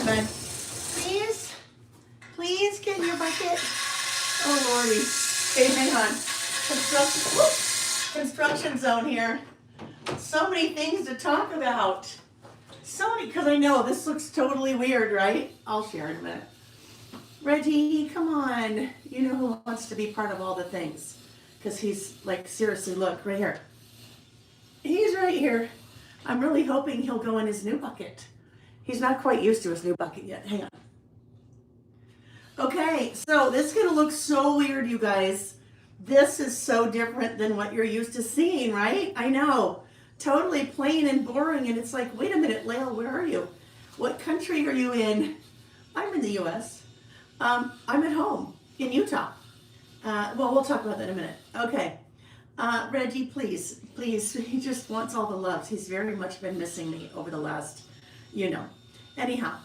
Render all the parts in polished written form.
gentlemen, please get in your bucket. Oh, Lordy. Okay, hang on. Construction zone here. So many things to talk about. So many, because I know this looks totally weird, right? I'll share in a minute. Reggie, come on. You know who wants to be part of all the things. Because he's like, seriously, look, right here. He's right here. I'm really hoping he'll go in his new bucket. He's not quite used to his new bucket yet. Hang on. Okay, so this is going to look so weird, you guys. This is so different than what you're used to seeing, right? I know. Totally plain and boring. And it's like, wait a minute, Layle, where are you? What country are you in? I'm in the U.S. I'm at home in Utah. Well, we'll talk about that in a minute. Okay. Reggie, please. He just wants all the loves. He's very much been missing me over the last, Anyhow,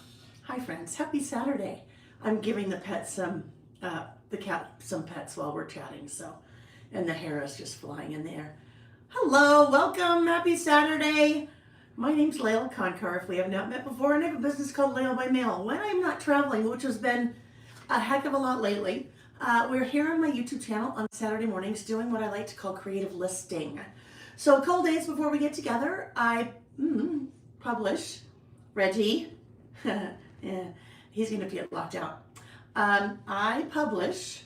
hi friends. Happy Saturday. I'm giving the pets the cat some pets while we're chatting. So, and the hair is just flying in the air. Hello, welcome. Happy Saturday. My name's Layle Konkar, if we have not met before, and I have a business called Layle by Mail. When I'm not traveling, which has been a heck of a lot lately, we're here on my YouTube channel on Saturday mornings doing what I like to call creative listing. So a couple days before we get together, I publish, Reggie, yeah, he's going to get locked out. I publish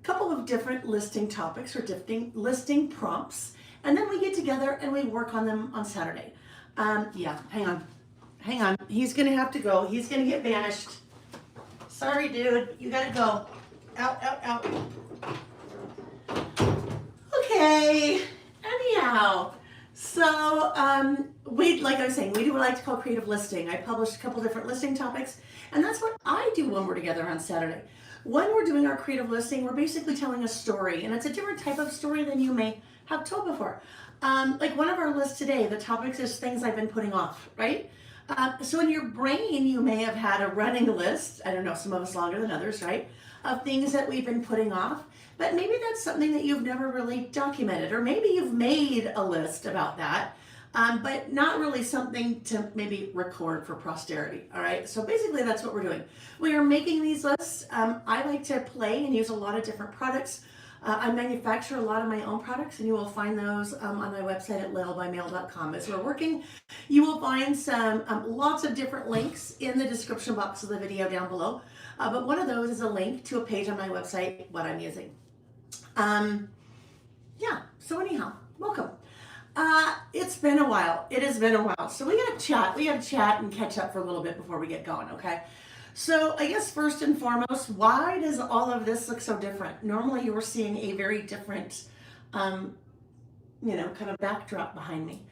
a couple of different listing topics or different listing prompts, and then we get together and we work on them on Saturday. Yeah, hang on. He's going to have to go. He's going to get banished. Sorry, dude. You got to go. Out. Okay. Anyhow, so like I was saying, we do what I like to call creative listing. I published a couple different listing topics, and that's what I do when we're together on Saturday. When we're doing our creative listing, we're basically telling a story, and it's a different type of story than you may have told before. Like one of our lists today, the topics is things I've been putting off, right? So in your brain, you may have had a running list, I don't know, some of us longer than others, right? Of things that we've been putting off, but maybe that's something that you've never really documented, or maybe you've made a list about that, but not really something to maybe record for posterity, all right? So basically that's what we're doing. We are making these lists. I like to play and use a lot of different products. I manufacture a lot of my own products, and you will find those on my website at laylebymail.com. As we're working, you will find some lots of different links in the description box of the video down below. But one of those is a link to a page on my website, what I'm using. Yeah, so anyhow, welcome. It's been a while. It has been a while. So we gotta chat and catch up for a little bit before we get going, okay? So I guess first and foremost, why does all of this look so different? Normally you were seeing a very different, kind of backdrop behind me.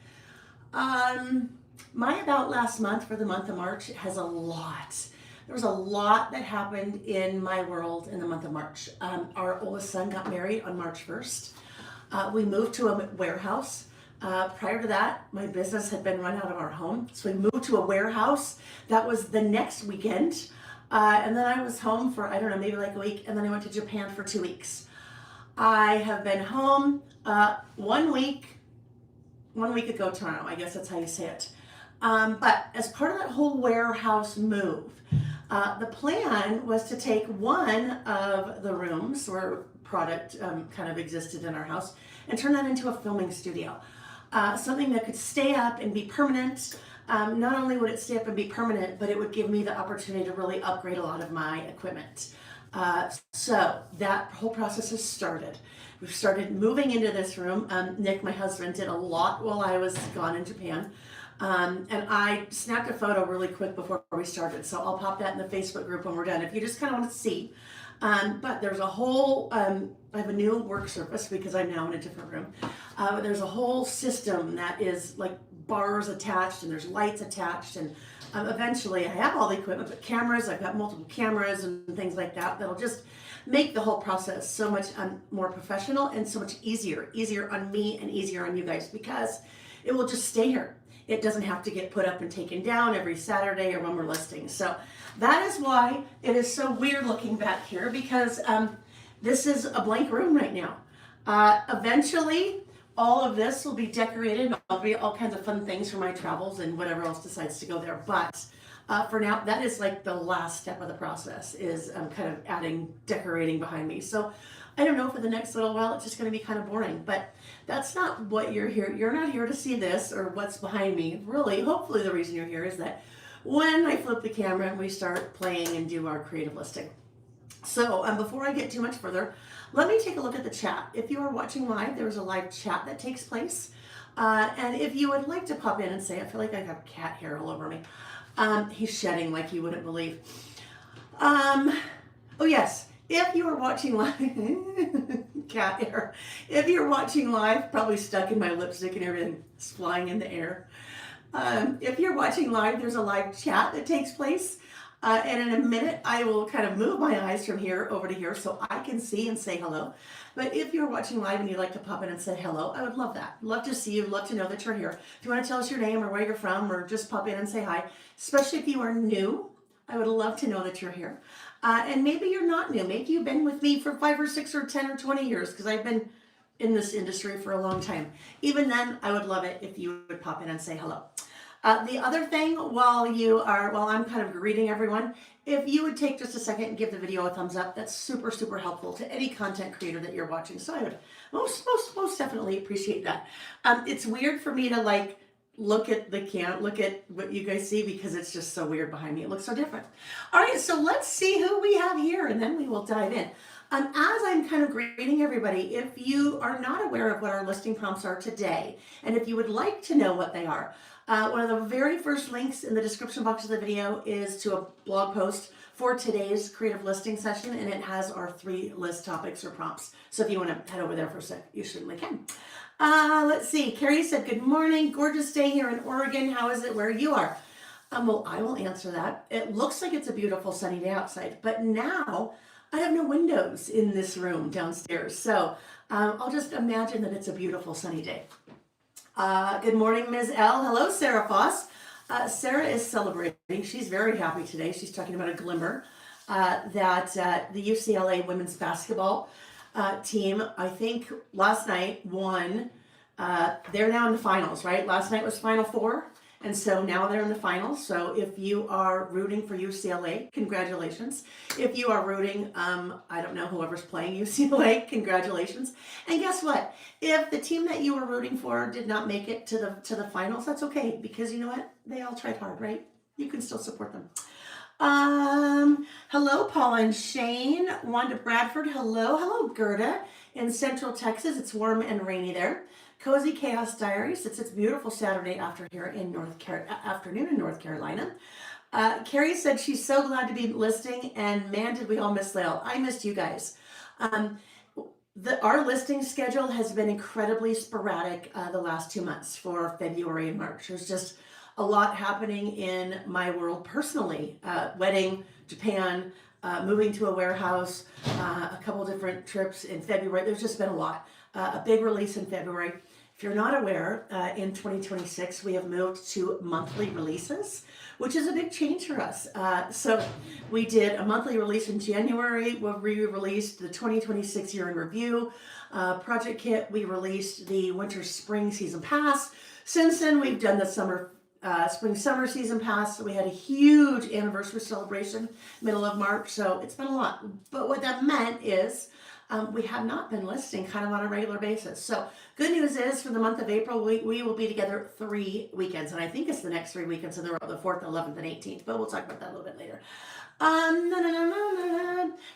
My about last month for the month of March has a lot. There was a lot that happened in my world in the month of March. Our oldest son got married on March 1st. We moved to a warehouse. Prior to that, my business had been run out of our home. So we moved to a warehouse. That was the next weekend. And then I was home for, I don't know, maybe like a week. And then I went to Japan for 2 weeks. I have been home 1 week ago tomorrow. I guess that's how you say it. But as part of that whole warehouse move, the plan was to take one of the rooms where product kind of existed in our house and turn that into a filming studio. Something that could stay up and be permanent. Not only would it stay up and be permanent, but it would give me the opportunity to really upgrade a lot of my equipment. So that whole process has started. We've started moving into this room. Nick, my husband, did a lot while I was gone in Japan. And I snapped a photo really quick before we started. So I'll pop that in the Facebook group when we're done, if you just kind of want to see. But there's a whole, I have a new work surface because I'm now in a different room. But there's a whole system that is like bars attached, and there's lights attached, and eventually I have all the equipment, but cameras, I've got multiple cameras and things like that that'll just make the whole process so much more professional and so much easier on me and easier on you guys, because it will just stay here. It doesn't have to get put up and taken down every Saturday or when we're listing. So that is why it is so weird looking back here, because this is a blank room right now. Eventually, all of this will be decorated. There'll be all kinds of fun things for my travels and whatever else decides to go there. But For now, that is like the last step of the process, is kind of adding decorating behind me. So I don't know, for the next little while, it's just going to be kind of boring, but that's not what you're here. You're not here to see this or what's behind me. Really, hopefully the reason you're here is that when I flip the camera and we start playing and do our creative listing. So before I get too much further, let me take a look at the chat. If you are watching live, there's a live chat that takes place. And if you would like to pop in and say, I feel like I have cat hair all over me. He's shedding like you wouldn't believe. Oh yes, if you are watching live, cat hair. If you're watching live, probably stuck in my lipstick and everything, it's flying in the air. If you're watching live, there's a live chat that takes place. And in a minute, I will kind of move my eyes from here over to here so I can see and say hello. But if you're watching live and you'd like to pop in and say hello, I would love that. Love to see you, love to know that you're here. If you want to tell us your name or where you're from, or just pop in and say hi, especially if you are new, I would love to know that you're here. And maybe you're not new. Maybe you've been with me for 5 or 6 or 10 or 20 years, because I've been in this industry for a long time. Even then, I would love it if you would pop in and say hello. The other thing, while I'm kind of greeting everyone, if you would take just a second and give the video a thumbs up, that's super, super helpful to any content creator that you're watching. So I would most definitely appreciate that. It's weird for me to like look at what you guys see, because it's just so weird behind me. It looks so different. All right, so let's see who we have here, and then we will dive in. As I'm kind of greeting everybody, if you are not aware of what our listing prompts are today, and if you would like to know what they are, one of the very first links in the description box of the video is to a blog post for today's creative listing session, and it has our 3 list topics or prompts. So if you want to head over there for a sec, you certainly can. Let's see. Carrie said, good morning. Gorgeous day here in Oregon. How is it where you are? Well, I will answer that. It looks like it's a beautiful sunny day outside, but now I have no windows in this room downstairs. So I'll just imagine that it's a beautiful sunny day. Good morning, Ms. L. Hello, Sarah Foss. Sarah is celebrating. She's very happy today. She's talking about a glimmer that the UCLA women's basketball team, I think last night won. They're now in the finals, right? Last night was Final Four, and so now they're in the finals. So if you are rooting for UCLA, congratulations. If you are rooting, I don't know, whoever's playing UCLA, congratulations. And guess what? If the team that you were rooting for did not make it to the finals, that's okay, because you know what? They all tried hard, right? You can still support them. Hello, Paula and Shane. Wanda Bradford, hello, Gerda in Central Texas. It's warm and rainy there. Cozy Chaos Diaries. It's a beautiful Saturday afternoon in North Carolina. Carrie said she's so glad to be listing, and man, did we all miss Layle. I missed you guys. Our listing schedule has been incredibly sporadic the last 2 months for February and March. There's just a lot happening in my world personally. Wedding, Japan, moving to a warehouse, a couple different trips in February. There's just been a lot. A big release in February. If you're not aware, in 2026, we have moved to monthly releases, which is a big change for us. So we did a monthly release in January. We released the 2026 year in review project kit. We released the winter spring season pass. Since then, we've done the spring summer season pass. So we had a huge anniversary celebration middle of March. So it's been a lot. But what that meant is we have not been listing kind of on a regular basis. So good news is, for the month of April, we will be together 3 weekends. And I think it's the next 3 weekends in the row, the 4th, 11th, and 18th. But we'll talk about that a little bit later.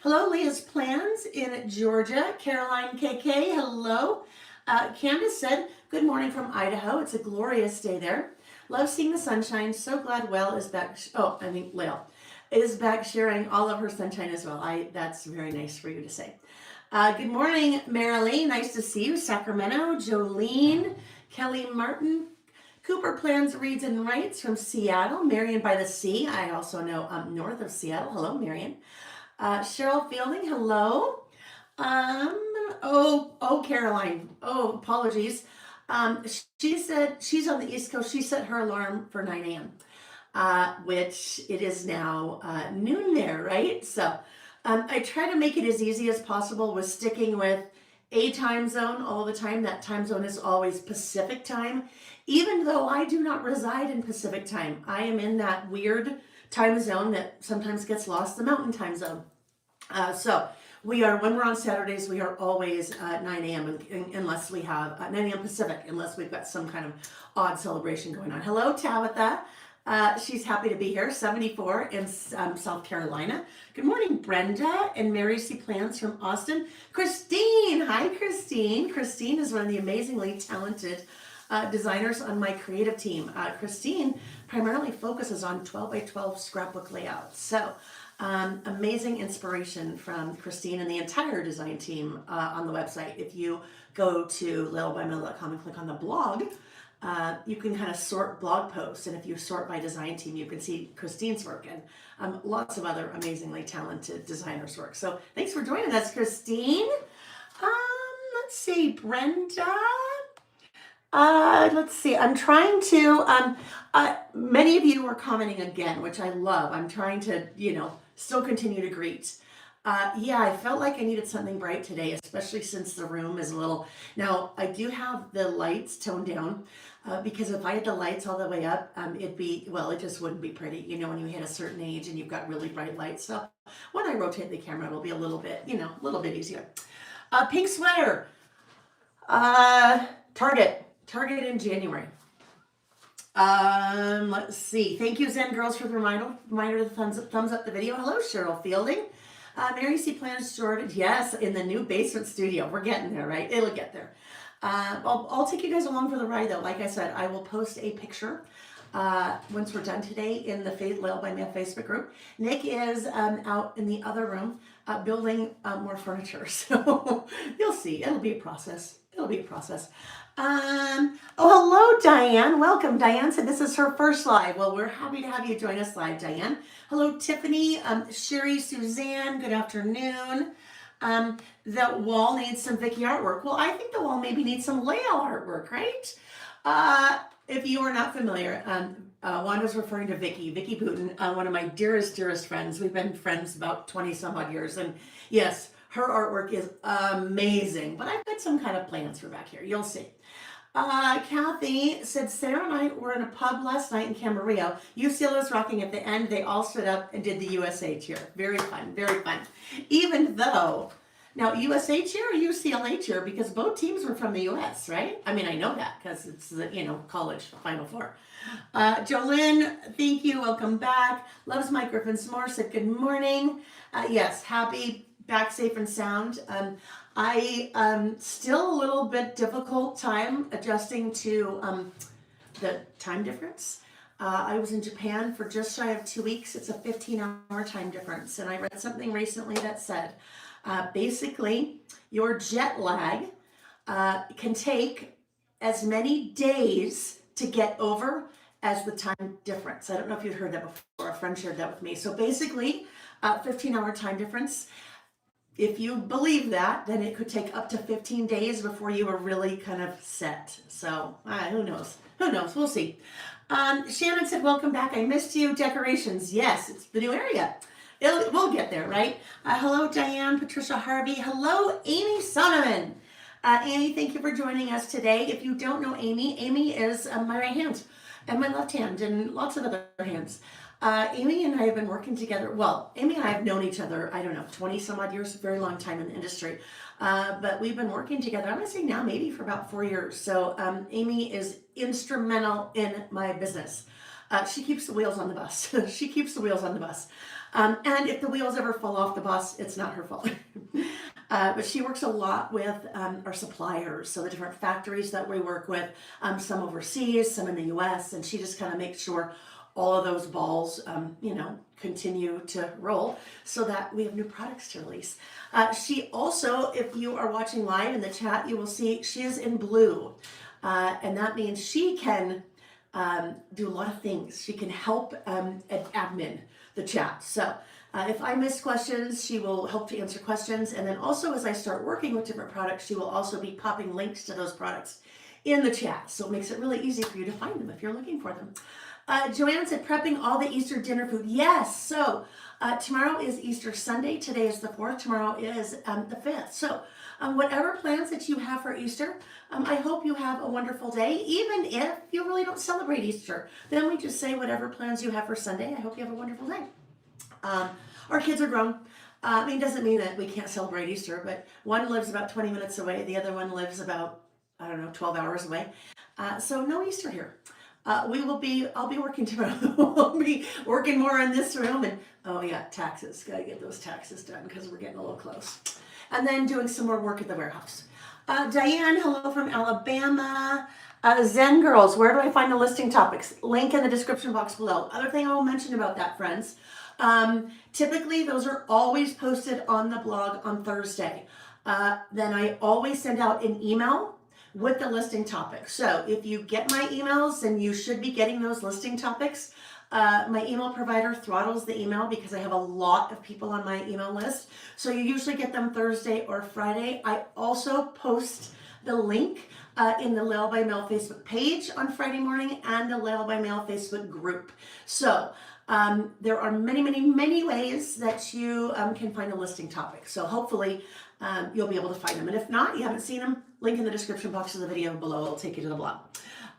Hello, Leah's Plans in Georgia. Caroline KK, hello. Candace said, good morning from Idaho. It's a glorious day there. Love seeing the sunshine. So glad Layle is back. Layle is back sharing all of her sunshine as well. That's very nice for you to say. Good morning, Marilee. Nice to see you. Sacramento. Jolene. Kelly Martin. Cooper Plans, Reads, and Writes from Seattle. Marion by the Sea. I also know north of Seattle. Hello, Marion. Cheryl Fielding. Hello. Caroline. Oh, apologies. She said she's on the East Coast. She set her alarm for 9 a.m., which it is now noon there, right? So I try to make it as easy as possible with sticking with a time zone all the time. That time zone is always Pacific time, even though I do not reside in Pacific time. I am in that weird time zone that sometimes gets lost, the mountain time zone. So when we're on Saturdays, we are always 9 a.m. Unless we have 9 a.m. Pacific, unless we've got some kind of odd celebration going on. Hello, Tabitha. She's happy to be here, 74 in South Carolina. Good morning, Brenda and Mary C. Plants from Austin. Christine, hi, Christine. Christine is one of the amazingly talented designers on my creative team. Christine primarily focuses on 12 by 12 scrapbook layouts. So amazing inspiration from Christine and the entire design team on the website. If you go to laylebymail.com and click on the blog, you can kind of sort blog posts, and if you sort by design team, you can see Christine's work and lots of other amazingly talented designers' work. So thanks for joining us, Christine. Let's see, Brenda. Let's see, I'm trying to, many of you are commenting again, which I love. I'm trying to, still continue to greet. Yeah, I felt like I needed something bright today, especially since the room is a little, now I do have the lights toned down, because if I had the lights all the way up, it just wouldn't be pretty, when you hit a certain age and you've got really bright lights. So when I rotate the camera, it'll be a little bit, a little bit easier. Pink sweater, Target in January. Let's see. Thank you, Zen Girls, for the reminder to thumbs up the video. Hello, Cheryl Fielding. Mary C. Plans Jordan. Yes, in the new basement studio. We're getting there, right? It'll get there. I'll take you guys along for the ride, though. Like I said, I will post a picture once we're done today in the Layle by Mail Facebook group. Nick is out in the other room building more furniture. So you'll see. It'll be a process. Oh, hello, Diane. Welcome. Diane said this is her first live. Well, we're happy to have you join us live, Diane. Hello, Tiffany, Sherry, Suzanne. Good afternoon. The wall needs some Vicky artwork. Well, I think the wall maybe needs some Layle artwork, right? If you are not familiar, Wanda's referring to Vicky Putin, one of my dearest friends. We've been friends about 20 some odd years. And yes, her artwork is amazing, but I've got some kind of plans for back here. You'll see. Kathy said, Sarah and I were in a pub last night in Camarillo. UCLA was rocking at the end. They all stood up and did the USA cheer. Very fun, very fun. Even though, now USA cheer or UCLA cheer, because both teams were from the US, right? I mean, I know that because it's the, college Final Four. Jolynn, thank you. Welcome back. Loves Mike Griffin S'more said, good morning. Yes, happy, back safe and sound. I still a little bit difficult time adjusting to the time difference. I was in Japan for just shy of 2 weeks. It's a 15-hour time difference. And I read something recently that said, basically, your jet lag can take as many days to get over as the time difference. I don't know if you'd heard that before. A friend shared that with me. So basically, 15-hour time difference. If you believe that, then it could take up to 15 days before you are really kind of set. So who knows? We'll see. Shannon said, welcome back. I missed you. Decorations. Yes, it's the new area. We'll get there, right? Hello, Diane, Patricia Harvey. Hello, Amy Sonoman. Amy, thank you for joining us today. If you don't know Amy is my right hand and my left hand and lots of other hands. Amy and I have been working together. Well, Amy and I have known each other, 20 some odd years, a very long time in the industry. But we've been working together, I'm going to say now maybe for about 4 years. So Amy is instrumental in my business. She keeps the wheels on the bus. She keeps the wheels on the bus. And if the wheels ever fall off the bus, it's not her fault. But she works a lot with our suppliers, so the different factories that we work with, some overseas, some in the US, and she just kind of makes sure all of those balls, continue to roll so that we have new products to release. She also, if you are watching live in the chat, you will see she is in blue. And that means she can do a lot of things. She can help admin the chat. So if I miss questions, she will help to answer questions. And then also as I start working with different products, she will also be popping links to those products in the chat. So it makes it really easy for you to find them if you're looking for them. Joanne said prepping all the Easter dinner food. Yes. So tomorrow is Easter Sunday. Today is the 4th. Tomorrow is the 5th. So whatever plans that you have for Easter, I hope you have a wonderful day. Even if you really don't celebrate Easter, then we just say whatever plans you have for Sunday. I hope you have a wonderful day. Our kids are grown. It doesn't mean that we can't celebrate Easter, but one lives about 20 minutes away. The other one lives about, 12 hours away. So no Easter here. I'll be working tomorrow. We'll be working more in this room and, taxes. Got to get those taxes done because we're getting a little close. And then doing some more work at the warehouse. Diane, hello from Alabama. Zen Girls, where do I find the listing topics? Link in the description box below. Other thing I will mention about that, friends. Typically, those are always posted on the blog on Thursday. Then I always send out an email with the listing topics. So if you get my emails, then you should be getting those listing topics. My email provider throttles the email because I have a lot of people on my email list. So you usually get them Thursday or Friday. I also post the link in the Layle by Mail Facebook page on Friday morning and the Layle by Mail Facebook group. So there are many, many, many ways that you can find a listing topic. So hopefully you'll be able to find them. And if not, you haven't seen them, link in the description box of the video below. It'll take you to the blog.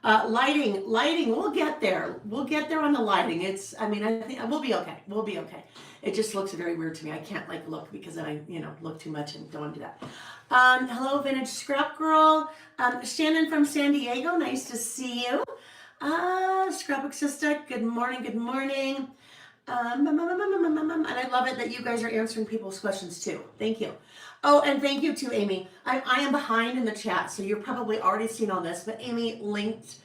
Lighting, we'll get there. We'll get there on the lighting. I think we'll be okay. We'll be okay. It just looks very weird to me. I can't look because then I, look too much and don't want to do that. Hello, Vintage Scrap Girl. Shannon from San Diego. Nice to see you. Scrapbook Sister, good morning, good morning. And I love it that you guys are answering people's questions too. Thank you. Oh, and thank you to Amy. I am behind in the chat, so you're probably already seen all this, but Amy linked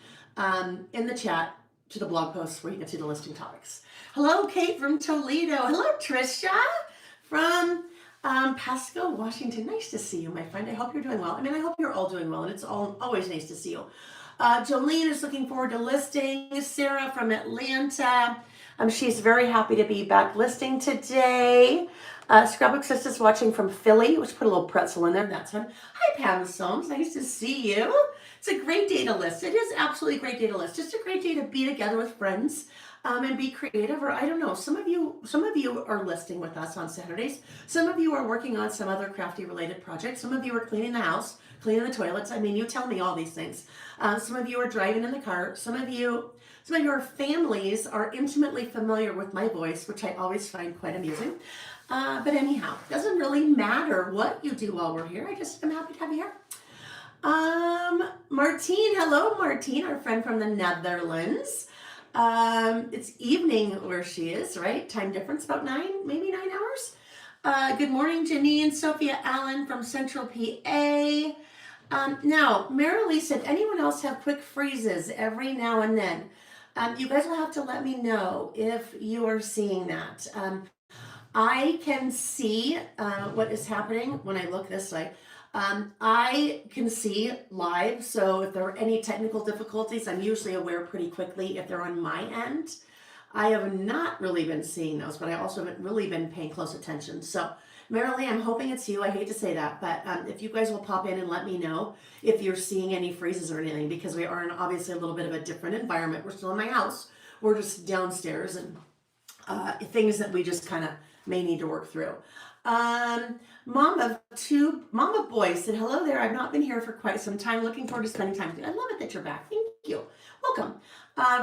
in the chat to the blog post where you can see the listing topics. Hello, Kate from Toledo. Hello, Trisha from Pasco, Washington. Nice to see you, my friend. I hope you're doing well. I hope you're all doing well, and it's always nice to see you. Jolene is looking forward to listing. Sarah from Atlanta. She's very happy to be back listing today. Scrapbook Sister's watching from Philly, which put a little pretzel in there. That's fun. Hi, Pam Soames. Nice to see you. It's a great day to list. It is absolutely a great day to list. Just a great day to be together with friends and be creative. Or I don't know. Some of you are listing with us on Saturdays. Some of you are working on some other crafty related project. Some of you are cleaning the house, cleaning the toilets. You tell me all these things. Some of you are driving in the car. Some of your families are intimately familiar with my voice, which I always find quite amusing. But anyhow, doesn't really matter what you do while we're here. I'm happy to have you here. Martine, hello, Martine, our friend from the Netherlands. It's evening where she is, right? Time difference, about 9 hours. Good morning, Janine, Sophia Allen from Central PA. Now, Marilee said, anyone else have quick freezes every now and then? You guys will have to let me know if you are seeing that. I can see what is happening when I look this way. I can see live, so if there are any technical difficulties, I'm usually aware pretty quickly if they're on my end. I have not really been seeing those, but I also haven't really been paying close attention. So, Marilee, I'm hoping it's you. I hate to say that, but if you guys will pop in and let me know if you're seeing any freezes or anything, because we are in obviously a little bit of a different environment. We're still in my house. We're just downstairs and things that we just kind of may need to work through. Mama Boy said, hello there. I've not been here for quite some time. Looking forward to spending time with you. I love it that you're back. Thank you. Welcome.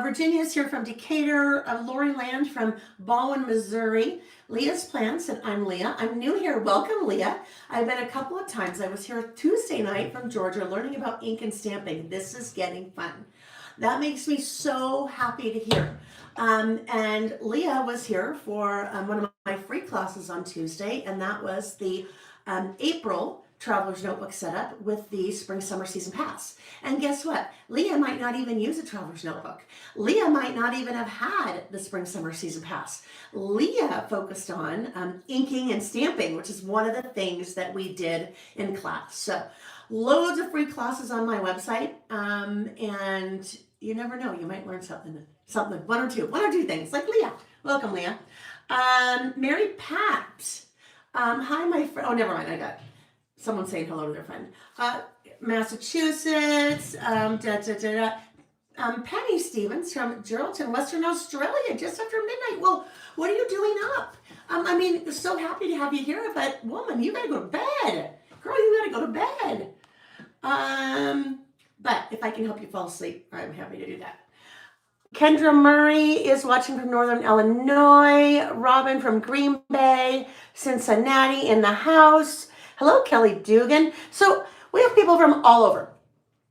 Virginia's here from Decatur. Lori Land from Baldwin, Missouri. Leah's Plan said, I'm Leah. I'm new here. Welcome, Leah. I've been a couple of times. I was here Tuesday night from Georgia learning about ink and stamping. This is getting fun. That makes me so happy to hear. And Leah was here for one of my free classes on Tuesday, and that was the April Traveler's Notebook setup with the Spring Summer Season Pass. And guess what? Leah might not even use a Traveler's Notebook. Leah might not even have had the Spring Summer Season Pass. Leah focused on inking and stamping, which is one of the things that we did in class. So loads of free classes on my website, and you never know, you might learn something, one or two things, like Leah. Welcome, Leah. Mary Pat. Hi, my friend. Oh, never mind. I got someone saying hello to their friend. Massachusetts. Penny Stevens from Geraldton, Western Australia, just after midnight. Well, what are you doing up? I mean, so happy to have you here, but woman, you gotta go to bed. Girl, you gotta go to bed. But if I can help you fall asleep, I'm happy to do that. Kendra Murray is watching from Northern Illinois. Robin from Green Bay, Cincinnati in the house. Hello, Kelly Dugan. So we have people from all over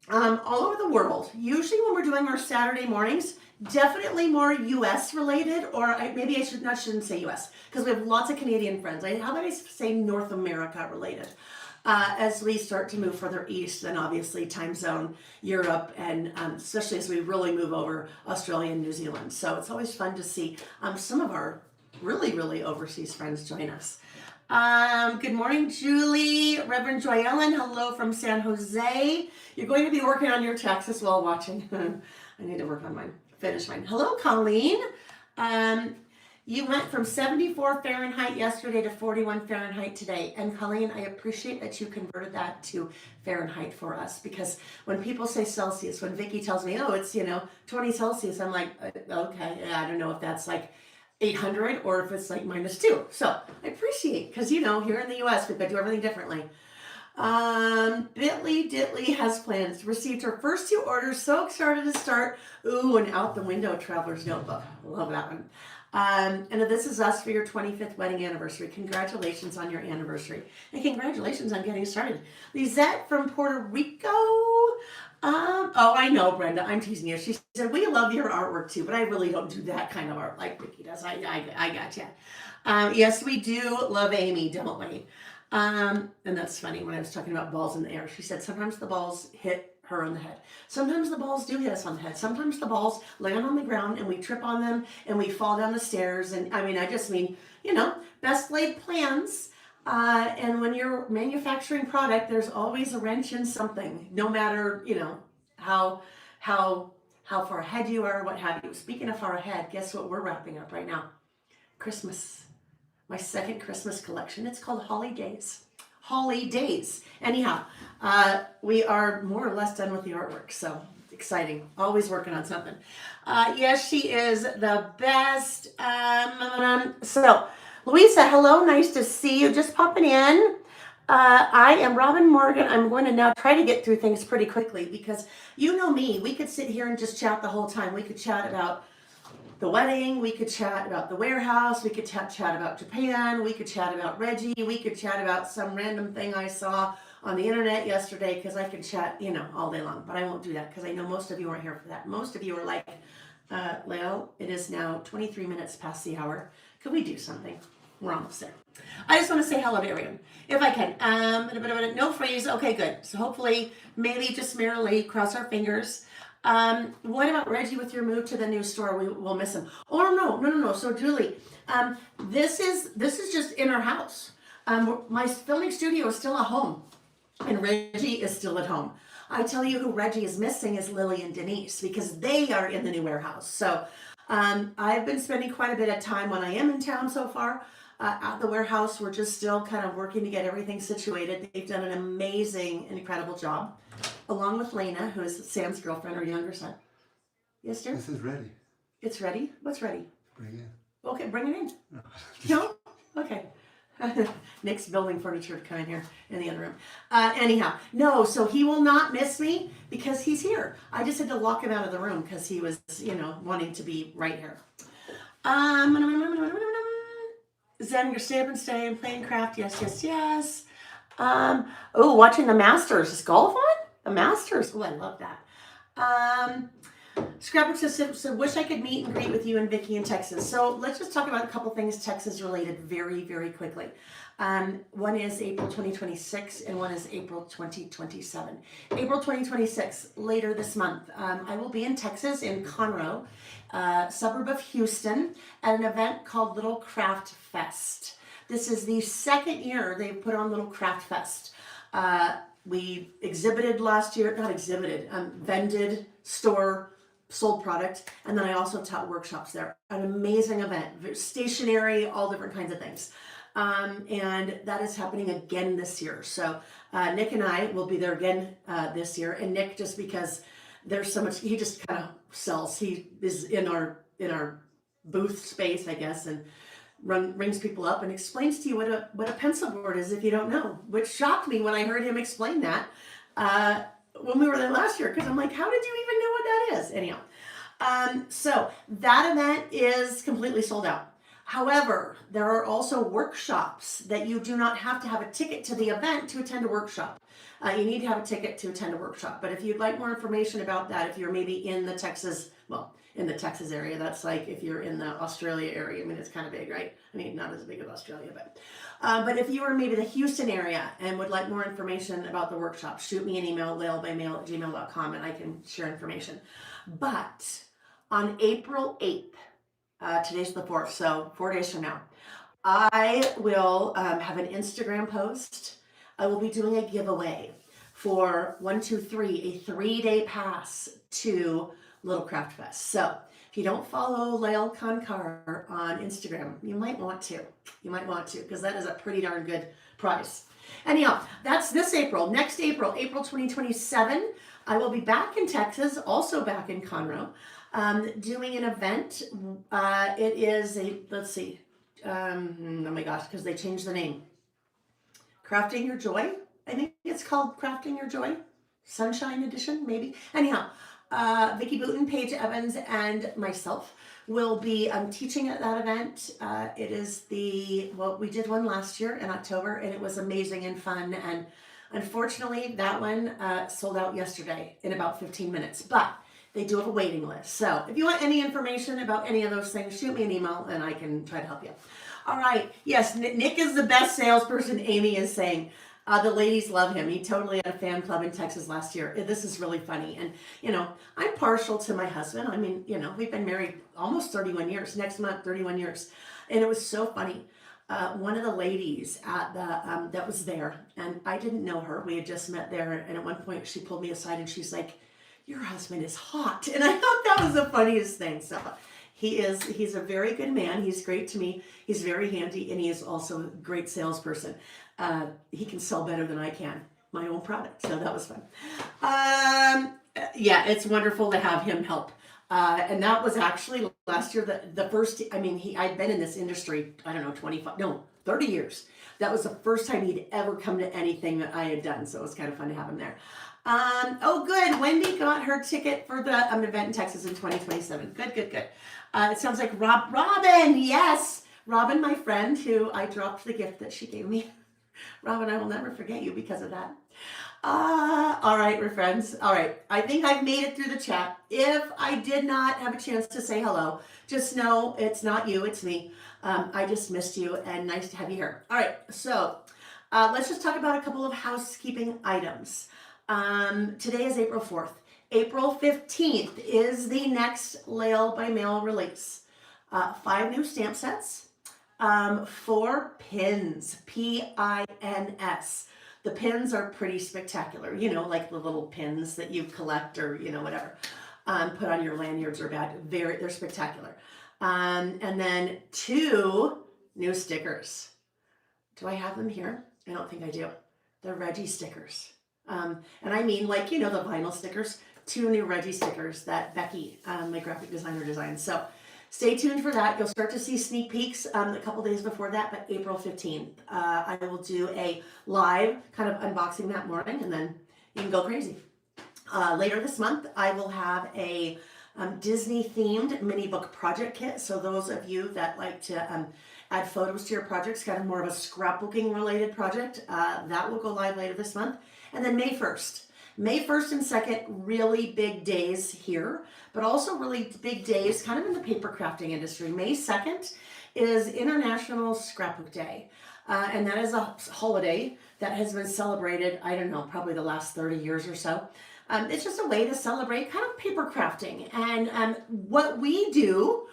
the world. Usually when we're doing our Saturday mornings, definitely more U.S. related, or maybe I shouldn't say U.S. because we have lots of Canadian friends. How about I say North America related? As we start to move further east, then obviously time zone, Europe, and especially as we really move over Australia and New Zealand. So it's always fun to see some of our really overseas friends join us. Good morning, Julie. Reverend Joy Ellen, hello from San Jose. You're going to be working on your taxes while watching. I need to work on mine, finish mine. Hello, Colleen. You went from 74 Fahrenheit yesterday to 41 Fahrenheit today. And Colleen, I appreciate that you converted that to Fahrenheit for us, because when people say Celsius, when Vicki tells me, oh, it's, 20 Celsius, I'm like, okay, I don't know if that's like 800 or if it's like -2. So I appreciate, because here in the US we've got to do everything differently. Bitly Ditley has plans. Received her first 2 orders. So excited to start. Ooh, and Out the Window Traveler's Notebook. Love that one. And This Is Us for your 25th wedding anniversary. Congratulations on your anniversary. And congratulations on getting started. Lisette from Puerto Rico. Oh, I know, Brenda. I'm teasing you. She said, we love your artwork too, but I really don't do that kind of art like Vicki does. I gotcha. Yes, we do love Amy, don't we? And that's funny. When I was talking about balls in the air, she said sometimes the balls hit her on the head. Sometimes the balls do hit us on the head. Sometimes the balls land on the ground and we trip on them and we fall down the stairs. And I just mean, best laid plans. And when you're manufacturing product, there's always a wrench in something, no matter, how far ahead you are, what have you. Speaking of far ahead, guess what we're wrapping up right now? Christmas. My second Christmas collection. It's called Holidays. Holidays. Anyhow, we are more or less done with the artwork, so exciting. Always working on something. Yes, she is the best. So, Louisa, hello. Nice to see you. Just popping in. I am Robin Morgan. I'm going to now try to get through things pretty quickly because you know me. We could sit here and just chat the whole time. We could chat about the wedding, we could chat about the warehouse, we could chat about Japan, we could chat about Reggie, we could chat about some random thing I saw on the internet yesterday, because I could chat, all day long, but I won't do that because I know most of you aren't here for that. Most of you are like, Layle, it is now 23 minutes past the hour. Could we do something? We're almost there. I just want to say hello to everyone, if I can. No phrase. Okay, good. So hopefully, maybe just merely cross our fingers. What about Reggie with your move to the new store? We'll miss him. Oh, no. So Julie, this is just in our house. My filming studio is still at home and Reggie is still at home. I tell you who Reggie is missing is Lily and Denise, because they are in the new warehouse. So, I've been spending quite a bit of time when I am in town so far. At the warehouse, we're just still kind of working to get everything situated. They've done an amazing, incredible job, along with Lena, who is Sam's girlfriend or younger son. Yes, dear? This is ready. It's ready? What's ready? Bring it in. Okay, bring it in. No? Okay. Nick's building furniture to come in here in the other room. Anyhow, no, so he will not miss me because he's here. I just had to lock him out of the room because he was, wanting to be right here. Zen, you're staying, playing craft. Yes. Watching the Masters. Is golf on? The Masters. Oh, I love that. Scrapbook says, wish I could meet and greet with you and Vicki in Texas. So let's just talk about a couple things Texas related very, very quickly. One is April 2026 and one is April 2027. April 2026, later this month, I will be in Texas in Conroe, suburb of Houston, at an event called Little Craft Fest. This is the second year they've put on Little Craft Fest. We exhibited last year, vended, store, sold product, and then I also taught workshops there. An amazing event, stationery, all different kinds of things. And that is happening again this year. So Nick and I will be there again this year. And Nick, just because there's so much, he just kind of sells. He is in our booth space, I guess, and rings people up and explains to you what a pencil board is if you don't know, which shocked me when I heard him explain that when we were there last year, because I'm like, how did you even know what that is? Anyhow, so that event is completely sold out. However, there are also workshops that you do not have to have a ticket to the event to attend a workshop. You need to have a ticket to attend a workshop. But if you'd like more information about that, if you're maybe in the Texas area, that's like if you're in the Australia area. I mean, it's kind of big, right? I mean, not as big as Australia, but if you are maybe the Houston area and would like more information about the workshop, shoot me an email, laylebymail@gmail.com, and I can share information. But on April 8th, today's the 4th, so 4 days from now, I will have an Instagram post. I will be doing a giveaway for 123, a 3-day pass to Little Craft Fest. So if you don't follow Layle Kankar on Instagram, you might want to. You might want to, because that is a pretty darn good prize. Anyhow, that's this April. Next April, April 2027, I will be back in Texas, also back in Conroe, doing an event. It is a, let's see, oh my gosh, because they changed the name. Crafting Your Joy. I think it's called Crafting Your Joy. Sunshine Edition, maybe. Anyhow, Vicki Booten, Paige Evans, and myself will be teaching at that event. It is we did one last year in October, and it was amazing and fun. And unfortunately, that one sold out yesterday in about 15 minutes. But they do have a waiting list. So if you want any information about any of those things, shoot me an email, and I can try to help you. All right. Yes, Nick is the best salesperson, Amy is saying. The ladies love him. He totally had a fan club in Texas last year. This is really funny. And, I'm partial to my husband. I mean, we've been married almost 31 years. Next month, 31 years. And it was so funny. One of the ladies at the that was there, and I didn't know her. We had just met there. And at one point, she pulled me aside, and she's like, "Your husband is hot." And I thought that was the funniest thing. So he's a very good man. He's great to me. He's very handy, and he is also a great salesperson. He can sell better than I can my own product. So that was fun. Yeah, it's wonderful to have him help. And that was actually last year, the first, I'd been in this industry, I don't know, 30 years. That was the first time he'd ever come to anything that I had done. So it was kind of fun to have him there. Oh, good. Wendy got her ticket for the event in Texas in 2027. Good. It sounds like Robin. Yes. Robin, my friend, who I dropped the gift that she gave me. Robin, I will never forget you because of that. All right, we're friends. All right. I think I've made it through the chat. If I did not have a chance to say hello, just know it's not you, it's me. I just missed you, and nice to have you here. All right. So let's just talk about a couple of housekeeping items. Today is April 4th. April 15th is the next Layle by Mail release. 5 new stamp sets, 4 pins, P-I-N-S. The pins are pretty spectacular, like the little pins that you collect or, whatever, put on your lanyards or badge. They're spectacular. And then 2 new stickers. Do I have them here? I don't think I do. They're Reggie stickers. And I mean, the vinyl stickers, 2 new Reggie stickers that Becky, my graphic designer, designed. So stay tuned for that. You'll start to see sneak peeks a couple days before that, but April 15th, I will do a live kind of unboxing that morning, and then you can go crazy. Later this month, I will have a Disney-themed mini book project kit. So those of you that like to add photos to your projects, kind of more of a scrapbooking related project, that will go live later this month. And then May 1st. May 1st and 2nd, really big days here, but also really big days kind of in the paper crafting industry. May 2nd is International Scrapbook Day. And that is a holiday that has been celebrated, I don't know, probably the last 30 years or so. It's just a way to celebrate kind of paper crafting. And what we do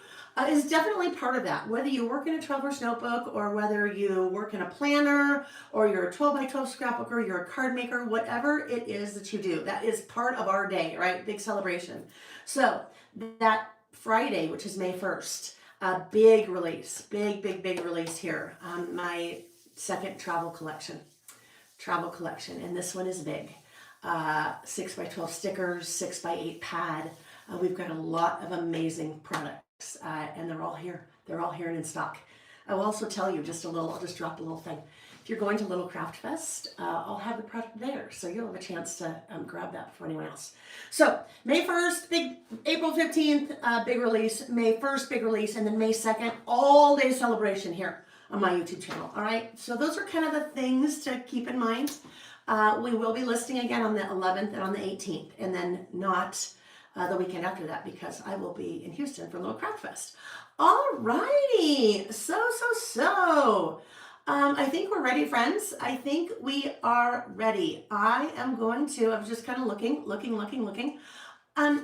is definitely part of that. Whether you work in a 12-verse notebook, or whether you work in a planner, or you're a 12x12 scrapbooker, you're a card maker, whatever it is that you do, that is part of our day, right? Big celebration. So that Friday, which is May 1st, a big release, big release here. My second travel collection, and this one is big. 6x12 stickers, 6x8 pad. We've got a lot of amazing products, and they're all here. They're all here and in stock. I will also tell you just a little, I'll just drop a little thing. If you're going to Little Craft Fest, I'll have the product there, so you'll have a chance to grab that before anyone else. So May 1st, April 15th, big release, May 1st, big release, and then May 2nd, all day celebration here on my YouTube channel. All right, so those are kind of the things to keep in mind. We will be listing again on the 11th and on the 18th, and then not the weekend after that, because I will be in Houston for Little Craft Fest. All righty, so. I think we're ready, friends. I think we are ready. I was just kind of looking.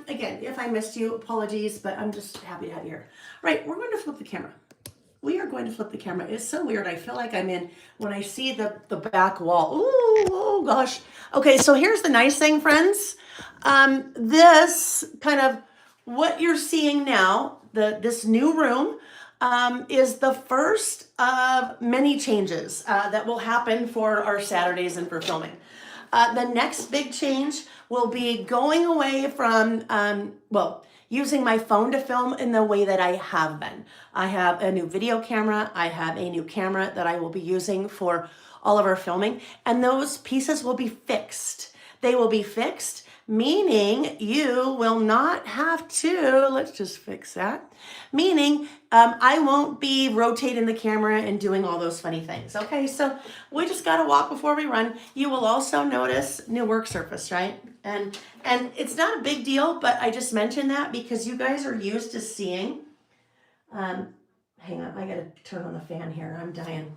Again, if I missed you, apologies, but I'm just happy to have you here. Right, we're going to flip the camera. We are going to flip the camera. It's so weird. I feel like I'm in, when I see the back wall. Ooh, oh gosh. Okay, so here's the nice thing, friends. This kind of, what you're seeing now, this new room, is the first of many changes that will happen for our Saturdays and for filming. The next big change will be going away from, using my phone to film in the way that I have been. I have a new video camera. I have a new camera that I will be using for all of our filming, and those pieces will be fixed. They will be fixed, meaning you will not have to, let's just fix that, meaning I won't be rotating the camera and doing all those funny things. Okay, so we just got to walk before we run. You will also notice new work surface, right? And it's not a big deal, but I just mentioned that because you guys are used to seeing, hang on, I got to turn on the fan here, I'm dying.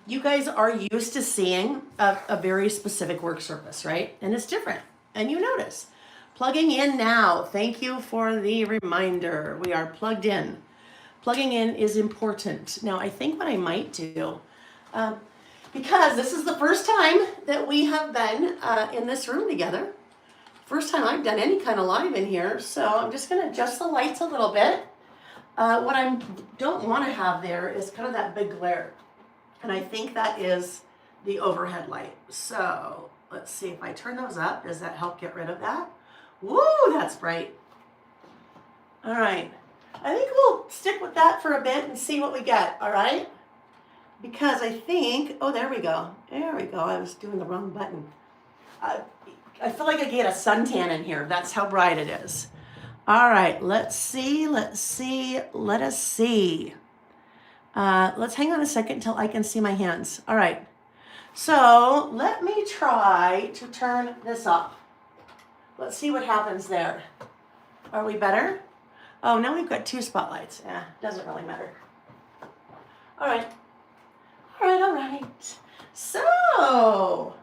You guys are used to seeing a very specific work surface, right? And it's different. And you notice, plugging in now. Thank you for the reminder. We are plugged in. Plugging in is important. Now, I think what I might do, because this is the first time that we have been in this room together. First time I've done any kind of live in here. So I'm just going to adjust the lights a little bit. What I don't want to have there is kind of that big glare. And I think that is the overhead light. So let's see if I turn those up. Does that help get rid of that? Woo, that's bright. All right. I think we'll stick with that for a bit and see what we get, all right? Because I think, oh, there we go. There we go. I was doing the wrong button. I feel like I get a suntan in here. That's how bright it is. All right, let's see. Let us see. Let's hang on a second until I can see my hands. All right. So let me try to turn this off. Let's see what happens there. Are we better? Oh, now we've got two spotlights. Doesn't really matter. All right. All right. So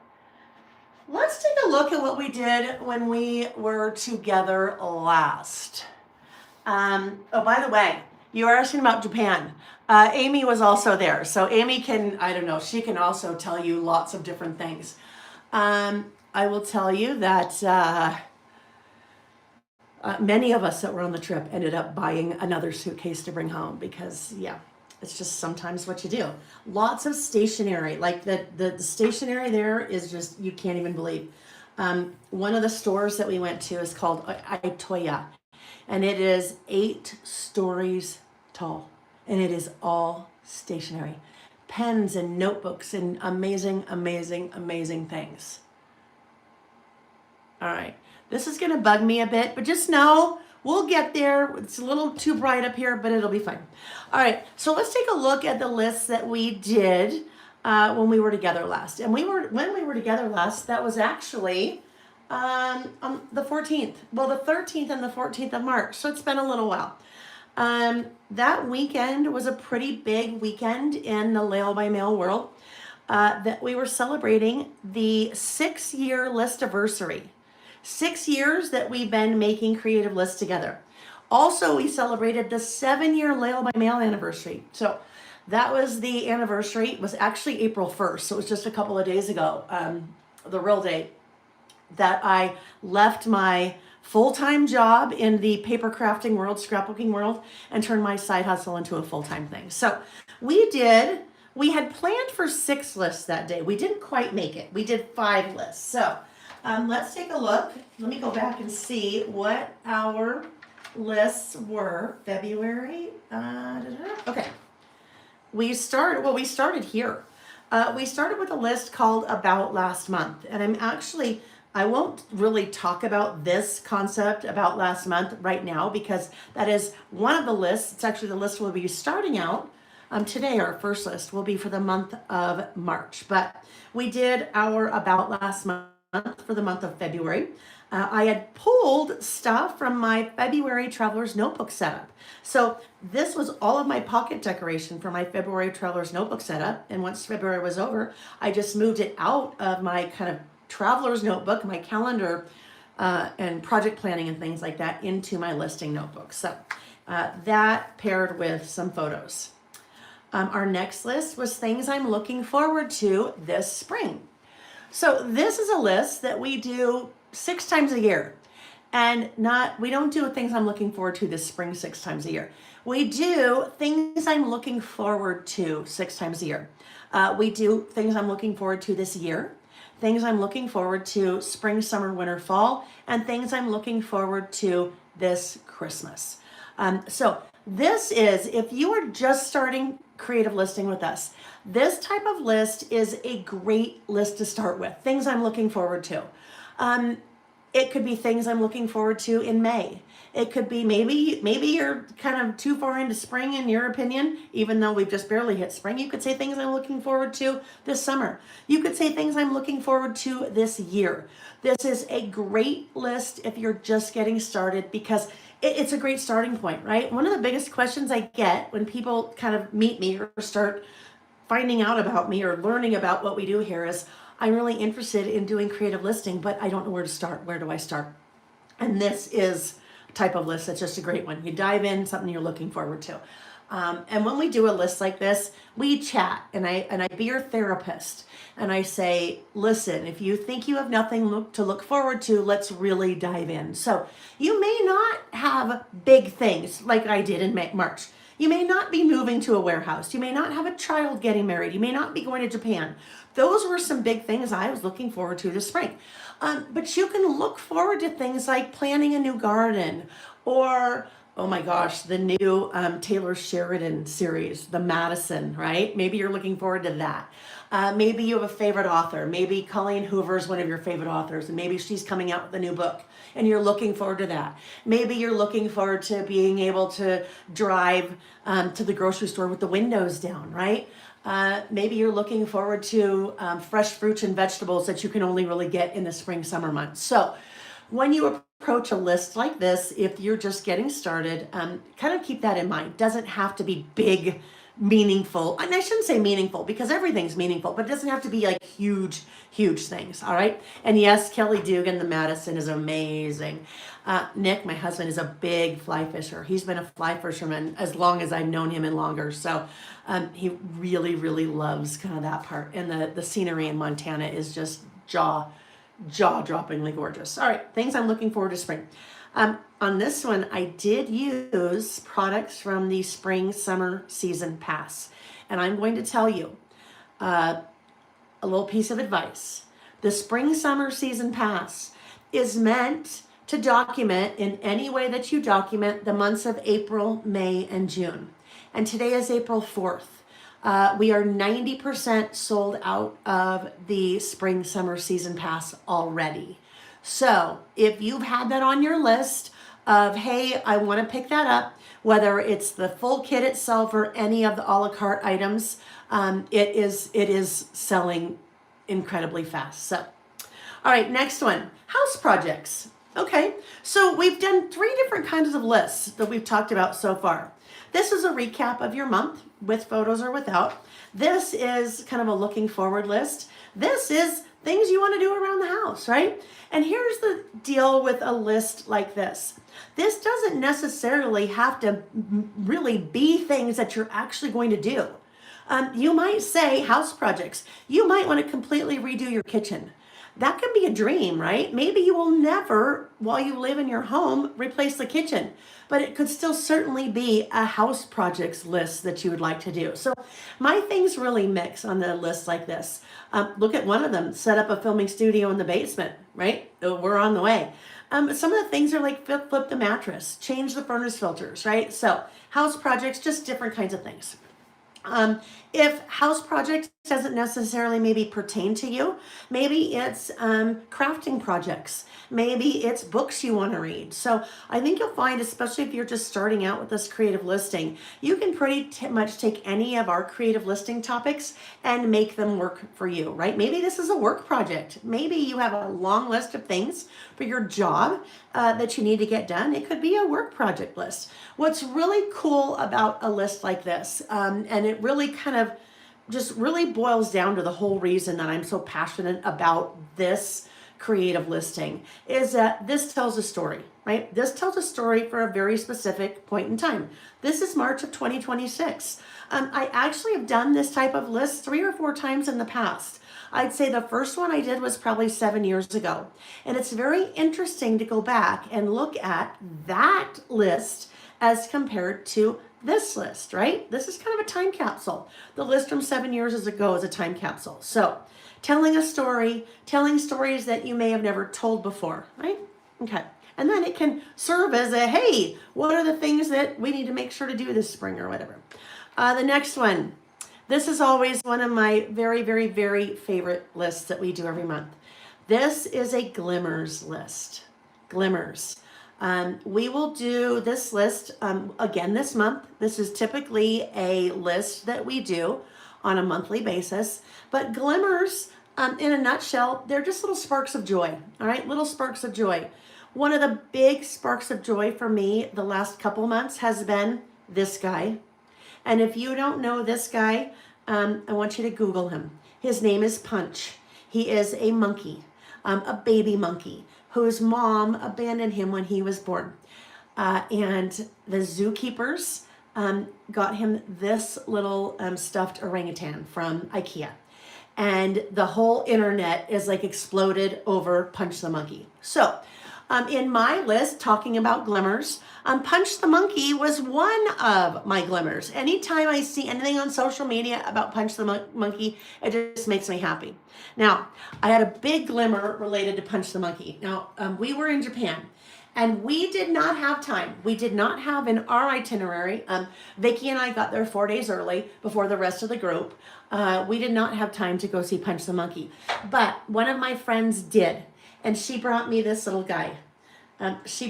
let's take a look at what we did when we were together last. Oh, by the way, you were asking about Japan. Amy was also there. So Amy can, I don't know, she can also tell you lots of different things. I will tell you that many of us that were on the trip ended up buying another suitcase to bring home because, yeah, it's just sometimes what you do. Lots of stationery, like the stationery there is just, you can't even believe. One of the stores that we went to is called Itoya, and it is 8 stories tall, and it is all stationery. Pens and notebooks and amazing, amazing, amazing things. All right. This is going to bug me a bit, but just know we'll get there. It's a little too bright up here, but it'll be fine. All right, so let's take a look at the lists that we did when we were together last. And when we were together last, that was actually on the 14th. Well, the 13th and the 14th of March, so it's been a little while. That weekend was a pretty big weekend in the Layle by Mail world that we were celebrating the 6-year listiversary. 6 years that we've been making creative lists together. Also, we celebrated the 7-year Layle by Mail anniversary. So that was the anniversary. It was actually April 1st. So it was just a couple of days ago, the real date, that I left my full-time job in the paper crafting world, scrapbooking world, and turned my side hustle into a full-time thing. So we had planned for 6 lists that day. We didn't quite make it. We did 5 lists. So Let's take a look. Let me go back and see what our lists were. February. Okay. We started here. We started with a list called About Last Month. And I won't really talk about this concept about last month right now because that is one of the lists. It's actually the list we'll be starting out. Today, our first list will be for the month of March. But we did our About Last Month for the month of February. I had pulled stuff from my February Traveler's Notebook setup. So this was all of my pocket decoration for my February Traveler's Notebook setup. And once February was over, I just moved it out of my kind of Traveler's Notebook, my calendar, and project planning and things like that into my listing notebook. So that paired with some photos. Our next list was things I'm looking forward to this spring. So this is a list that we do 6 times a year. And we don't do things I'm looking forward to this spring 6 times a year. We do things I'm looking forward to 6 times a year. We do things I'm looking forward to this year, things I'm looking forward to spring, summer, winter, fall, and things I'm looking forward to this Christmas. So this is, if you are just starting creative listing with us, this type of list is a great list to start with. Things I'm looking forward to. It could be things I'm looking forward to in May. It could be maybe you're kind of too far into spring in your opinion, even though we've just barely hit spring. You could say things I'm looking forward to this summer. You could say things I'm looking forward to this year. This is a great list if you're just getting started because it's a great starting point, right? One of the biggest questions I get when people kind of meet me or start finding out about me or learning about what we do here is, I'm really interested in doing creative listing, but I don't know where to start. Where do I start? And this is a type of list that's just a great one. You dive in, something you're looking forward to. And when we do a list like this, we chat and I be your therapist and I say, listen, if you think you have nothing to look forward to, let's really dive in. So you may not have big things like I did in March. You may not be moving to a warehouse. You may not have a child getting married. You may not be going to Japan. Those were some big things I was looking forward to this spring. But you can look forward to things like planting a new garden or, oh my gosh, the new Taylor Sheridan series, The Madison, right? Maybe you're looking forward to that. Maybe you have a favorite author. Maybe Colleen Hoover is one of your favorite authors, and maybe she's coming out with a new book, and you're looking forward to that. Maybe you're looking forward to being able to drive to the grocery store with the windows down, right? Maybe you're looking forward to fresh fruits and vegetables that you can only really get in the spring, summer months. So when you approach a list like this, if you're just getting started, kind of keep that in mind. It doesn't have to be big, meaningful. And I shouldn't say meaningful because everything's meaningful, but it doesn't have to be like huge, huge things. All right. And yes, Kelly Dugan, the Madison is amazing. Nick, my husband, is a big fly fisher. He's been a fly fisherman as long as I've known him and longer. So he really, really loves kind of that part. And the scenery in Montana is just jaw-droppingly gorgeous. All right, things I'm looking forward to spring. On this one, I did use products from the spring summer season pass. And I'm going to tell you a little piece of advice. The spring summer season pass is meant to document in any way that you document the months of April, May, and June. And today is April 4th. We are 90% sold out of the spring summer season pass already. So if you've had that on your list of, hey, I want to pick that up, whether it's the full kit itself or any of the a la carte items, it is selling incredibly fast. So, all right, next one, house projects. Okay, so we've done 3 different kinds of lists that we've talked about so far. This is a recap of your month with photos or without. This is kind of a looking forward list. This is things you want to do around the house, right? And here's the deal with a list like this. This doesn't necessarily have to really be things that you're actually going to do. You might say house projects. You might want to completely redo your kitchen. That can be a dream, right? Maybe you will never, while you live in your home, replace the kitchen, but it could still certainly be a house projects list that you would like to do. So my things really mix on the list like this. Look at one of them, set up a filming studio in the basement, right? We're on the way. Some of the things are like flip the mattress, change the furnace filters, right? So house projects, just different kinds of things. If house projects doesn't necessarily maybe pertain to you, maybe it's crafting projects, maybe it's books you want to read. So I think you'll find, especially if you're just starting out with this creative listing, you can pretty much take any of our creative listing topics and make them work for you, right? Maybe this is a work project. Maybe you have a long list of things for your job that you need to get done. It could be a work project list. What's really cool about a list like this, and it really kind of just really boils down to the whole reason that I'm so passionate about this creative listing, is that this tells a story, right? This tells a story for a very specific point in time. This is March of 2026. I actually have done this type of list 3 or 4 times in the past. I'd say the first one I did was probably 7 years ago. And it's very interesting to go back and look at that list as compared to this list, right? This is kind of a time capsule. The list from 7 years ago is a time capsule. So telling a story, telling stories that you may have never told before, right? Okay. And then it can serve as a, hey, what are the things that we need to make sure to do this spring or whatever. The next one. This is always one of my very, very, very favorite lists that we do every month. This is a Glimmers list. Glimmers. We will do this list again this month. This is typically a list that we do on a monthly basis. But Glimmers, in a nutshell, they're just little sparks of joy. All right, little sparks of joy. One of the big sparks of joy for me the last couple months has been this guy. And if you don't know this guy, I want you to Google him. His name is Punch. He is a monkey, a baby monkey, whose mom abandoned him when he was born. And the zookeepers got him this little stuffed orangutan from IKEA. And the whole internet is like exploded over Punch the Monkey. So in my list, talking about Glimmers, Punch the Monkey was one of my Glimmers. Anytime I see anything on social media about Punch the Monkey, it just makes me happy. Now, I had a big Glimmer related to Punch the Monkey. Now, we were in Japan, and we did not have time. We did not have in our itinerary. Vicki and I got there 4 days early before the rest of the group. We did not have time to go see Punch the Monkey. But one of my friends did. And she brought me this little guy. This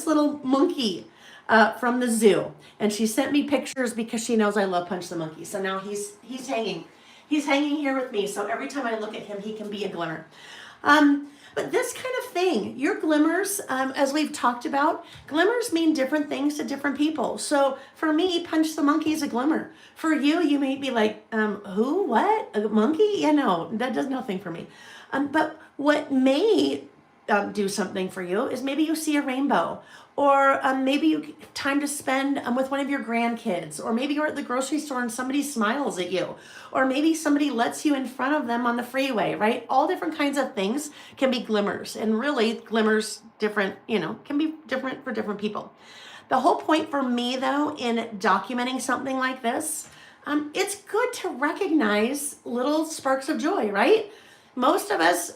little monkey from the zoo. And she sent me pictures because she knows I love Punch the Monkey. So now he's hanging. He's hanging here with me. So every time I look at him, he can be a Glimmer. But this kind of thing, your Glimmers, as we've talked about, Glimmers mean different things to different people. So for me, Punch the Monkey is a Glimmer. For you, you may be like, who, what, a monkey? Yeah, no, that does nothing for me. But what may do something for you is maybe you see a rainbow, or maybe you time to spend with one of your grandkids, or maybe you're at the grocery store and somebody smiles at you, or maybe somebody lets you in front of them on the freeway, right? All different kinds of things can be Glimmers, and really Glimmers different, can be different for different people. The whole point for me though in documenting something like this, it's good to recognize little sparks of joy, right? Most of us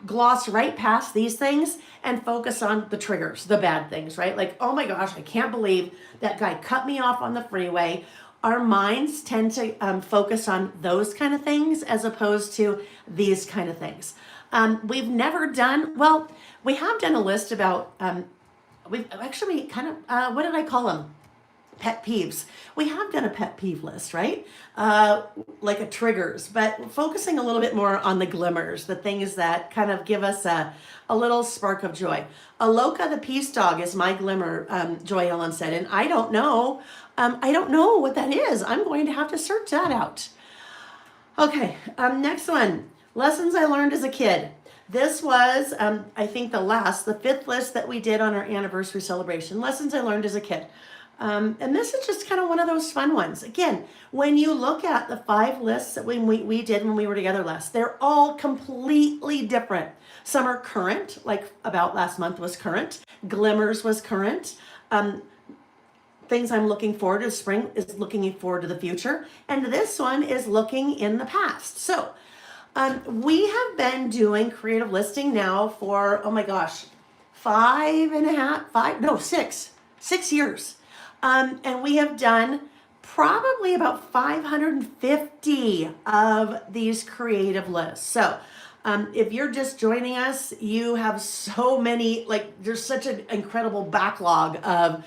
gloss right past these things and focus on the triggers, the bad things, right? Like, oh my gosh, I can't believe that guy cut me off on the freeway. Our minds tend to focus on those kind of things as opposed to these kind of things. We have done a list about, we've actually kind of, what did I call them? Pet peeves. We have done a pet peeve list, right? Like a triggers, but focusing a little bit more on the Glimmers, the things that kind of give us a little spark of joy. Aloka the Peace Dog is my Glimmer, Joy Ellen said, and I don't know what that is. I'm going to have to search that out. Okay, next one. Lessons I learned as a kid. This was, I think the 5th list that we did on our anniversary celebration. Lessons I learned as a kid. And this is just kind of one of those fun ones. Again, when you look at the 5 lists that we did when we were together last, they're all completely different. Some are current, like About Last Month was current. Glimmers was current. Things I'm looking forward to spring is looking forward to the future. And this one is looking in the past. So we have been doing creative listing now for, oh my gosh, 6 years. And we have done probably about 550 of these creative lists. So if you're just joining us, you have so many, like there's such an incredible backlog of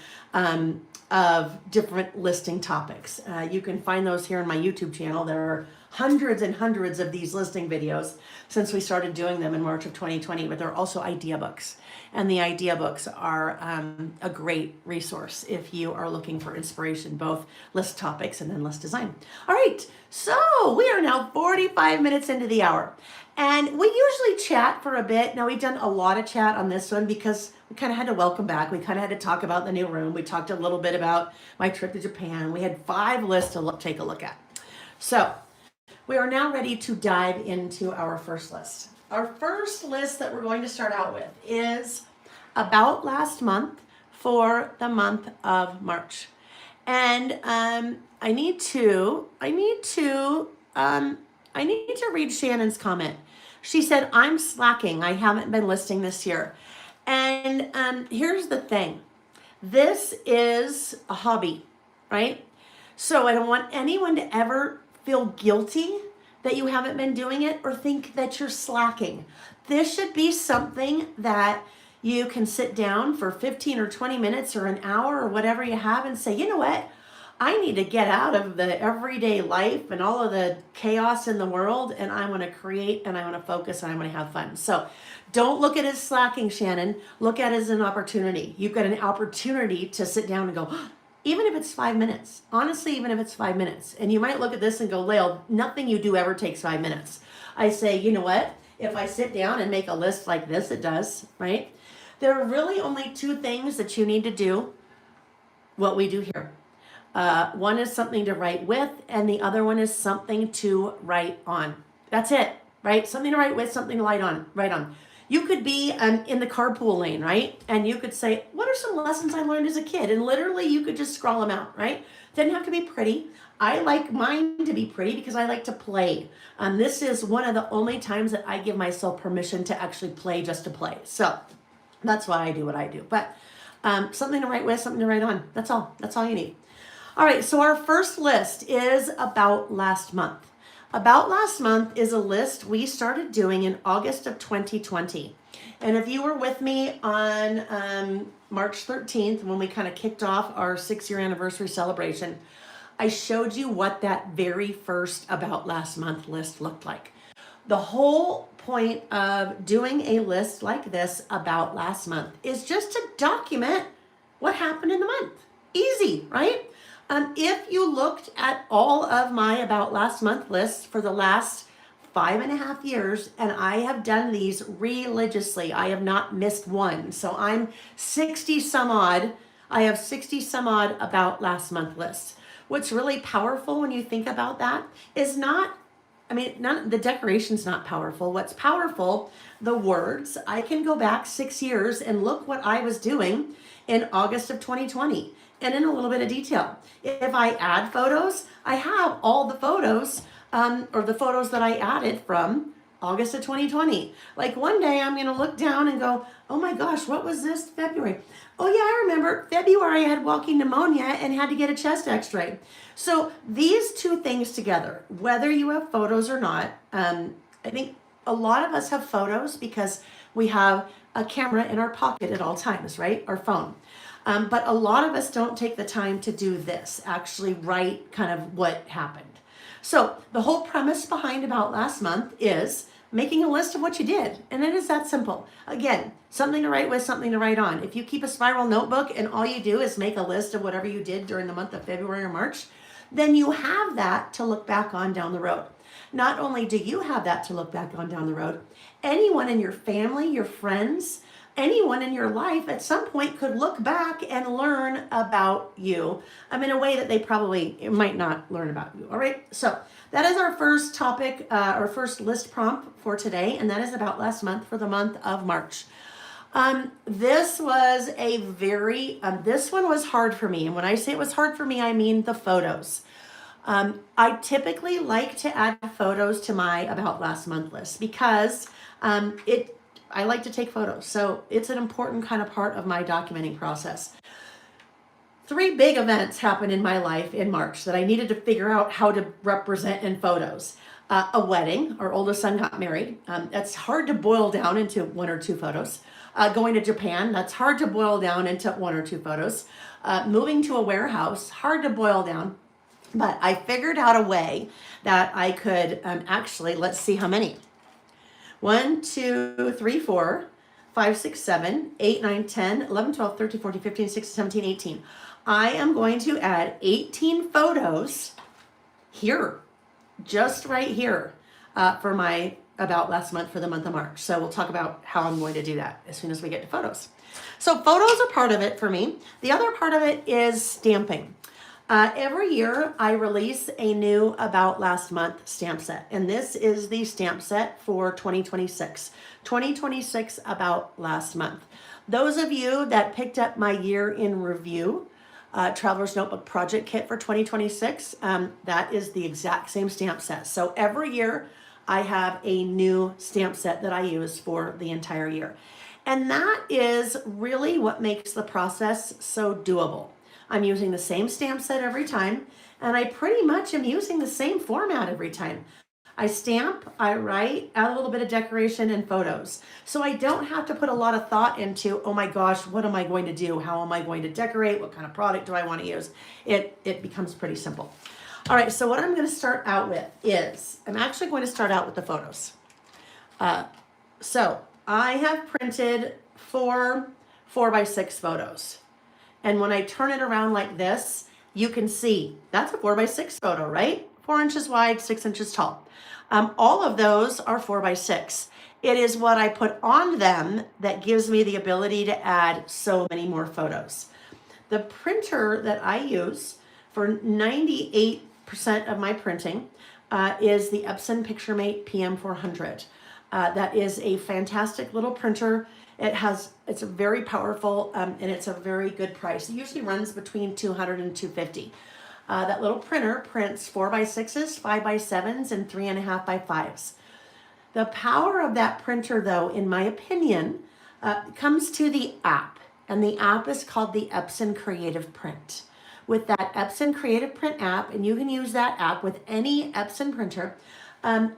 different listing topics. You can find those here on my YouTube channel. There are hundreds and hundreds of these listing videos since we started doing them in March of 2020, but there are also idea books. And the idea books are a great resource if you are looking for inspiration, both list topics and then list design. All right, so we are now 45 minutes into the hour. And we usually chat for a bit. Now we've done a lot of chat on this one because we kind of had to welcome back. We kind of had to talk about the new room. We talked a little bit about my trip to Japan. We had 5 lists to take a look at. So we are now ready to dive into our first list. Our first list that we're going to start out with is About Last Month for the month of March. And I need to read Shannon's comment. She said, I'm slacking. I haven't been listing this year. And here's the thing. This is a hobby, right? So I don't want anyone to ever feel guilty that you haven't been doing it or think that you're slacking. This should be something that you can sit down for 15 or 20 minutes or an hour or whatever you have and say, you know what? I need to get out of the everyday life and all of the chaos in the world, and I want to create and I want to focus and I want to have fun. So don't look at it as slacking, Shannon. Look at it as an opportunity. You've got an opportunity to sit down and go, even if it's 5 minutes, honestly, even if it's 5 minutes. And you might look at this and go, Layle, nothing you do ever takes 5 minutes. I say, you know what? If I sit down and make a list like this, it does, right? There are really only 2 things that you need to do what we do here. One is something to write with, and the other one is something to write on. That's it, right? Something to write with, something to write on. You could be in the carpool lane, right? And you could say, what are some lessons I learned as a kid? And literally you could just scroll them out, right? Doesn't have to be pretty. I like mine to be pretty because I like to play. This is one of the only times that I give myself permission to actually play just to play. So that's why I do what I do. But something to write with, something to write on. That's all. That's all you need. All right, so our first list is About Last Month. About Last Month is a list we started doing in August of 2020. And if you were with me on March 13th, when we kind of kicked off our 6-year anniversary celebration, I showed you what that very first About Last Month list looked like. The whole point of doing a list like this About Last Month is just to document what happened in the month. Easy, right? If you looked at all of my About Last Month lists for the last 5.5 years, and I have done these religiously, I have not missed one. So I'm 60 some odd. I have 60 some odd About Last Month lists. What's really powerful when you think about that is the decoration's not powerful. What's powerful, the words. I can go back 6 years and look what I was doing in August of 2020. And in a little bit of detail. If I add photos, I have all the photos or the photos that I added from August of 2020. Like one day I'm going to look down and go, oh my gosh, what was this February? Oh yeah, I remember February I had walking pneumonia and had to get a chest x-ray. So these 2 things together, whether you have photos or not, I think a lot of us have photos because we have a camera in our pocket at all times, right? Our phone. But a lot of us don't take the time to do this, actually write kind of what happened. So the whole premise behind About Last Month is making a list of what you did. And it is that simple. Again, something to write with, something to write on. If you keep a spiral notebook and all you do is make a list of whatever you did during the month of February or March, then you have that to look back on down the road. Not only do you have that to look back on down the road, anyone in your family, your friends, anyone in your life at some point could look back and learn about you in a way that they probably might not learn about you. All right, so that is our first topic, our first list prompt for today, and that is about last month for the month of March. This was a very, this one was hard for me. And when I say it was hard for me, I mean the photos. I typically like to add photos to my about last month list because I like to take photos. So it's an important kind of part of my documenting process. 3 big events happened in my life in March that I needed to figure out how to represent in photos. A wedding, our oldest son got married. That's hard to boil down into 1 or 2 photos. Going to Japan, that's hard to boil down into 1 or 2 photos. Moving to a warehouse, hard to boil down. But I figured out a way that I could actually, let's see how many. 1, 2, 3, 4, 5, 6, 7, 8, 9, 10, 11, 12, 13, 14, 15, 16, 17, 18. I am going to add 18 photos here, just right here, for my about last month for the month of March. So we'll talk about how I'm going to do that as soon as we get to photos. So photos are part of it for me. The other part of it is stamping. Every year I release a new about last month stamp set, and this is the stamp set for 2026. 2026 about last month. Those of you that picked up my year in review, Traveler's Notebook Project Kit for 2026, that is the exact same stamp set. So every year I have a new stamp set that I use for the entire year. And that is really what makes the process so doable. I'm using the same stamp set every time, and I pretty much am using the same format every time. I stamp, I write, add a little bit of decoration and photos. So I don't have to put a lot of thought into, oh my gosh, what am I going to do? How am I going to decorate? What kind of product do I want to use? It becomes pretty simple. All right, so what I'm going to start out with is, I'm actually going to start out with the photos. So I have printed 4 4x6 photos. And when I turn it around like this, you can see that's a 4x6 photo, right? 4 inches wide, 6 inches tall. All of those are 4x6. It is what I put on them that gives me the ability to add so many more photos. The printer that I use for 98% of my printing is the Epson PictureMate PM400. That is a fantastic little printer. It's very powerful and it's a very good price. It usually runs between $200 and $250. That little printer prints 4x6s, 5x7s, and 3.5x5s. The power of that printer, though, in my opinion, comes to the app, and the app is called the Epson Creative Print. With that Epson Creative Print app, and you can use that app with any Epson printer,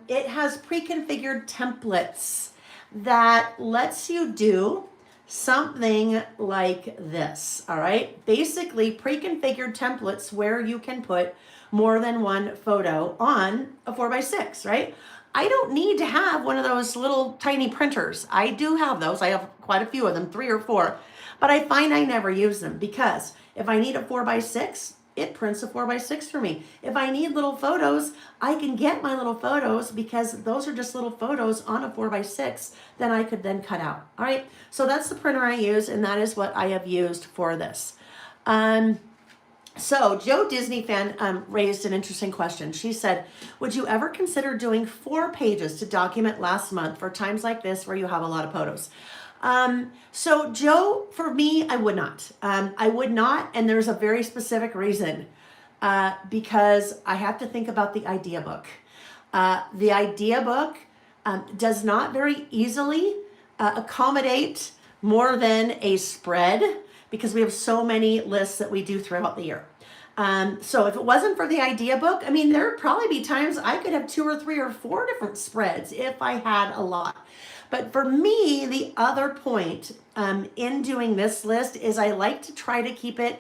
it has pre-configured templates that lets you do something like this, all right? Basically, pre-configured templates where you can put more than one photo on a 4x6, right? I don't need to have one of those little tiny printers. I do have those. I have quite a few of them, 3 or 4, but I find I never use them because if I need a 4x6, it prints a 4x6 for me. If I need little photos, I can get my little photos because those are just little photos on a 4x6 that I could then cut out. All right, so that's the printer I use, and that is what I have used for this. So Joe Disney fan raised an interesting question. She said, would you ever consider doing 4 pages to document last month for times like this where you have a lot of photos? So Joe, for me, I would not. I would not, and there's a very specific reason. Because I have to think about the idea book. The idea book does not very easily accommodate more than a spread because we have so many lists that we do throughout the year. So if it wasn't for the idea book, I mean, there would probably be times I could have 2 or 3 or 4 different spreads if I had a lot. But for me, the other point in doing this list is I like to try to keep it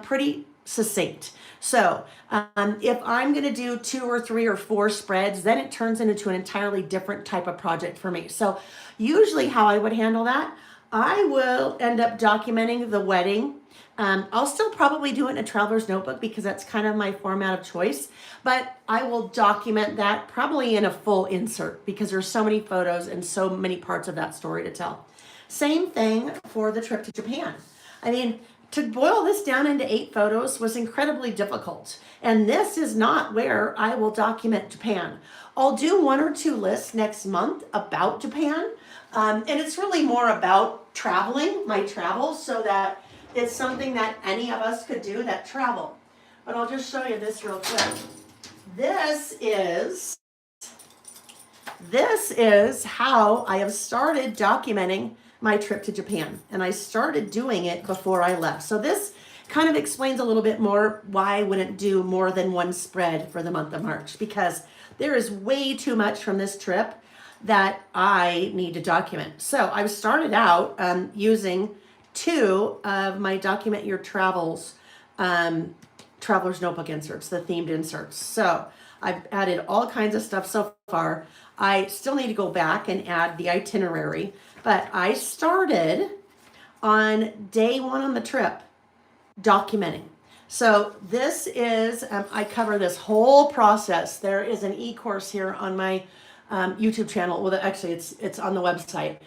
pretty succinct. So if I'm going to do 2 or 3 or 4 spreads, then it turns into an entirely different type of project for me. So usually how I would handle that, I will end up documenting the wedding. I'll still probably do it in a traveler's notebook because that's kind of my format of choice, but I will document that probably in a full insert because there's so many photos and so many parts of that story to tell. Same thing for the trip to Japan. I mean, to boil this down into 8 photos was incredibly difficult. And this is not where I will document Japan. I'll do 1 or 2 lists next month about Japan. And it's really more about traveling, my travels, so that it's something that any of us could do that travel. But I'll just show you this real quick. This is how I have started documenting my trip to Japan. And I started doing it before I left. So this kind of explains a little bit more why I wouldn't do more than 1 spread for the month of March, because there is way too much from this trip that I need to document. So I started out using 2 of my Document Your Travels Traveler's Notebook inserts, the themed inserts. So I've added all kinds of stuff so far. I still need to go back and add the itinerary, but I started on day 1 on the trip documenting. So this is, I cover this whole process. There is an e-course here on my YouTube channel. Well, actually it's on the website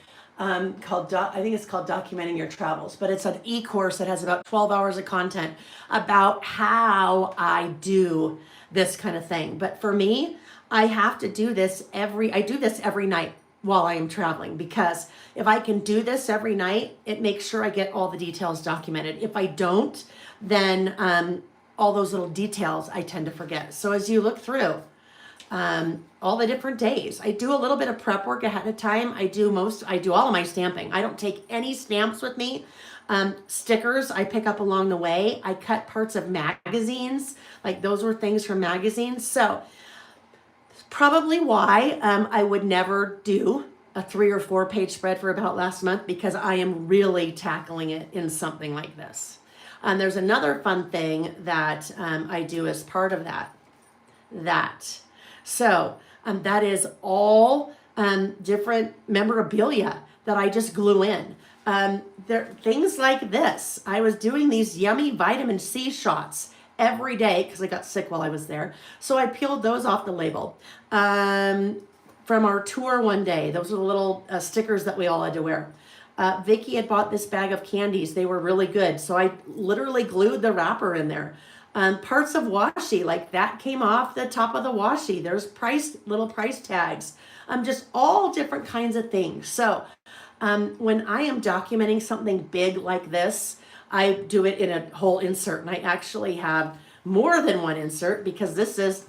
called, I think it's called Documenting Your Travels, but it's an e-course that has about 12 hours of content about how I do this kind of thing. But for me, I have to do this I do this every night while I am traveling, because if I can do this every night, it makes sure I get all the details documented. If I don't, then all those little details I tend to forget. So as you look through all the different days, I do a little bit of prep work ahead of time. I do all of my stamping. I don't take any stamps with me. Stickers I pick up along the way. I cut parts of magazines, like those were things from magazines. So probably why I would never do a 3 or 4 page spread for About Last Month, because I am really tackling it in something like this. There's another fun thing that I do as part of that. So that is all different memorabilia that I just glue in. There things like this. I was doing these yummy vitamin C shots every day because I got sick while I was there. So I peeled those off the label. From our tour one day, those were the little stickers that we all had to wear. Vicky had bought this bag of candies. They were really good. So I literally glued the wrapper in there. Parts of washi, like that came off the top of the washi. There's little price tags. Just all different kinds of things. So when I am documenting something big like this, I do it in a whole insert, and I actually have more than 1 insert, because this is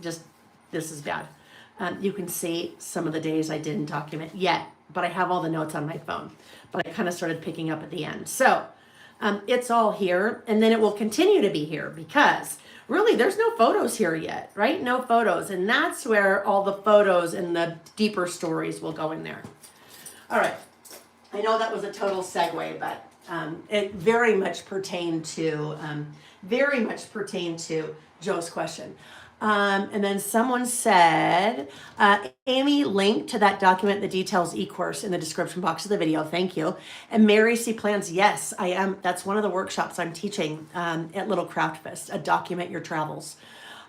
bad. You can see some of the days I didn't document yet, but I have all the notes on my phone, but I kind of started picking up at the end. So it's all here, and then it will continue to be here, because really there's no photos here yet, right? No photos, and that's where all the photos and the deeper stories will go in there. All right, I know that was a total segue, but it very much pertained to Joe's question. And then someone said, Amy linked to that Document the Details e-course in the description box of the video. Thank you. And Mary C. Plans, yes, I am. That's one of the workshops I'm teaching at Little Craft Fest, a Document Your Travels,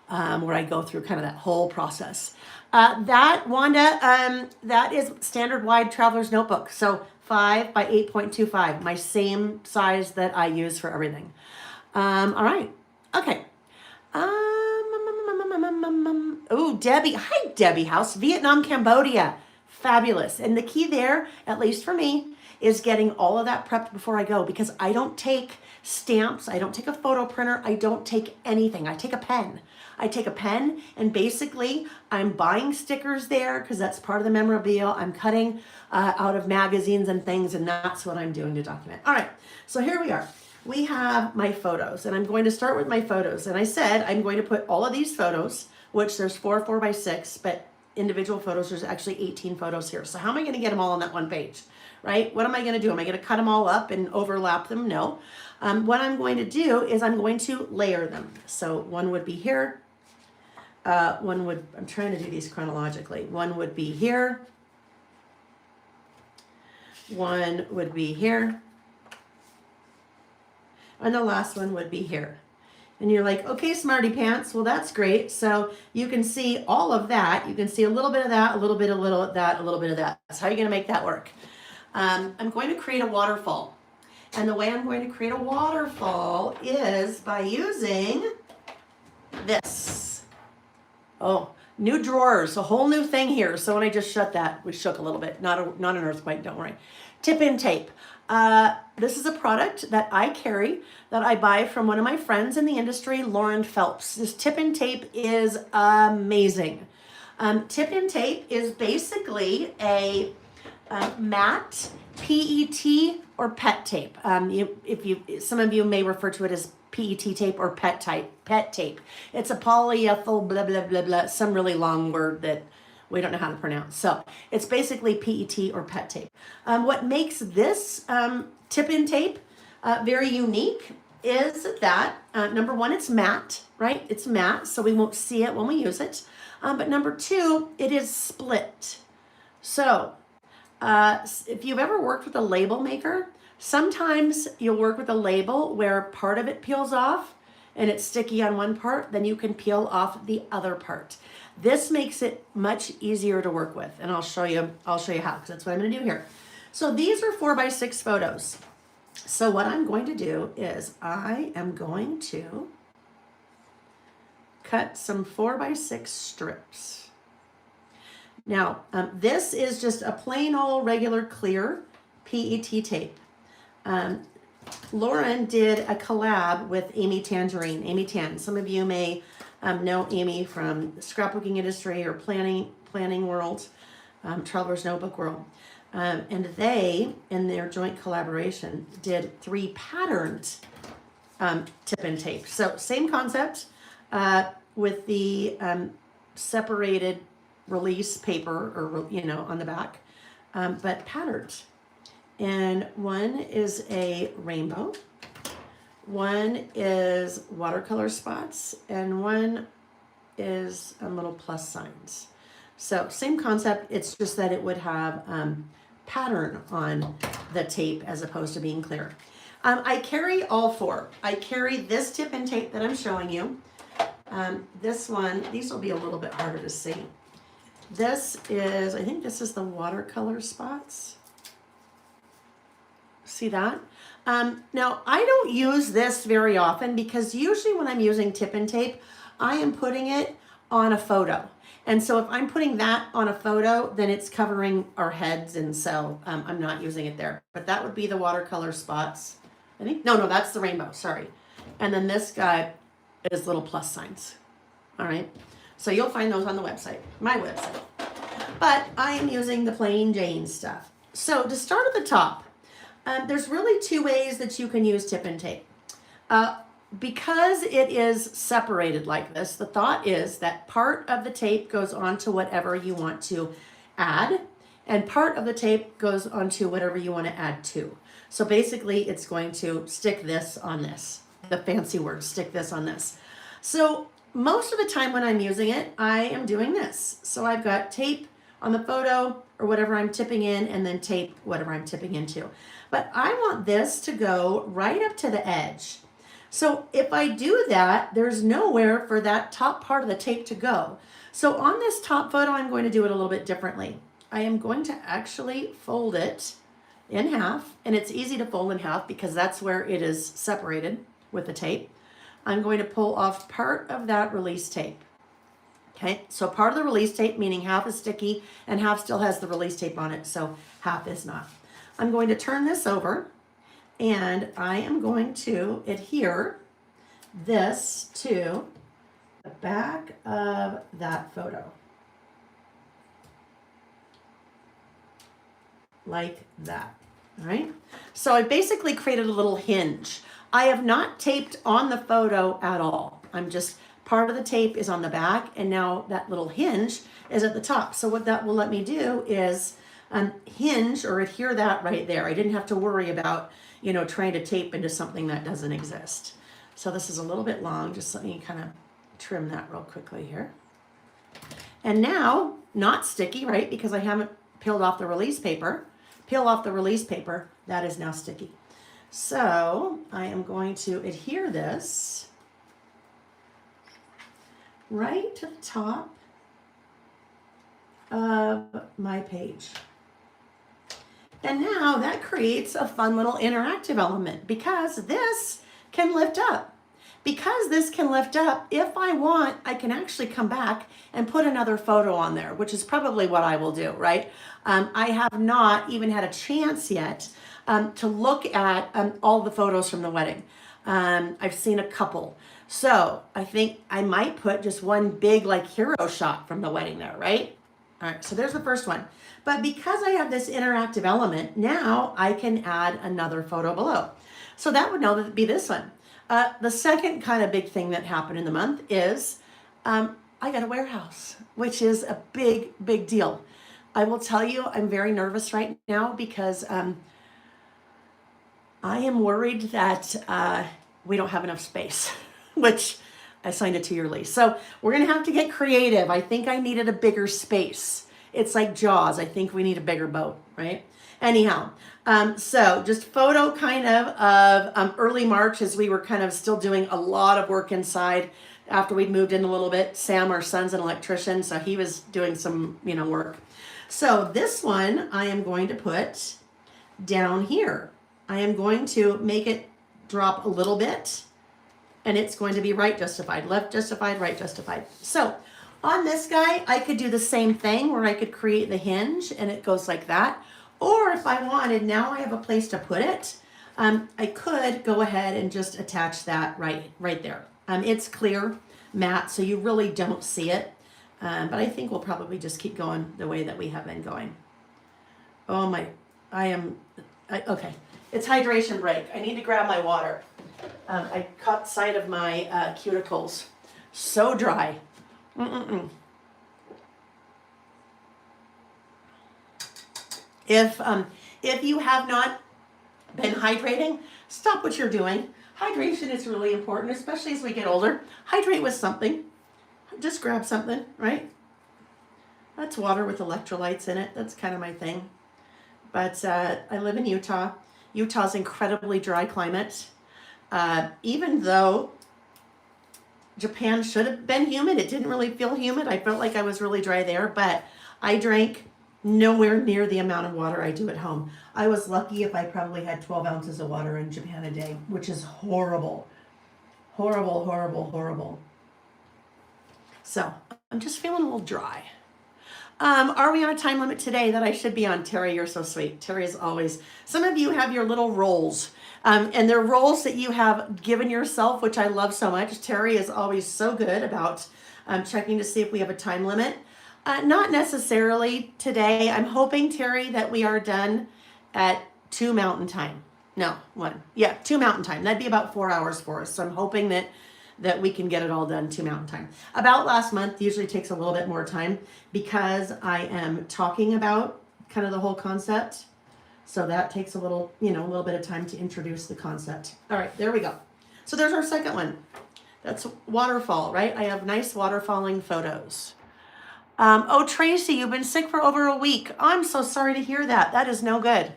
where I go through kind of that whole process. Wanda, that is standard wide traveler's notebook. So 5 by 8.25, my same size that I use for everything. All right. Okay. Oh, Debbie. Hi, Debbie House. Vietnam, Cambodia. Fabulous. And the key there, at least for me, is getting all of that prepped before I go, because I don't take stamps. I don't take a photo printer. I don't take anything. I take a pen. And basically I'm buying stickers there because that's part of the memorabilia. I'm cutting out of magazines and things, and that's what I'm doing to document. All right, so here we are. We have my photos, and I'm going to start with my photos. And I said I'm going to put all of these photos, which there's 4 4x6, but individual photos, there's actually 18 photos here. So how am I going to get them all on that one page, right? What am I going to do? Am I going to cut them all up and overlap them? No. What I'm going to do is I'm going to layer them. So one would be here. I'm trying to do these chronologically. One would be here. One would be here. And the last one would be here. And you're like, okay, smarty pants. Well, that's great. So you can see all of that. You can see a little bit of that, a little bit of that, a little bit of that. That's how you're going to make that work. I'm going to create a waterfall. And the way I'm going to create a waterfall is by using this. Oh, new drawers, a whole new thing here. So when I just shut that, we shook a little bit. Not an earthquake, don't worry. Tip-in tape. This is a product that I carry that I buy from one of my friends in the industry, Lauren Phelps. This tip-in tape is amazing. Tip-in tape is basically a matte PET or PET tape. Some of you may refer to it as PET tape or PET tape. It's a polyethyl blah blah blah blah, some really long word that we don't know how to pronounce. So it's basically PET or PET tape. What makes this tip-in tape very unique is that number one, it's matte, right? It's matte, so we won't see it when we use it. But number two, it is split. So if you've ever worked with a label maker, sometimes you'll work with a label where part of it peels off and it's sticky on one part, then you can peel off the other part. This makes it much easier to work with, and I'll show you how, because that's what I'm going to do here. So these are 4x6 photos. So what I'm going to do is I am going to cut some 4x6 strips. Now, this is just a plain old regular clear PET tape. Lauren did a collab with Amy Tan. Some of you may know Amy from the scrapbooking industry or planning world, Traveler's Notebook world. And they, in their joint collaboration, did 3 patterned tip-in tape. So same concept with the separated release paper, or on the back, but patterned. And one is a rainbow, one is watercolor spots, and one is little plus signs. So same concept, it's just that it would have pattern on the tape as opposed to being clear. I carry all 4. I carry this tip-in tape that I'm showing you. This one, these will be a little bit harder to see. This is, I think this is the watercolor spots. See that? Now, I don't use this very often because usually when I'm using tip-in tape, I am putting it on a photo. And so if I'm putting that on a photo, then it's covering our heads, and so I'm not using it there. But that would be the watercolor spots. I think, no, that's the rainbow, sorry. And then this guy is little plus signs. All right. So you'll find those on the website, my website. But I am using the plain Jane stuff. So to start at the top, there's really 2 ways that you can use tip-in tape. Because it is separated like this, the thought is that part of the tape goes onto whatever you want to add, and part of the tape goes onto whatever you want to add to. So basically, it's going to stick this on this. The fancy word, stick this on this. So most of the time when I'm using it, I am doing this. So I've got tape on the photo or whatever I'm tipping in, and then tape whatever I'm tipping into. But I want this to go right up to the edge. So if I do that, there's nowhere for that top part of the tape to go. So on this top photo, I'm going to do it a little bit differently. I am going to actually fold it in half, and it's easy to fold in half because that's where it is separated with the tape. I'm going to pull off part of that release tape. Okay, so part of the release tape, meaning half is sticky and half still has the release tape on it, so half is not. I'm going to turn this over, and I am going to adhere this to the back of that photo. Like that, all right? So I basically created a little hinge. I have not taped on the photo at all. I'm just, part of the tape is on the back, and now that little hinge is at the top. So what that will let me do is hinge or adhere that right there. I didn't have to worry about, trying to tape into something that doesn't exist. So this is a little bit long. Just let me kind of trim that real quickly here. And now, not sticky, right? Because I haven't peeled off the release paper. Peel off the release paper, that is now sticky. So I am going to adhere this right to the top of my page. And now that creates a fun little interactive element because this can lift up. Because this can lift up, if I want, I can actually come back and put another photo on there, which is probably what I will do, right? I have not even had a chance yet to look at all the photos from the wedding. I've seen a couple. So I think I might put just one big like hero shot from the wedding there, right? All right, so there's the first one. But because I have this interactive element, now I can add another photo below. So that would now be this one. The second kind of big thing that happened in the month is I got a warehouse, which is a big, big deal. I will tell you, I'm very nervous right now because I am worried that we don't have enough space, which I signed a 2-year lease. So we're going to have to get creative. I think I needed a bigger space. It's like Jaws. I think we need a bigger boat, right? Anyhow, so just photo kind of early March as we were kind of still doing a lot of work inside after we'd moved in a little bit. Sam, our son's an electrician, so he was doing some, work. So this one I am going to put down here. I am going to make it drop a little bit, and it's going to be right justified, left justified, right justified. So on this guy, I could do the same thing where I could create the hinge and it goes like that. Or if I wanted, now I have a place to put it. I could go ahead and just attach that right there. It's clear, matte, so you really don't see it. But I think we'll probably just keep going the way that we have been going. Oh my, okay. It's hydration break. I need to grab my water. I caught sight of my cuticles. So dry. If you have not been hydrating, stop what you're doing. Hydration is really important, especially as we get older. Hydrate with something. Just grab something, right? That's water with electrolytes in it. That's kind of my thing. But I live in Utah. Utah's incredibly dry climate. Even though Japan should have been humid, it didn't really feel humid. I felt like I was really dry there, but I drank nowhere near the amount of water I do at home. I was lucky if I probably had 12 ounces of water in Japan a day, which is horrible. Horrible, horrible, horrible. So I'm just feeling a little dry. Are we on a time limit today that I should be on? Terry, you're so sweet. Terry is always, some of you have your little roles, and they're roles that you have given yourself, which I love so much. Terry is always so good about checking to see if we have a time limit. Not necessarily today. I'm hoping, Terry, that we are done at 2 Mountain Time. No, 1. Yeah, 2 Mountain Time. That'd be about 4 hours for us. So I'm hoping that we can get it all done 2 Mountain Time. About last month usually takes a little bit more time because I am talking about kind of the whole concept. So that takes a little bit of time to introduce the concept. All right, there we go. So there's our second one. That's waterfall, right? I have nice waterfalling photos. Oh, Tracy, you've been sick for over a week. I'm so sorry to hear that. That is no good.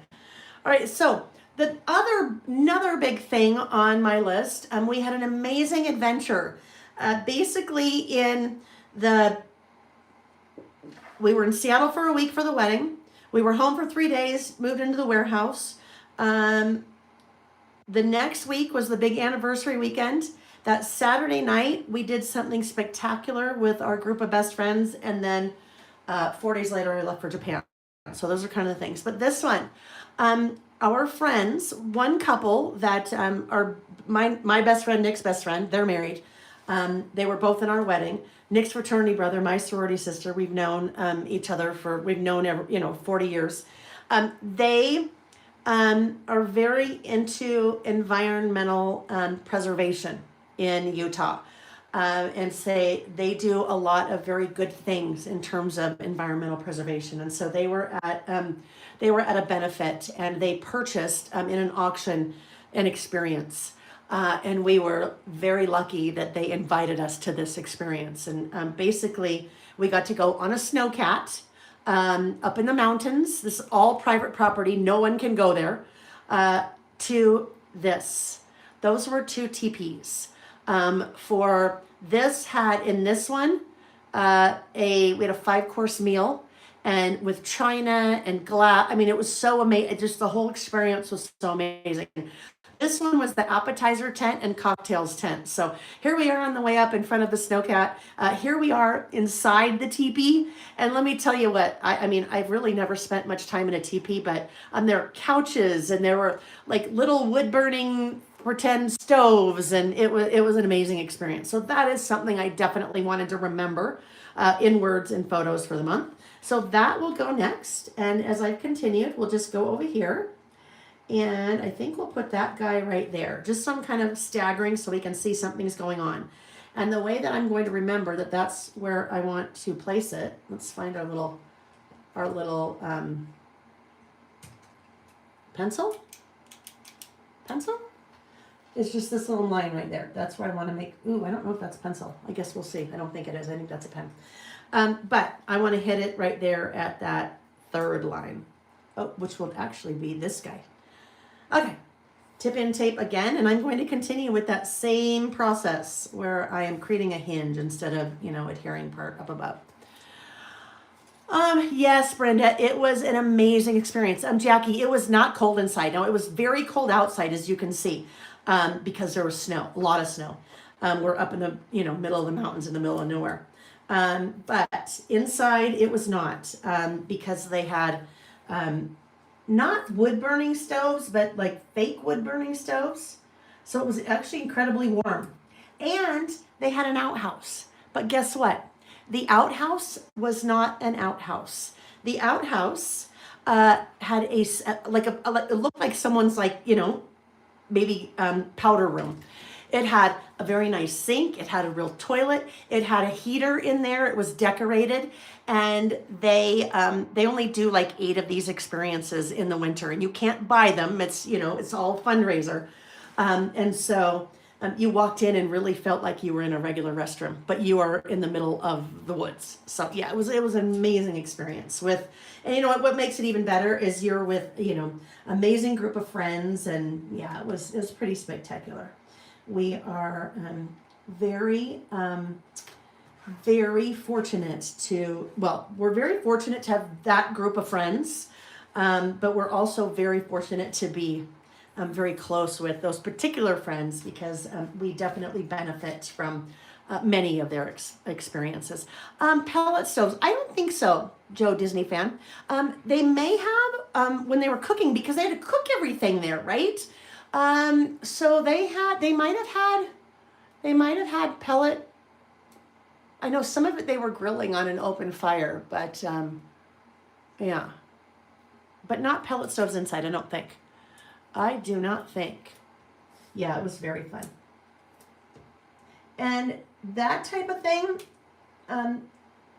All right, so another big thing on my list, we had an amazing adventure. Basically we were in Seattle for a week for the wedding. We were home for 3 days, moved into the warehouse. The next week was the big anniversary weekend. That Saturday night, we did something spectacular with our group of best friends. And then 4 days later, I left for Japan. So those are kind of the things. But this one, our friends, one couple that are my best friend, Nick's best friend, they're married. They were both in our wedding. Nick's fraternity brother, my sorority sister, we've known each other we've known 40 years. They are very into environmental preservation in Utah, and say they do a lot of very good things in terms of environmental preservation. And so they were at a benefit, and they purchased in an auction an experience, and we were very lucky that they invited us to this experience. And basically, we got to go on a snowcat up in the mountains. This is all private property; no one can go there. To this, those were 2 teepees. For this had in this one we had a 5-course meal, and with china and glass. I mean, it was so amazing. Just the whole experience was so amazing. This one was the appetizer tent and cocktails tent. So here we are on the way up in front of the snowcat. Here we are inside the teepee. And let me tell you what, I mean, I've really never spent much time in a teepee, but there were couches and there were like little wood burning pretend stoves, and it was an amazing experience. So that is something I definitely wanted to remember in words and photos for the month. So that will go next. And as I've continued, we'll just go over here. And I think we'll put that guy right there. Just some kind of staggering so we can see something's going on. And the way that I'm going to remember that that's where I want to place it. Let's find our little pencil. It's just this little line right there. That's where I want to make. Ooh, I don't know if that's pencil. I guess we'll see. I don't think it is. I think that's a pen. But I want to hit it right there at that third line, which will actually be this guy. Okay, tip in tape again, and I'm going to continue with that same process where I am creating a hinge instead of, adhering part up above. Yes, Brenda, it was an amazing experience. Jackie, it was not cold inside. No, it was very cold outside, as you can see, because there was snow, a lot of snow. We're up in the, middle of the mountains in the middle of nowhere. But inside it was not, because they had, not wood burning stoves, but like fake wood burning stoves. So it was actually incredibly warm. And they had an outhouse. But guess what? The outhouse was not an outhouse. The outhouse had it looked like someone's maybe powder room. It had a very nice sink. It had a real toilet. It had a heater in there. It was decorated, and they only do like 8 of these experiences in the winter, and you can't buy them. It's it's all fundraiser, and so you walked in and really felt like you were in a regular restroom, but you are in the middle of the woods. So yeah, it was an amazing experience and what makes it even better is you're with amazing group of friends, and yeah, it was pretty spectacular. We are very fortunate we're very fortunate to have that group of friends, but we're also very fortunate to be very close with those particular friends because we definitely benefit from many of their experiences. Pellet stoves, I don't think so, Joe Disney fan. They may have when they were cooking, because they had to cook everything there, right? So they might have had pellet. I know some of it they were grilling on an open fire, but yeah, but not pellet stoves inside, I don't think. I do not think. Yeah, it was very fun. And that type of thing,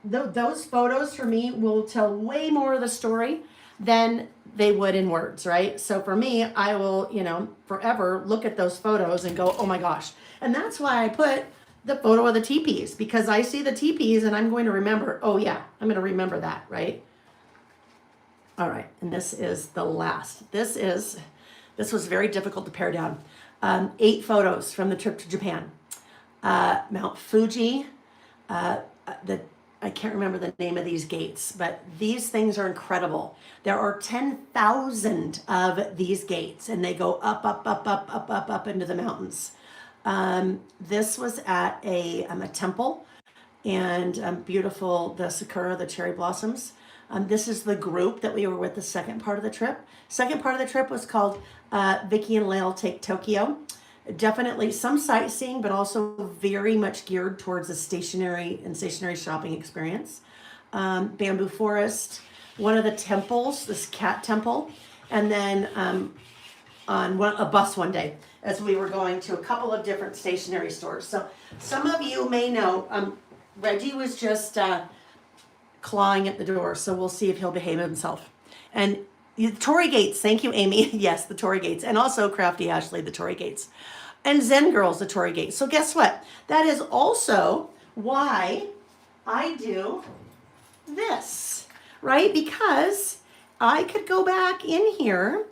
those photos for me will tell way more of the story than they would in words, right? So for me, I will, forever look at those photos and go, oh my gosh. And that's why I put the photo of the teepees, because I see the teepees and I'm going to remember, oh yeah, I'm going to remember that, right? All right, and this is the last. This was very difficult to pare down. 8 photos from the trip to Japan. Mount Fuji, I can't remember the name of these gates, but these things are incredible. There are 10,000 of these gates, and they go up into the mountains. This was at a temple, and beautiful, the sakura, the cherry blossoms. This is the group that we were with the second part of the trip. Second part of the trip was called Vicky and Layle Take Tokyo. Definitely some sightseeing, but also very much geared towards a stationary shopping experience. Bamboo forest, one of the temples, this cat temple, and then on a bus one day as we were going to a couple of different stationery stores. So some of you may know, Reggie was just clawing at the door, so we'll see if he'll behave himself. And the Tory Gates, thank you, Amy. Yes, the Tory Gates, and also Crafty Ashley, the Tory Gates. And Zen Girls, the Tory Gates. So guess what? That is also why I do this, right? Because I could go back in here,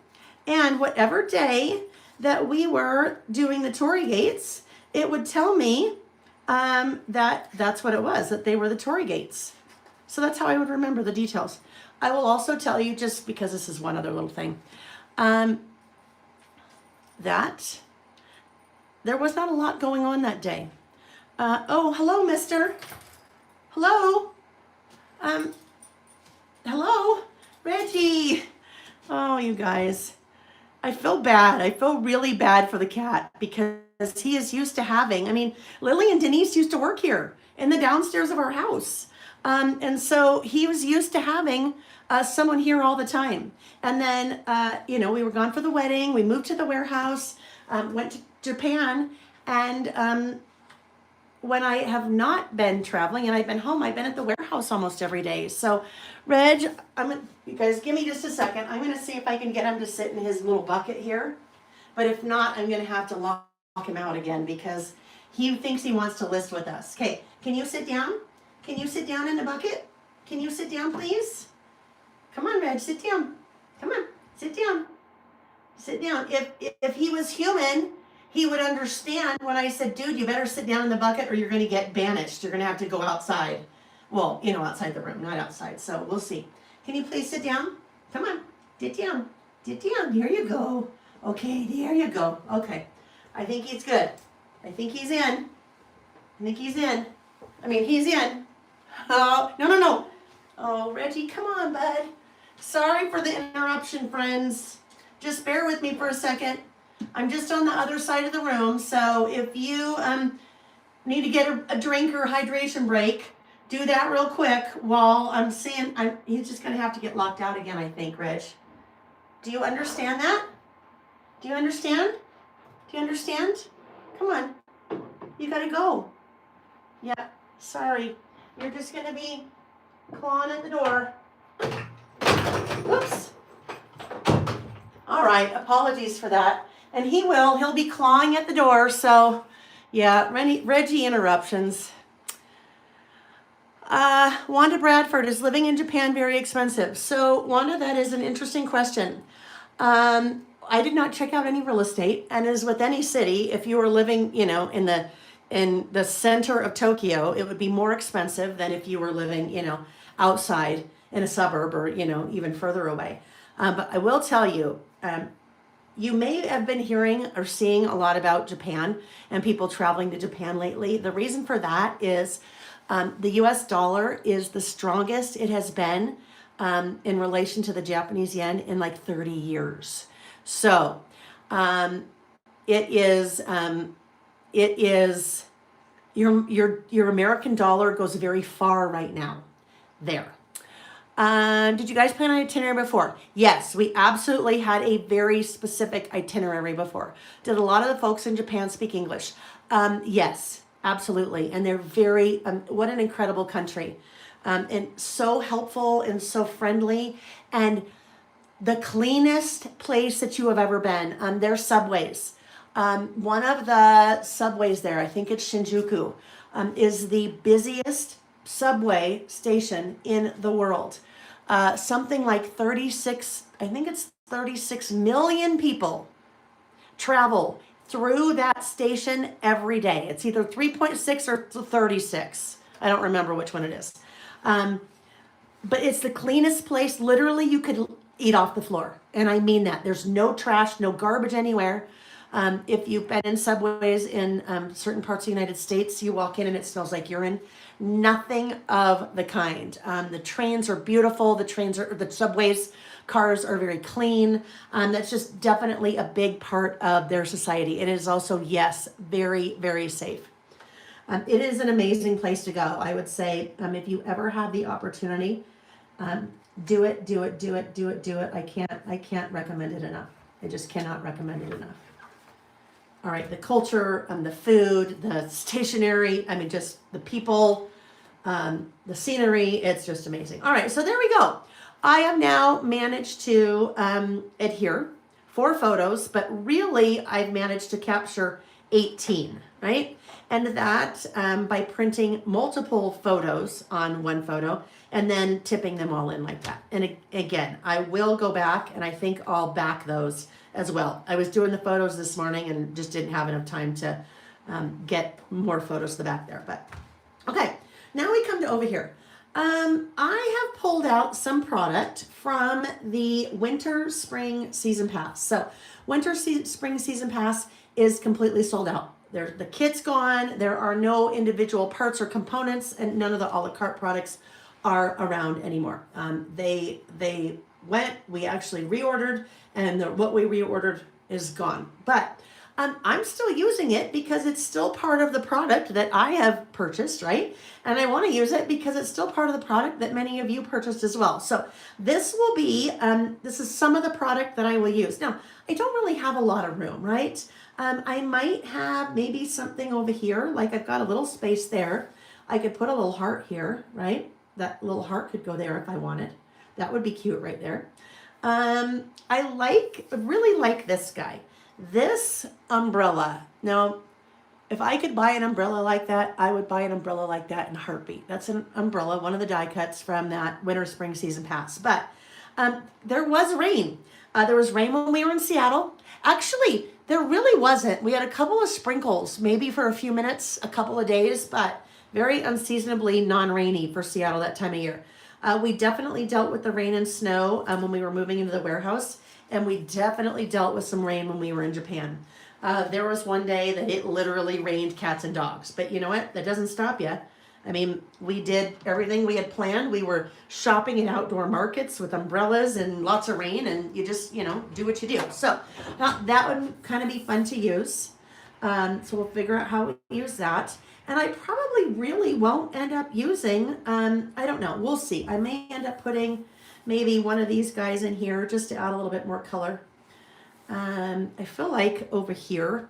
and whatever day that we were doing the Tory Gates, it would tell me that that's what it was, that they were the Tory Gates. So that's how I would remember the details. I will also tell you, just because this is one other little thing, that there was not a lot going on that day. Oh, hello, mister. Hello. Hello, Reggie. Oh, you guys. I feel bad. I feel really bad for the cat because he is used to having, I mean, Lily and Denise used to work here in the downstairs of our house. And so he was used to having someone here all the time. And then, we were gone for the wedding. We moved to the warehouse, went to Japan. And when I have not been traveling and I've been home, I've been at the warehouse almost every day. So, Reg, you guys give me just a second. I'm going to see if I can get him to sit in his little bucket here. But if not, I'm going to have to lock him out again because he thinks he wants to list with us. Okay, can you sit down? Can you sit down in the bucket? Can you sit down, please? Come on, Reg, sit down. Come on, sit down. Sit down. If he was human, he would understand when I said, dude, you better sit down in the bucket or you're going to get banished. You're going to have to go outside. Well, outside the room, not outside. So we'll see. Can you please sit down? Come on, sit down. Sit down. Here you go. Okay, there you go. Okay. I think he's good. I think he's in. He's in. Oh, no. Oh, Reggie, come on, bud. Sorry for the interruption, friends. Just bear with me for a second. I'm just on the other side of the room, so if you need to get a drink or a hydration break, do that real quick while he's just going to have to get locked out again, I think, Reg. Do you understand that? Do you understand? Come on. You got to go. Yeah, sorry. You're just going to be clawing at the door. Whoops. All right, apologies for that. And he'll be clawing at the door. So, yeah, Reggie interruptions. Wanda Bradford, is living in Japan very expensive? So, Wanda, that is an interesting question. I did not check out any real estate, and as with any city, if you were living, in the center of Tokyo, it would be more expensive than if you were living, outside in a suburb or, even further away. But I will tell you, you may have been hearing or seeing a lot about Japan and people traveling to Japan lately. The reason for that is the US dollar is the strongest it has been in relation to the Japanese yen in like 30 years. So it is your American dollar goes very far right now there. Did you guys plan an itinerary before? Yes, we absolutely had a very specific itinerary before. Did a lot of the folks in Japan speak English? Yes, absolutely. And they're very, what an incredible country. And so helpful and so friendly. And the cleanest place that you have ever been. Their subways. One of the subways there, I think it's Shinjuku, is the busiest subway station in the world. Something like 36 million people travel through that station every day. It's either 3.6 or 36. I don't remember which one it is. But it's the cleanest place. Literally, you could eat off the floor. And I mean that. There's no trash, no garbage anywhere. If you've been in subways in certain parts of the United States, you walk in and it smells like urine. Nothing of the kind. The trains are beautiful. The subways, cars are very clean. That's just definitely a big part of their society. It is also, yes, very, very safe. It is an amazing place to go. I would say if you ever have the opportunity, do it. I can't recommend it enough. I just cannot recommend it enough. All right, the culture, the food, the stationery, just the people, the scenery, it's just amazing. All right, so there we go. I have now managed to adhere 4 photos, but really I've managed to capture 18, right? And that by printing multiple photos on one photo and then tipping them all in like that. And again, I will go back and I think I'll back those as well. I was doing the photos this morning and just didn't have enough time to get more photos to the back there. But okay, now we come to over here. I have pulled out some product from the winter spring season pass. So spring season pass is completely sold out. The kit's gone. There are no individual parts or components, and none of the a la carte products are around anymore. They went. We actually reordered, and what we reordered is gone. But I'm still using it because it's still part of the product that I have purchased, right? And I want to use it because it's still part of the product that many of you purchased as well. So this will be, this is some of the product that I will use. Now, I don't really have a lot of room, right? I might have maybe something over here, like I've got a little space there. I could put a little heart here, right? That little heart could go there if I wanted. That would be cute right there. I really like this guy. This umbrella. Now, if I could buy an umbrella like that, I would buy an umbrella like that in a heartbeat. That's an umbrella, one of the die cuts from that winter spring season pass. But there was rain. There was rain when we were in Seattle. Actually, there really wasn't. We had a couple of sprinkles, maybe for a few minutes, a couple of days, but very unseasonably non-rainy for Seattle that time of year. We definitely dealt with the rain and snow when we were moving into the warehouse, and we definitely dealt with some rain when we were in Japan. There was one day that it literally rained cats and dogs, but you know what? That doesn't stop you. I mean, we did everything we had planned. We were shopping in outdoor markets with umbrellas and lots of rain, and you just, do what you do. So that would kind of be fun to use. So we'll figure out how we use that. And I probably really won't end up using, I don't know, we'll see. I may end up putting maybe one of these guys in here just to add a little bit more color. I feel like over here,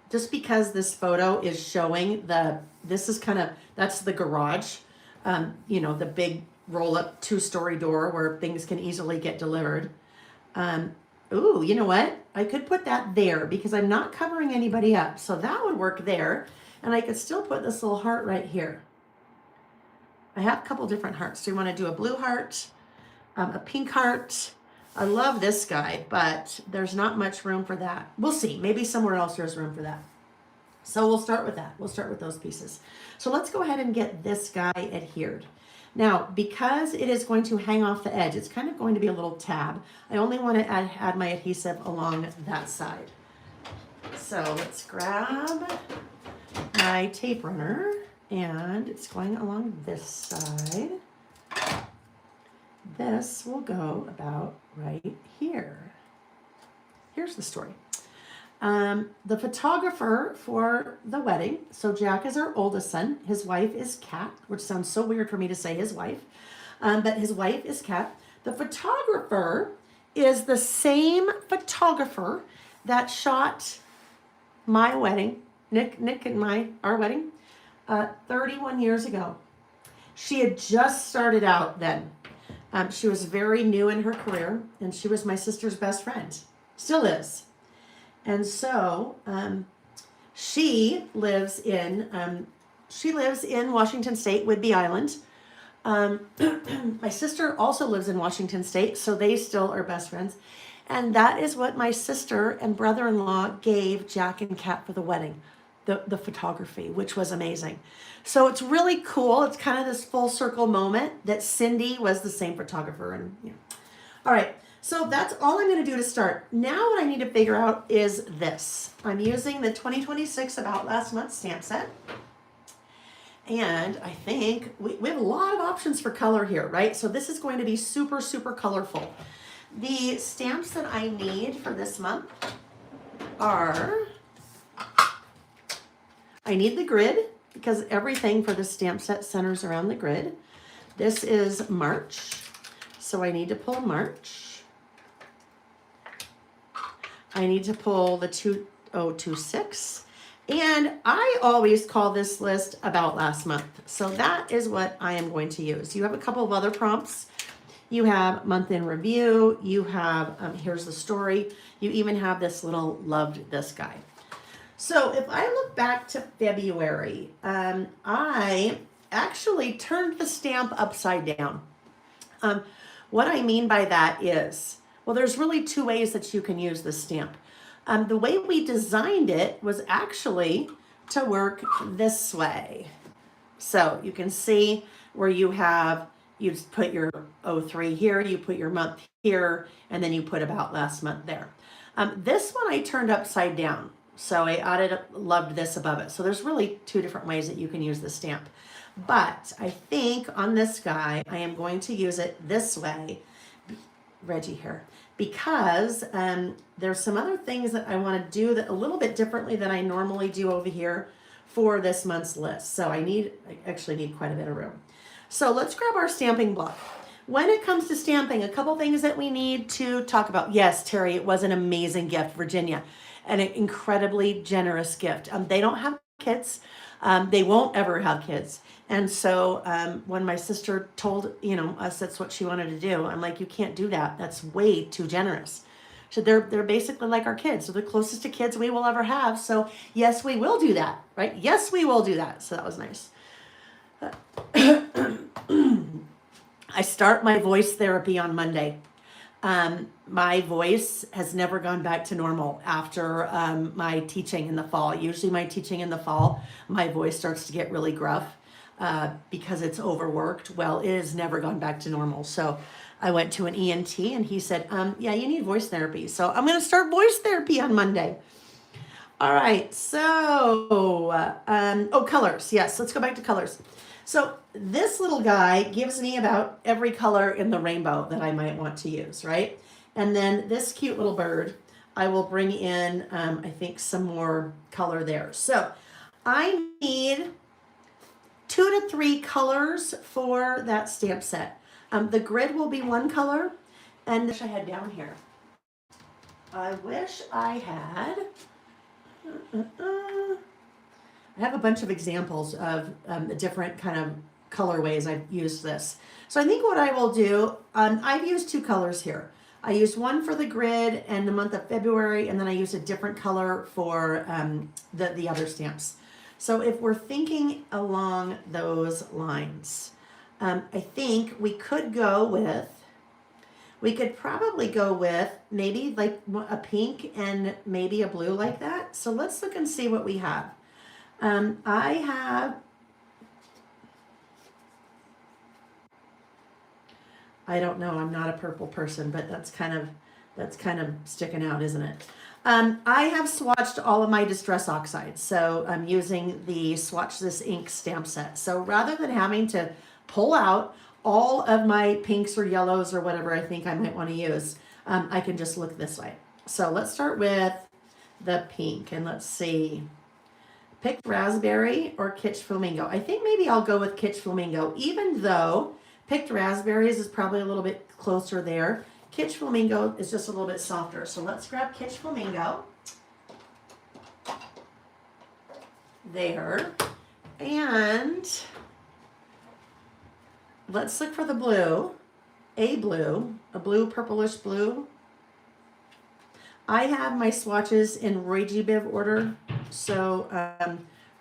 just because this photo is showing that's the garage, the big roll up 2-story door where things can easily get delivered. Ooh, you know what? I could put that there because I'm not covering anybody up. So that would work there. And I could still put this little heart right here. I have a couple different hearts. Do you want to do a blue heart, a pink heart? I love this guy, but there's not much room for that. We'll see. Maybe somewhere else there's room for that. So we'll start with that. We'll start with those pieces. So let's go ahead and get this guy adhered. Now, because it is going to hang off the edge, it's kind of going to be a little tab. I only want to add my adhesive along that side. So let's grab my tape runner, and it's going along this side. This will go about right here. Here's the story. The photographer for the wedding, so Jack is our oldest son. His wife is Kat, which sounds so weird for me to say his wife, but his wife is Kat. The photographer is the same photographer that shot my wedding, Nick and our wedding, 31 years ago. She had just started out then. She was very new in her career, and she was my sister's best friend. Still is. And so she lives in Washington State, Whidbey Island. My sister also lives in Washington State, so they still are best friends. And that is what my sister and brother-in-law gave Jack and Kat for the wedding, the photography, which was amazing. So it's really cool. It's kind of this full circle moment that Cindy was the same photographer. And all right. So that's all I'm going to do to start. Now what I need to figure out is this. I'm using the 2026 About Last Month stamp set. And I think we have a lot of options for color here, right? So this is going to be super, super colorful. The stamps that I need for this month are, I need the grid because everything for the stamp set centers around the grid. This is March, so I need to pull March. I need to pull the 2026. And I always call this list About Last Month. So that is what I am going to use. You have a couple of other prompts. You have month in review. You have, here's the story. You even have this little loved this guy. So if I look back to February, I actually turned the stamp upside down. What I mean by that is, well, there's really two ways that you can use this stamp. The way we designed it was actually to work this way. So you can see where you put your 03 here, you put your month here, and then you put about last month there. This one I turned upside down. So loved this above it. So there's really two different ways that you can use the stamp. But I think on this guy, I am going to use it this way, Reggie here, because there's some other things that I want to do that a little bit differently than I normally do over here for this month's list. So I actually need quite a bit of room. So let's grab our stamping block. When it comes to stamping, a couple things that we need to talk about. Yes, Terry, it was an amazing gift, Virginia, and an incredibly generous gift. They don't have kids. They won't ever have kids. And so when my sister told us that's what she wanted to do, I'm like, you can't do that. That's way too generous. So they're basically like our kids. So they're closest to kids we will ever have. So yes, we will do that, right? Yes, we will do that. So that was nice. I start my voice therapy on Monday. My voice has never gone back to normal after my teaching in the fall. Usually my teaching in the fall, my voice starts to get really gruff because it's overworked. Well, it has never gone back to normal. So I went to an ENT and he said, yeah, you need voice therapy. So I'm going to start voice therapy on Monday. All right. So, colors. Yes. Let's go back to colors. So this little guy gives me about every color in the rainbow that I might want to use, right? And then this cute little bird, I will bring in, I think, some more color there. So I need 2 to 3 colors for that stamp set. The grid will be one color, and this I had down here. I wish I had... I have a bunch of examples of the different kind of colorways I've used this. So I think what I will do, I've used 2 colors here. I used one for the grid and the month of February, and then I used a different color for the other stamps. So if we're thinking along those lines, I think we could probably go with maybe like a pink and maybe a blue like that. So let's look and see what we have. I don't know, I'm not a purple person, but that's kind of sticking out, isn't it? I have swatched all of my Distress Oxides, so I'm using the Swatch This Ink stamp set. So rather than having to pull out all of my pinks or yellows or whatever I think I might want to use, I can just look this way. So let's start with the pink, and let's see. Picked Raspberry or Kitsch Flamingo. I think maybe I'll go with Kitsch Flamingo, even though Picked Raspberries is probably a little bit closer there. Kitsch Flamingo is just a little bit softer. So let's grab Kitsch Flamingo. There. And let's look for the blue. A blue, purplish blue. I have my swatches in Roy G. Biv order. So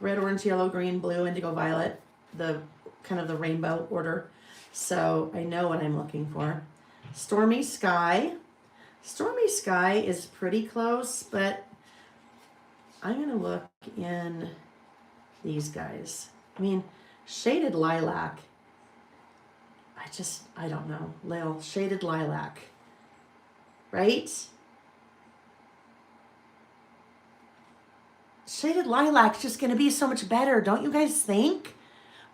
red, orange, yellow, green, blue, indigo, violet, the kind of the rainbow order. So I know what I'm looking for. Stormy Sky. Stormy Sky is pretty close, but I'm going to look in these guys. I mean, Shaded Lilac. I don't know. Layle, Shaded Lilac. Right? Shaded Lilac's just going to be so much better. Don't you guys think?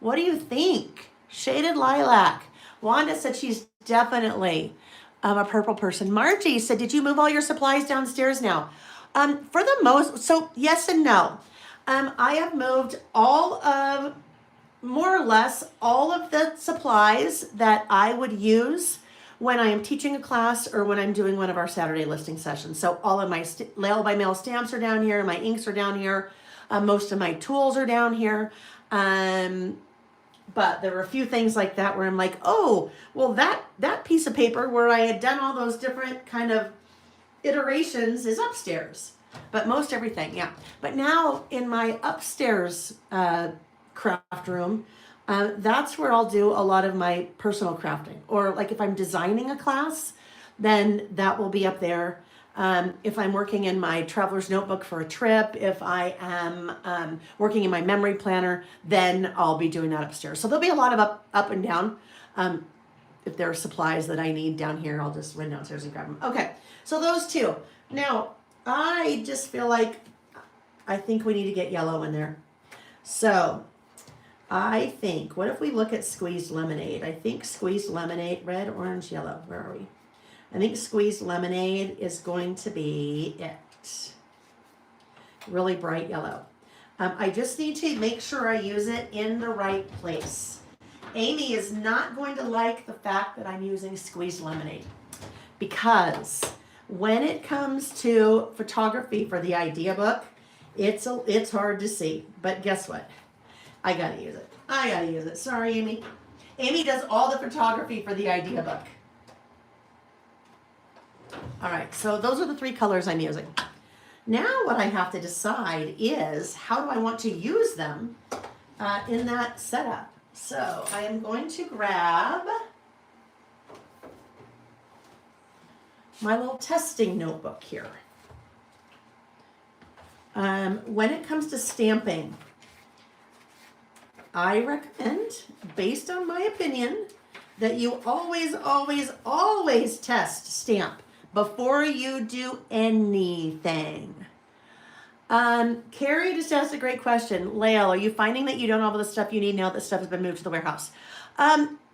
What do you think? Shaded Lilac. Wanda said she's definitely a purple person. Margie said, did you move all your supplies downstairs now? For the most, so yes and no. I have moved more or less all of the supplies that I would use when I am teaching a class or when I'm doing one of our Saturday listing sessions. So all of my Layle by Mail stamps are down here, my inks are down here, most of my tools are down here. But there were a few things like that where I'm like, oh, well, that piece of paper where I had done all those different kind of iterations is upstairs. But most everything, yeah. But now in my upstairs craft room, that's where I'll do a lot of my personal crafting. Or like if I'm designing a class, then that will be up there. If I'm working in my traveler's notebook for a trip, if I am working in my memory planner, then I'll be doing that upstairs. So there'll be a lot of up and down. If there are supplies that I need down here, I'll just run downstairs and grab them. Okay, so those two. Now, I just feel like I think we need to get yellow in there. So I think, what if we look at squeezed lemonade? I think squeezed lemonade, red, orange, yellow. Where are we? I think squeezed lemonade is going to be it. Really bright yellow. I just need to make sure I use it in the right place. Amy is not going to like the fact that I'm using squeezed lemonade, because when it comes to photography for the idea book, it's hard to see. But guess what? I gotta use it. I gotta use it. Sorry, Amy. Amy does all the photography for the idea book. All right, so those are the three colors I'm using. Now what I have to decide is, how do I want to use them in that setup? So I am going to grab my little testing notebook here. When it comes to stamping, I recommend, based on my opinion, that you always, always, always test stamp before you do anything. Carrie just asked a great question. Layle, are you finding that you don't have all the stuff you need now that stuff has been moved to the warehouse?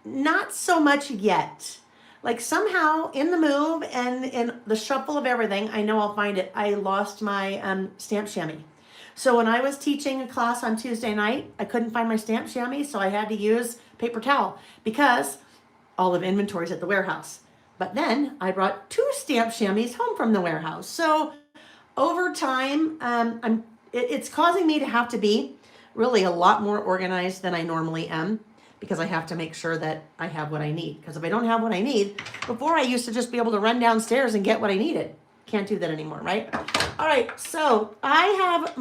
Not so much yet. Like somehow in the move and in the shuffle of everything, I know I'll find it. I lost my stamp chamois. So when I was teaching a class on Tuesday night, I couldn't find my stamp chamois, so I had to use paper towel because all of inventory's at the warehouse. But then I brought 2 stamp chamois home from the warehouse. So over time, it's causing me to have to be really a lot more organized than I normally am, because I have to make sure that I have what I need. Because if I don't have what I need, before I used to just be able to run downstairs and get what I needed. Can't do that anymore, right? All right, so I have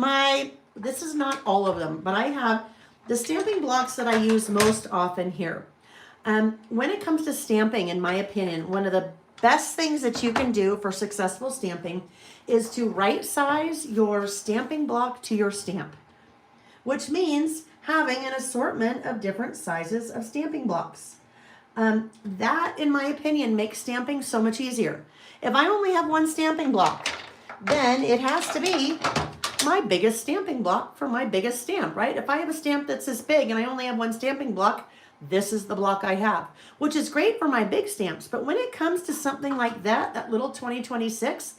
this is not all of them, but I have the stamping blocks that I use most often here. When it comes to stamping, in my opinion, one of the best things that you can do for successful stamping is to right size your stamping block to your stamp, which means having an assortment of different sizes of stamping blocks. That, in my opinion, makes stamping so much easier. If I only have one stamping block, then it has to be my biggest stamping block for my biggest stamp, right? If I have a stamp that's this big and I only have one stamping block, this is the block I have, which is great for my big stamps. But when it comes to something like that little 2026,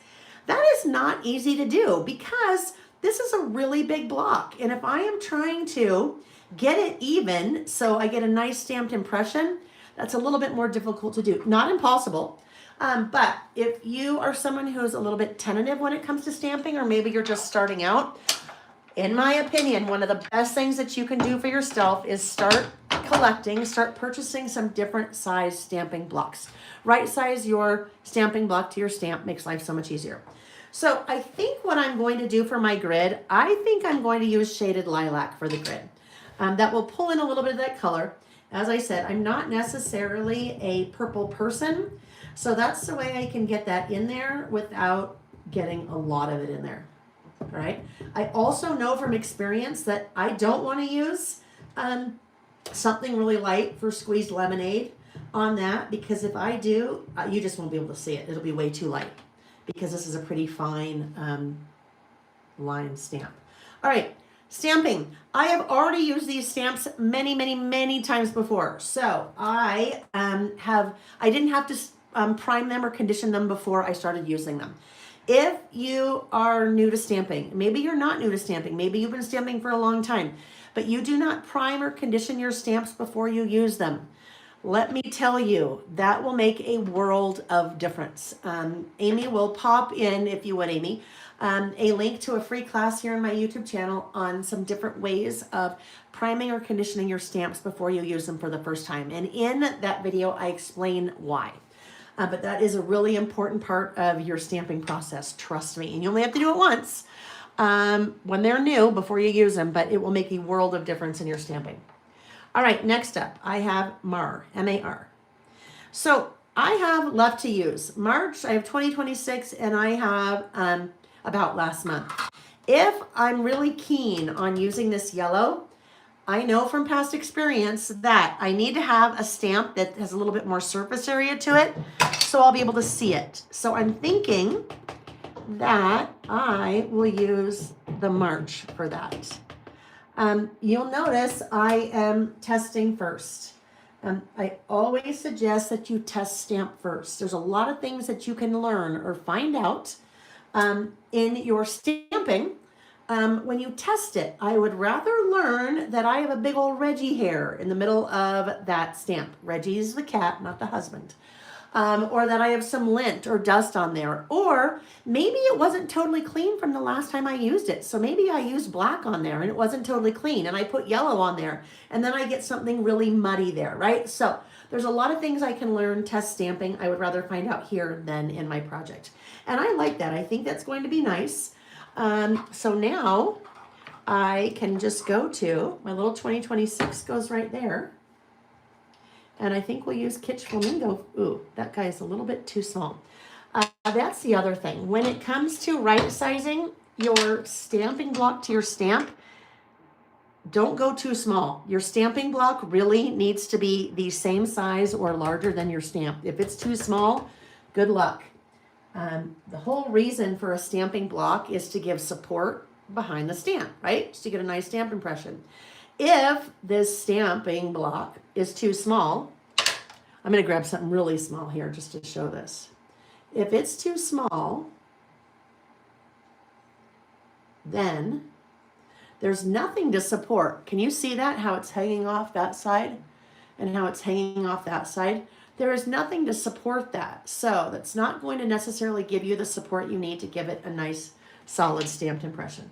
that is not easy to do, because this is a really big block. And if I am trying to get it even so I get a nice stamped impression, that's a little bit more difficult to do. Not impossible, but if you are someone who's a little bit tentative when it comes to stamping, or maybe you're just starting out, in my opinion, one of the best things that you can do for yourself is start purchasing some different size stamping blocks. Right size your stamping block to your stamp makes life so much easier. So I think what I'm going to do for my grid, I think I'm going to use shaded lilac for the grid. That will pull in a little bit of that color. As I said, I'm not necessarily a purple person, so that's the way I can get that in there without getting a lot of it in there. All right. I also know from experience that I don't want to use something really light for squeezed lemonade on that, because if I do, you just won't be able to see it. It'll be way too light, because this is a pretty fine line stamp. All right, stamping. I have already used these stamps many, many, many times before. So I didn't have to prime them or condition them before I started using them. If you are new to stamping, maybe you're not new to stamping, maybe you've been stamping for a long time, but you do not prime or condition your stamps before you use them, let me tell you, that will make a world of difference. Amy will pop in, if you would, Amy, a link to a free class here on my YouTube channel on some different ways of priming or conditioning your stamps before you use them for the first time. And in that video, I explain why. But that is a really important part of your stamping process, trust me. And you only have to do it once when they're new before you use them, but it will make a world of difference in your stamping. All right, next up, I have MAR, M-A-R. So I have left to use. March, I have 2026, and I have about last month. If I'm really keen on using this yellow, I know from past experience that I need to have a stamp that has a little bit more surface area to it, so I'll be able to see it. So I'm thinking that I will use the March for that. You'll notice I am testing first. I always suggest that you test stamp first. There's a lot of things that you can learn or find out in your stamping when you test it. I would rather learn that I have a big old Reggie hair in the middle of that stamp. Reggie's the cat, not the husband. Or that I have some lint or dust on there. Or maybe it wasn't totally clean from the last time I used it. So maybe I used black on there and it wasn't totally clean and I put yellow on there and then I get something really muddy there, right? So there's a lot of things I can learn test stamping. I would rather find out here than in my project. And I like that. I think that's going to be nice. So now I can just go to my little 2026 goes right there. And I think we'll use Kitsch Flamingo. Ooh, that guy is a little bit too small. That's the other thing. When it comes to right sizing your stamping block to your stamp, don't go too small. Your stamping block really needs to be the same size or larger than your stamp. If it's too small, good luck. The whole reason for a stamping block is to give support behind the stamp, right? Just to get a nice stamp impression. If this stamping block is too small, I'm going to grab something really small here just to show this. If it's too small, then there's nothing to support. Can you see that? How it's hanging off that side and how it's hanging off that side? There is nothing to support that. So that's not going to necessarily give you the support you need to give it a nice solid stamped impression.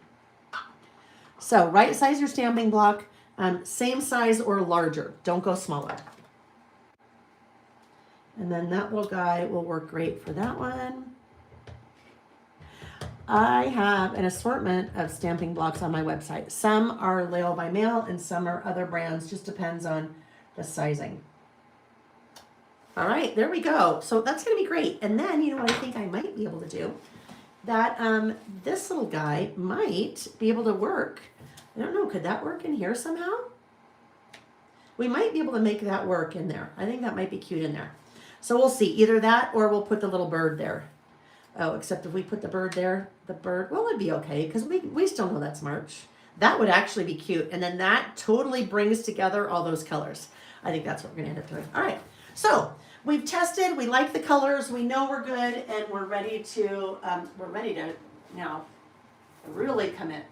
So right size your stamping block. Same size or larger. Don't go smaller. And then that little guy will work great for that one. I have an assortment of stamping blocks on my website. Some are Layle by mail and some are other brands. Just depends on the sizing. All right, there we go. So that's going to be great. And then, you know what I think I might be able to do? That this little guy might be able to work. I don't know, could that work in here somehow? We might be able to make that work in there. I think that might be cute in there. So we'll see, either that or we'll put the little bird there. Oh, except if we put the bird there, well, it'd be okay because we still know that's March. That would actually be cute. And then that totally brings together all those colors. I think that's what we're gonna end up doing. All right, so we've tested, we like the colors, we know we're good, and we're ready to now really commit.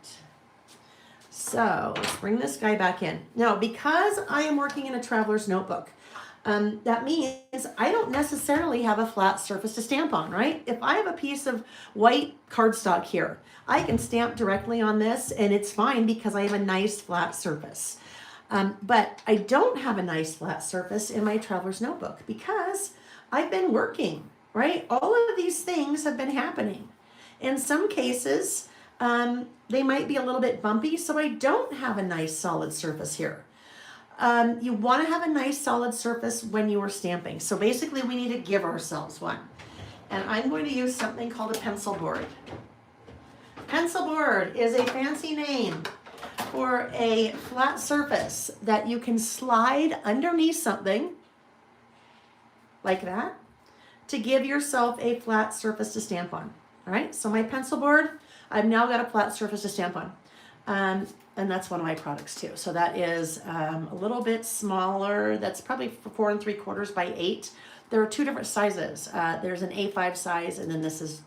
So let's bring this guy back in. Now, because I am working in a traveler's notebook, that means I don't necessarily have a flat surface to stamp on, right? If I have a piece of white cardstock here, I can stamp directly on this and it's fine because I have a nice flat surface. But I don't have a nice flat surface in my traveler's notebook because I've been working, right? All of these things have been happening. In some cases, they might be a little bit bumpy, so I don't have a nice solid surface here. You want to have a nice solid surface when you are stamping. So basically we need to give ourselves one. And I'm going to use something called a pencil board. Pencil board is a fancy name for a flat surface that you can slide underneath something like that to give yourself a flat surface to stamp on. All right, so my pencil board, I've now got a flat surface to stamp on. And that's one of my products too. So that is a little bit smaller. That's probably 4 3/4 by 8. There are two different sizes. There's an A5 size, and then this is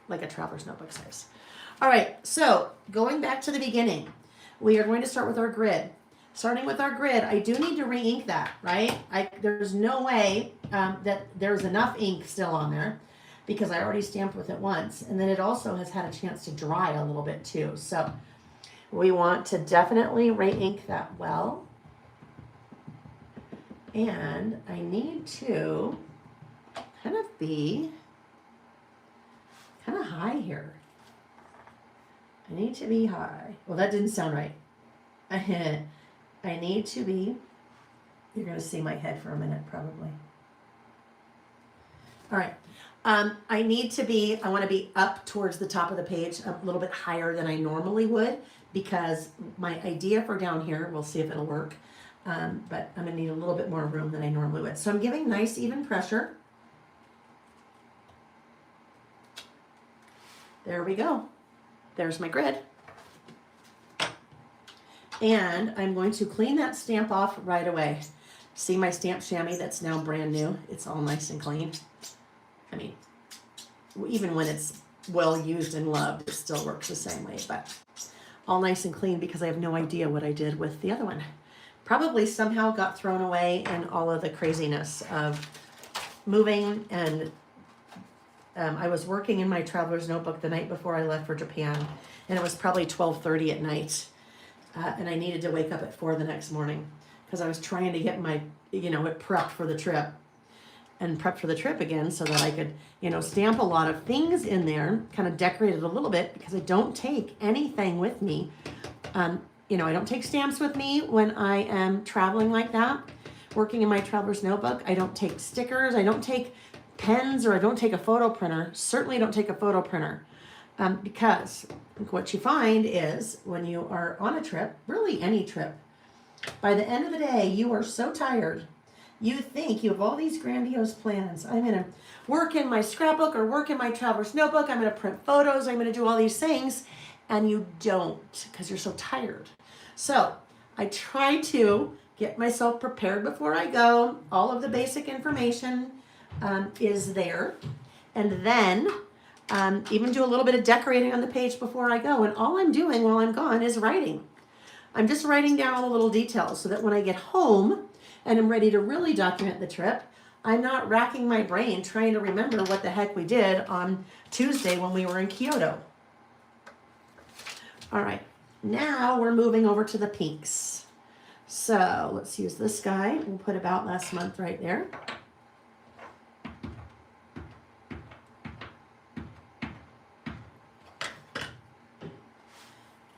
like a traveler's notebook size. All right, so going back to the beginning, we are going to start with our grid. Starting with our grid, I do need to re-ink that, right? There's no way that there's enough ink still on there because I already stamped with it once. And then it also has had a chance to dry a little bit too. So we want to definitely re-ink that well. And I need to kind of be kind of high here. I need to be high. Well, that didn't sound right. I need to be, you're going to see my head for a minute probably. All right. I want to be up towards the top of the page, a little bit higher than I normally would, because my idea for down here, we'll see if it'll work, but I'm going to need a little bit more room than I normally would. So I'm giving nice even pressure. There we go. There's my grid. And I'm going to clean that stamp off right away. See my stamp chamois that's now brand new? It's all nice and clean. I mean, even when it's well used and loved, it still works the same way, but all nice and clean because I have no idea what I did with the other one. Probably somehow got thrown away in all of the craziness of moving, and I was working in my traveler's notebook the night before I left for Japan, and it was probably 12:30 at night, and I needed to wake up at 4 the next morning because I was trying to get my, it prepped for the trip. And prep for the trip again so that I could, stamp a lot of things in there, kind of decorate it a little bit because I don't take anything with me. I don't take stamps with me when I am traveling like that, working in my traveler's notebook. I don't take stickers. I don't take pens, or I don't take a photo printer. Certainly don't take a photo printer because what you find is when you are on a trip, really any trip, by the end of the day, you are so tired. You think you have all these grandiose plans. I'm going to work in my scrapbook or work in my traveler's notebook. I'm going to print photos. I'm going to do all these things. And you don't because you're so tired. So I try to get myself prepared before I go. All of the basic information is there. And then even do a little bit of decorating on the page before I go. And all I'm doing while I'm gone is writing. I'm just writing down all the little details so that when I get home, and I'm ready to really document the trip, I'm not racking my brain trying to remember what the heck we did on Tuesday when we were in Kyoto. All right, now we're moving over to the pinks. So let's use this guy. We'll put about last month right there.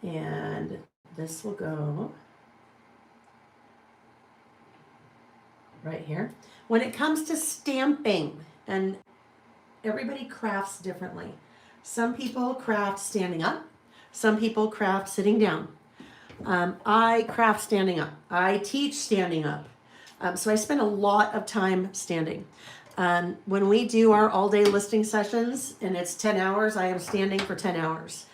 And this will go right here. When it comes to stamping, and everybody crafts differently. Some people craft standing up. Some people craft sitting down. I craft standing up. I teach standing up. So I spend a lot of time standing. When we do our all-day listing sessions, and it's 10 hours, I am standing for 10 hours.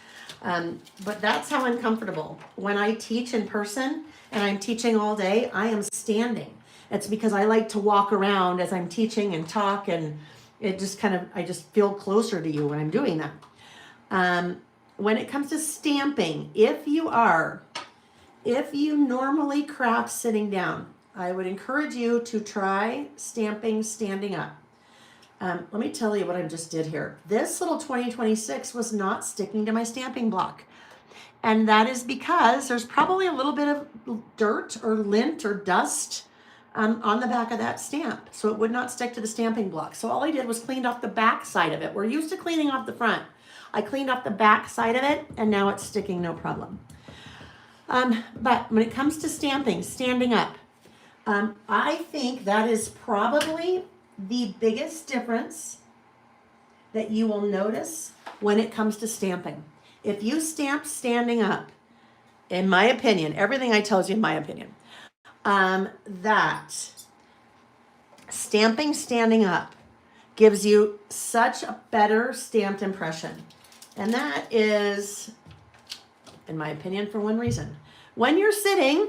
But that's how I'm comfortable. When I teach in person, and I'm teaching all day, I am standing. It's because I like to walk around as I'm teaching and talk, and it just I just feel closer to you when I'm doing that. When it comes to stamping, if you normally craft sitting down, I would encourage you to try stamping standing up. Let me tell you what I just did here. This little 2026 was not sticking to my stamping block. And that is because there's probably a little bit of dirt or lint or dust on the back of that stamp. So it would not stick to the stamping block. So all I did was cleaned off the back side of it. We're used to cleaning off the front. I cleaned off the back side of it, and now it's sticking no problem. But when it comes to stamping, standing up, I think that is probably the biggest difference that you will notice when it comes to stamping. If you stamp standing up, in my opinion, everything I tell you in my opinion, that stamping standing up gives you such a better stamped impression. And that is, in my opinion, for one reason. When you're sitting,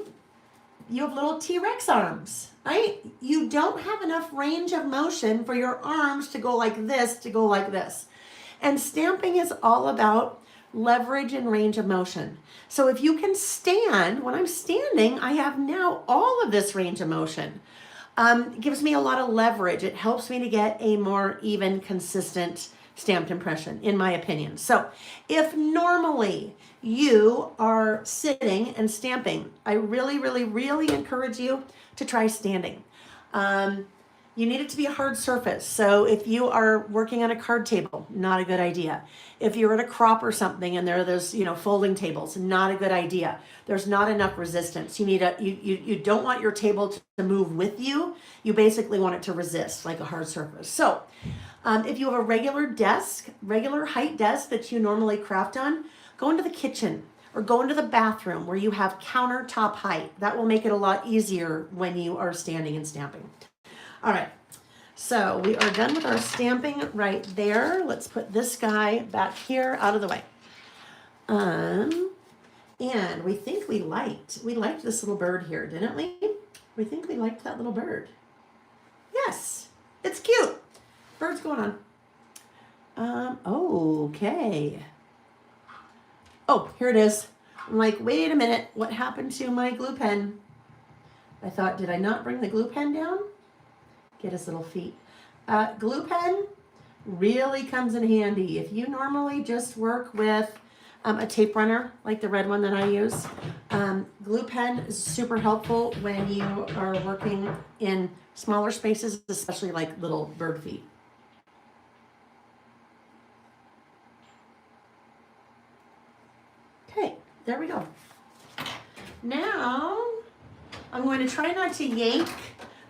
you have little T-Rex arms, right? You don't have enough range of motion for your arms to go like this, to go like this. And stamping is all about leverage and range of motion. So if you can stand, when I'm standing, I have now all of this range of motion. It gives me a lot of leverage. It helps me to get a more even, consistent stamped impression, in my opinion. So if normally you are sitting and stamping, I really, really, really encourage you to try standing. You need it to be a hard surface. So if you are working on a card table, not a good idea. If you're at a crop or something and there are those, folding tables, not a good idea. There's not enough resistance. You don't want your table to move with you. You basically want it to resist like a hard surface. So if you have a regular height desk that you normally craft on, go into the kitchen or go into the bathroom where you have countertop height. That will make it a lot easier when you are standing and stamping. All right, so we are done with our stamping right there. Let's put this guy back here out of the way. And we think we liked this little bird here, didn't we? We think we liked that little bird. Yes, it's cute. Bird's going on. Okay. Oh, here it is. I'm like, wait a minute, what happened to my glue pen? I thought, did I not bring the glue pen down? Get his little feet. Glue pen really comes in handy. If you normally just work with a tape runner, like the red one that I use, glue pen is super helpful when you are working in smaller spaces, especially like little bird feet. Okay, there we go. Now, I'm going to try not to yank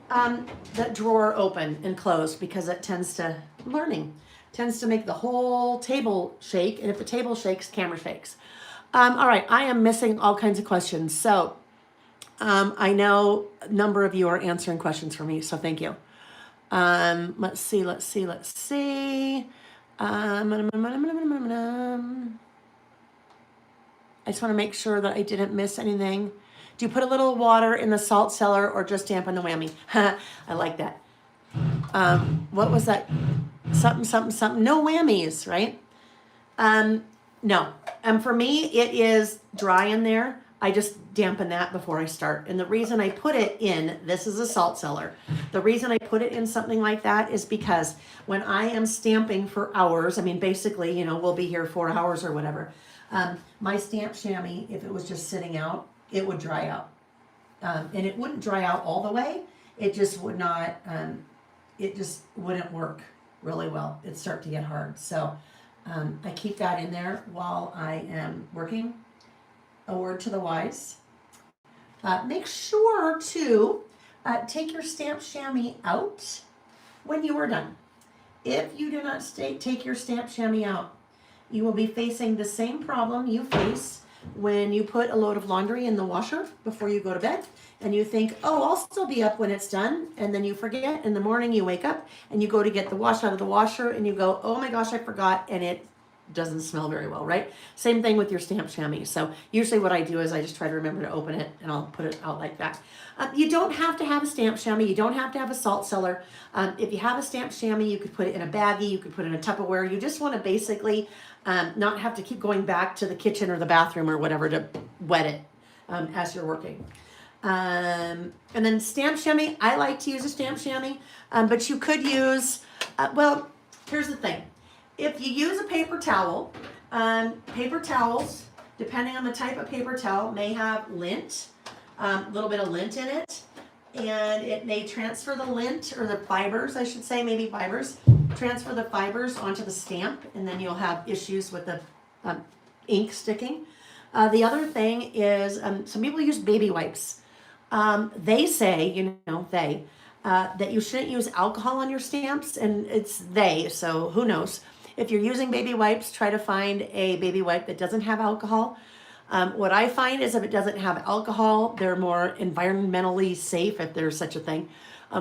that drawer open and close because it tends to make the whole table shake, and if the table shakes, camera shakes. All right, I am missing all kinds of questions, so I know a number of you are answering questions for me, so thank you. Let's see. I just want to make sure that I didn't miss anything. Do you put a little water in the salt cellar or just dampen the whammy? I like that. What was that? Something. No whammies, right? No. For me, it is dry in there. I just dampen that before I start. And the reason I put it in, this is a salt cellar. The reason I put it in something like that is because when I am stamping for hours, basically, we'll be here 4 hours or whatever. My stamp chamois, if it was just sitting out, it would dry out. And it wouldn't dry out all the way. It just would not, it just wouldn't work really well. It'd start to get hard. So I keep that in there while I am working. A word to the wise. Make sure to take your stamp chamois out when you are done. If you do not take your stamp chamois out, you will be facing the same problem you face when you put a load of laundry in the washer before you go to bed and you think, oh, I'll still be up when it's done. And then you forget. In the morning you wake up and you go to get the wash out of the washer and you go, oh my gosh, I forgot. And it doesn't smell very well, right? Same thing with your stamp chamois. So usually what I do is I just try to remember to open it and I'll put it out like that. You don't have to have a stamp chamois. You don't have to have a salt cellar. If you have a stamp chamois, you could put it in a baggie. You could put it in a Tupperware. You just want to basically not have to keep going back to the kitchen or the bathroom or whatever to wet it as you're working. And then stamp chamois, I like to use a stamp chamois, but you could use, well, here's the thing. If you use a paper towel, paper towels, depending on the type of paper towel, may have lint, a little bit of lint in it, and it may transfer the lint, or the fibers, I should say, maybe fibers, transfer the fibers onto the stamp, and then you'll have issues with the ink sticking. The other thing is, some people use baby wipes. They say, that you shouldn't use alcohol on your stamps, and it's so who knows. If you're using baby wipes, try to find a baby wipe that doesn't have alcohol. What I find is if it doesn't have alcohol, they're more environmentally safe, if there's such a thing.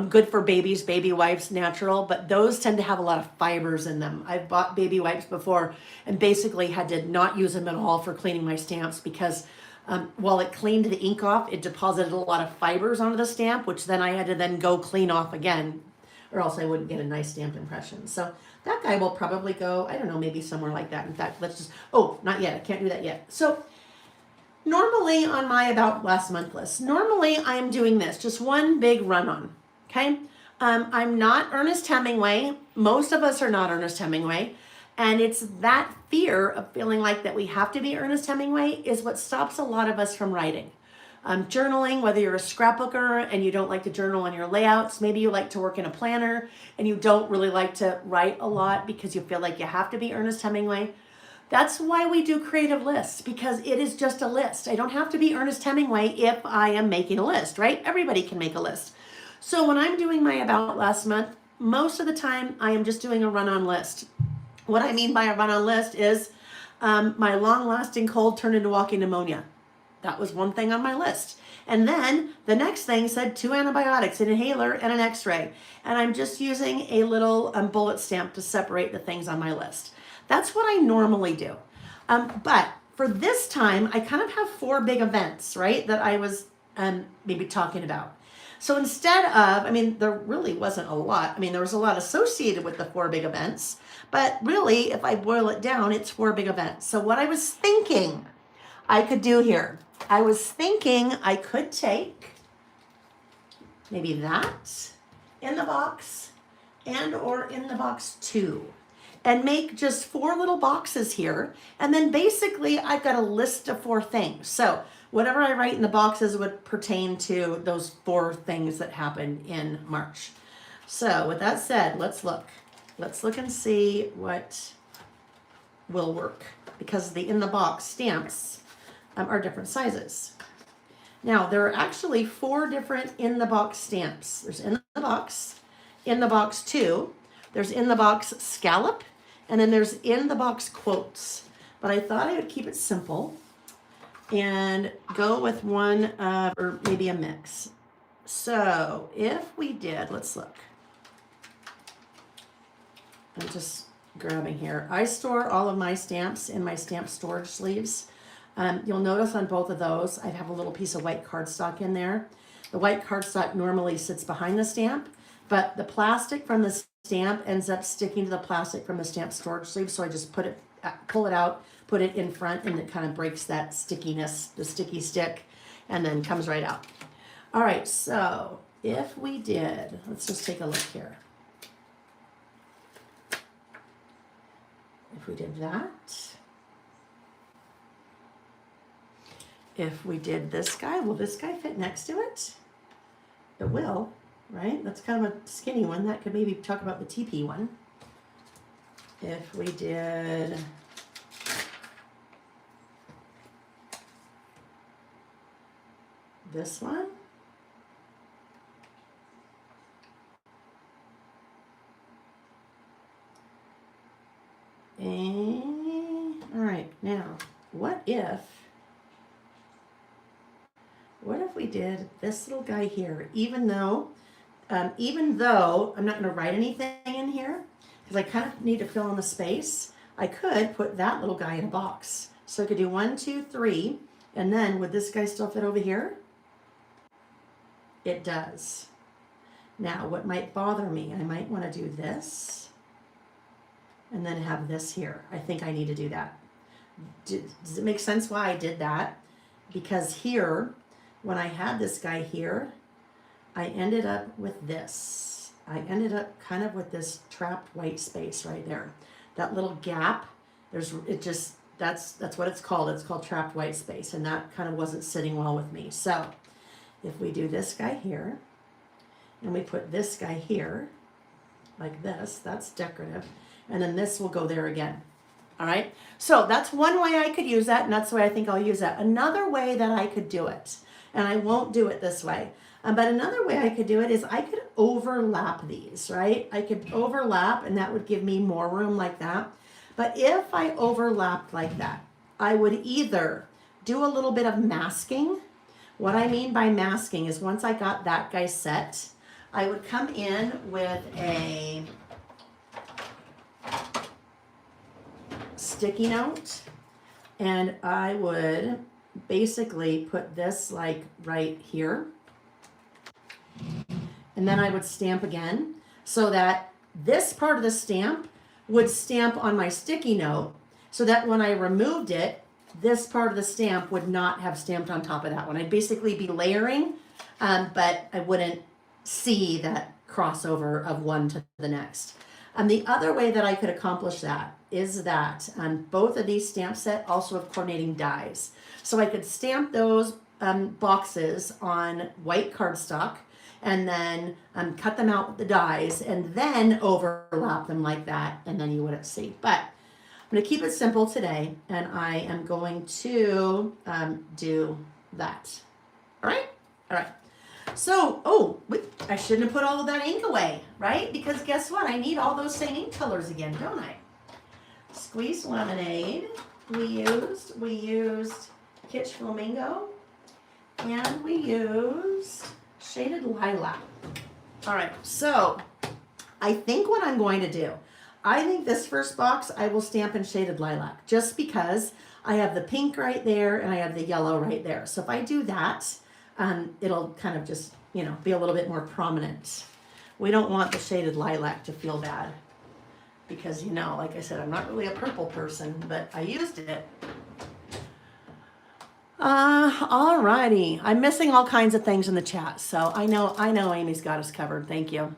Good for babies, baby wipes, natural, but those tend to have a lot of fibers in them. I've bought baby wipes before and basically had to not use them at all for cleaning my stamps because while it cleaned the ink off, it deposited a lot of fibers onto the stamp, which then I had to then go clean off again, or else I wouldn't get a nice stamped impression. So that guy will probably go, I don't know, maybe somewhere like that. In fact, not yet. I can't do that yet. So normally on my About Last Month list, normally I am doing this, just one big run-on, okay? I'm not Ernest Hemingway. Most of us are not Ernest Hemingway. And it's that fear of feeling like that we have to be Ernest Hemingway is what stops a lot of us from writing. Journaling, whether you're a scrapbooker and you don't like to journal on your layouts, maybe you like to work in a planner and you don't really like to write a lot because you feel like you have to be Ernest Hemingway. That's why we do creative lists, because it is just a list. I don't have to be Ernest Hemingway if I am making a list, right? Everybody can make a list. So when I'm doing my About Last Month, most of the time I am just doing a run-on list. What I mean by a run-on list is my long-lasting cold turned into walking pneumonia. That was one thing on my list. And then the next thing said 2 antibiotics, an inhaler, and an x-ray. And I'm just using a little bullet stamp to separate the things on my list. That's what I normally do. But for this time, I kind of have 4 big events, right, that I was maybe talking about. So instead of, I mean, there really wasn't a lot. I mean, there was a lot associated with the 4 big events. But really, if I boil it down, it's 4 big events. So what I was thinking I could do here, I was thinking I could take maybe that in the box and or in the box 2 and make just 4 little boxes here. And then basically I've got a list of 4 things. So whatever I write in the boxes would pertain to those 4 things that happened in March. So with that said, let's look. Let's look and see what will work, because the in the box stamps are different sizes. Now, there are actually 4 different in the box stamps. There's in the box 2, there's in the box scallop, and then there's in the box quotes. But I thought I would keep it simple and go with one or maybe a mix. So if we did, let's look. I'm just grabbing here. I store all of my stamps in my stamp storage sleeves. You'll notice on both of those, I have a little piece of white cardstock in there. The white cardstock normally sits behind the stamp, but the plastic from the stamp ends up sticking to the plastic from the stamp storage sleeve. So I just pull it out, put it in front, and it kind of breaks that stickiness, the sticky stick, and then comes right out. All right, so if we did, let's just take a look here. If we did that, if we did this guy, will this guy fit next to it? It will, right? That's kind of a skinny one. That could maybe talk about the TP one. If we did this one, and all right, now what if we did this little guy here? Even though I'm not going to write anything in here because I kind of need to fill in the space, I could put that little guy in a box. So I could do 1, 2, 3, and then would this guy still fit over here? It does. Now, what might bother me, I might want to do this and then have this here. I think I need to do that. Does it make sense why I did that? Because here, when I had this guy here, I ended up with this. I ended up kind of with this trapped white space right there. That little gap, that's what it's called. It's called trapped white space, and that kind of wasn't sitting well with me. So if we do this guy here, and we put this guy here, like this, that's decorative, and then this will go there again. All right, so that's one way I could use that, and that's the way I think I'll use that. Another way that I could do it, and I won't do it this way, but another way I could do it is I could overlap these, right? I could overlap, and that would give me more room like that. But if I overlapped like that, I would either do a little bit of masking. What I mean by masking is once I got that guy set, I would come in with a sticky note, and I would basically put this like right here, and then I would stamp again so that this part of the stamp would stamp on my sticky note, so that when I removed it, this part of the stamp would not have stamped on top of that one. I'd basically be layering, but I wouldn't see that crossover of one to the next. The other way that I could accomplish that is that both of these stamp set also have coordinating dies. So I could stamp those boxes on white cardstock and then cut them out with the dies and then overlap them like that, and then you wouldn't see. But I'm going to keep it simple today, and I am going to do that. All right? All right. So, oh, wait, I shouldn't have put all of that ink away, right? Because guess what? I need all those same ink colors again, don't I? Squeezed lemonade. We used Kitsch Flamingo. And we used Shaded Lilac. All right, so I think what I'm going to do, I think this first box I will stamp in Shaded Lilac just because I have the pink right there and I have the yellow right there. So if I do that, it'll kind of just, you know, be a little bit more prominent. We don't want the Shaded Lilac to feel bad because, you know, like I said, I'm not really a purple person, but I used it. Alrighty. I'm missing all kinds of things in the chat, so I know Amy's got us covered. Thank you.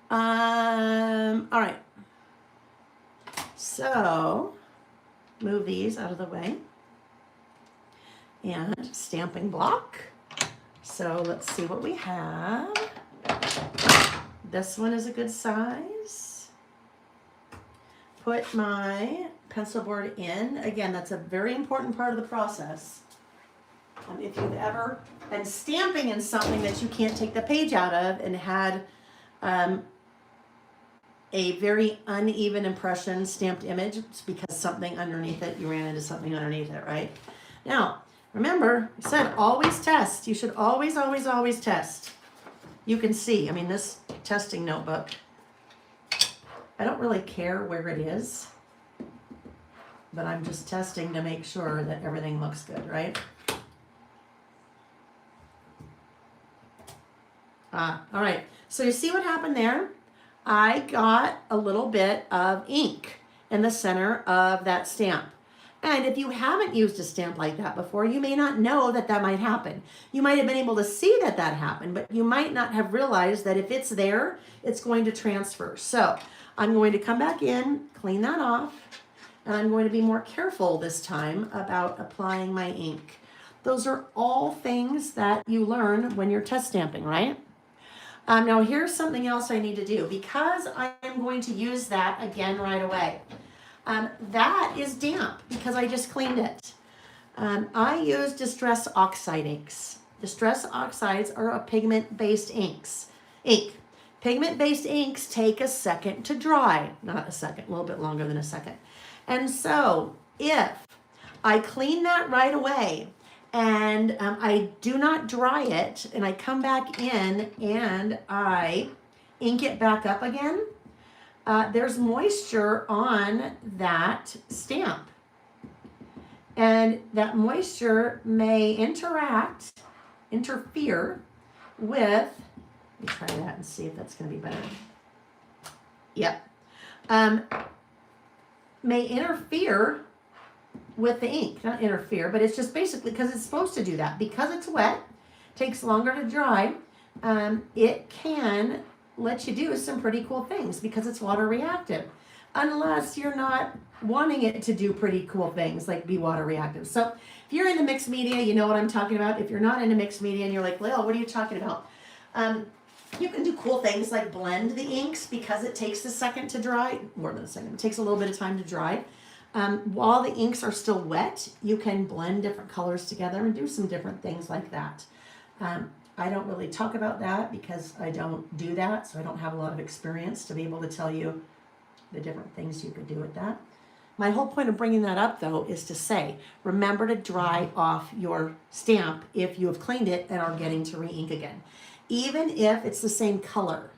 All right. So move these out of the way. And stamping block. So let's see what we have. This one is a good size. Put my pencil board in. Again, that's a very important part of the process. If you've ever been stamping in something that you can't take the page out of and had a very uneven impression stamped image, it's because something underneath it, you ran into something underneath it, right? Now, remember, I said always test. You should always, always, always test. You can see, I mean, this testing notebook, I don't really care where it is, but I'm just testing to make sure that everything looks good, right? All right, so you see what happened there? I got a little bit of ink in the center of that stamp. And if you haven't used a stamp like that before, you may not know that that might happen. You might have been able to see that that happened, but you might not have realized that if it's there, it's going to transfer. So I'm going to come back in, clean that off, and I'm going to be more careful this time about applying my ink. Those are all things that you learn when you're test stamping, right? Now here's something else I need to do because I am going to use that again right away. That is damp because I just cleaned it. I use Distress Oxide inks. Distress Oxides are a pigment-based ink. Pigment-based inks take a second to dry. Not a second, a little bit longer than a second. And so if I clean that right away, and I do not dry it, and I come back in and I ink it back up again, there's moisture on that stamp. And that moisture may interfere with, let me try that and see if that's going to be better. Yep. May interfere with the ink, not interfere, but it's just basically because it's supposed to do that. Because it's wet, takes longer to dry, it can let you do some pretty cool things because it's water reactive. Unless you're not wanting it to do pretty cool things like be water reactive. So if you're into mixed media, you know what I'm talking about. If you're not into mixed media and you're like, Layle, what are you talking about? You can do cool things like blend the inks because it takes a second to dry, more than a second, it takes a little bit of time to dry. While the inks are still wet, you can blend different colors together and do some different things like that. I don't really talk about that because I don't do that, so I don't have a lot of experience to be able to tell you the different things you could do with that. My whole point of bringing that up, though, is to say, remember to dry off your stamp if you have cleaned it and are getting to re-ink again. Even if it's the same color.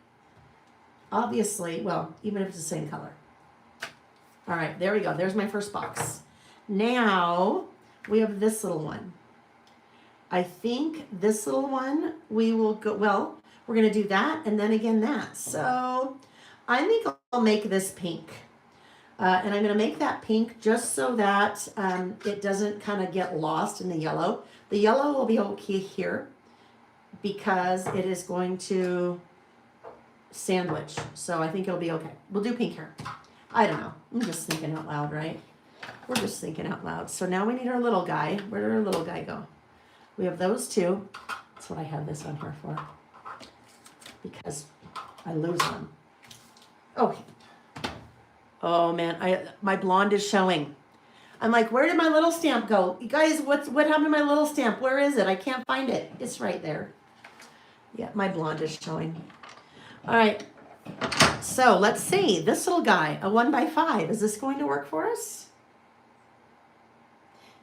Obviously, well, even if it's the same color. All right, there we go. There's my first box. Now we have this little one. I think this little one, we will go, well, we're going to do that and then again that. So I think I'll make this pink. And I'm going to make that pink just so that it doesn't kind of get lost in the yellow. The yellow will be okay here because it is going to sandwich. So I think it'll be okay. We'll do pink here. I don't know. I'm just thinking out loud, right? We're just thinking out loud. So now we need our little guy. Where did our little guy go? We have those two. That's what I have this on here for, because I lose them. Oh, oh man, my blonde is showing. I'm like, where did my little stamp go? You guys, what happened to my little stamp? Where is it? I can't find it. It's right there. Yeah, my blonde is showing. All right, so let's see. This little guy, a 1x5. Is this going to work for us?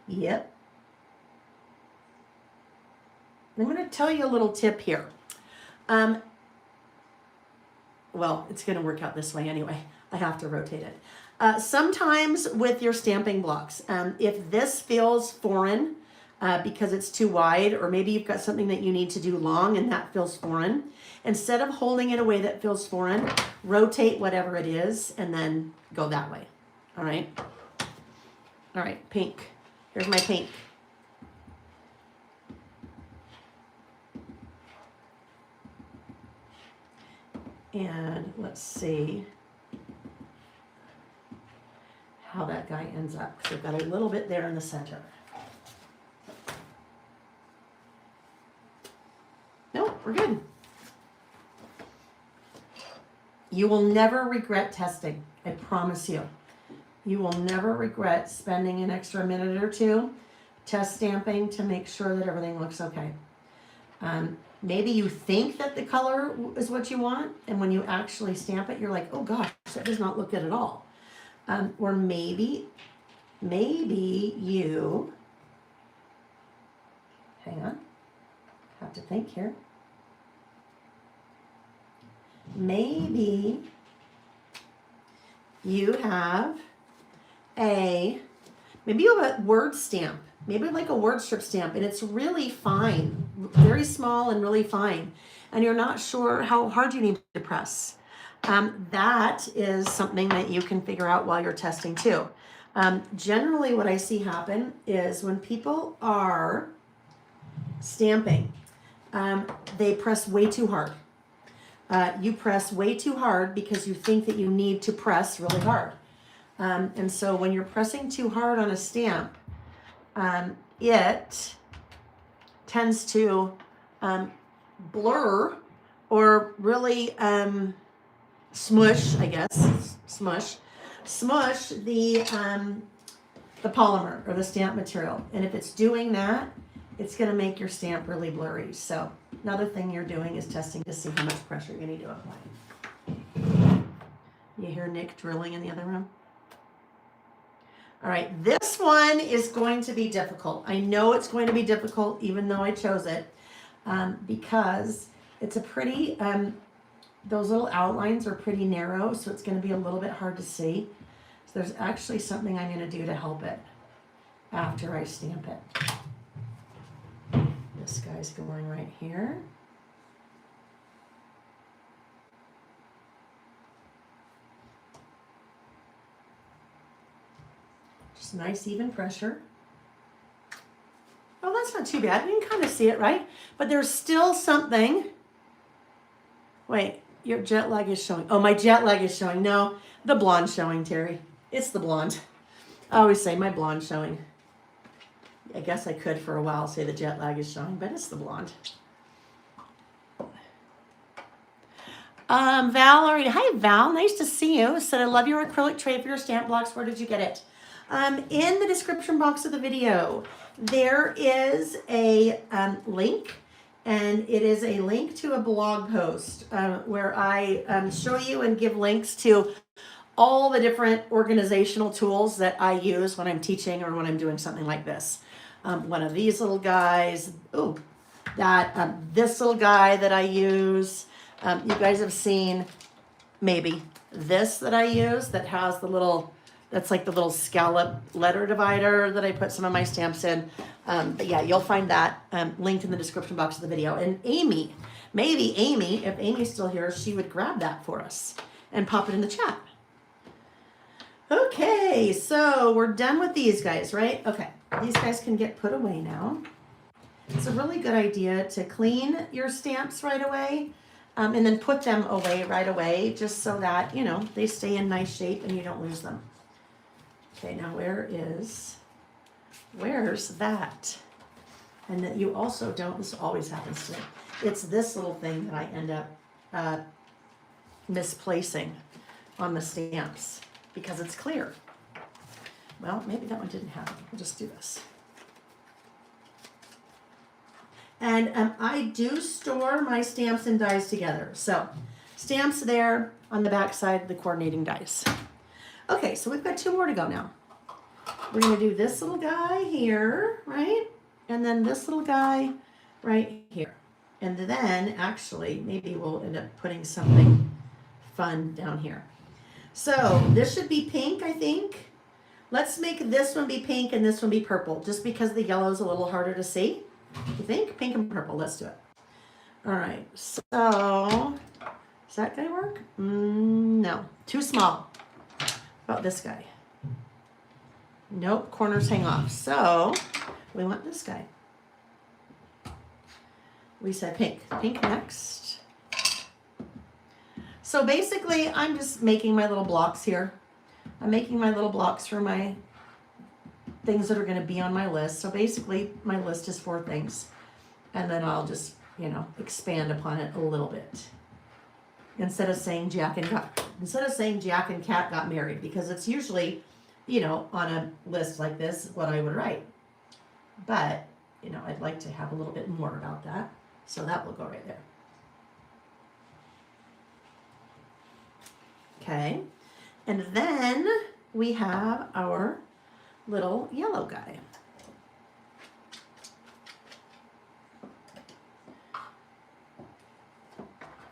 Yep. I'm going to tell you a little tip here. Well, it's going to work out this way anyway. I have to rotate it. Sometimes with your stamping blocks, if this feels foreign because it's too wide, or maybe you've got something that you need to do long and that feels foreign, instead of holding it a way that feels foreign, rotate whatever it is and then go that way. All right? All right, pink. Here's my pink. And let's see how that guy ends up, because I've got a little bit there in the center. Nope, we're good. You will never regret testing, I promise you. You will never regret spending an extra minute or two test stamping to make sure that everything looks okay. Maybe you think that the color is what you want, and when you actually stamp it, you're like, oh gosh, that does not look good at all. Or maybe you, hang on, have to think here. Maybe you have maybe you have a word stamp, maybe like a word strip stamp, and it's really fine, very small and really fine, and you're not sure how hard you need to press. That is something that you can figure out while you're testing too. Generally what I see happen is when people are stamping, they press way too hard. You press way too hard because you think that you need to press really hard. And so when you're pressing too hard on a stamp, it tends to blur or really smush, I guess, smush the polymer or the stamp material. And if it's doing that, it's going to make your stamp really blurry. So another thing you're doing is testing to see how much pressure you need to apply. You hear Nick drilling in the other room? All right, this one is going to be difficult. I know it's going to be difficult even though I chose it because it's a pretty, those little outlines are pretty narrow, so it's going to be a little bit hard to see. So there's actually something I'm going to do to help it after I stamp it. This guy's going right here. Just nice even pressure. Oh, that's not too bad. You can kind of see it, right? But there's still something. Wait, your jet lag is showing. Oh, my jet lag is showing. No, the blonde's showing, Terry. It's the blonde. I always say my blonde's showing. I guess I could for a while say the jet lag is showing, but it's the blonde. Valerie, hi Val, nice to see you. Said I love your acrylic tray for your stamp blocks. Where did you get it? In the description box of the video, there is a link, and it is a link to a blog post where I show you and give links to all the different organizational tools that I use when I'm teaching or when I'm doing something like this. One of these little guys, this little guy that I use. You guys have seen maybe this that I use that has the little, that's like the little scallop letter divider that I put some of my stamps in. But yeah, you'll find that linked in the description box of the video. And Amy, maybe Amy, if Amy's still here, she would grab that for us and pop it in the chat. Okay, so we're done with these guys, right? Okay, these guys can get put away now. It's a really good idea to clean your stamps right away and then put them away right away just so that, you know, they stay in nice shape and you don't lose them. Okay, now where's that? And that you also don't, this always happens to me, it's this little thing that I end up misplacing on the stamps because it's clear. Well, maybe that one didn't have it. We'll just do this. And I do store my stamps and dies together. So stamps there, on the back side, the coordinating dies. Okay, so we've got 2 more to go now. We're gonna do this little guy here, right? And then this little guy right here. And then actually, maybe we'll end up putting something fun down here. So this should be pink, I think. Let's make this one be pink and this one be purple, just because the yellow is a little harder to see. You think? Pink and purple, let's do it. All right, so, does that guy work? No, too small. How about this guy? Nope, corners hang off. So, we want this guy. We said pink. Pink next. So basically, I'm just making my little blocks here. I'm making my little blocks for my things that are going to be on my list. So basically, my list is 4 things. And then I'll just, you know, expand upon it a little bit. Instead of saying Jack and Cat got married, because it's usually, you know, on a list like this, what I would write. But, you know, I'd like to have a little bit more about that. So that will go right there. Okay. And then we have our little yellow guy.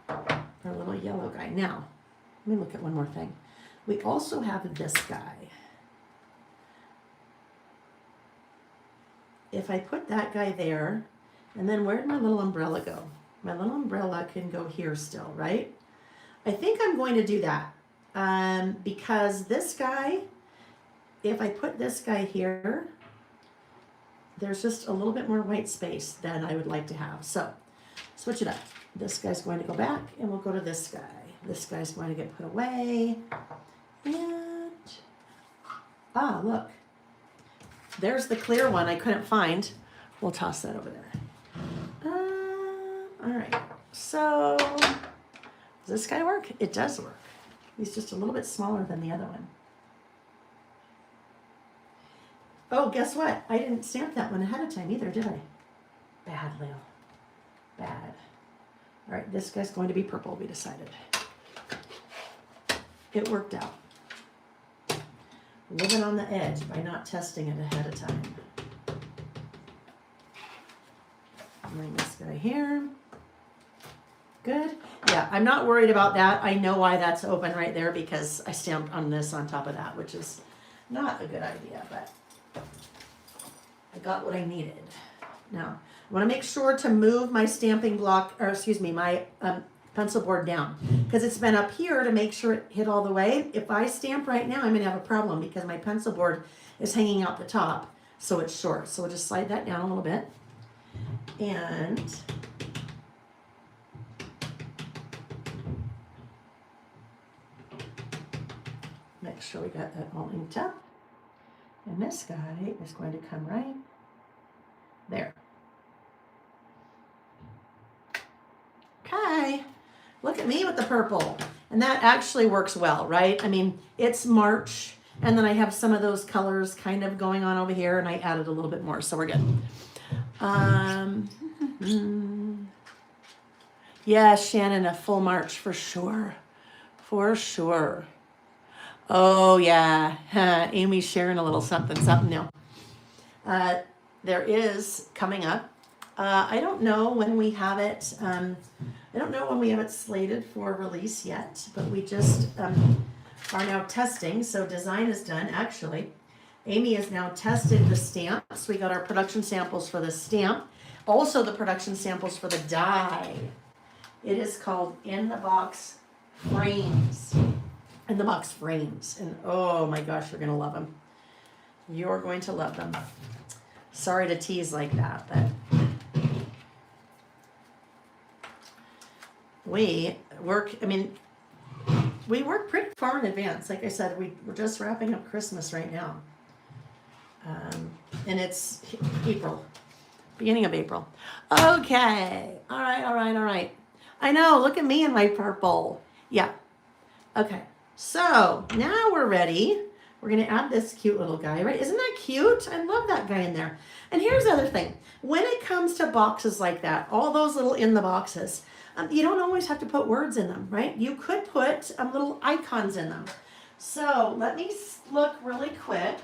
Our little yellow guy. Now, let me look at one more thing. We also have this guy. If I put that guy there, and then where'd my little umbrella go? My little umbrella can go here still, right? I think I'm going to do that because this guy, if I put this guy here, there's just a little bit more white space than I would like to have. So switch it up. This guy's going to go back and we'll go to this guy. This guy's going to get put away. And, look. There's the clear one I couldn't find. We'll toss that over there. All right, so does this guy work? It does work. He's just a little bit smaller than the other one. Oh, guess what? I didn't stamp that one ahead of time either, did I? Bad, Layle. Bad. All right, this guy's going to be purple, we decided. It worked out. Living on the edge by not testing it ahead of time. Bring this guy here. Good. Yeah, I'm not worried about that. I know why that's open right there because I stamped on this on top of that, which is not a good idea, but I got what I needed. Now, I want to make sure to move my stamping block, or excuse me, my pencil board down because it's been up here to make sure it hit all the way. If I stamp right now, I'm going to have a problem because my pencil board is hanging out the top, so it's short. So we'll just slide that down a little bit. And make sure we got that all inked up. And this guy is going to come right there. Okay, look at me with the purple. And that actually works well, right? I mean, it's March, and then I have some of those colors kind of going on over here, and I added a little bit more, so we're good. Yeah, Shannon, a full March for sure. For sure. Oh, yeah. Amy's sharing a little something new. There is coming up. I don't know when we have it. I don't know when we have it slated for release yet, but we just are now testing. So design is done, actually. Amy has now tested the stamps. We got our production samples for the stamp. Also the production samples for the die. It is called In the Box Frames. In the Box Frames. And oh my gosh, you're going to love them. You're going to love them. Sorry to tease like that, but we work pretty far in advance. Like I said, we're just wrapping up Christmas right now. And it's April. Beginning of April. Okay. All right, all right, all right. I know, look at me in my purple. Yeah. Okay. So now we're ready. We're gonna add this cute little guy, right? Isn't that cute? I love that guy in there. And here's the other thing. When it comes to boxes like that, all those little in the boxes, you don't always have to put words in them, right? You could put little icons in them. So let me look really quick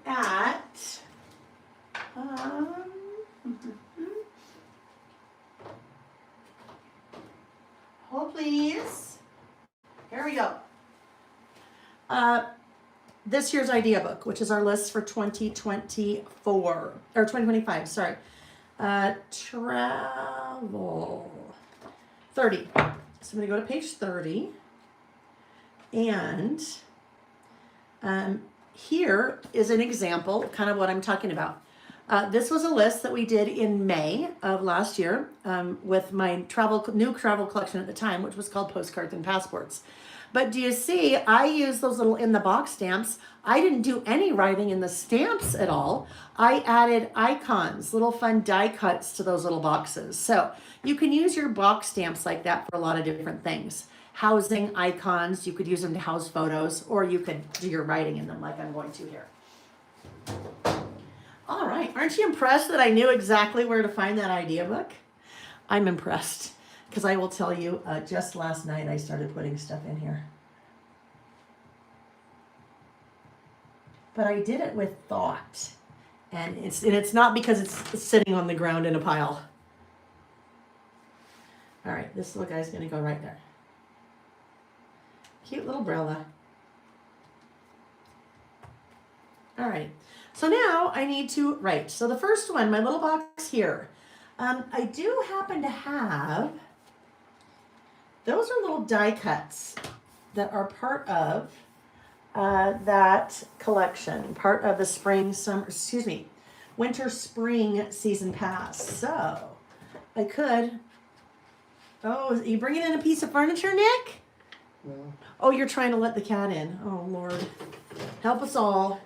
at, hold please. Here we go. This year's idea book, which is our list for 2024, or 2025, sorry. Travel 30. So I'm gonna go to page 30. And here is an example, kind of what I'm talking about. This was a list that we did in May of last year with my new travel collection at the time, which was called Postcards and Passports. But do you see, I use those little in the box stamps. I didn't do any writing in the stamps at all. I added icons, little fun die cuts to those little boxes. So you can use your box stamps like that for a lot of different things. Housing icons, you could use them to house photos, or you could do your writing in them like I'm going to here. All right, aren't you impressed that I knew exactly where to find that idea book? I'm impressed. Because I will tell you, just last night I started putting stuff in here. But I did it with thought. And it's not because it's sitting on the ground in a pile. All right, this little guy's going to go right there. Cute little umbrella. All right, so now I need to write. So the first one, my little box here. I do happen to have... Those are little die cuts that are part of that collection, part of the winter, spring season pass. So I could, are you bringing in a piece of furniture, Nick? No. Oh, you're trying to let the cat in. Oh, Lord. Help us all.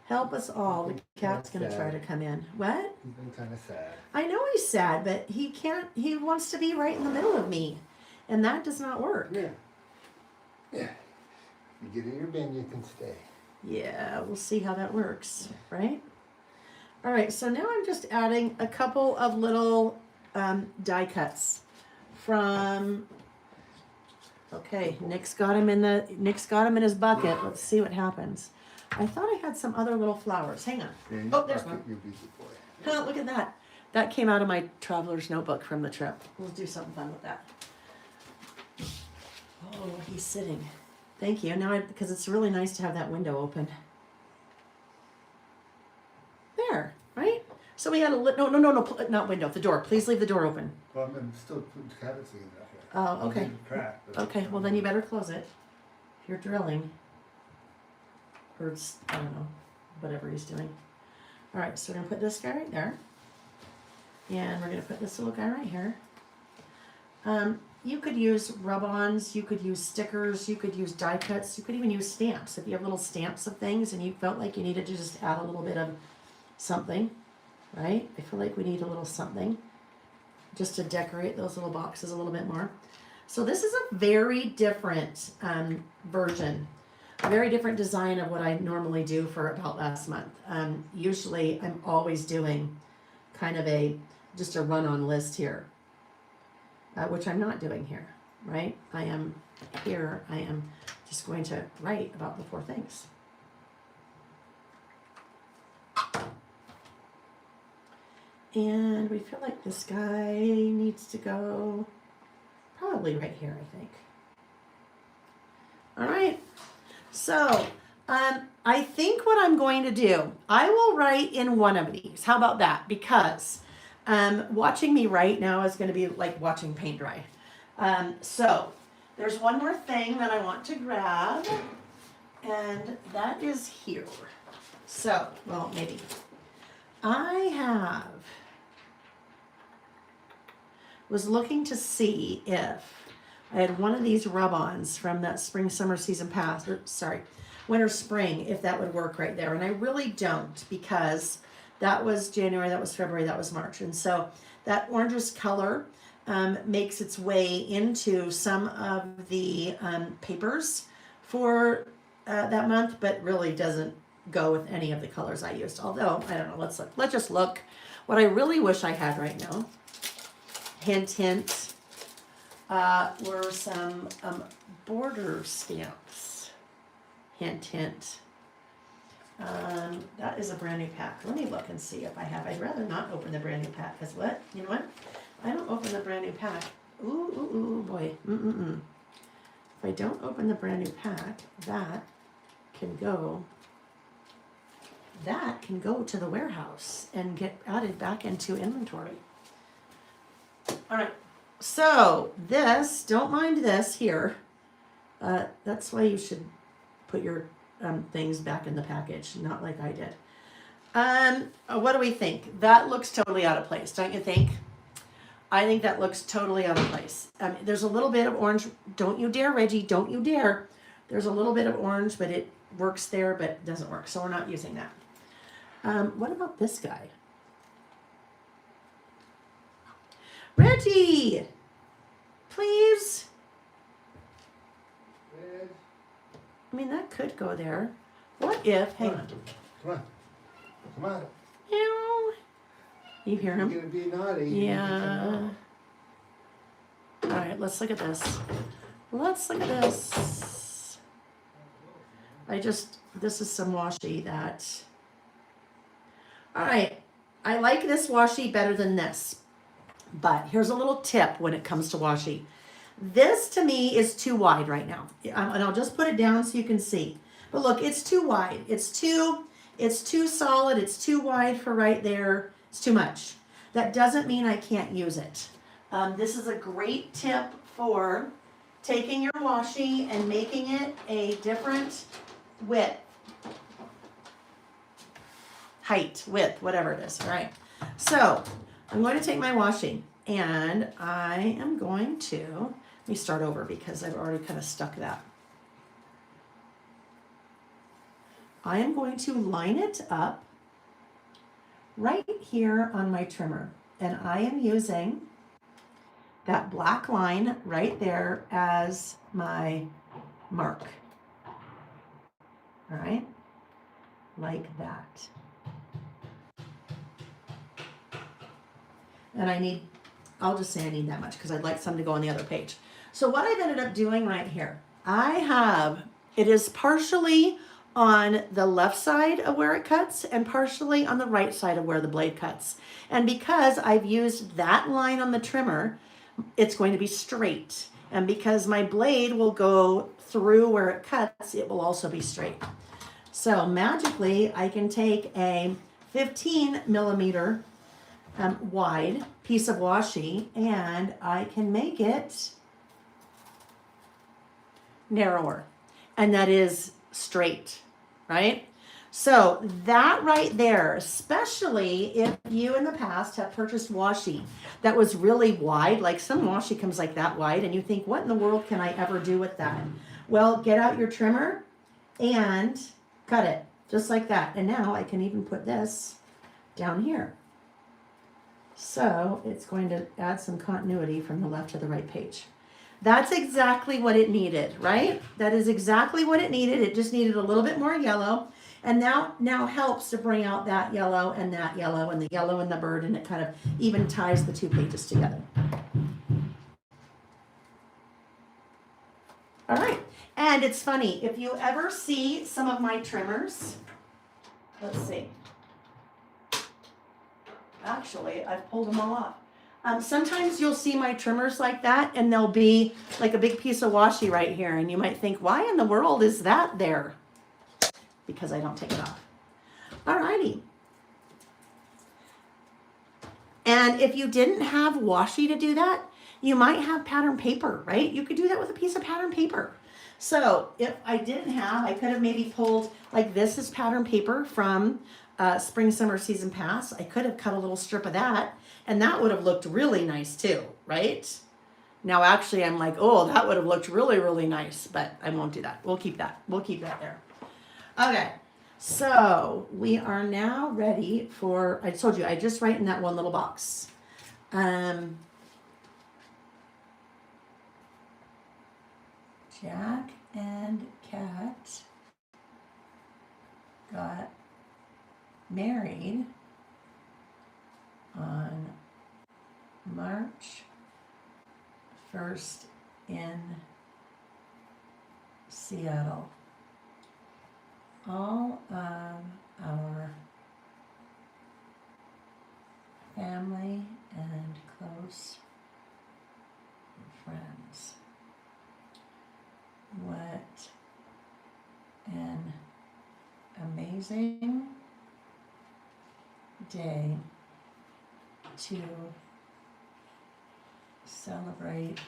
Help us all. The cat's going to try to come in. What? He's been kind of sad. I know he's sad, but he wants to be right in the middle of me. And that does not work. Yeah. Yeah. You get in your bin, you can stay. Yeah, we'll see how that works, right? All right, so now I'm just adding a couple of little die cuts from. Okay, Nick's got him in his bucket. Let's see what happens. I thought I had some other little flowers. Hang on. Oh, there's one. Oh, look at that. That came out of my traveler's notebook from the trip. We'll do something fun with that. Oh, he's sitting. Thank you. Now, because it's really nice to have that window open. There, right? So we had a no, not window. The door. Please leave the door open. Well, I'm still putting cabinets in there. Oh, okay. Okay. Well, then you better close it. If you're drilling, or I don't know, whatever he's doing. All right. So we're gonna put this guy right there, and we're gonna put this little guy right here. You could use rub-ons, you could use stickers, you could use die cuts, you could even use stamps. If you have little stamps of things and you felt like you needed to just add a little bit of something, right? I feel like we need a little something just to decorate those little boxes a little bit more. So this is a very different version, a very different design of what I normally do for About Last Month. Usually I'm always doing kind of just a run-on list here. Which I'm not doing here, right? I am just going to write about the 4 things. And we feel like this guy needs to go probably right here, I think. All right, so I think what I'm going to do, I will write in one of these. How about that? Because watching me write now is going to be like watching paint dry. So there's one more thing that I want to grab, and that is here. So, well, maybe. I was looking to see if I had one of these rub-ons from that spring, summer season pass, winter, spring, if that would work right there. And I really don't, because That was January, that was February, that was March. And so that orangish color makes its way into some of the papers for that month, but really doesn't go with any of the colors I used. Although, I don't know, let's look. Let's just look. What I really wish I had right now, hint, hint, were some border stamps. Hint, hint. That is a brand new pack. Let me look and see if I have. I'd rather not open the brand new pack, because what? You know what? I don't open the brand new pack. Ooh, ooh, ooh, boy. If I don't open the brand new pack, that can go to the warehouse and get added back into inventory. All right. So this, don't mind this here. That's why you should put your things back in the package, not like I did. What do we think? That looks totally out of place, don't you think? I think that looks totally out of place. There's a little bit of orange. Don't you dare, Reggie, don't you dare. There's a little bit of orange, but it works there, but it doesn't work, so we're not using that. What about this guy? Reggie, please. I mean, that could go there. What if, hang on. Come on. Meow. You hear him? You're gonna be naughty. Yeah. All right, let's look at this. Let's look at this. This is some washi that, all right, I like this washi better than this. But here's a little tip when it comes to washi. This to me is too wide right now. And I'll just put it down so you can see. But look, it's too wide. It's too solid. It's too wide for right there. It's too much. That doesn't mean I can't use it. This is a great tip for taking your washi and making it a different width, height, width, whatever it is. All right. So I'm going to take my washi and I am going to, let me start over because I've already kind of stuck that. I am going to line it up right here on my trimmer. And I am using that black line right there as my mark. All right, like that. And I'll just say I need that much because I'd like some to go on the other page. So what I've ended up doing right here, it is partially on the left side of where it cuts and partially on the right side of where the blade cuts. And because I've used that line on the trimmer, it's going to be straight. And because my blade will go through where it cuts, it will also be straight. So magically, I can take a 15 millimeter wide piece of washi and I can make it narrower. And that is straight, right? So that right there, especially if you in the past have purchased washi that was really wide, like some washi comes like that wide and you think, what in the world can I ever do with that? Well, get out your trimmer and cut it just like that. And now I can even put this down here. So it's going to add some continuity from the left to the right page. That's exactly what it needed, right? That is exactly what it needed. It just needed a little bit more yellow. And now helps to bring out that yellow and the yellow and the bird, and it kind of even ties the two pages together. All right. And it's funny, if you ever see some of my trimmers, let's see. Actually, I've pulled them all off. Sometimes you'll see my trimmers like that, and there'll be like a big piece of washi right here, and you might think, why in the world is that there? Because I don't take it off. Alrighty. And if you didn't have washi to do that, you might have pattern paper, right? You could do that with a piece of pattern paper. So if I didn't have, I could have maybe pulled, like this is pattern paper from Spring Summer Season Pass. I could have cut a little strip of that, and that would have looked really nice too, right? Now actually I'm like, oh, that would have looked really, really nice, but I won't do that. We'll keep that. We'll keep that there. Okay, So we are now ready for, I told you, I just write in that one little box. Jack and Kat got married on March 1st in Seattle. All of our family and close friends. What an amazing day to celebrate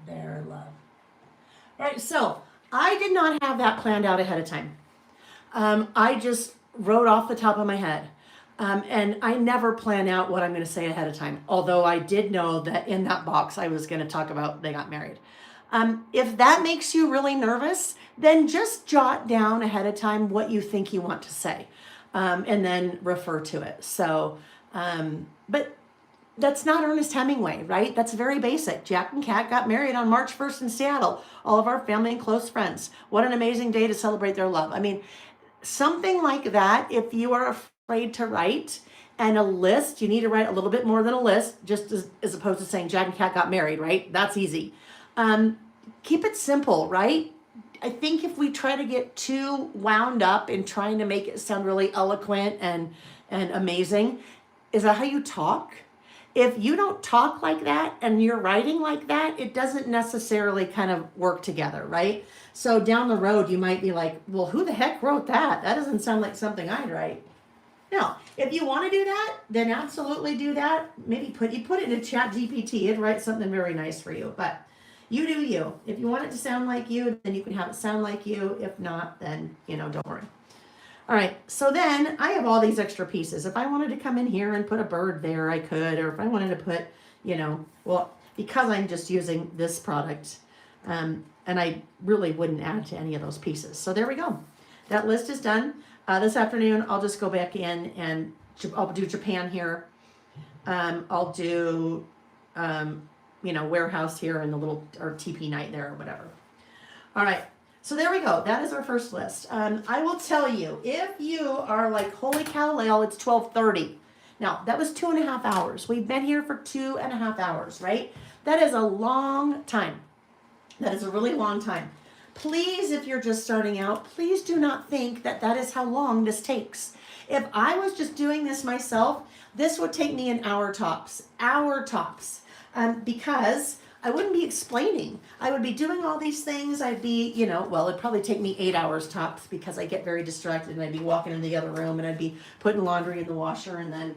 their love. All right, so I did not have that planned out ahead of time. I just wrote off the top of my head. And I never plan out what I'm going to say ahead of time, although I did know that in that box I was going to talk about they got married. If that makes you really nervous, then just jot down ahead of time what you think you want to say, and then refer to it. So, but that's not Ernest Hemingway, right? That's very basic. Jack and Kat got married on March 1st in Seattle. All of our family and close friends. What an amazing day to celebrate their love. I mean, something like that, if you are afraid to write, and a list, you need to write a little bit more than a list, just as opposed to saying Jack and Kat got married, right? That's easy. Keep it simple, right? I think if we try to get too wound up in trying to make it sound really eloquent and amazing, is that how you talk? If you don't talk like that and you're writing like that, it doesn't necessarily kind of work together, right? So down the road, you might be like, well, who the heck wrote that? That doesn't sound like something I'd write. No, if you want to do that, then absolutely do that. Maybe put it in a chat GPT. It'd write something very nice for you. But you do you. If you want it to sound like you, then you can have it sound like you. If not, then, don't worry. All right, so then I have all these extra pieces. If I wanted to come in here and put a bird there, I could. Or if I wanted to put, well, because I'm just using this product, and I really wouldn't add to any of those pieces. So there we go. That list is done. This afternoon, I'll just go back in and I'll do Japan here. I'll do, warehouse here and the little, or TP night there or whatever. All right. So there we go. That is our first list. I will tell you, if you are like, holy cow, Layle, it's 12:30. Now, that was 2.5 hours. We've been here for 2.5 hours, right? That is a long time. That is a really long time. Please, if you're just starting out, please do not think that that is how long this takes. If I was just doing this myself, this would take me an hour tops, because I wouldn't be explaining. I would be doing all these things. I'd be, it'd probably take me 8 hours tops because I get very distracted and I'd be walking in the other room and I'd be putting laundry in the washer and then,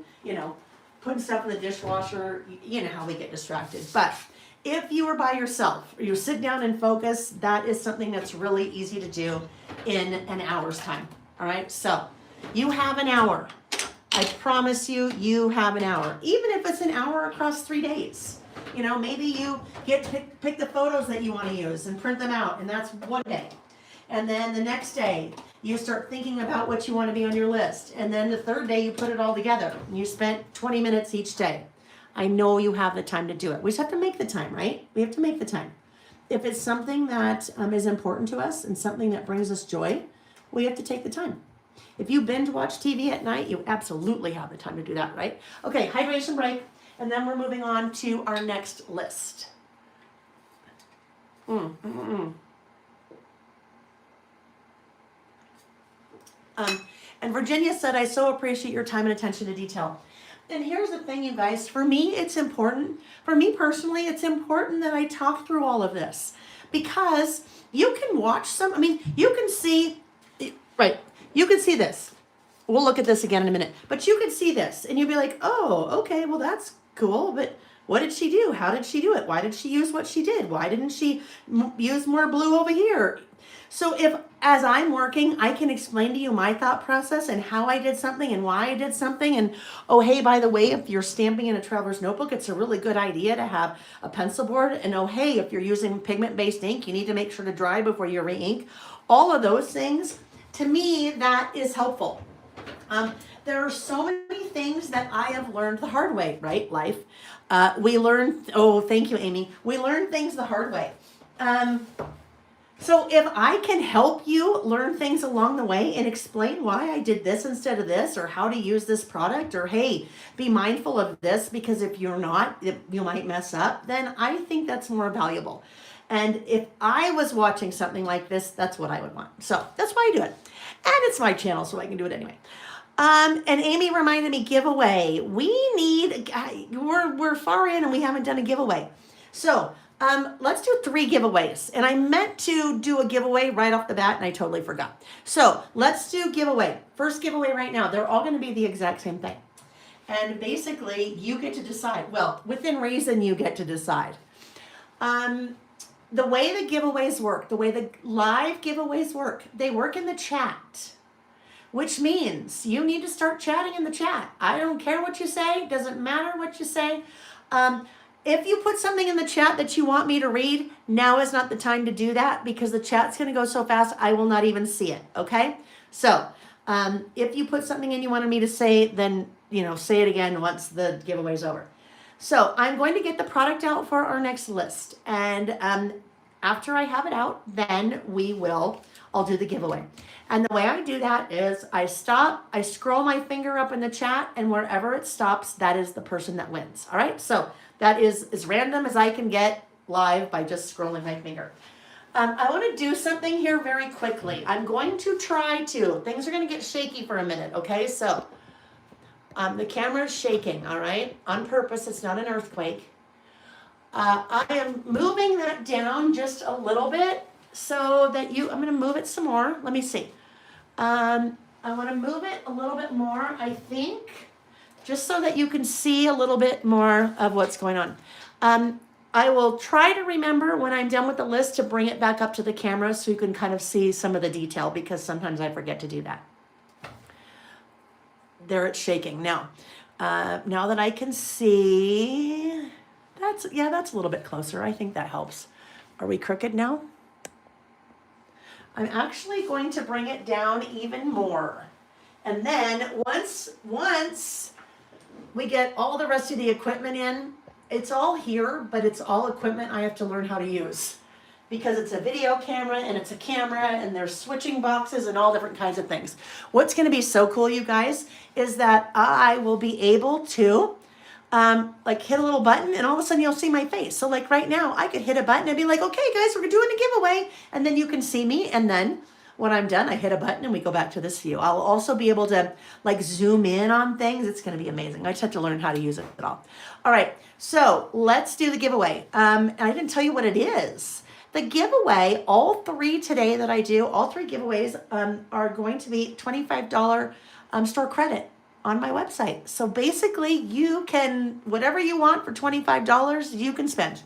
putting stuff in the dishwasher. You know how we get distracted. But if you are by yourself, or you sit down and focus, that is something that's really easy to do in an hour's time. All right, so you have an hour. I promise you, you have an hour. Even if it's an hour across 3 days. Maybe you get to pick the photos that you want to use and print them out, and that's one day. And then the next day, you start thinking about what you want to be on your list. And then the third day, you put it all together. And you spent 20 minutes each day. I know you have the time to do it. We just have to make the time, right? We have to make the time. If it's something that is important to us and something that brings us joy, we have to take the time. If you binge watch TV at night, you absolutely have the time to do that, right? Okay, hydration break. And then we're moving on to our next list. And Virginia said, I so appreciate your time and attention to detail. And here's the thing, you guys. For me, it's important. For me personally, it's important that I talk through all of this. Because you can watch you can see, right, you can see this. We'll look at this again in a minute. But you can see this, and you'll be like, oh, okay, well, that's cool, but What did she do? How did she do it? Why did she use what she did? Why didn't she use more blue over here? So if, as I'm working, I can explain to you my thought process and how I did something and why I did something. And oh, hey, by the way, if you're stamping in a traveler's notebook, it's a really good idea to have a pencil board. And oh, hey, if you're using pigment-based ink, you need to make sure to dry before you re-ink. All of those things, to me, that is helpful. There are so many things that I have learned the hard way, right? Life. We learn, oh, thank you, Amy. We learn things the hard way. So if I can help you learn things along the way and explain why I did this instead of this, or how to use this product, or hey, be mindful of this because if you're not, you might mess up, then I think that's more valuable. And if I was watching something like this, that's what I would want. So that's why I do it. And it's my channel, so I can do it anyway. And Amy reminded me giveaway. We need, we're far in and we haven't done a giveaway. So let's do 3 giveaways. And I meant to do a giveaway right off the bat and I totally forgot. So let's do giveaway. First giveaway right now. They're all going to be the exact same thing. And basically you get to decide. Well, within reason, you get to decide. The way the giveaways work, the way the live giveaways work, they work in the chat. Which means you need to start chatting in the chat. I don't care what you say. Doesn't matter what you say. If you put something in the chat that you want me to read, now is not the time to do that because the chat's going to go so fast, I will not even see it. Okay? So if you put something in you wanted me to say, then, say it again once the giveaway's over. So I'm going to get the product out for our next list. And after I have it out, then I'll do the giveaway. And the way I do that is I scroll my finger up in the chat, and wherever it stops, that is the person that wins. All right? So that is as random as I can get live by just scrolling my finger. I want to do something here very quickly. I'm going to things are going to get shaky for a minute, okay? So the camera is shaking, all right? On purpose, it's not an earthquake. I am moving that down just a little bit so that I'm going to move it some more. Let me see. I want to move it a little bit more, I think, just so that you can see a little bit more of what's going on. I will try to remember when I'm done with the list to bring it back up to the camera so you can kind of see some of the detail because sometimes I forget to do that. There it's shaking. Now that I can see, that's a little bit closer. I think that helps. Are we crooked now? I'm actually going to bring it down even more. And then once we get all the rest of the equipment in, it's all here, but it's all equipment I have to learn how to use. Because it's a video camera and it's a camera and there's switching boxes and all different kinds of things. What's going to be so cool, you guys, is that I will be able to hit a little button and all of a sudden you'll see my face. So like right now I could hit a button and be like, okay guys, we're doing a giveaway. And then you can see me. And then when I'm done, I hit a button and we go back to this view. I'll also be able to zoom in on things. It's going to be amazing. I just have to learn how to use it at all. All right. So let's do the giveaway. And I didn't tell you what it is. The giveaway, all 3 today that I do, all 3 giveaways are going to be $25 store credit on my website. So basically you can, whatever you want for $25, you can spend.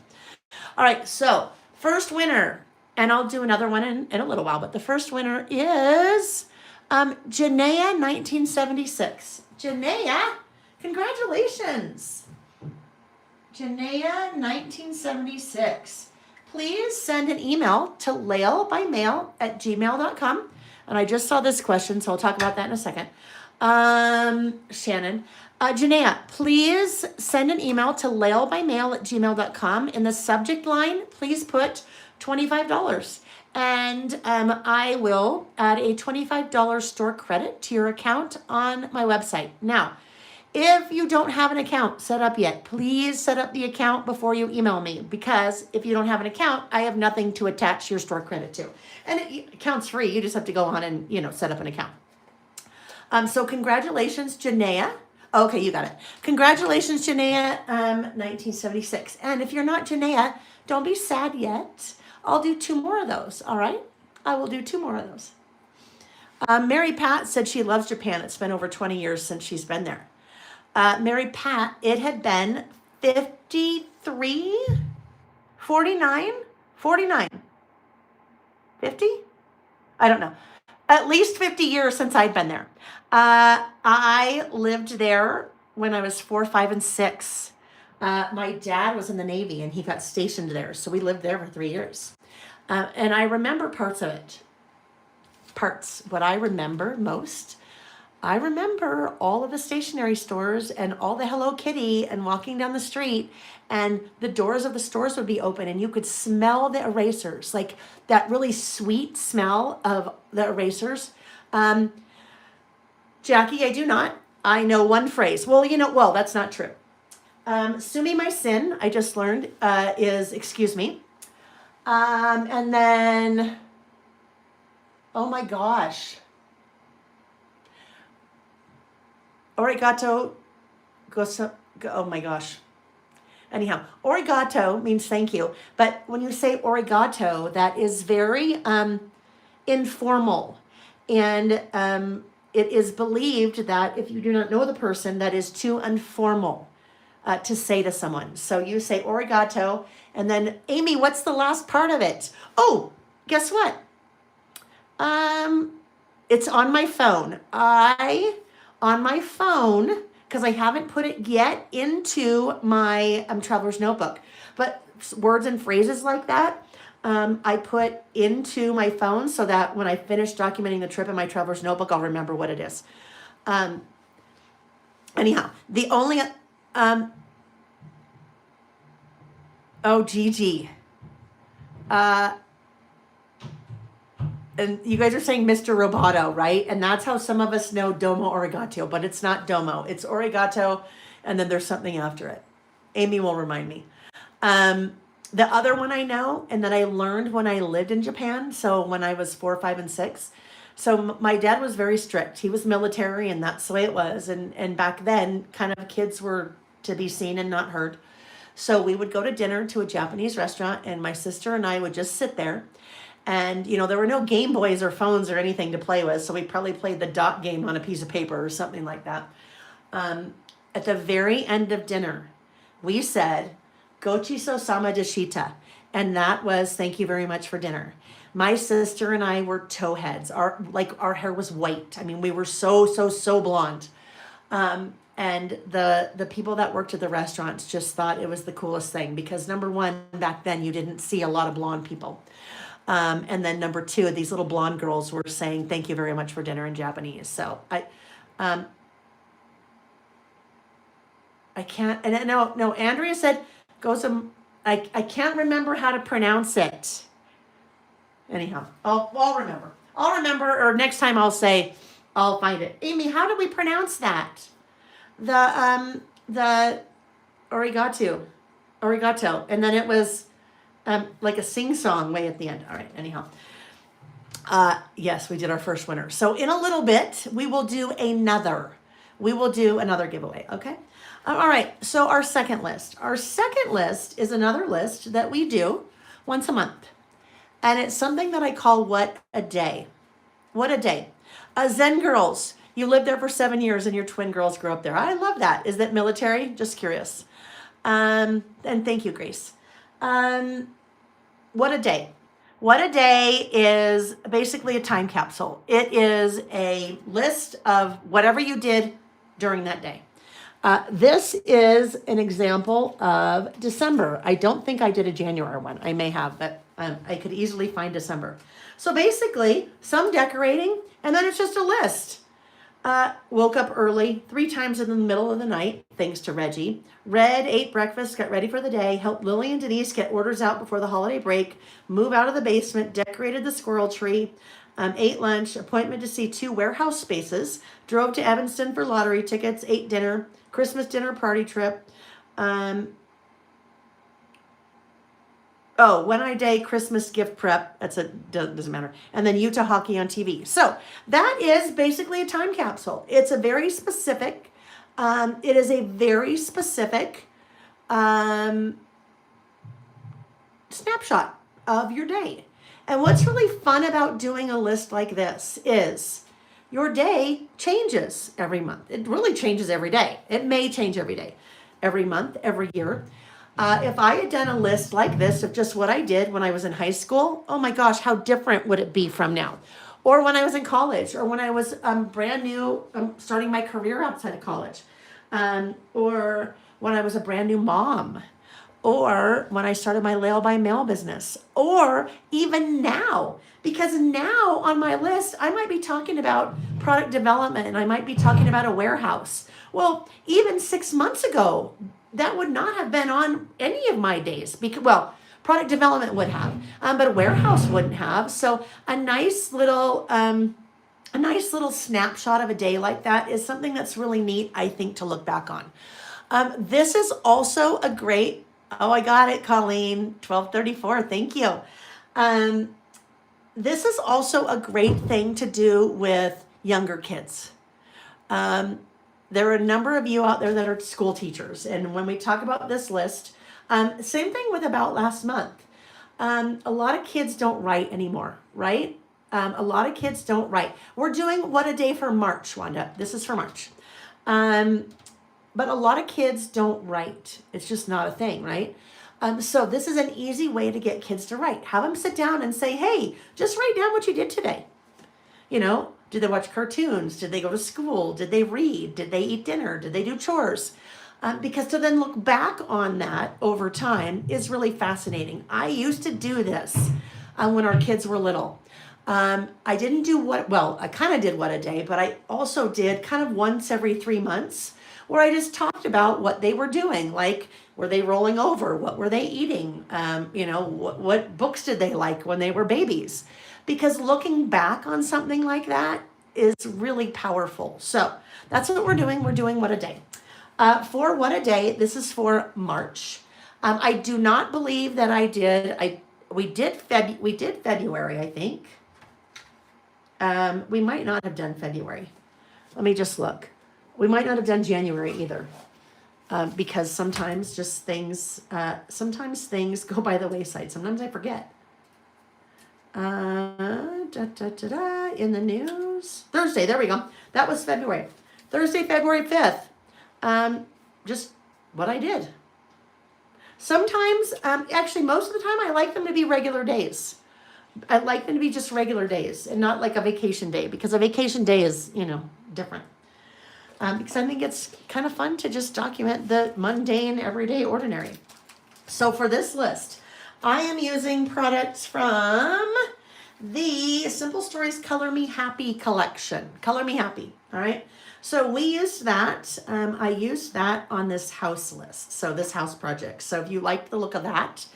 All right, so first winner, and I'll do another one in a little while, but the first winner is Janaea 1976. Janaea, congratulations. Janaea 1976. Please send an email to laylebymail@gmail.com. And I just saw this question, so I'll talk about that in a second. Shannon. Janaea, please send an email to laylebymail@gmail.com. In the subject line, please put $25. And I will add a $25 store credit to your account on my website. Now, if you don't have an account set up yet, please set up the account before you email me, because if you don't have an account, I have nothing to attach your store credit to. And account's free. You just have to go on and, set up an account. So congratulations, Janaea. Okay, you got it. Congratulations, Janaea, 1976. And if you're not Janaea, don't be sad yet. I'll do 2 more of those, all right? I will do 2 more of those. Mary Pat said she loves Japan. It's been over 20 years since she's been there. Mary Pat, it had been 53, 49, 49, 50? I don't know. At least 50 years since I'd been there. I lived there when I was 4, 5, and 6. My dad was in the Navy and he got stationed there. So we lived there for 3 years. And I remember parts of it. What I remember most, I remember all of the stationery stores and all the Hello Kitty and walking down the street and the doors of the stores would be open and you could smell the erasers, like that really sweet smell of the erasers. Jackie, I do not. I know one phrase. Well, that's not true. Sue me my sin, I just learned, is excuse me. And then, oh my gosh. Origato, oh my gosh. Anyhow, origato means thank you. But when you say origato, that is very informal. And it is believed that if you do not know the person, that is too informal to say to someone. So you say origato, and then, Amy, what's the last part of it? Oh, guess what? It's on my phone. On my phone, because I haven't put it yet into my traveler's notebook. But words and phrases like that, I put into my phone so that when I finish documenting the trip in my traveler's notebook, I'll remember what it is. Anyhow, the only, Gigi. And you guys are saying Mr. Roboto, right? And that's how some of us know Domo Origato, but it's not Domo. It's Origato, and then there's something after it. Amy will remind me. The other one I know, and that I learned when I lived in Japan, so when I was 4, 5, and 6. So my dad was very strict. He was military, and that's the way it was. And back then, kind of kids were to be seen and not heard. So we would go to dinner to a Japanese restaurant, and my sister and I would just sit there. And, there were no Game Boys or phones or anything to play with. So we probably played the dot game on a piece of paper or something like that. At the very end of dinner, we said, Gochiso sama deshita. And that was, thank you very much for dinner. My sister and I were towheads. Our hair was white. I mean, we were so blonde. And the people that worked at the restaurants just thought it was the coolest thing because number one, back then you didn't see a lot of blonde people. And then number two, these little blonde girls were saying, thank you very much for dinner in Japanese. So I can't, and no, Andrea said, I can't remember how to pronounce it. Anyhow, I'll remember, or next time I'll find it. Amy, how do we pronounce that? The origato, and then it was like a sing-song way at the end. All right, anyhow. Yes, we did our first winner. So in a little bit, we will do another giveaway, okay? All right, so our second list. Our second list is another list that we do once a month. And it's something that I call What a Day. What a Day. Zen girls, you lived there for 7 years and your twin girls grew up there. I love that. Is that military? Just curious. And thank you, Grace. What a Day. What a Day is basically a time capsule. It is a list of whatever you did during that day. This is an example of December. I don't think I did a January one. I may have, but I could easily find December. So basically, some decorating, and then it's just a list. Woke up early, 3 times in the middle of the night, thanks to Reggie. Read, ate breakfast, got ready for the day, helped Lily and Denise get orders out before the holiday break, move out of the basement, decorated the squirrel tree, ate lunch, appointment to see 2 warehouse spaces, drove to Evanston for lottery tickets, ate dinner, Christmas dinner party trip. When I day Christmas gift prep, doesn't matter. And then Utah hockey on TV. So that is basically a time capsule. It's a very specific, it is a very specific snapshot of your day. And what's really fun about doing a list like this is your day changes every month. It really changes every day. It may change every day. every month, every year. If I had done a list like this of just what I did when I was in high school, oh my gosh, how different would it be from now? Or when I was in college, or when I was brand new, starting my career outside of college, or when I was a brand new mom, or when I started my Layle by mail business, or even now. Because now on my list, I might be talking about product development and I might be talking about a warehouse. Well, even 6 months ago, that would not have been on any of my days. Because, well, product development would have, but a warehouse wouldn't have. So a nice little snapshot of a day like that is something that's really neat, I think, to look back on. This is also a great, oh, I got it, Colleen, 1234, thank you. This is also a great thing to do with younger kids. There are a number of you out there that are school teachers. And when we talk about this list, same thing with about last month. A lot of kids don't write anymore, right? A lot of kids don't write. We're doing What a Day for March, Wanda. This is for March. But a lot of kids don't write. It's just not a thing, right? So this is an easy way to get kids to write. Have them sit down and say, hey, just write down what you did today. You know, did they watch cartoons? Did they go to school? Did they read? Did they eat dinner? Did they do chores? Because to then look back on that over time is really fascinating. I used to do this when our kids were little. I didn't do I kind of did What a Day, but I also did kind of once every 3 months where I just talked about what they were doing. Like, were they rolling over? What were they eating? What books did they like when they were babies? Because looking back on something like that is really powerful. So that's what we're doing. We're doing What a Day. For What a Day, this is for March. I do not believe that we did February, I think. We might not have done February. Let me just look. We might not have done January either. Because sometimes things go by the wayside. Sometimes I forget. In the news. Thursday, there we go. That was February. Thursday, February 5th. Just what I did. Sometimes, actually most of the time, I like them to be regular days. I like them to be just regular days and not like a vacation day, because a vacation day is, different. Because I think it's kind of fun to just document the mundane, everyday, ordinary. So for this list, I am using products from the Simple Stories Color Me Happy collection. Color Me Happy, all right? So we used that. I used that on this house list, so this house project. So if you like the look of that,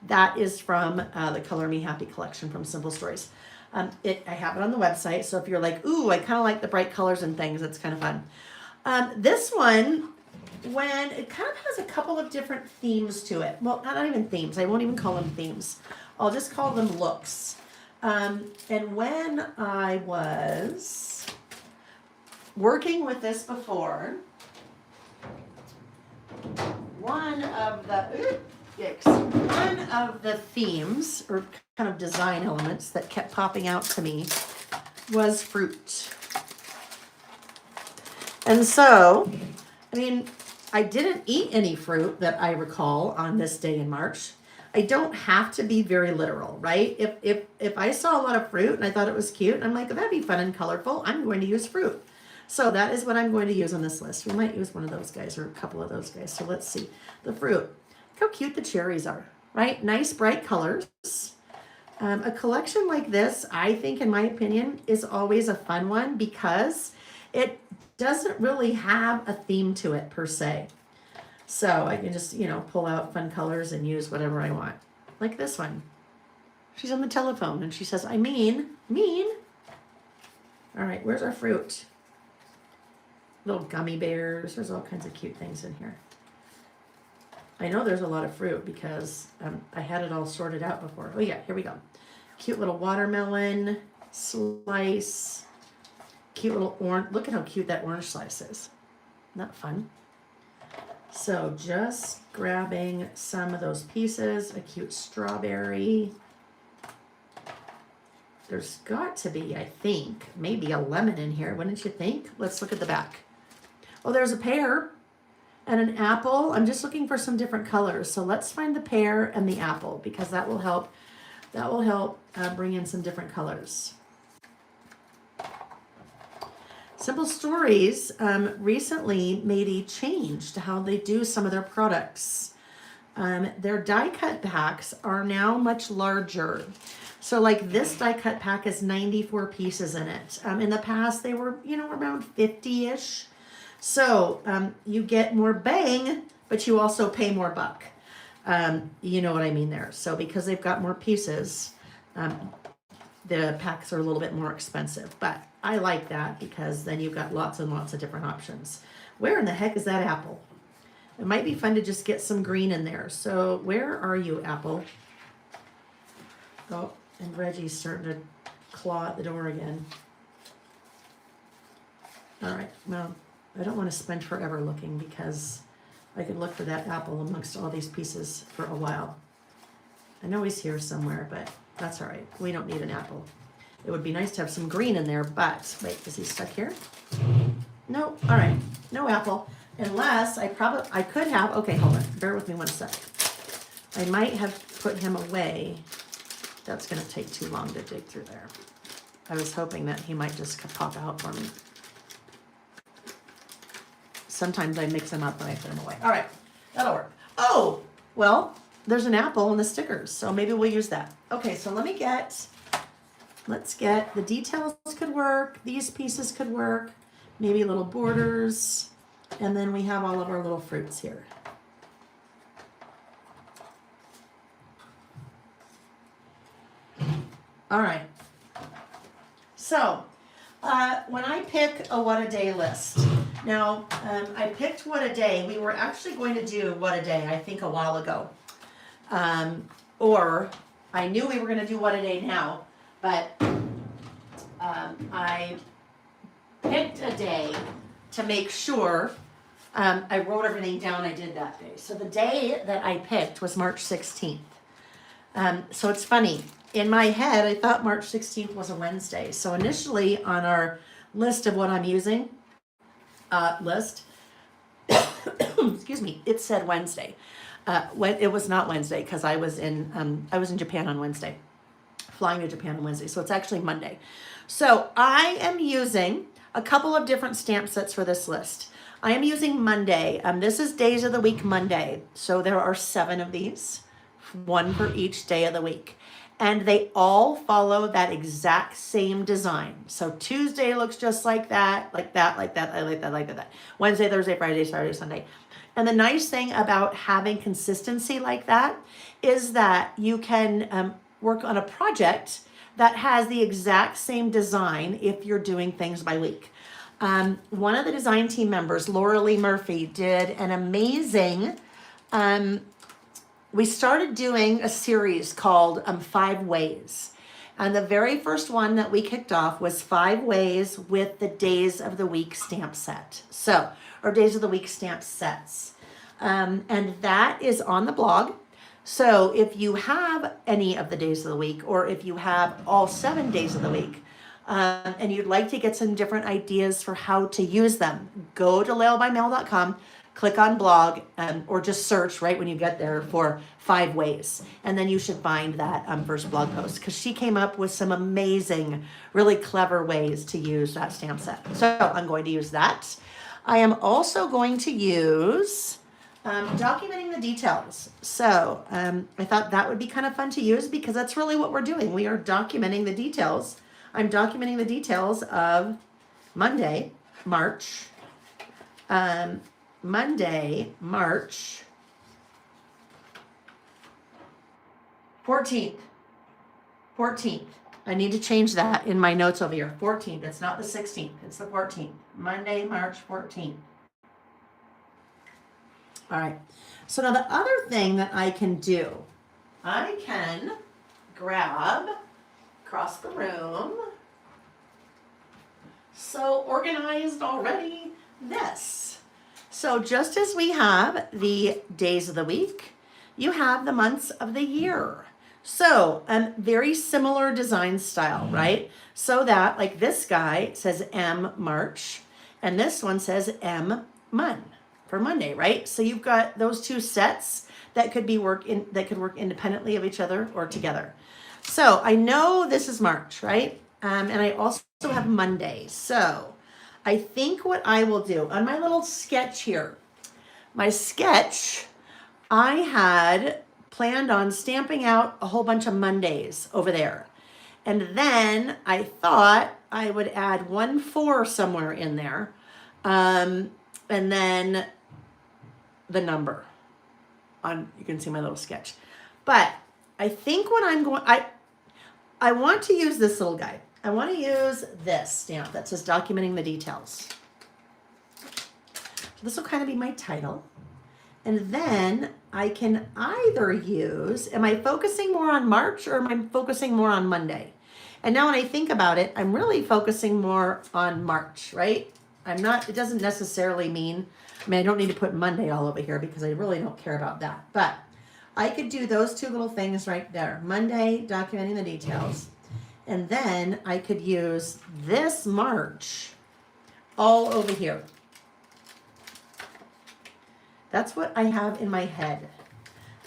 that is from the Color Me Happy collection from Simple Stories. I have it on the website, so if you're like, ooh, I kind of like the bright colors and things, it's kind of fun. This one, when it kind of has a couple of different themes to it. Well, not even themes. I won't even call them themes. I'll just call them looks. And when I was working with this before, one of the themes or kind of design elements that kept popping out to me was fruit. And so, I didn't eat any fruit that I recall on this day in March. I don't have to be very literal, right? If I saw a lot of fruit and I thought it was cute, and I'm like, that'd be fun and colorful, I'm going to use fruit. So that is what I'm going to use on this list. We might use one of those guys or a couple of those guys. So let's see. The fruit. Look how cute the cherries are, right? Nice, bright colors. A collection like this, I think, in my opinion, is always a fun one because it doesn't really have a theme to it per se. So I can just, pull out fun colors and use whatever I want. Like this one. She's on the telephone and she says, I mean. All right, where's our fruit? Little gummy bears. There's all kinds of cute things in here. I know there's a lot of fruit because I had it all sorted out before. Oh yeah, here we go. Cute little watermelon slice. Cute little orange. Look at how cute that orange slice is. Isn't that fun? So just grabbing some of those pieces. A cute strawberry. There's got to be, I think, maybe a lemon in here. Wouldn't you think? Let's look at the back. Oh, there's a pear. and an apple. I'm just looking for some different colors. So let's find the pear and the apple because that will help. That will help bring in some different colors. Simple Stories recently made a change to how they do some of their products. Their die cut packs are now much larger. So like this die cut pack is 94 pieces in it. In the past they were, around 50-ish. So you get more bang, but you also pay more buck. You know what I mean there. So because they've got more pieces, the packs are a little bit more expensive. But I like that because then you've got lots and lots of different options. Where in the heck is that apple? It might be fun to just get some green in there. So where are you, apple? Oh, and Reggie's starting to claw at the door again. All right, well, I don't want to spend forever looking because I could look for that apple amongst all these pieces for a while. I know he's here somewhere, but that's all right. We don't need an apple. It would be nice to have some green in there, but wait, is he stuck here? No, all right, no apple. Unless I could have, okay, hold on, bear with me one sec. I might have put him away. That's gonna take too long to dig through there. I was hoping that he might just pop out for me. Sometimes I mix them up and I put them away. All right, that'll work. Oh, well, there's an apple in the stickers, so maybe we'll use that. Okay, so let's get, the details could work, these pieces could work, maybe little borders, and then we have all of our little fruits here. All right. So, when I pick a What a Day list, now I picked What a Day. We were actually going to do What a Day, I think, a while ago. Or I knew we were going to do What a Day now, but I picked a day to make sure I wrote everything down I did that day. So the day that I picked was March 16th. So it's funny. In my head, I thought March 16th was a Wednesday. So initially on our list of what I'm using, excuse me, it said Wednesday. When it was not Wednesday because I was in Japan on Wednesday, flying to Japan on Wednesday. So it's actually Monday. So I am using a couple of different stamp sets for this list. I am using Monday. This is Days of the Week Monday. So there are 7 of these, one for each day of the week. And they all follow that exact same design. So Tuesday looks just like that, like that, like that, I like that, like that. Wednesday, Thursday, Friday, Saturday, Sunday. And the nice thing about having consistency like that is that you can work on a project that has the exact same design if you're doing things by week. One of the design team members, Laura Lee Murphy, did an amazing, we started doing a series called 5 Ways. And the very first one that we kicked off was 5 Ways with the Days of the Week stamp set. So, or Days of the Week stamp sets. And that is on the blog. So if you have any of the days of the week, or if you have all 7 days of the week, and you'd like to get some different ideas for how to use them, go to laylebymail.com, click on blog, or just search right when you get there for 5 Ways. And then you should find that first blog post because she came up with some amazing, really clever ways to use that stamp set. So I'm going to use that. I am also going to use documenting the details. So I thought that would be kind of fun to use because that's really what we're doing. We are documenting the details. I'm documenting the details of Monday, March 14th. 14th. I need to change that in my notes over here. 14th. It's not the 16th. It's the 14th. Monday, March 14th. All right. So now the other thing that I can do, I can grab across the room. So organized already, this. So just as we have the days of the week, you have the months of the year. So very similar design style, right? So that like this guy says M March and this one says M Mun. for Monday, right? So you've got those two sets that could work independently of each other or together. So I know this is March, right? And I also have Monday. So I think what I will do on my little sketch here, my sketch, I had planned on stamping out a whole bunch of Mondays over there. And then I thought I would add 1-4 somewhere in there. And then the number on, you can see my little sketch. But I think what I'm going, I want to use this little guy. I want to use this stamp that says documenting the details. This will kind of be my title. And then I can either use, am I focusing more on March or am I focusing more on Monday? And now when I think about it, I'm really focusing more on March, right? I'm not, it doesn't necessarily mean, I mean, I don't need to put Monday all over here because I really don't care about that. But I could do those two little things right there. Monday, documenting the details. And then I could use this March all over here. That's what I have in my head.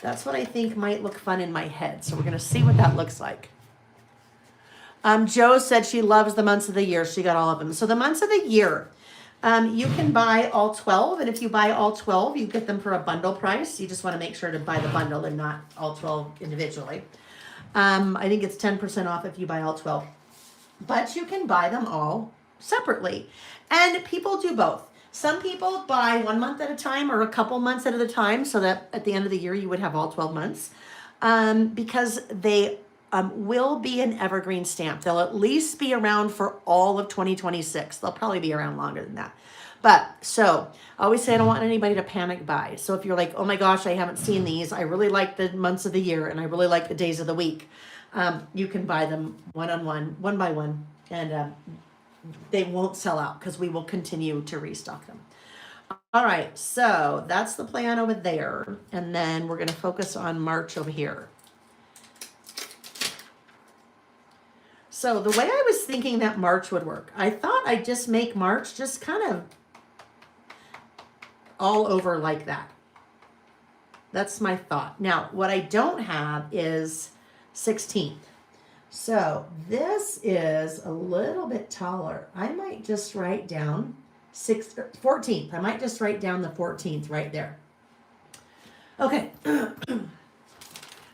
That's what I think might look fun in my head. So we're going to see what that looks like. Jo said she loves the months of the year. She got all of them. So the months of the year, you can buy all 12. And if you buy all 12, you get them for a bundle price. You just want to make sure to buy the bundle and not all 12 individually. I think it's 10% off if you buy all 12. But you can buy them all separately. And people do both. Some people buy 1 month at a time or a couple months at a time so that at the end of the year you would have all 12 months because they will be an evergreen stamp. They'll at least be around for all of 2026. They'll probably be around longer than that. But so I always say I don't want anybody to panic buy. So if you're like, oh my gosh, I haven't seen these. I really like the months of the year and I really like the days of the week. You can buy them one-on-one, one by one, and they won't sell out because we will continue to restock them. All right, so that's the plan over there. And then we're going to focus on March over here. So the way I was thinking that March would work, I thought I'd just make March just kind of all over like that. That's my thought. Now, what I don't have is 16th. So this is a little bit taller. I might just write down 14th. I might just write down the 14th right there. Okay.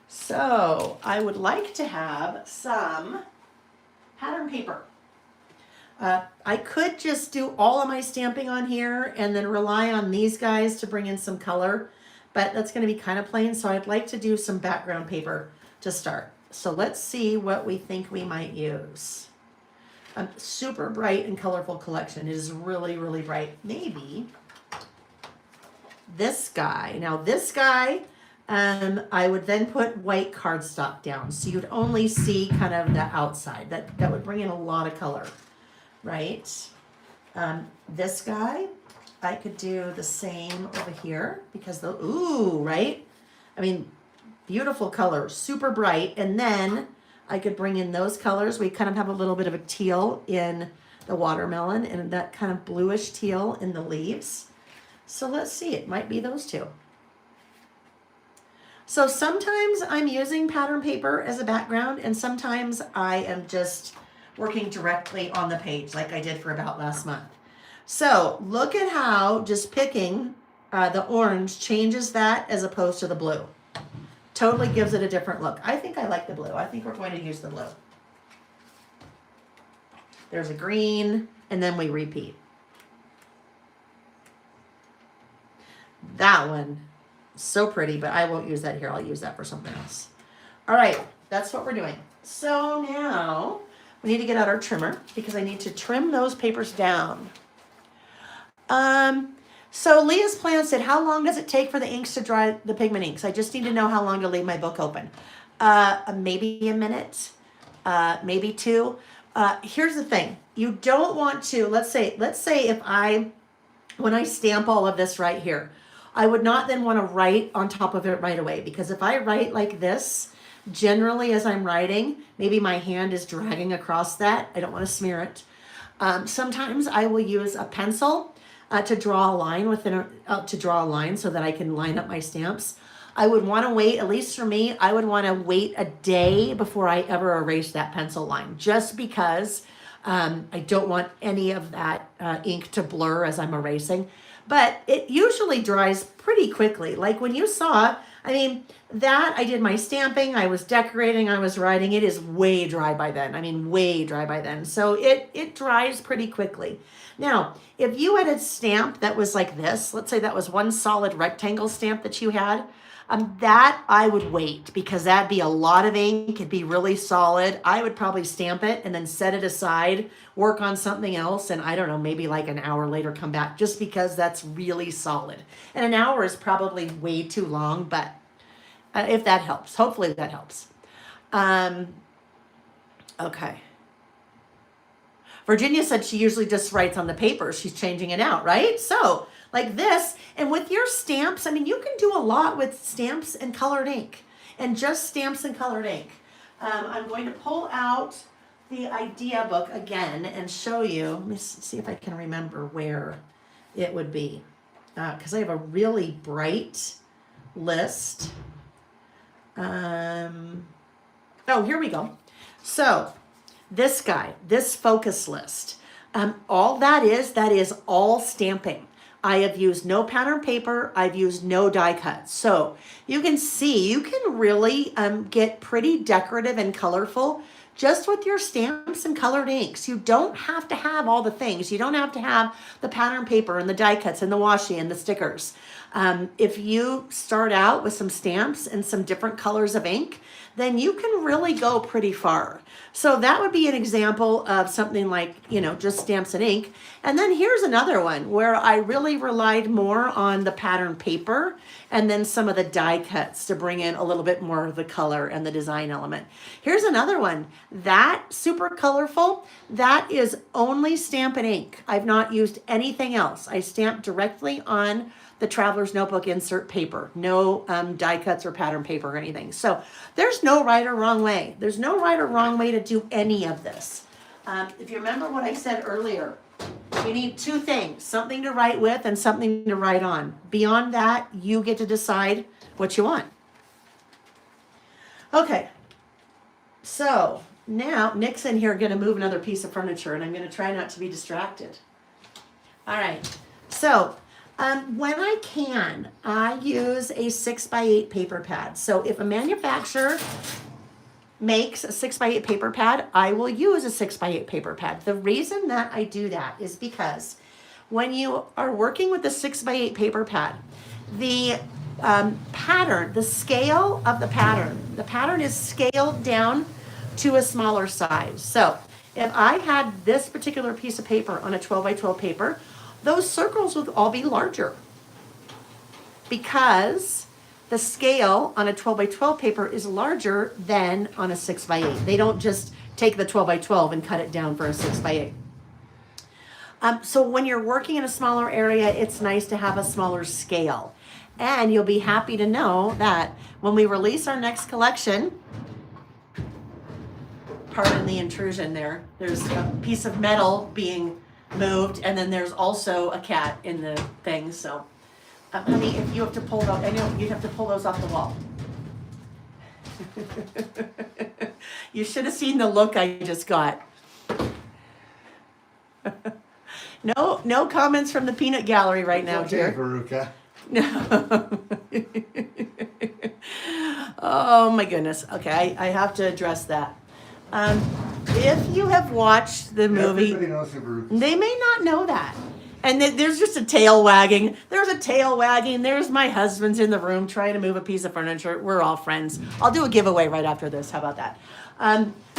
So I would like to have some pattern paper. I could just do all of my stamping on here and then rely on these guys to bring in some color, but that's going to be kind of plain. So I'd like to do some background paper to start. So let's see what we think we might use. A super bright and colorful collection. It is really, really bright. Maybe this guy. Now this guy, I would then put white cardstock down. So you'd only see kind of the outside. That would bring in a lot of color, right? This guy, I could do the same over here because ooh, right? I mean, beautiful color, super bright. And then I could bring in those colors. We kind of have a little bit of a teal in the watermelon and that kind of bluish teal in the leaves. So let's see, it might be those two. So sometimes I'm using pattern paper as a background and sometimes I am just working directly on the page like I did for about last month. So look at how just picking the orange changes that as opposed to the blue. Totally gives it a different look. I think I like the blue. I think we're going to use the blue. There's a green, and then we repeat. That one, so pretty, but I won't use that here. I'll use that for something else. All right, that's what we're doing. So now we need to get out our trimmer because I need to trim those papers down. So Leah's plan said, how long does it take for the inks to dry, the pigment inks? I just need to know how long to leave my book open. Maybe a minute, maybe two. Here's the thing. You don't want to, let's say if when I stamp all of this right here, I would not then want to write on top of it right away because if I write like this, generally as I'm writing, maybe my hand is dragging across that. I don't want to smear it. Sometimes I will use a pencil. to draw a line to draw a line so that I can line up my stamps. I would want to wait, at least for me, I would want to wait a day before I ever erase that pencil line, just because I don't want any of that ink to blur as I'm erasing. But it usually dries pretty quickly. Like when you saw, I mean, that I did my stamping, I was decorating, I was writing. It is way dry by then. I mean, way dry by then. So it dries pretty quickly. Now, if you had a stamp that was like this, let's say that was one solid rectangle stamp that you had, that I would wait, because that'd be a lot of ink. It'd be really solid. I would probably stamp it and then set it aside, work on something else, and I don't know, maybe like an hour later come back, just because that's really solid. And an hour is probably way too long, but if that helps, hopefully that helps. Okay. Virginia said she usually just writes on the paper. She's changing it out, right? So like this, and with your stamps, I mean, you can do a lot with stamps and colored ink, and just stamps and colored ink. I'm going to pull out the idea book again and show you. Let me see if I can remember where it would be, because I have a really bright list. Oh, here we go. So this guy, this focus list, all that is all stamping. I have used no pattern paper. I've used no die cuts. So you can see, you can really get pretty decorative and colorful just with your stamps and colored inks. You don't have to have all the things. You don't have to have the pattern paper and the die cuts and the washi and the stickers. If you start out with some stamps and some different colors of ink, then you can really go pretty far. So that would be an example of something like, just stamps and ink. And then here's another one where I really relied more on the pattern paper and then some of the die cuts to bring in a little bit more of the color and the design element. Here's another one. That super colorful, that is only stamp and ink. I've not used anything else. I stamped directly on the Traveler's Notebook insert paper. No die cuts or pattern paper or anything. So there's no right or wrong way. There's no right or wrong way to do any of this. If you remember what I said earlier, you need two things, something to write with and something to write on. Beyond that, you get to decide what you want. Okay, so now Nick's in here going to move another piece of furniture, and I'm going to try not to be distracted. All right, so when I can, I use a 6x8 paper pad. So if a manufacturer makes a 6x8 paper pad, I will use a 6x8 paper pad. The reason that I do that is because when you are working with the 6x8 paper pad, the pattern, the scale of the pattern is scaled down to a smaller size. So if I had this particular piece of paper on a 12x12 paper, those circles would all be larger, because the scale on a 12x12 paper is larger than on a 6x8. They don't just take the 12x12 and cut it down for a 6x8. So when you're working in a smaller area, it's nice to have a smaller scale. And you'll be happy to know that when we release our next collection, pardon the intrusion there, there's a piece of metal being moved, and then there's also a cat in the thing. So honey, if you have to pull those, I know you'd have to pull those off the wall. You should have seen the look I just got. No comments from the peanut gallery right now, dear. Veruca. No. Oh my goodness. Okay, I have to address that. If you have watched the movie, Everybody knows the Veruca. they may not know that. And there's just a tail wagging. There's a tail wagging. There's my husband's in the room trying to move a piece of furniture. We're all friends. I'll do a giveaway right after this. How about that?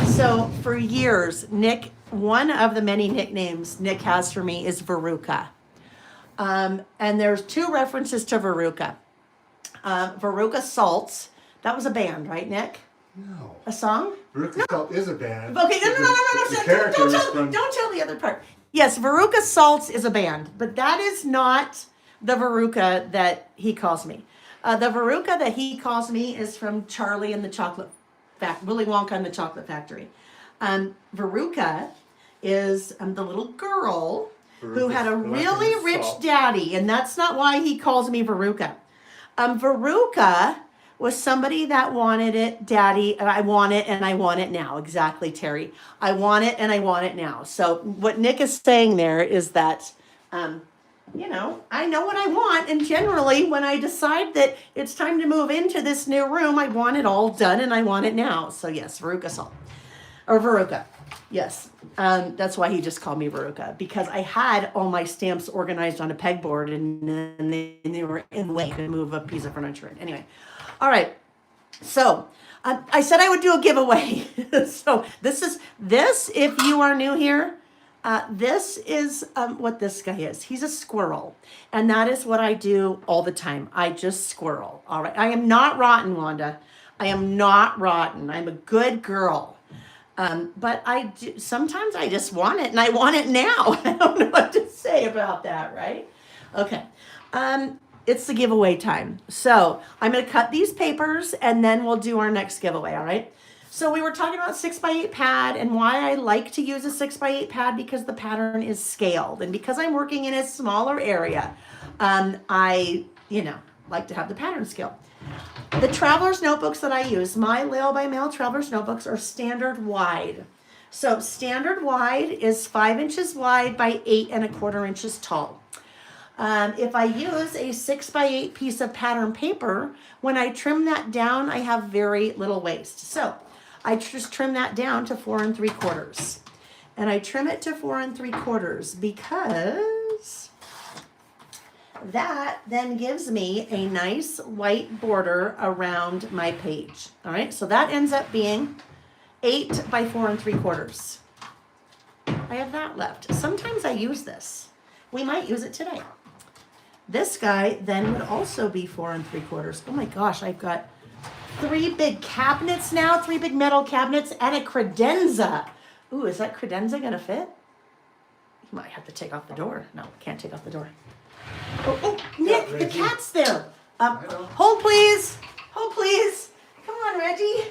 So for years, Nick, one of the many nicknames Nick has for me is Veruca. And there's two references to Veruca. Veruca Salts. That was a band, right, Nick? No. A song? Veruca Salt is a band. Okay, no. The characters Don't tell the other part. Yes, Veruca Salts is a band, but that is not the Veruca that he calls me. The Veruca that he calls me is from Charlie and the Chocolate Factory, Willy Wonka and the Chocolate Factory. Veruca is the little girl who had a Veruca's really collecting rich salt. daddy, and that's not why he calls me Veruca. Veruca was somebody that wanted it, daddy, and I want it and I want it now. Exactly, Terry. I want it and I want it now. So what Nick is saying there is that, I know what I want, and generally when I decide that it's time to move into this new room, I want it all done and I want it now. So yes, Veruca salt. Or Veruca. Yes. That's why he just called me Veruca, because I had all my stamps organized on a pegboard and then they were in the way to move a piece of furniture in. Anyway. All right. So I said I would do a giveaway. So this, if you are new here, this is what this guy is. He's a squirrel. And that is what I do all the time. I just squirrel. All right. I am not rotten, Wanda. I am not rotten. I'm a good girl. But sometimes I just want it and I want it now. I don't know what to say about that, right? Okay. It's the giveaway time. So I'm going to cut these papers and then we'll do our next giveaway. All right. So we were talking about 6x8 pad and why I like to use a 6x8 pad, because the pattern is scaled. And because I'm working in a smaller area, I like to have the pattern scale. The traveler's notebooks that I use, my Layle by Mail traveler's notebooks, are standard wide. So standard wide is 5 inches wide by 8 1/4 inches tall. If I use a 6x8 piece of pattern paper, when I trim that down, I have very little waste. So I just trim that down to 4 3/4. And I trim it to 4 3/4 because that then gives me a nice white border around my page. All right, so that ends up being 8 by 4 3/4. I have that left. Sometimes I use this. We might use it today. This guy then would also be 4 3/4. Oh my gosh, I've got 3 big cabinets now, 3 big metal cabinets and a credenza. Ooh, is that credenza gonna fit? You might have to take off the door. No, can't take off the door. Oh, Nick, the cat's there. Hold please. Hold please. Come on, Reggie.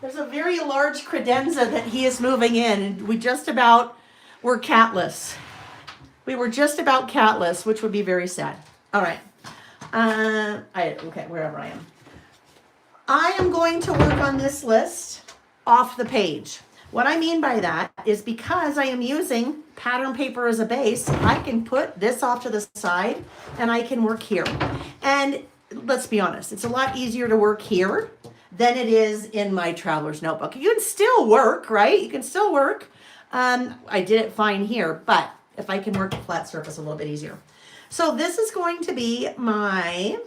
There's a very large credenza that he is moving in, and we just about were catless. We were just about catless, which would be very sad. All right. Okay, wherever I am. I am going to work on this list off the page. What I mean by that is because I am using pattern paper as a base, I can put this off to the side and I can work here. And let's be honest, it's a lot easier to work here than it is in my traveler's notebook. You can still work, right? You can still work. I did it fine here, but if I can work the flat surface a little bit easier. So this is going to be my,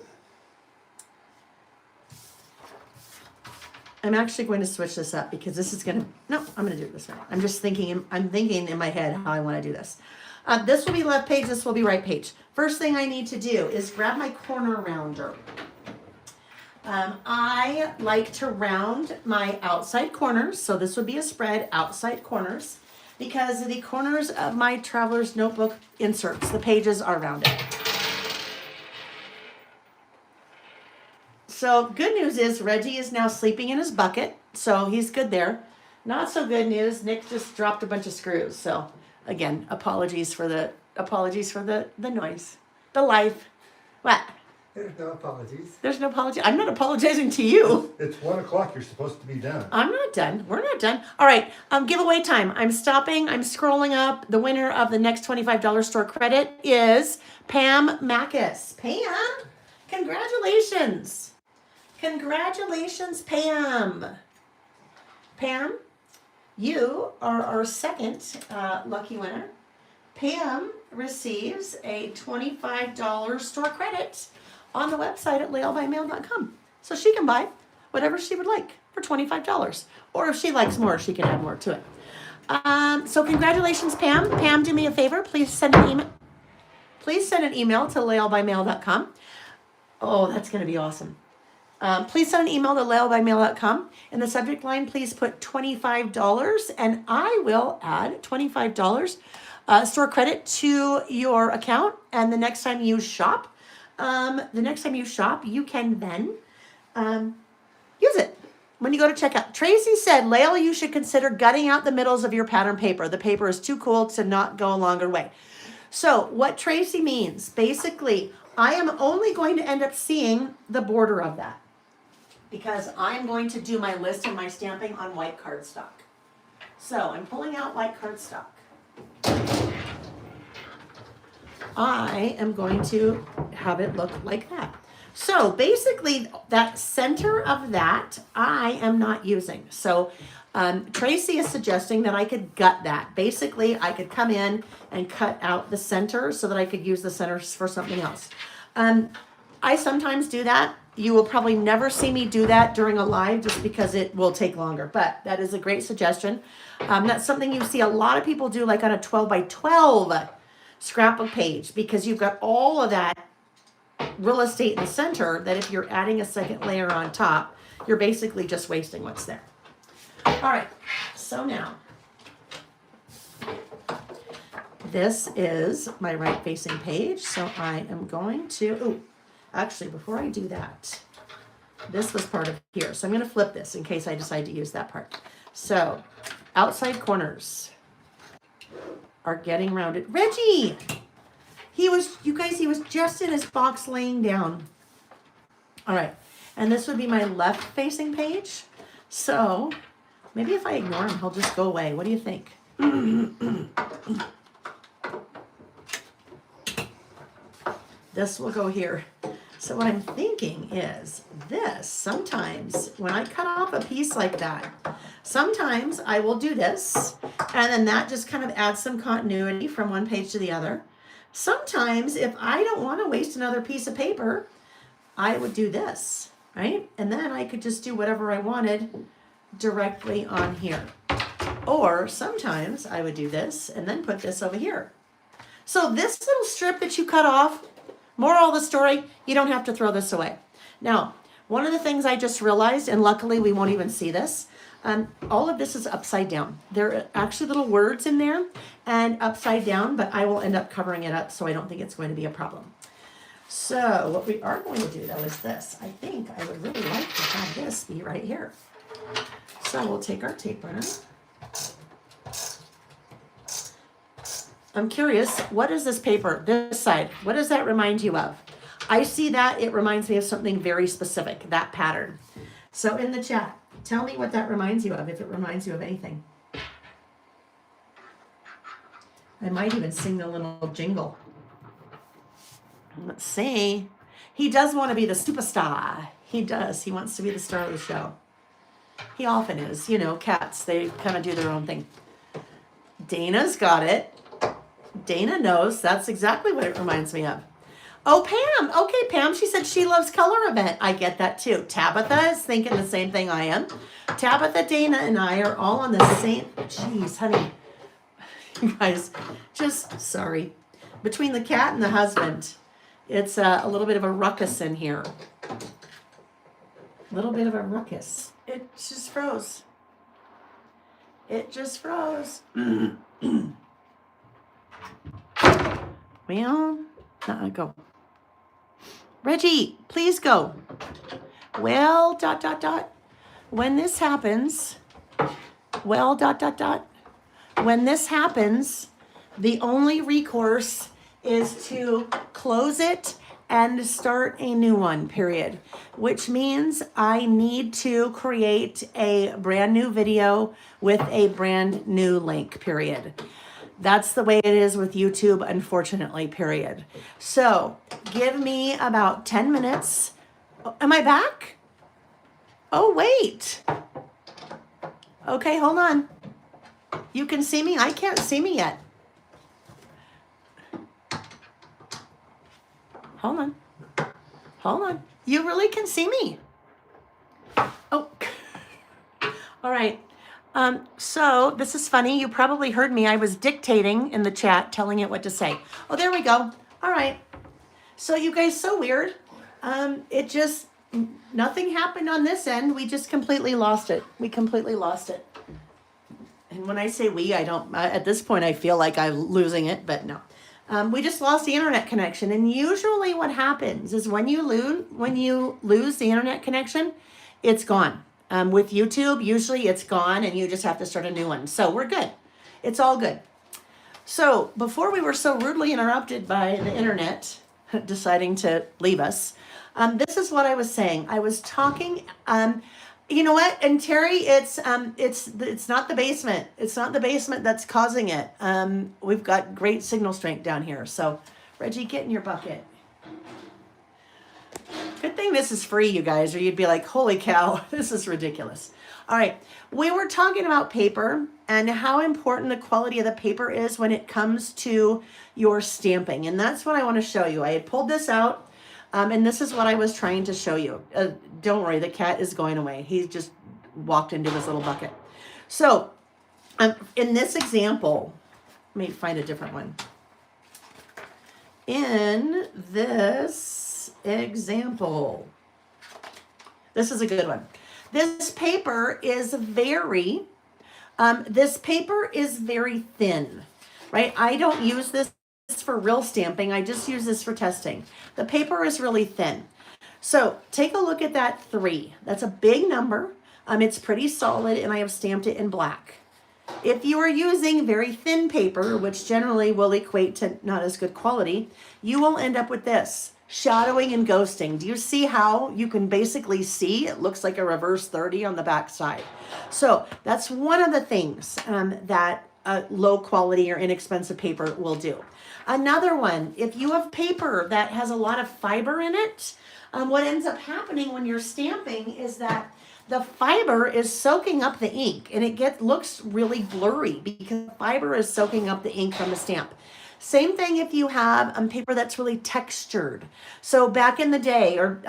I'm actually going to switch this up because this is going to, no, I'm going to do it this way. I'm thinking in my head how I want to do this. This will be left page, this will be right page. First thing I need to do is grab my corner rounder. I like to round my outside corners. So this would be a spread, outside corners, because the corners of my traveler's notebook inserts, the pages are rounded. So good news is Reggie is now sleeping in his bucket, so he's good there. Not so good news, Nick just dropped a bunch of screws. So again, apologies for the noise, the life. What? There's no apologies. There's no apology. I'm not apologizing to you. It's 1 o'clock. You're supposed to be done. I'm not done. We're not done. All right. Giveaway time. I'm stopping. I'm scrolling up. The winner of the next $25 store credit is Pam Mackus. Pam, congratulations. Congratulations, Pam. Pam, you are our second lucky winner. Pam receives a $25 store credit on the website at laylebymail.com. So she can buy whatever she would like for $25. Or if she likes more, she can add more to it. So congratulations, Pam. Pam, do me a favor. Please send an email. Please send an email to laylebymail.com. Oh, that's going to be awesome. Please send an email to laylebymail.com. In the subject line, please put $25, and I will add $25 store credit to your account. And the next time you shop, you can then use it. when you go to checkout, Tracy said, Layle, you should consider gutting out the middles of your pattern paper. The paper is too cool to not go a longer way. So what Tracy means, basically, I am only going to end up seeing the border of that because I'm going to do my list and my stamping on white cardstock. So I'm pulling out white cardstock. I am going to have it look like that. So basically that center of that I am not using. So Tracy is suggesting that I could gut that. Basically I could come in and cut out the center so that I could use the centers for something else. I sometimes do that. You will probably never see me do that during a live just because it will take longer, but that is a great suggestion. That's something you see a lot of people do like on a 12 by 12 scrapbook page because you've got all of that real estate in the center that if you're adding a second layer on top, you're basically just wasting what's there. All right, so now this is my right facing page. So I am going to, actually before I do that, this was part of here. So I'm going to flip this in case I decide to use that part. So outside corners are getting rounded. Reggie! You guys, he was just in his box laying down. All right, and this would be my left facing page. So maybe if I ignore him, he'll just go away. What do you think? This will go here. So what I'm thinking is this, sometimes when I cut off a piece like that, sometimes I will do this, and then that just kind of adds some continuity from one page to the other. Sometimes if I don't want to waste another piece of paper, I would do this, right? And then I could just do whatever I wanted directly on here. Or sometimes I would do this and then put this over here. So this little strip that you cut off, moral of the story, you don't have to throw this away. Now, one of the things I just realized, and luckily we won't even see this, all of this is upside down. There are actually little words in there and upside down, but I will end up covering it up, so I don't think it's going to be a problem. So what we are going to do though is this. I think I would really like to have this be right here. So we'll take our tape runner. I'm curious, what is this paper, this side, what does that remind you of? I see that, it reminds me of something very specific, that pattern. So in the chat, tell me what that reminds you of, if it reminds you of anything. I might even sing the little jingle. Let's see. He does want to be the superstar. He does. He wants to be the star of the show. He often is. You know, cats, they kind of do their own thing. Dana's got it. Dana knows. That's exactly what it reminds me of. Oh, Pam. Okay, Pam. She said she loves color event. I get that too. Tabitha is thinking the same thing I am. Tabitha, Dana, and I are all on the same. Jeez, honey. You guys, just sorry. Between the cat and the husband, it's a little bit of a ruckus in here. A little bit of a ruckus. It just froze. It just froze. Well, go. Reggie, please go. Well, ... When this happens, well, ... When this happens, the only recourse is to close it and start a new one, period. Which means I need to create a brand new video with a brand new link, period. That's the way it is with YouTube, unfortunately, period. So give me about 10 minutes. Oh, am I back? Oh, wait. Okay, hold on. You can see me? I can't see me yet. Hold on. Hold on. You really can see me. Oh. All right. So this is funny. You probably heard me. I was dictating in the chat, telling it what to say. Oh, there we go. All right. So you guys, so weird. It just, nothing happened on this end. We just completely lost it. We completely lost it. And when I say we, I don't, at this point, I feel like I'm losing it, but no. We just lost the internet connection. And usually what happens is when you lose the internet connection, it's gone. With YouTube, usually it's gone and you just have to start a new one. So we're good. It's all good. So before we were so rudely interrupted by the internet deciding to leave us, this is what I was saying. I was talking. You know what? And Terry, it's not the basement. It's not the basement that's causing it. We've got great signal strength down here. So Reggie, get in your bucket. Good thing this is free, you guys, or you'd be like, holy cow, this is ridiculous. All right, we were talking about paper and how important the quality of the paper is when it comes to your stamping. And that's what I want to show you. I had pulled this out, and this is what I was trying to show you. Don't worry, the cat is going away. He just walked into his little bucket. So in this example, let me find a different one. In this example, this is a good one. This paper is very thin, right? I don't use this for real stamping. I just use this for testing. The paper is really thin. So take a look at that 3. That's a big number. It's pretty solid, and I have stamped it in black. If you are using very thin paper, which generally will equate to not as good quality, you will end up with this, shadowing and ghosting. Do you see how you can basically see it looks like a reverse 30 on the back side? So that's one of the things that low quality or inexpensive paper will do. Another one, if you have paper that has a lot of fiber in it, what ends up happening when you're stamping is that the fiber is soaking up the ink, and it looks really blurry because the fiber is soaking up the ink from the stamp. Same thing if you have paper that's really textured. So back in the day, or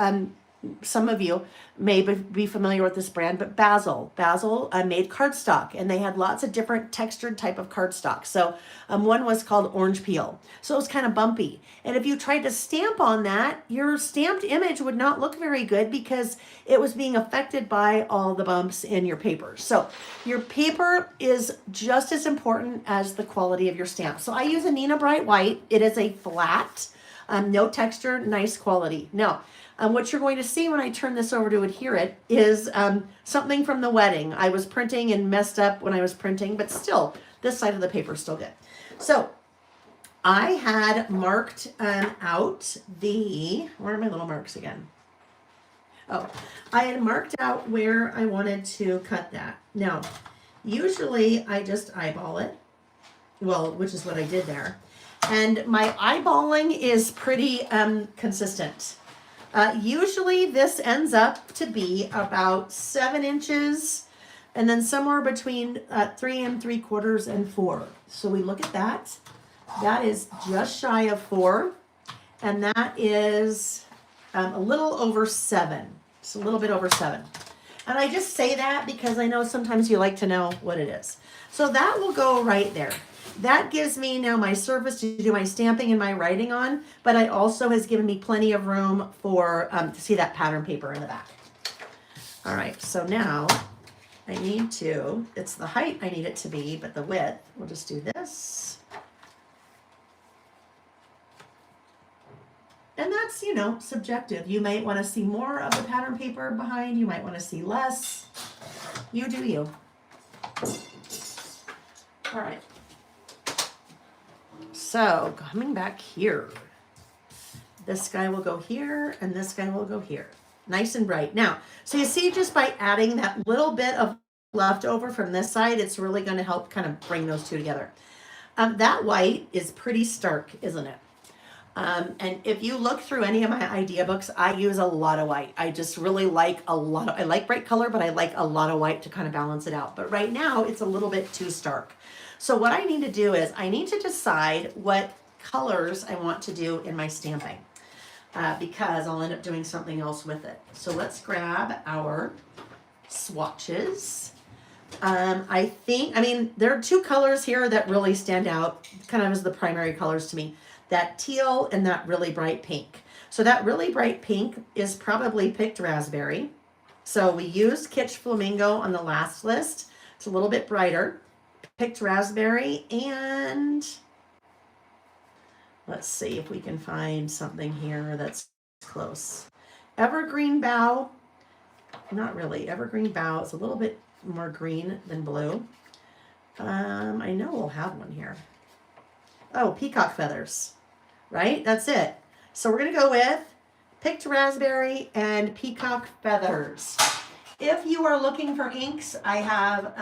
some of you may be familiar with this brand, but Basil made cardstock, and they had lots of different textured type of cardstock. So one was called orange peel. So it was kind of bumpy. And if you tried to stamp on that, your stamped image would not look very good because it was being affected by all the bumps in your paper. So your paper is just as important as the quality of your stamp. So I use a Nina Bright White. It is a flat, no texture, nice quality. Now, what you're going to see when I turn this over to adhere it is something from the wedding. I was printing and messed up when I was printing, but still, this side of the paper is still good. So I had marked out where are my little marks again? Oh, I had marked out where I wanted to cut that. Now, usually I just eyeball it, well, which is what I did there. And my eyeballing is pretty consistent. Usually this ends up to be about 7 inches and then somewhere between 3 3/4 and 4. So we look at that. That is just shy of 4. And that is a little over 7. It's a little bit over 7. And I just say that because I know sometimes you like to know what it is. So that will go right there. That gives me now my surface to do my stamping and my writing on, but it also has given me plenty of room for to see that pattern paper in the back. All right, so now I need to, it's the height I need it to be, but the width, we'll just do this. And that's, subjective. You might want to see more of the pattern paper behind, you might want to see less. You do you. All right. So coming back here, this guy will go here and this guy will go here. Nice and bright. Now, so you see just by adding that little bit of leftover from this side, it's really going to help kind of bring those two together. That white is pretty stark, isn't it? And if you look through any of my idea books, I use a lot of white. I just really like I like bright color, but I like a lot of white to kind of balance it out. But right now it's a little bit too stark. So what I need to do is I need to decide what colors I want to do in my stamping because I'll end up doing something else with it. So let's grab our swatches. There are 2 colors here that really stand out kind of as the primary colors to me. That teal and that really bright pink. So that really bright pink is probably picked raspberry. So we used Kitsch Flamingo on the last list. It's a little bit brighter. Picked raspberry, and let's see if we can find something here that's close. Evergreen bough not really. Evergreen bough. It's a little bit more green than blue. I know we'll have one here. Oh, peacock feathers, right? That's it. So we're going to go with picked raspberry and peacock feathers. If you are looking for inks, I have,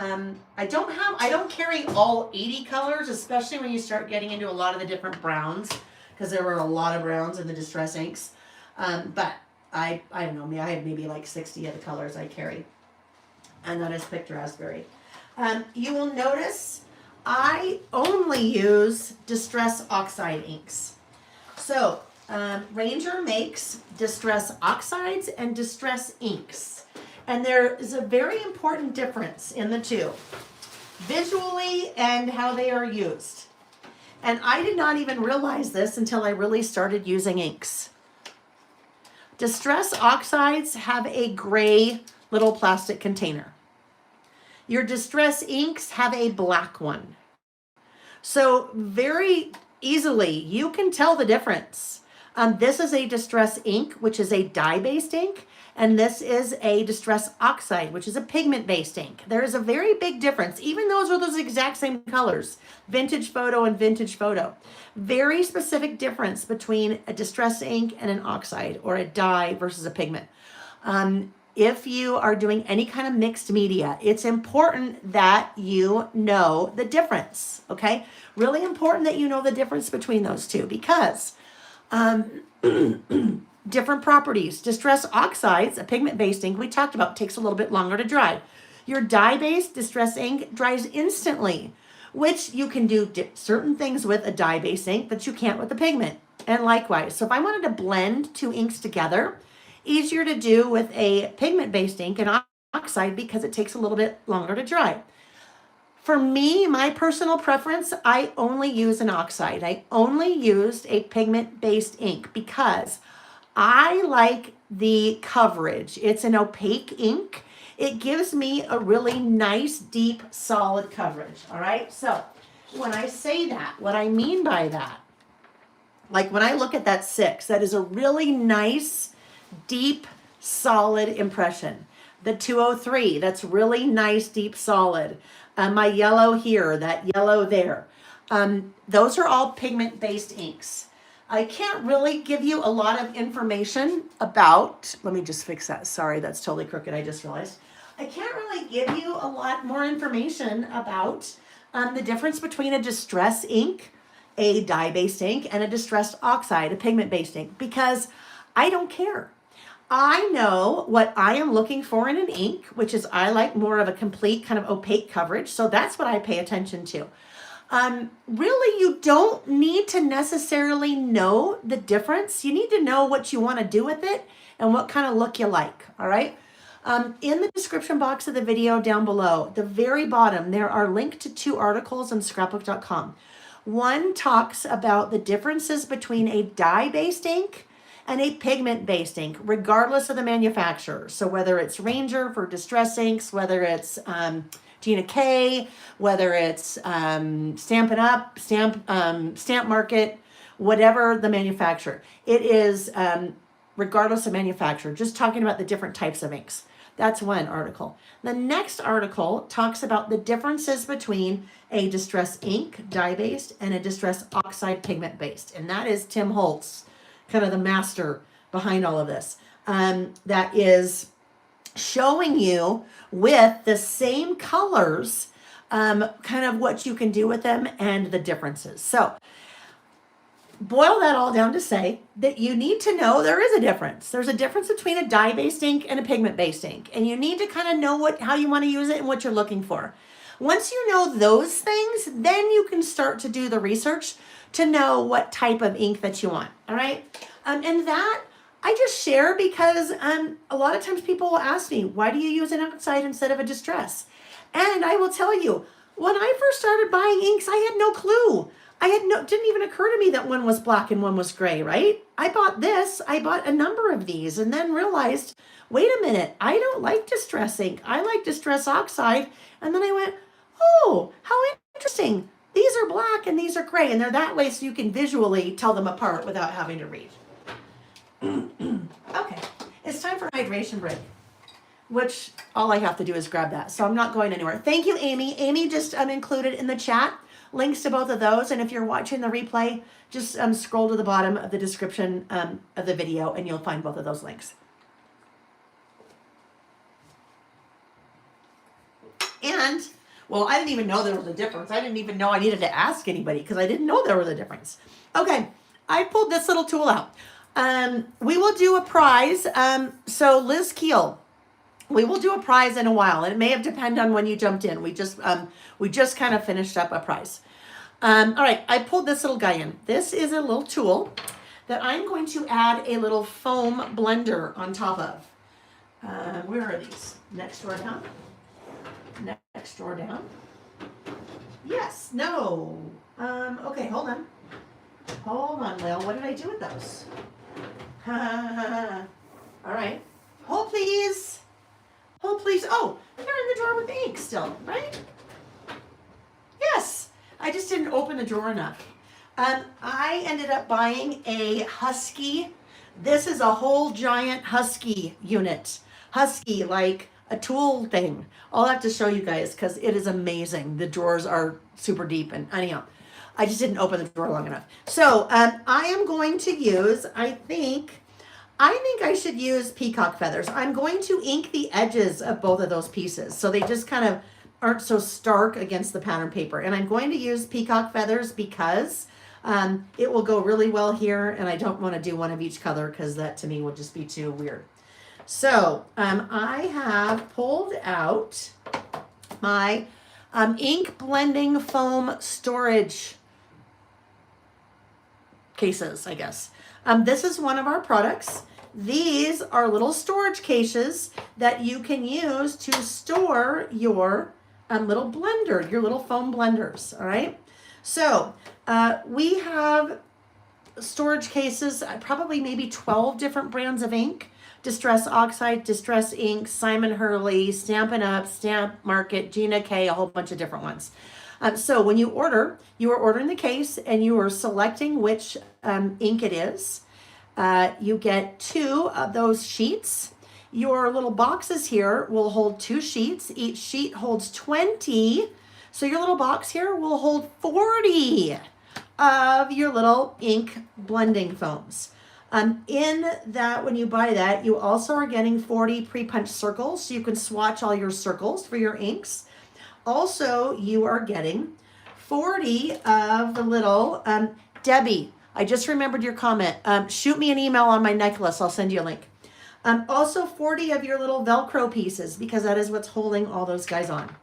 I don't carry all 80 colors, especially when you start getting into a lot of the different browns, because there were a lot of browns in the distress inks. But I don't know, I have maybe like 60 of the colors I carry. And that is picked raspberry. You will notice I only use Distress Oxide inks. So, Ranger makes Distress Oxides and Distress inks. And there is a very important difference in the two, visually and how they are used. And I did not even realize this until I really started using inks. Distress Oxides have a gray little plastic container. Your Distress inks have a black one. So very easily, you can tell the difference. This is a Distress ink, which is a dye-based ink, and this is a Distress Oxide, which is a pigment-based ink. There is a very big difference. Even those are those exact same colors, vintage photo and vintage photo. Very specific difference between a Distress ink and an oxide, or a dye versus a pigment. If you are doing any kind of mixed media, it's important that you know the difference, okay? Really important that you know the difference between those two, because different properties. Distress Oxides, a pigment-based ink we talked about, takes a little bit longer to dry. Your dye-based Distress ink dries instantly, which you can do certain things with a dye-based ink that you can't with the pigment. And likewise, so if I wanted to blend two inks together, easier to do with a pigment-based ink and oxide because it takes a little bit longer to dry. For me, my personal preference, I only use an oxide. I only used a pigment-based ink because I like the coverage. It's an opaque ink. It gives me a really nice, deep, solid coverage. All right. So when I say that, what I mean by that, like when I look at that 6, that is a really nice, deep, solid impression. The 203, that's really nice, deep, solid. My yellow here, that yellow there. Those are all pigment-based inks. I can't really give you a lot of information about, let me just fix that. Sorry, that's totally crooked, I just realized. I can't really give you a lot more information about the difference between a distress ink, a dye-based ink, and a distressed oxide, a pigment-based ink, because I don't care. I know what I am looking for in an ink, which is I like more of a complete kind of opaque coverage. So that's what I pay attention to. Really, you don't need to necessarily know the difference. You need to know what you want to do with it and what kind of look you like. All right. In the description box of the video down below, the very bottom, there are linked to 2 articles on scrapbook.com. One talks about the differences between a dye-based ink and a pigment-based ink, regardless of the manufacturer. So whether it's Ranger for distress inks, whether it's Gina K, whether it's Stampin' Up, Stamp Market, whatever the manufacturer. It is regardless of manufacturer, just talking about the different types of inks. That's one article. The next article talks about the differences between a distress ink, dye-based, and a distress oxide, pigment-based. And that is Tim Holtz, kind of the master behind all of this. That is showing you with the same colors, kind of what you can do with them and the differences. So boil that all down to say that you need to know there is a difference. There's a difference between a dye-based ink and a pigment-based ink. And you need to kind of know how you want to use it and what you're looking for. Once you know those things, then you can start to do the research to know what type of ink that you want. All right. And that I just share because a lot of times people will ask me, why do you use an oxide instead of a distress? And I will tell you, when I first started buying inks, I had no clue. Didn't even occur to me that one was black and one was gray, right? I bought a number of these and then realized, wait a minute, I don't like distress ink. I like distress oxide. And then I went, oh, how interesting. These are black and these are gray. And they're that way so you can visually tell them apart without having to read. Okay, it's time for a hydration break. which all I have to do is grab that. So I'm not going anywhere. Thank you, Amy. Amy just included in the chat links to both of those. And if you're watching the replay, just scroll to the bottom of the description of the video and you'll find both of those links. And, well, I didn't even know there was a difference. I didn't even know I needed to ask anybody because I didn't know there was a difference. Okay, I pulled this little tool out. We will do a prize. So Liz Keel, we will do a prize in a while, and it may have depended on when you jumped in. We just kind of finished up a prize. All right, I pulled this little guy in. This is a little tool that I'm going to add a little foam blender on top of. Where are these? Next door down. Next door down. Yes. No. Okay. Hold on. Hold on, Layle. What did I do with those? All right. Hold please. Hold please. Oh, they're in the drawer with the ink still, right? Yes. I just didn't open the drawer enough. I ended up buying a Husky. This is a whole giant Husky unit. Husky, like a tool thing. I'll have to show you guys because it is amazing. The drawers are super deep, and anyhow, I just didn't open the drawer long enough. So I am going to use, I think I should use peacock feathers. I'm going to ink the edges of both of those pieces so they just kind of aren't so stark against the pattern paper. And I'm going to use peacock feathers because it will go really well here, and I don't want to do one of each color because that to me would just be too weird. So I have pulled out my ink blending foam storage cases, I guess. This is one of our products. These are little storage cases that you can use to store your little blender, your little foam blenders, all right? So we have storage cases, probably maybe 12 different brands of ink. Distress Oxide, Distress Ink, Simon Hurley, Stampin' Up, Stamp Market, Gina K, a whole bunch of different ones. So when you order, you are ordering the case and you are selecting which ink it is. You get 2 of those sheets. Your little boxes here will hold 2 sheets. Each sheet holds 20. So your little box here will hold 40 of your little ink blending foams. In that, when you buy that, you also are getting 40 pre-punched circles, so you can swatch all your circles for your inks. Also, you are getting 40 of the little, Debbie, I just remembered your comment. Shoot me an email on my necklace. I'll send you a link. Also 40 of your little Velcro pieces, because that is what's holding all those guys on.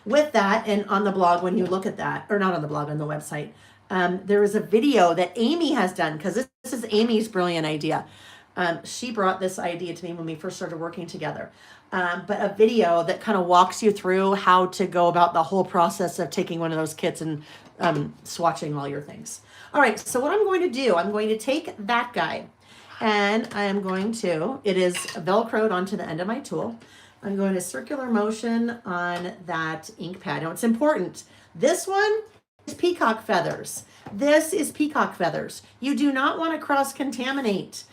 With that, and on the blog, when you look at that, or not on the blog, on the website, there is a video that Amy has done, because this is Amy's brilliant idea. She brought this idea to me when we first started working together. But a video that kind of walks you through how to go about the whole process of taking one of those kits and swatching all your things. All right, so what I'm going to do, I'm going to take that guy, and I am going to, it is Velcroed onto the end of my tool. I'm going to circular motion on that ink pad. Now it's important. This one is peacock feathers. This is peacock feathers. You do not want to cross-contaminate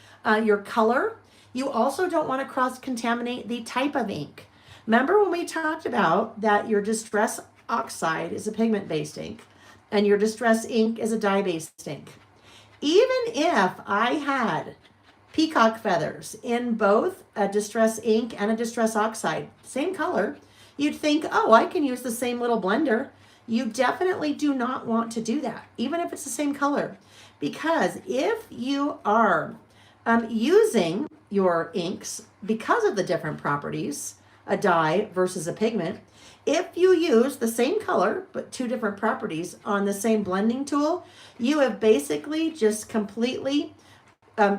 your color. You also don't want to cross-contaminate the type of ink. Remember when we talked about that your Distress Oxide is a pigment-based ink and your Distress ink is a dye-based ink? Even if I had peacock feathers in both a Distress ink and a Distress Oxide, same color, you'd think, oh, I can use the same little blender. You definitely do not want to do that, even if it's the same color. Because if you are using your inks, because of the different properties, a dye versus a pigment, if you use the same color, but 2 different properties on the same blending tool, you have basically just completely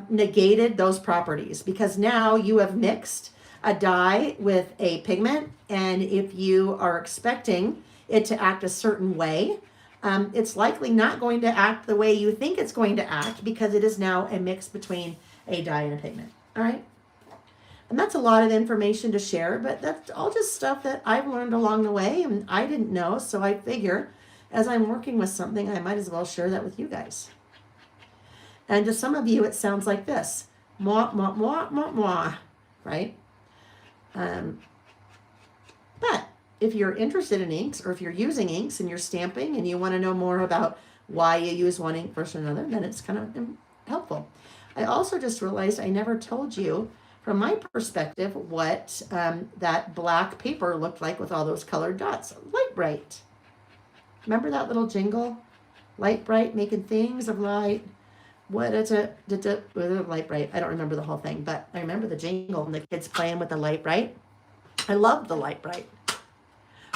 negated those properties, because now you have mixed a dye with a pigment, and if you are expecting it to act a certain way, it's likely not going to act the way you think it's going to act, because it is now a mix between a dye and a pigment. All right. And that's a lot of information to share, but that's all just stuff that I've learned along the way and I didn't know. So I figure as I'm working with something, I might as well share that with you guys. And to some of you, it sounds like this. Moi, moi, moi, moi, moi, right? But if you're interested in inks, or if you're using inks and you're stamping and you want to know more about why you use one ink versus another, then it's kind of helpful. I also just realized I never told you, from my perspective, what that black paper looked like with all those colored dots. Light Bright. Remember that little jingle? Light Bright, making things of light. What is it? Light Bright. I don't remember the whole thing, but I remember the jingle and the kids playing with the Light Bright. I loved the Light Bright.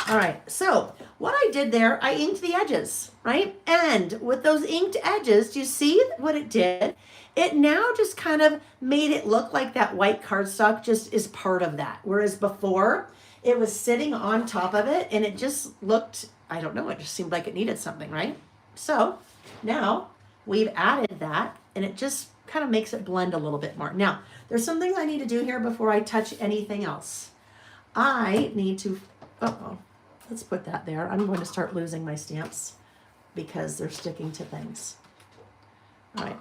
All right, so what I did there, I inked the edges, right? And with those inked edges, do you see what it did? It now just kind of made it look like that white cardstock just is part of that. Whereas before, it was sitting on top of it and it just looked, I don't know, it just seemed like it needed something, right? So now we've added that and it just kind of makes it blend a little bit more. Now, there's some things I need to do here before I touch anything else. I need to, let's put that there. I'm going to start losing my stamps because they're sticking to things. All right.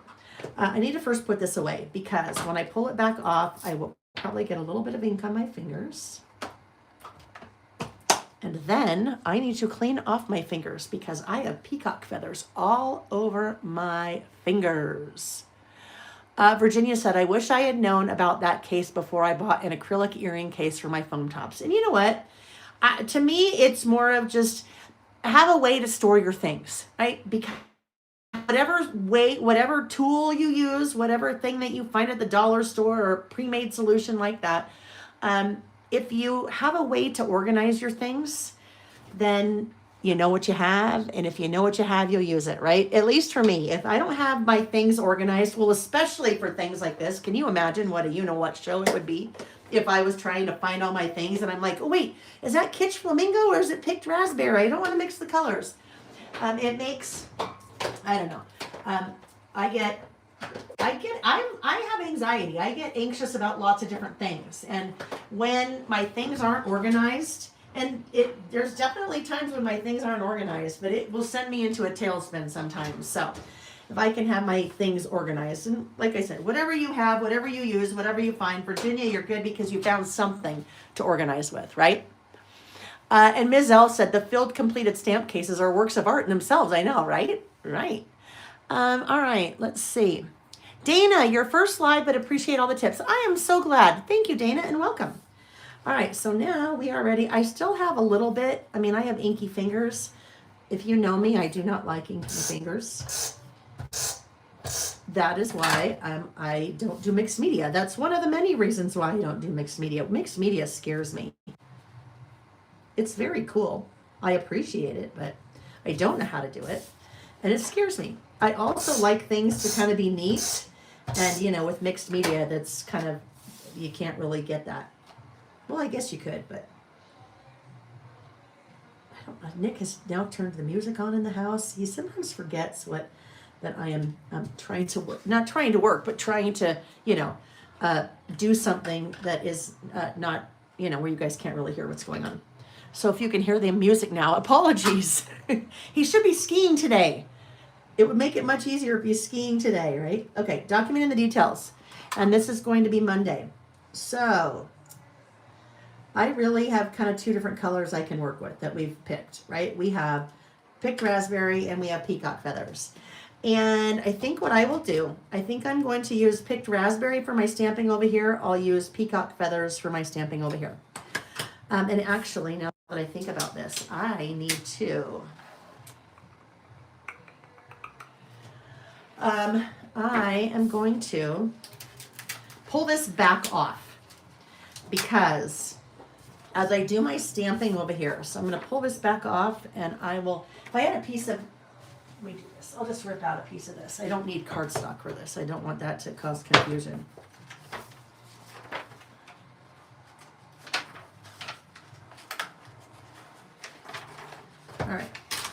I need to first put this away because when I pull it back off, I will probably get a little bit of ink on my fingers. And then I need to clean off my fingers because I have peacock feathers all over my fingers. Virginia said, I wish I had known about that case before I bought an acrylic earring case for my foam tops. And you know what? To me, it's more of just have a way to store your things, right? Because whatever tool you use, whatever thing that you find at the dollar store or pre-made solution like that, if you have a way to organize your things, then you know what you have. And if you know what you have, you'll use it, right? At least for me, if I don't have my things organized, well, especially for things like this, can you imagine what a you-know-what show it would be if I was trying to find all my things and I'm like, oh wait, is that Kitsch Flamingo or is it picked raspberry? I don't want to mix the colors. It makes, I don't know. I have anxiety. I get anxious about lots of different things. And when my things aren't organized, and there's definitely times when my things aren't organized, but it will send me into a tailspin sometimes. So if I can have my things organized, and like I said, whatever you have, whatever you use, whatever you find, Virginia, you're good because you found something to organize with, right? And Ms. L said the filled completed stamp cases are works of art in themselves. I know, right? Right. All right, let's see. Dana, your first live, but appreciate all the tips. I am so glad. Thank you, Dana, and welcome. All right, so now we are ready. I still have a little bit. I mean, I have inky fingers. If you know me, I do not like inky fingers. That is why I don't do mixed media. That's one of the many reasons why I don't do mixed media. Mixed media scares me. It's very cool. I appreciate it, but I don't know how to do it. And it scares me. I also like things to kind of be neat. And, you know, with mixed media, that's kind of, you can't really get that. Well, I guess you could, but I don't know. Nick has now turned the music on in the house. He sometimes forgets that I am trying to work, not trying to work, but trying to, you know, do something that is not, you know, where you guys can't really hear what's going on. So if you can hear the music now, apologies. He should be skiing today. It would make it much easier if he's skiing today, right? Okay, documenting the details. And this is going to be Monday. So I really have kind of two different colors I can work with that we've picked, right? We have picked raspberry and we have peacock feathers. And I think what I will do, I think I'm going to use picked raspberry for my stamping over here. I'll use peacock feathers for my stamping over here. And actually, now that I think about this, I need to... I am going to pull this back off because as I do my stamping over here, so I'm going to pull this back off and I will, if I had a piece of, let me do this, I'll just rip out a piece of this. I don't need cardstock for this. I don't want that to cause confusion. All right,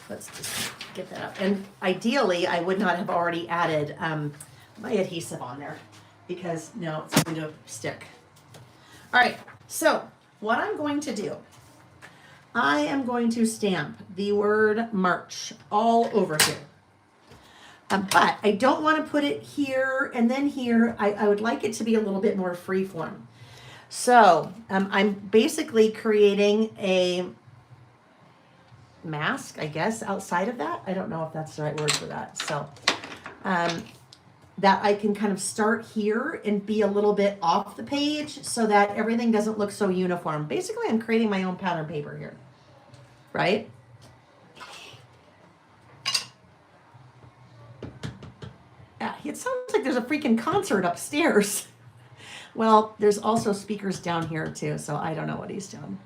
let's just get that up. And ideally, I would not have already added my adhesive on there because no, it's going to stick. All right, so what I'm going to do, I am going to stamp the word March all over here. But I don't want to put it here and then here. I would like it to be a little bit more freeform. So I'm basically creating a mask, I guess, outside of that. I don't know if that's the right word for that. So that I can kind of start here and be a little bit off the page so that everything doesn't look so uniform. Basically, I'm creating my own pattern paper here, right? Yeah, it sounds like there's a freaking concert upstairs. Well, there's also speakers down here too, so I don't know what he's doing.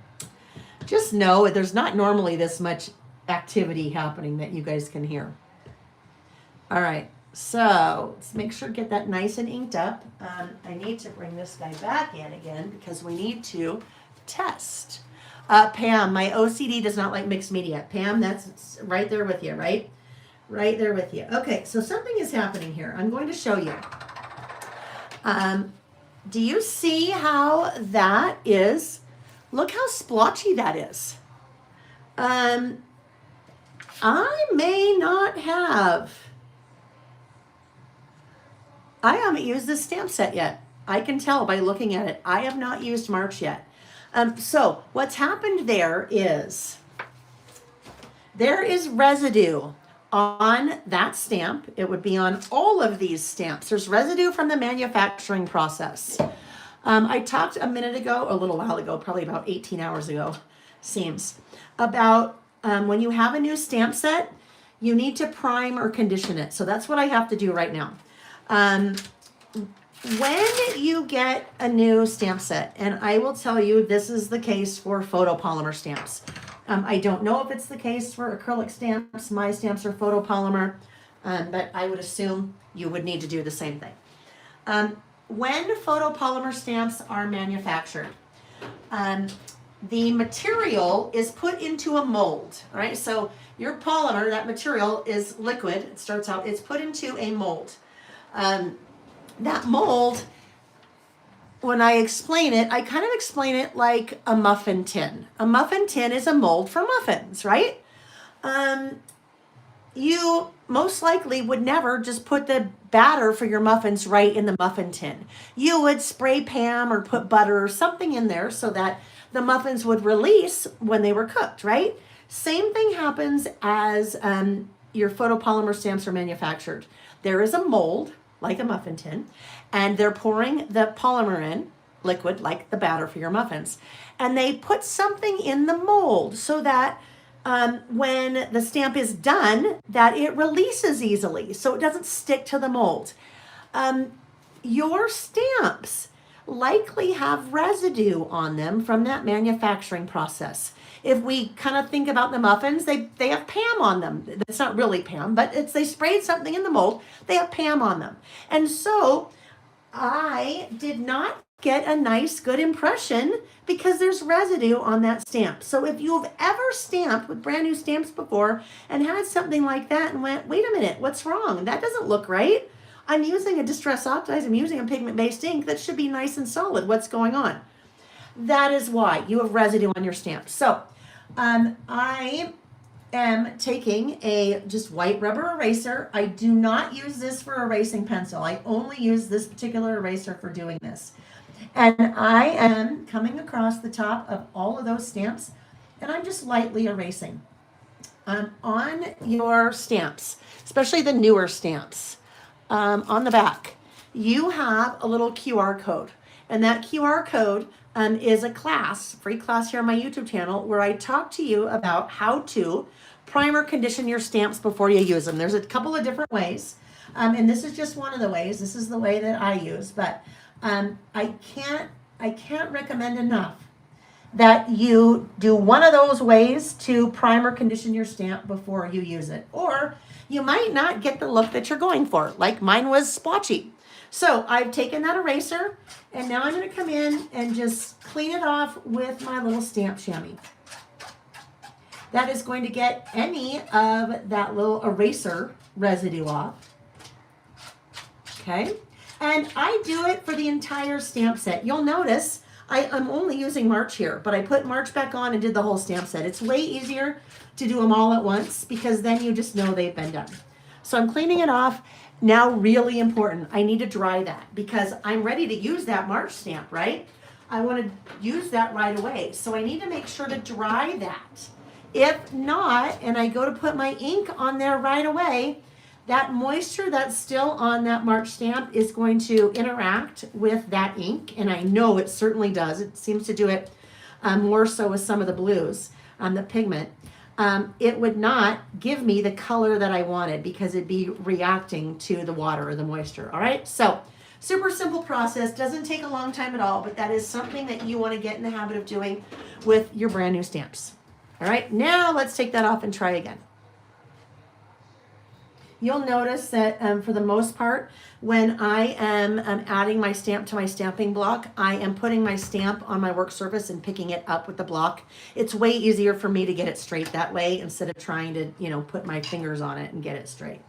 Just know there's not normally this much activity happening that you guys can hear. All right, so let's make sure to get that nice and inked up. I need to bring this guy back in again because we need to test. Pam, my OCD does not like mixed media. Pam, that's right there with you, right? Right there with you. Okay, so something is happening here. I'm going to show you. Do you see how that is? Look how splotchy that is. I may not have. I haven't used this stamp set yet. I can tell by looking at it. I have not used March yet. So what's happened there is residue on that stamp. It would be on all of these stamps. There's residue from the manufacturing process. I talked a little while ago, probably about 18 hours ago, seems, about when you have a new stamp set, you need to prime or condition it. So that's what I have to do right now. When you get a new stamp set, and I will tell you this is the case for photopolymer stamps. I don't know if it's the case for acrylic stamps. My stamps are photopolymer, but I would assume you would need to do the same thing. When photopolymer stamps are manufactured, the material is put into a mold, all right? So your polymer, that material is liquid. It starts out, it's put into a mold. That mold, when I explain it, I kind of explain it like a muffin tin. A muffin tin is a mold for muffins, right? You most likely would never just put the batter for your muffins right in the muffin tin. You would spray Pam or put butter or something in there so that the muffins would release when they were cooked, right? Same thing happens as your photopolymer stamps are manufactured. There is a mold, like a muffin tin, and they're pouring the polymer in, liquid, like the batter for your muffins. And they put something in the mold so that when the stamp is done, that it releases easily, so it doesn't stick to the mold. Your stamps likely have residue on them from that manufacturing process. If we kind of think about the muffins, they have Pam on them. It's not really Pam, but they sprayed something in the mold. They have Pam on them. And so I did not get a nice, good impression because there's residue on that stamp. So if you've ever stamped with brand new stamps before and had something like that and went, wait a minute, what's wrong? That doesn't look right. I'm using a Distress Oxidize, I'm using a pigment-based ink that should be nice and solid. What's going on? That is why you have residue on your stamp. So I am taking a just white rubber eraser. I do not use this for erasing pencil. I only use this particular eraser for doing this. And I am coming across the top of all of those stamps, and I'm just lightly erasing. On your stamps, especially the newer stamps, on the back, you have a little QR code. And that QR code is a class, free class here on my YouTube channel, where I talk to you about how to primer condition your stamps before you use them. There's a couple of different ways, and this is just one of the ways. This is the way that I use, but I can't recommend enough that you do one of those ways to primer condition your stamp before you use it, or you might not get the look that you're going for, like mine was splotchy. So I've taken that eraser, and now I'm going to come in and just clean it off with my little stamp chamois. That is going to get any of that little eraser residue off. Okay, and I do it for the entire stamp set. You'll notice I'm only using March here, but I put March back on and did the whole stamp set. It's way easier to do them all at once because then you just know they've been done. So I'm cleaning it off. Now, really important, I need to dry that because I'm ready to use that March stamp, right? I want to use that right away. So I need to make sure to dry that. If not, and I go to put my ink on there right away, that moisture that's still on that March stamp is going to interact with that ink, and I know it certainly does. It seems to do it more so with some of the blues, the pigment. It would not give me the color that I wanted because it'd be reacting to the water or the moisture. All right, so super simple process, doesn't take a long time at all, but that is something that you want to get in the habit of doing with your brand new stamps. All right, now let's take that off and try again. You'll notice that for the most part, when I am adding my stamp to my stamping block, I am putting my stamp on my work surface and picking it up with the block. It's way easier for me to get it straight that way instead of trying to, you know, put my fingers on it and get it straight.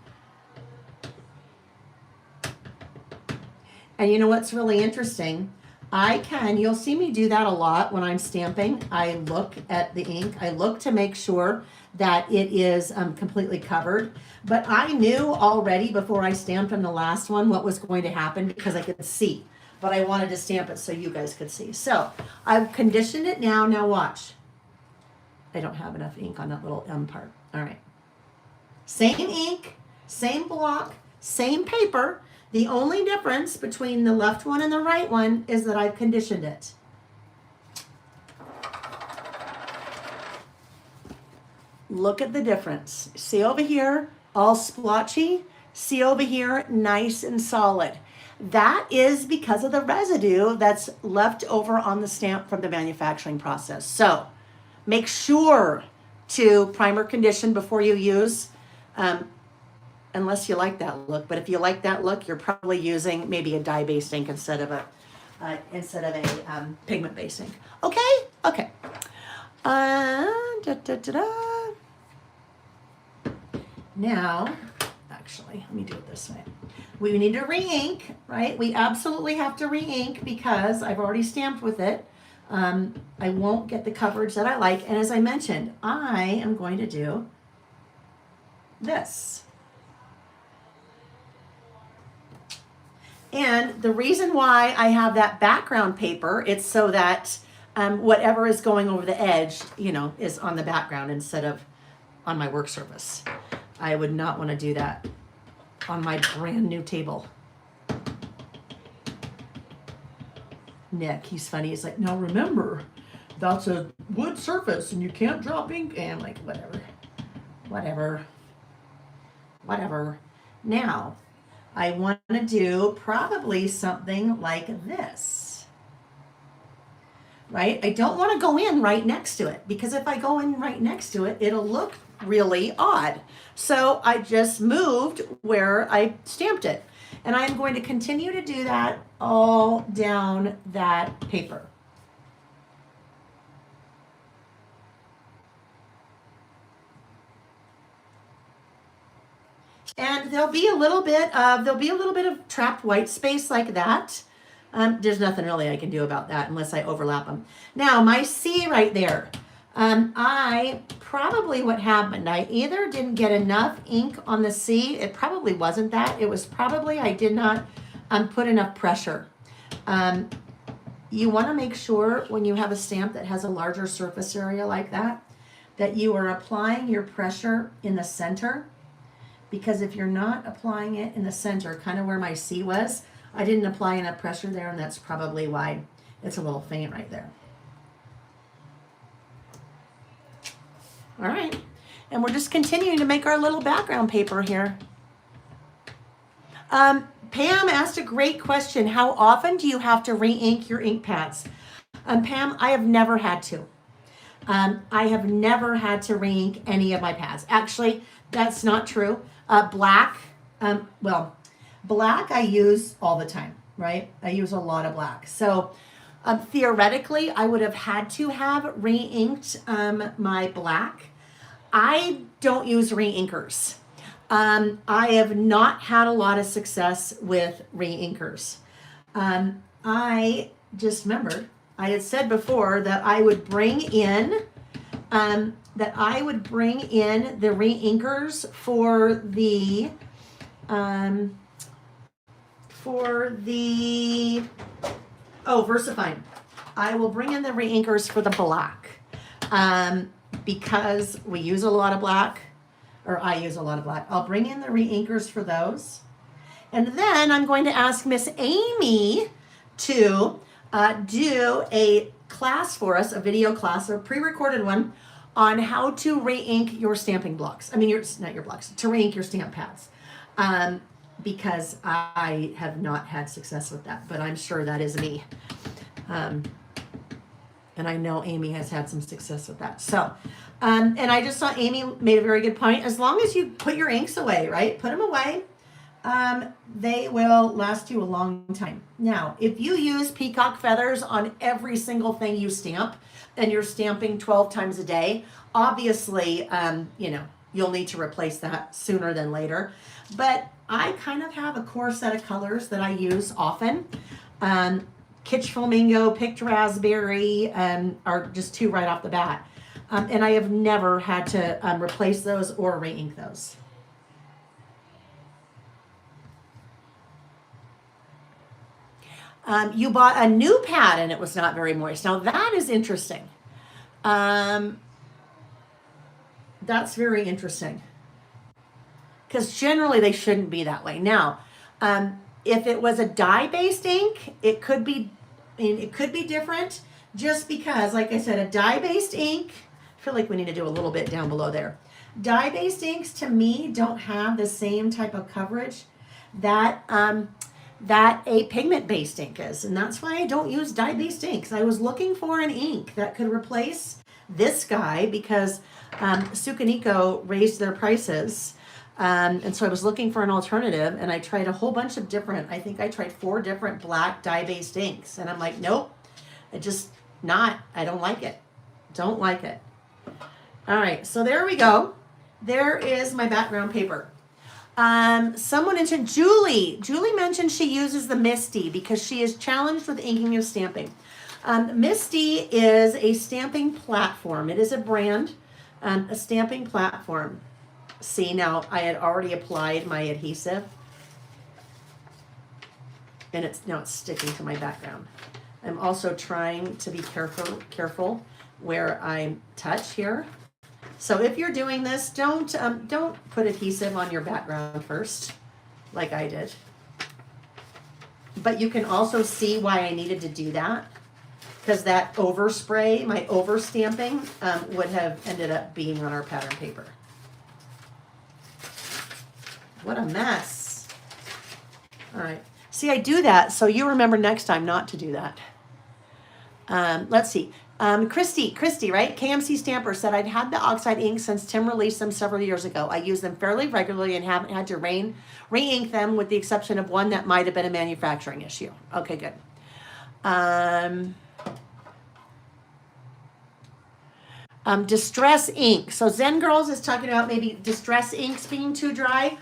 And you know what's really interesting? You'll see me do that a lot when I'm stamping. I look at the ink. I look to make sure that it is completely covered. But I knew already before I stamped on the last one what was going to happen because I could see. But I wanted to stamp it so you guys could see. So I've conditioned it now. Now watch. I don't have enough ink on that little M part. All right. Same ink, same block, same paper. The only difference between the left one and the right one is that I've conditioned it. Look at the difference. See over here, all splotchy. See over here, nice and solid. That is because of the residue that's left over on the stamp from the manufacturing process. So make sure to primer condition before you use, unless you like that look. But if you like that look, you're probably using maybe a dye-based ink instead of a pigment-based ink. Okay? Okay. Now, actually, let me do it this way. We need to re-ink, right? We absolutely have to re-ink because I've already stamped with it. I won't get the coverage that I like. And as I mentioned, I am going to do this. And the reason why I have that background paper, it's so that whatever is going over the edge, you know, is on the background instead of on my work surface. I would not want to do that on my brand new table. Nick, he's funny. He's like, now remember, that's a wood surface and you can't drop ink. And I'm like, whatever. Now, I want to do probably something like this, right? I don't want to go in right next to it because if I go in right next to it, it'll look really odd. So I just moved where I stamped it. And I'm going to continue to do that all down that paper. And there'll be a little bit of trapped white space like that. There's nothing really I can do about that unless I overlap them. Now my C right there. What happened, I either didn't get enough ink on the C. It probably wasn't that. It was probably I did not put enough pressure. You want to make sure when you have a stamp that has a larger surface area like that, that you are applying your pressure in the center. Because if you're not applying it in the center, kind of where my C was, I didn't apply enough pressure there, and that's probably why it's a little faint right there. All right, and we're just continuing to make our little background paper here. Pam asked a great question. How often do you have to re-ink your ink pads? Pam, I have never had to. I have never had to re-ink any of my pads. Actually, that's not true. Black I use all the time, right? I use a lot of black. So theoretically, I would have had to have re-inked my black. I don't use re-inkers. I have not had a lot of success with re-inkers. I just remembered, I had said before that I would bring in the re-inkers for the VersaFine. I will bring in the reinkers for the black. Because we use a lot of black, or I use a lot of black, I'll bring in the reinkers for those. And then I'm going to ask Miss Amy to do a class for us, a video class, or a pre-recorded one, on how to re-ink your stamping blocks. I mean, not your blocks, to re-ink your stamp pads. Because I have not had success with that, but I'm sure that is me. And I know Amy has had some success with that. So, and I just saw Amy made a very good point. As long as you put your inks away, right? Put them away. They will last you a long time. Now, if you use peacock feathers on every single thing you stamp, and you're stamping 12 times a day, obviously, you'll need to replace that sooner than later. But I kind of have a core set of colors that I use often. Kitsch Flamingo, Picked Raspberry, are just two right off the bat. And I have never had to replace those or re-ink those. You bought a new pad and it was not very moist. Now that is interesting. That's very interesting. Because generally they shouldn't be that way. Now, if it was a dye-based ink, it could be different. Just because, like I said, a dye-based ink, I feel like we need to do a little bit down below there. Dye-based inks to me don't have the same type of coverage that a pigment-based ink is. And that's why I don't use dye-based inks. I was looking for an ink that could replace this guy because Sukaniko raised their prices. And so I was looking for an alternative, and I tried a whole bunch of different, I think I tried 4 different black dye-based inks. And I'm like, nope, I don't like it. Don't like it. All right, so there we go. There is my background paper. Someone mentioned Julie. Julie mentioned she uses the Misty because she is challenged with inking of stamping. Misty is a stamping platform. It is a brand, a stamping platform. See, now I had already applied my adhesive, and now it's sticking to my background. I'm also trying to be careful where I touch here. So if you're doing this, don't put adhesive on your background first, like I did. But you can also see why I needed to do that, because that overspray, my overstamping, would have ended up being on our pattern paper. What a mess. All right. See, I do that so you remember next time not to do that. Let's see. Christy, right? KMC Stamper said, I'd had the oxide ink since Tim released them several years ago. I use them fairly regularly and haven't had to re-ink them with the exception of one that might have been a manufacturing issue. Okay, good. Distress ink. So Zen Girls is talking about maybe distress inks being too dry.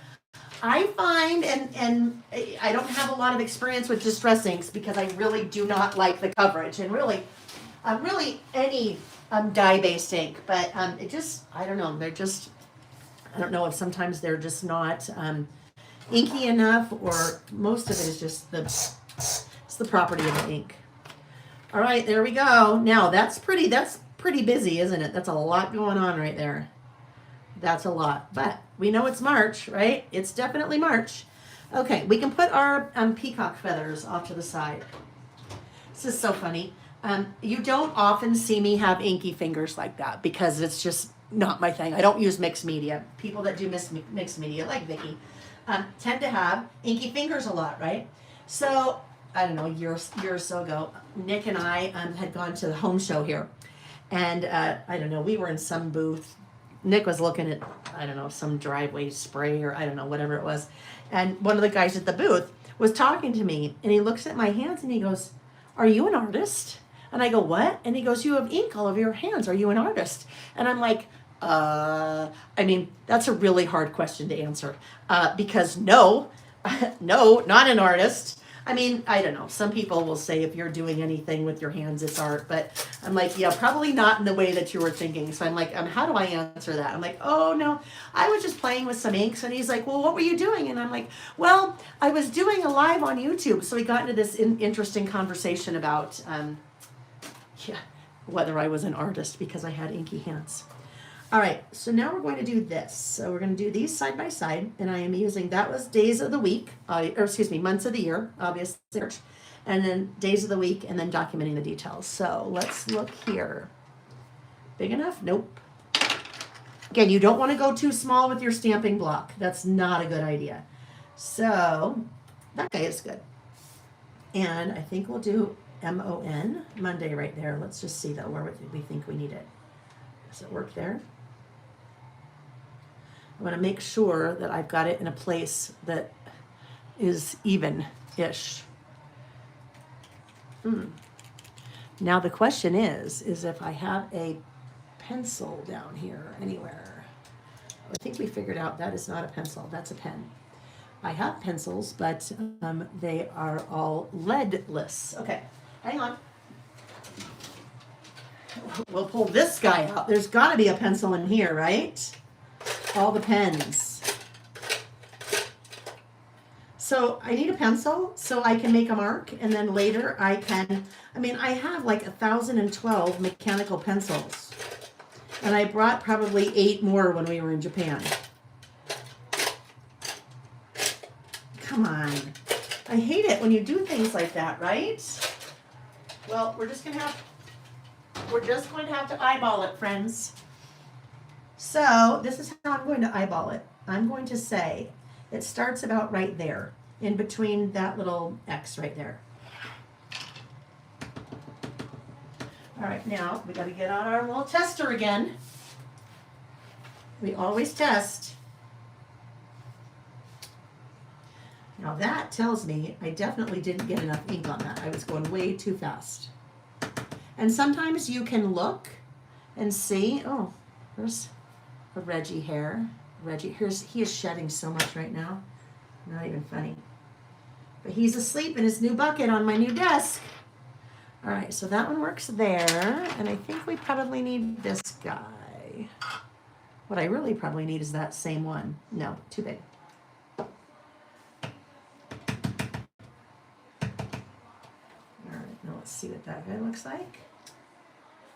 I find, and I don't have a lot of experience with distress inks because I really do not like the coverage, and really any dye-based ink, but it just, I don't know, I don't know if sometimes they're just not inky enough, or most of it is just it's the property of the ink. All right, there we go. Now that's pretty busy, isn't it? That's a lot going on right there. That's a lot, but we know it's March, right? It's definitely March. Okay, we can put our peacock feathers off to the side. This is so funny. You don't often see me have inky fingers like that because it's just not my thing. I don't use mixed media. People that do mixed media, like Vicky, tend to have inky fingers a lot, right? So, I don't know, a year or so ago, Nick and I had gone to the home show here. And I don't know, we were in some booth. Nick was looking at, I don't know, some driveway spray or I don't know, whatever it was. And one of the guys at the booth was talking to me, and he looks at my hands and he goes, "Are you an artist?" And I go, "What?" And he goes, "You have ink all over your hands. Are you an artist?" And I'm like, I mean, that's a really hard question to answer because no, not an artist. I mean, I don't know. Some people will say if you're doing anything with your hands, it's art. But I'm like, yeah, probably not in the way that you were thinking. So I'm like, how do I answer that? I'm like, oh, no, I was just playing with some inks. And he's like, well, what were you doing? And I'm like, well, I was doing a live on YouTube. So we got into this interesting conversation about whether I was an artist because I had inky hands. All right, so now we're going to do this. So we're going to do these side by side, and I am using, that was days of the week, months of the year, obviously, and then days of the week, and then documenting the details. So let's look here. Big enough? Nope. Again, you don't want to go too small with your stamping block. That's not a good idea. So that guy is good. And I think we'll do MON, Monday right there. Let's just see though, where we think we need it. Does it work there? I want to make sure that I've got it in a place that is even-ish. Now the question is if I have a pencil down here anywhere. I think we figured out that is not a pencil, that's a pen. I have pencils, but they are all leadless. Okay, hang on. We'll pull this guy out. There's got to be a pencil in here, right? All the pens. So I need a pencil so I can make a mark, and then later I can, I have like 1,012 mechanical pencils. And I brought probably 8 more when we were in Japan. Come on. I hate it when you do things like that, right? Well, we're just going to have to eyeball it, friends. So this is how I'm going to eyeball it. I'm going to say it starts about right there, in between that little X right there. All right, now we got to get on our little tester again. We always test. Now that tells me I definitely didn't get enough ink on that. I was going way too fast. And sometimes you can look and see, oh, there's a Reggie hair. Reggie, he is shedding so much right now. Not even funny. But he's asleep in his new bucket on my new desk. All right, so that one works there. And I think we probably need this guy. What I really probably need is that same one. No, too big. All right, now let's see what that guy looks like.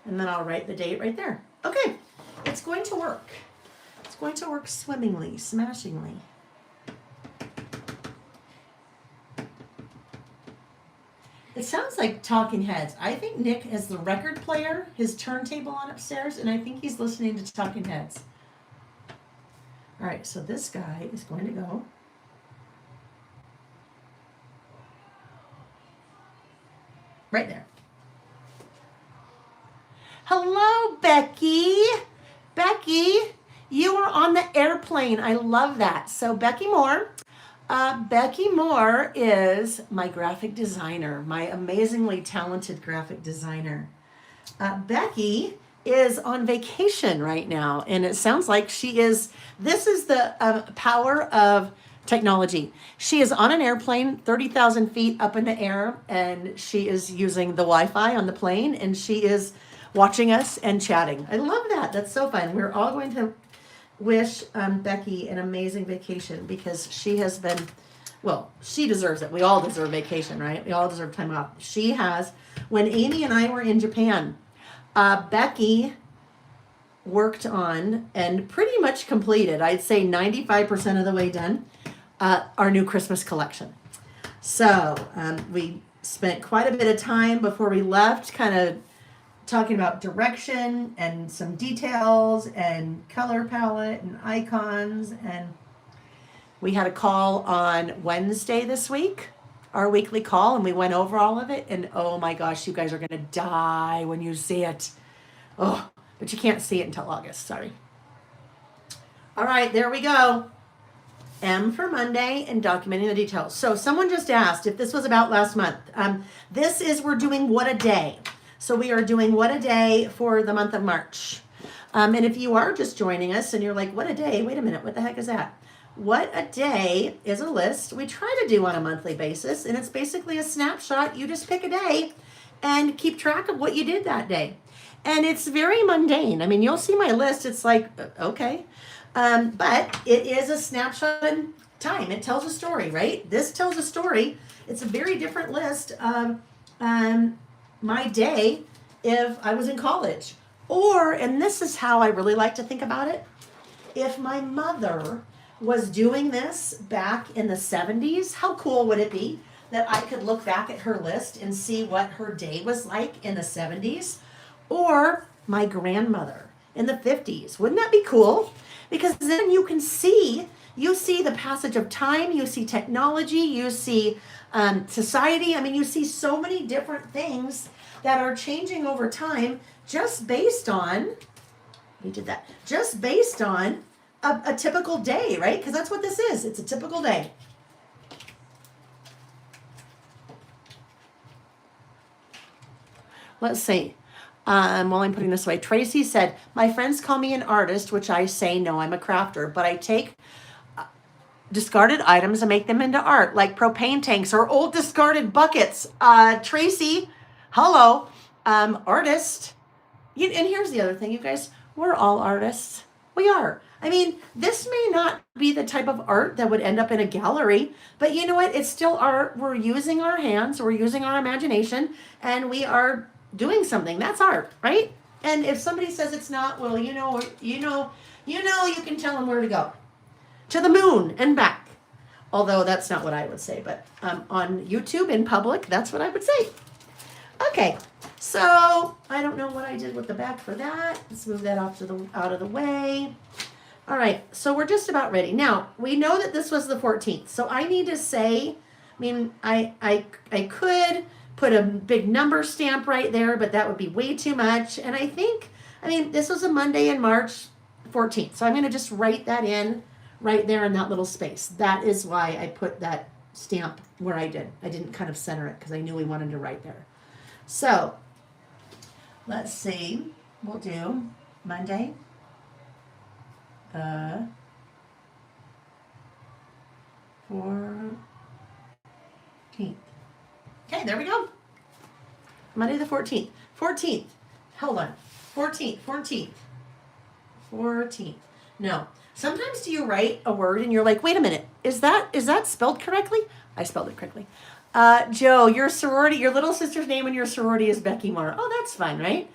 And then I'll write the date right there. Okay, it's going to work. It's going to work swimmingly, smashingly. It sounds like Talking Heads. I think Nick has the record player, his turntable on upstairs, and I think he's listening to Talking Heads. All right, so this guy is going to go right there. Hello, Becky. Becky, you are on the airplane. I love that. So Becky Moore. Becky Moore is my graphic designer, my amazingly talented graphic designer. Becky is on vacation right now, and it sounds like she is. This is the power of technology. She is on an airplane 30,000 feet up in the air, and she is using the Wi-Fi on the plane, and she is watching us and chatting. I love that. That's so fun. We're all going to wish Becky an amazing vacation because she has been, well, she deserves it. We all deserve vacation, right? We all deserve time off. She has. When Amy and I were in Japan, Becky worked on and pretty much completed, I'd say 95% of the way done, our new Christmas collection. So we spent quite a bit of time before we left kind of talking about direction and some details and color palette and icons. And we had a call on Wednesday this week, our weekly call, and we went over all of it. And oh my gosh, you guys are going to die when you see it. Oh, but you can't see it until August. Sorry. All right, there we go. M for Monday and documenting the details. So someone just asked if this was about last month. We're doing What a Day. So we are doing What a Day for the month of March. And if you are just joining us and you're like, what a day? Wait a minute, what the heck is that? What a Day is a list we try to do on a monthly basis. And it's basically a snapshot. You just pick a day and keep track of what you did that day. And it's very mundane. I mean, you'll see my list. It's like, okay. But it is a snapshot in time. It tells a story, right? This tells a story. It's a very different list of my day if I was in college. Or, and this is how I really like to think about it, if my mother was doing this back in the 70s, how cool would it be that I could look back at her list and see what her day was like in the 70s? Or my grandmother in the 50s. Wouldn't that be cool? Because then you see the passage of time, you see technology, you see society. I mean, you see so many different things that are changing over time just based on, just based on a typical day, right? Because that's what this is. It's a typical day. Let's see. While I'm putting this away, Tracy said, my friends call me an artist, which I say, no, I'm a crafter, but I take discarded items and make them into art, like propane tanks or old discarded buckets. Tracy, hello, artist. And here's the other thing, you guys, we're all artists. We are. I mean, this may not be the type of art that would end up in a gallery, but you know what? It's still art. We're using our hands, we're using our imagination, and we are doing something. That's art, right? And if somebody says it's not, well, you can tell them where to go. To the moon and back. Although that's not what I would say, but on YouTube in public, that's what I would say. Okay, so I don't know what I did with the back for that. Let's move that out of the way. All right, so we're just about ready. Now, we know that this was the 14th, so I need to say, I could put a big number stamp right there, but that would be way too much. And this was a Monday in March 14th, so I'm going to just write that in right there in that little space. That is why I put that stamp where I did. I didn't kind of center it because I knew we wanted to write there. So, let's see. We'll do Monday. 14th. Okay, there we go. Monday the 14th. 14th. Hold on. 14th. No. Sometimes do you write a word and you're like, wait a minute, is that spelled correctly? I spelled it correctly. Joe, your little sister's name in your sorority is Becky Moore. Oh, that's fun, right?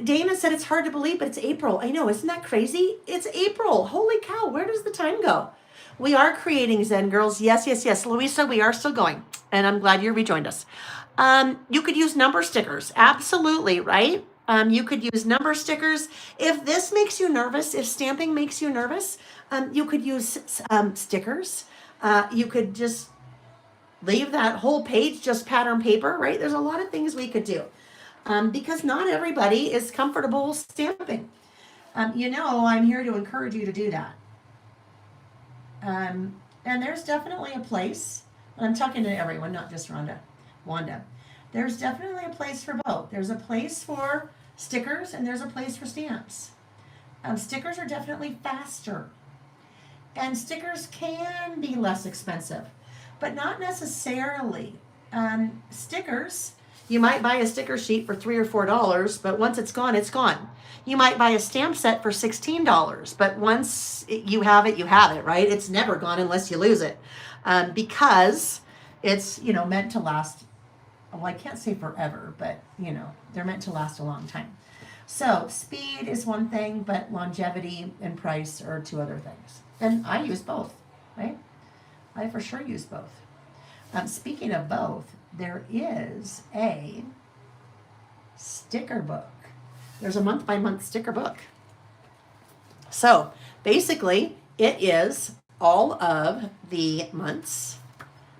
Dana said it's hard to believe, but it's April. I know, isn't that crazy? It's April. Holy cow, where does the time go? We are creating Zen Girls. Yes. Louisa, we are still going. And I'm glad you rejoined us. You could use number stickers. Absolutely, right? You could use number stickers. If this makes you nervous, if stamping makes you nervous, you could use stickers. You could just leave that whole page just pattern paper, right? There's a lot of things we could do because not everybody is comfortable stamping. I'm here to encourage you to do that. And there's definitely a place, and I'm talking to everyone, not just Wanda. There's definitely a place for both. There's a place for stickers and there's a place for stamps. Stickers are definitely faster. And stickers can be less expensive, but not necessarily. Stickers, you might buy a sticker sheet for $3 or $4, but once it's gone, it's gone. You might buy a stamp set for $16, but once you have it, right? It's never gone unless you lose it, because it's, meant to last. Well, I can't say forever, but, they're meant to last a long time. So speed is one thing, but longevity and price are two other things. And I use both, right? I for sure use both. Speaking of both, there is a sticker book. There's a month-by-month sticker book. So basically, it is all of the months,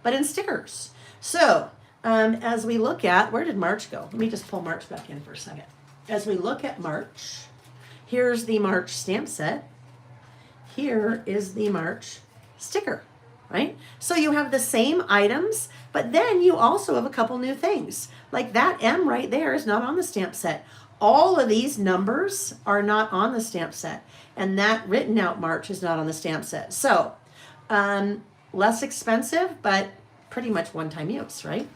but in stickers. So as we look at, where did March go? Let me just pull March back in for a second. As we look at March, here's the March stamp set. Here is the March sticker, right? So you have the same items, but then you also have a couple new things. Like that M right there is not on the stamp set. All of these numbers are not on the stamp set. And that written out March is not on the stamp set. So less expensive, but pretty much one-time use, right?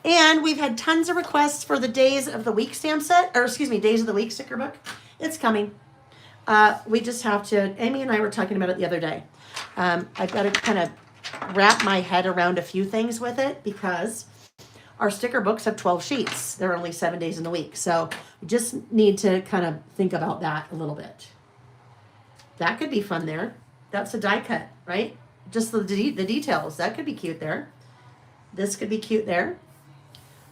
And we've had tons of requests for the Days of the Week stamp set, Days of the Week sticker book. It's coming. We just have to, Amy and I were talking about it the other day. I've got to kind of wrap my head around a few things with it because Our sticker books have 12 sheets. They're only 7 days in the week. So we just need to kind of think about that a little bit. That could be fun there. That's a die cut, right? Just the details. That could be cute there. This could be cute there.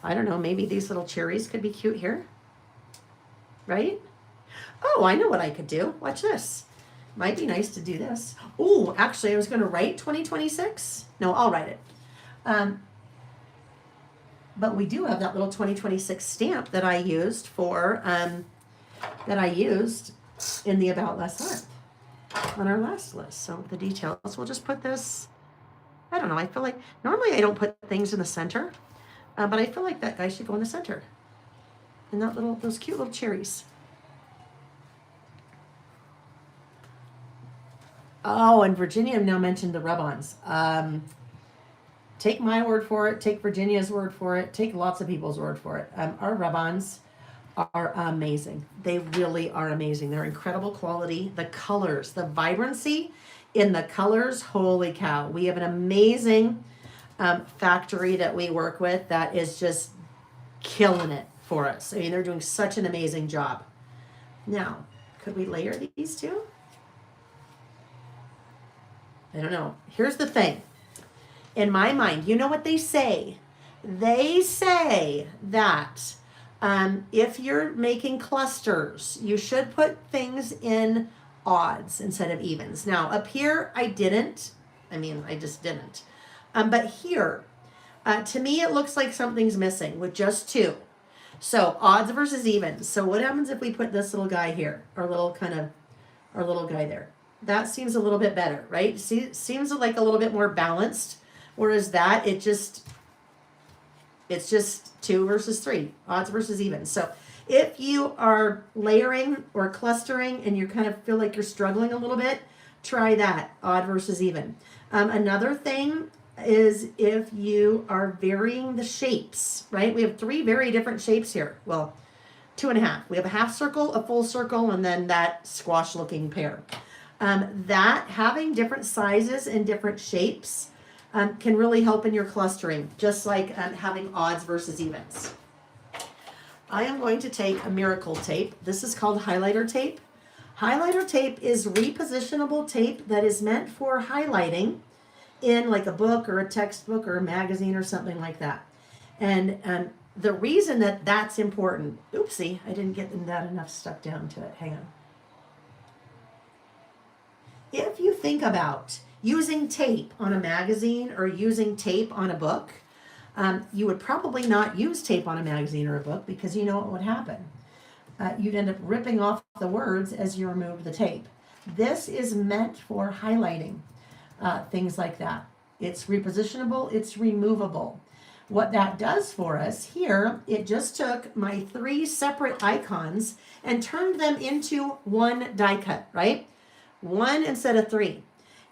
I don't know, maybe these little cherries could be cute here. Right? Oh, I know what I could do. Watch this. Might be nice to do this. Oh, actually, I was going to write 2026. No, I'll write it. But we do have that little 2026 stamp that I used for, in the About Last Month on our last list. So the details, we'll just put this, I don't know, I feel like, normally I don't put things in the center, but I feel like that guy should go in the center. And those cute little cherries. Oh, and Virginia now mentioned the rub-ons. Take my word for it, take Virginia's word for it, take lots of people's word for it. Our rub-ons are amazing. They really are amazing. They're incredible quality. The colors, the vibrancy in the colors, holy cow. We have an amazing factory that we work with that is just killing it for us. I mean, they're doing such an amazing job. Now, could we layer these two? I don't know. Here's the thing. In my mind, you know what they say? They say that if you're making clusters, you should put things in odds instead of evens. Now, up here, I just didn't. But here, to me, it looks like something's missing with just two. So odds versus evens. So what happens if we put this little guy here, our little guy there? That seems a little bit better, right? Seems like a little bit more balanced. Whereas that, it's just 2 versus 3, odds versus evens. So if you are layering or clustering and you kind of feel like you're struggling a little bit, try that, odd versus even. Another thing is if you are varying the shapes, right? We have 3 very different shapes here. Well, 2.5. We have a half circle, a full circle, and then that squash looking pear. That having different sizes and different shapes can really help in your clustering, just like having odds versus evens. I am going to take a miracle tape. This is called highlighter tape. Highlighter tape is repositionable tape that is meant for highlighting in like a book or a textbook or a magazine or something like that. And the reason that that's important, oopsie, I didn't get that enough stuck down to it. Hang on. If you think about using tape on a magazine or using tape on a book, you would probably not use tape on a magazine or a book because you know what would happen. You'd end up ripping off the words as you remove the tape. This is meant for highlighting, things like that. It's repositionable, it's removable. What that does for us here, it just took my 3 separate icons and turned them into one die cut, right? 1 instead of 3.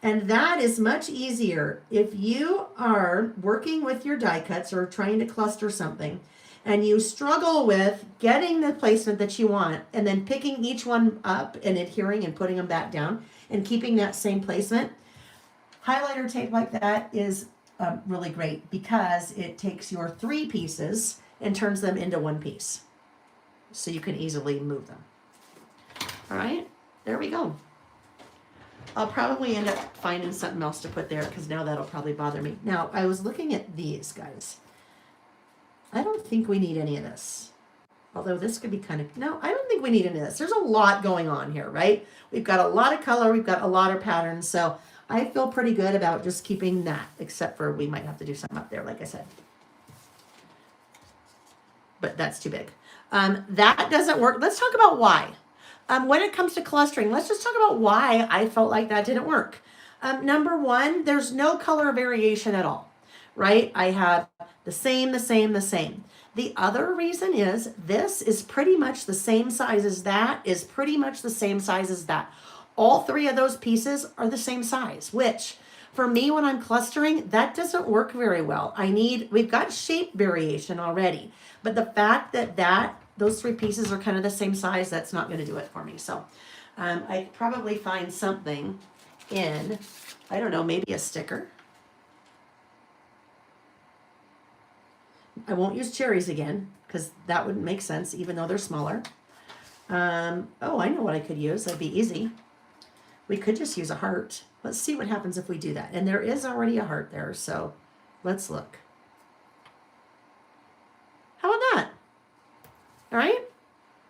And that is much easier if you are working with your die cuts or trying to cluster something and you struggle with getting the placement that you want and then picking each one up and adhering and putting them back down and keeping that same placement. Highlighter tape like that is really great because it takes your 3 pieces and turns them into 1 piece. So you can easily move them. All right, there we go. I'll probably end up finding something else to put there because now that'll probably bother me. Now, I was looking at these guys. I don't think we need any of this. Although this could be kind of, no, I don't think we need any of this. There's a lot going on here, right? We've got a lot of color. We've got a lot of patterns. So I feel pretty good about just keeping that, except for we might have to do something up there, like I said. But that's too big. That doesn't work. Let's talk about why. When it comes to clustering, let's just talk about why I felt like that didn't work. Number 1, there's no color variation at all, right? I have the same. The other reason is this is pretty much the same size as that, is pretty much the same size as that. All 3 of those pieces are the same size, which for me, when I'm clustering, that doesn't work very well. We've got shape variation already, but the fact that those 3 pieces are kind of the same size, that's not going to do it for me. So I'd probably find something in, I don't know, maybe a sticker. I won't use cherries again because that wouldn't make sense even though they're smaller. Oh, I know what I could use. That'd be easy. We could just use a heart. Let's see what happens if we do that. And there is already a heart there, so let's look. How about that? All right.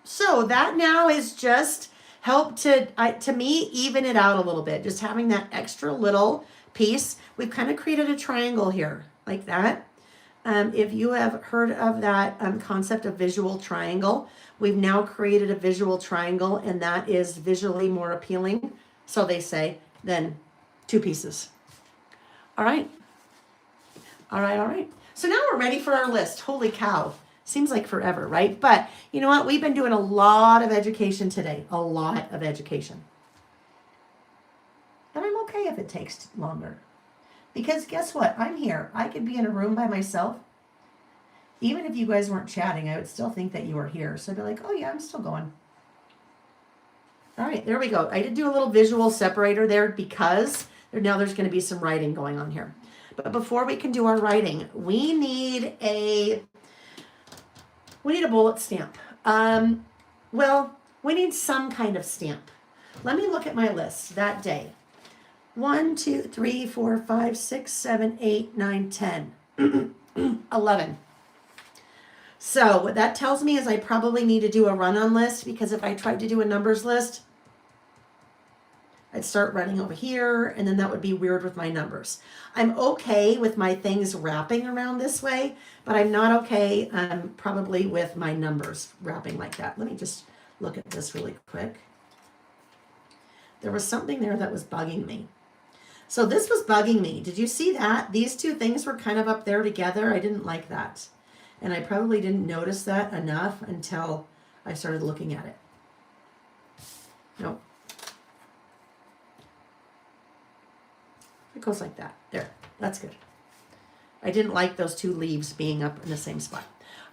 So that now is just help to me even it out a little bit. Just having that extra little piece. We've kind of created a triangle here like that. If you have heard of that concept of visual triangle, we've now created a visual triangle, and that is visually more appealing, so they say, than two pieces. All right. All right, all right. So now we're ready for our list. Holy cow. Seems like forever, right? But you know what? We've been doing a lot of education today. A lot of education. And I'm okay if it takes longer. Because guess what? I'm here. I could be in a room by myself. Even if you guys weren't chatting, I would still think that you were here. So I'd be like, oh yeah, I'm still going. All right, there we go. I did do a little visual separator there because now there's going to be some writing going on here. But before we can do our writing, we need a bullet stamp. Well, we need some kind of stamp. Let me look at my list that day. 1, 2, 3, 4, 5, 6, 7, 8, 9, 10, 11. So what that tells me is I probably need to do a run-on list, because if I tried to do a numbers list, I'd start running over here, and then that would be weird with my numbers. I'm okay with my things wrapping around this way, but I'm not okay probably with my numbers wrapping like that. Let me just look at this really quick. There was something there that was bugging me. So this was bugging me. Did you see that? These two things were kind of up there together. I didn't like that. And I probably didn't notice that enough until I started looking at it. Nope. It goes like that. There. That's good. I didn't like those two leaves being up in the same spot.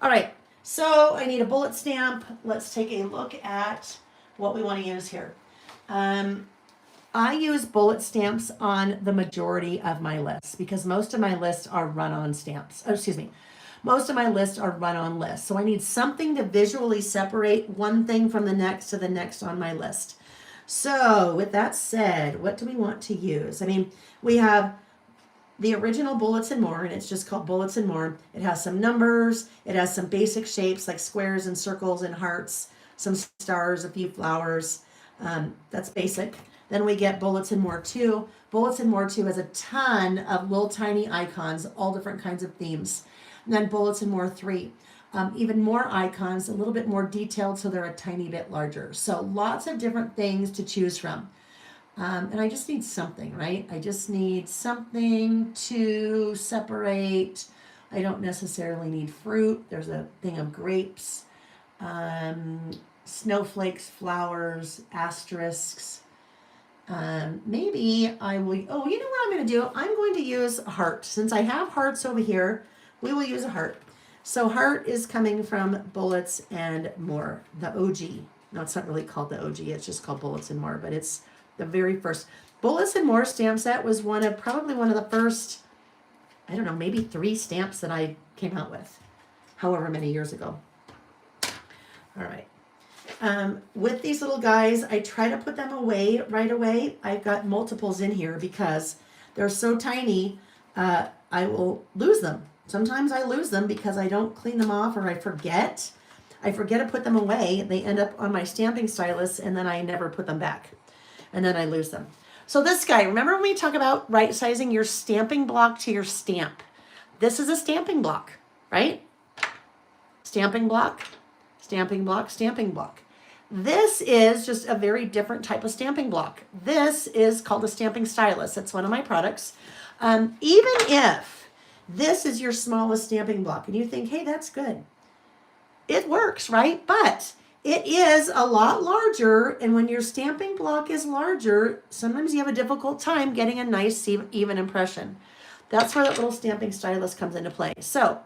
All right. So I need a bullet stamp. Let's take a look at what we want to use here. I use bullet stamps on the majority of my lists because most of my lists are run-on stamps. Oh, excuse me. Most of my lists are run-on lists. So I need something to visually separate one thing from the next to the next on my list. So with that said, what do we want to use? I mean, we have the original Bullets and More, and it's just called Bullets and More. It has some numbers. It has some basic shapes like squares and circles and hearts, some stars, a few flowers. That's basic. Then we get Bullets and More 2. Bullets and More 2 has a ton of little tiny icons, all different kinds of themes. And then Bullets and More 3. Even more icons, a little bit more detailed, so they're a tiny bit larger. So lots of different things to choose from. And I just need something, right? I just need something to separate. I don't necessarily need fruit. There's a thing of grapes, snowflakes, flowers, asterisks. Maybe I will, oh, you know what I'm going to do? I'm going to use a heart. Since I have hearts over here, we will use a heart. So heart is coming from Bullets and More, the OG. No, it's not really called the OG. It's just called Bullets and More, but it's the very first. Bullets and More stamp set was probably one of the first, I don't know, maybe 3 stamps that I came out with, however many years ago. All right. With these little guys, I try to put them away right away. I've got multiples in here because they're so tiny, I will lose them. Sometimes I lose them because I don't clean them off, or I forget. I forget to put them away. They end up on my stamping stylus, and then I never put them back. And then I lose them. So this guy, remember when we talk about right sizing your stamping block to your stamp? This is a stamping block, right? Stamping block, stamping block, stamping block. This is just a very different type of stamping block. This is called a stamping stylus. It's one of my products. Even if this is your smallest stamping block and you think, hey, that's good. It works, right? But it is a lot larger, and when your stamping block is larger, sometimes you have a difficult time getting a nice, even impression. That's where that little stamping stylus comes into play. So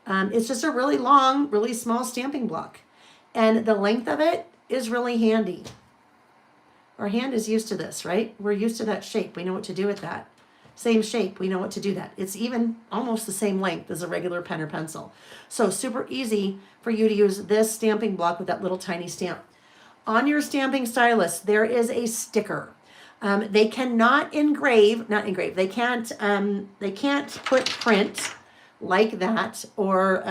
it's just a really long, really small stamping block. And the length of it is really handy. Our hand is used to this, right? We're used to that shape. We know what to do with that. Same shape, we know what to do that. It's even almost the same length as a regular pen or pencil. So super easy for you to use this stamping block with that little tiny stamp. On your stamping stylus, there is a sticker. They cannot not engrave. They can't put print like that or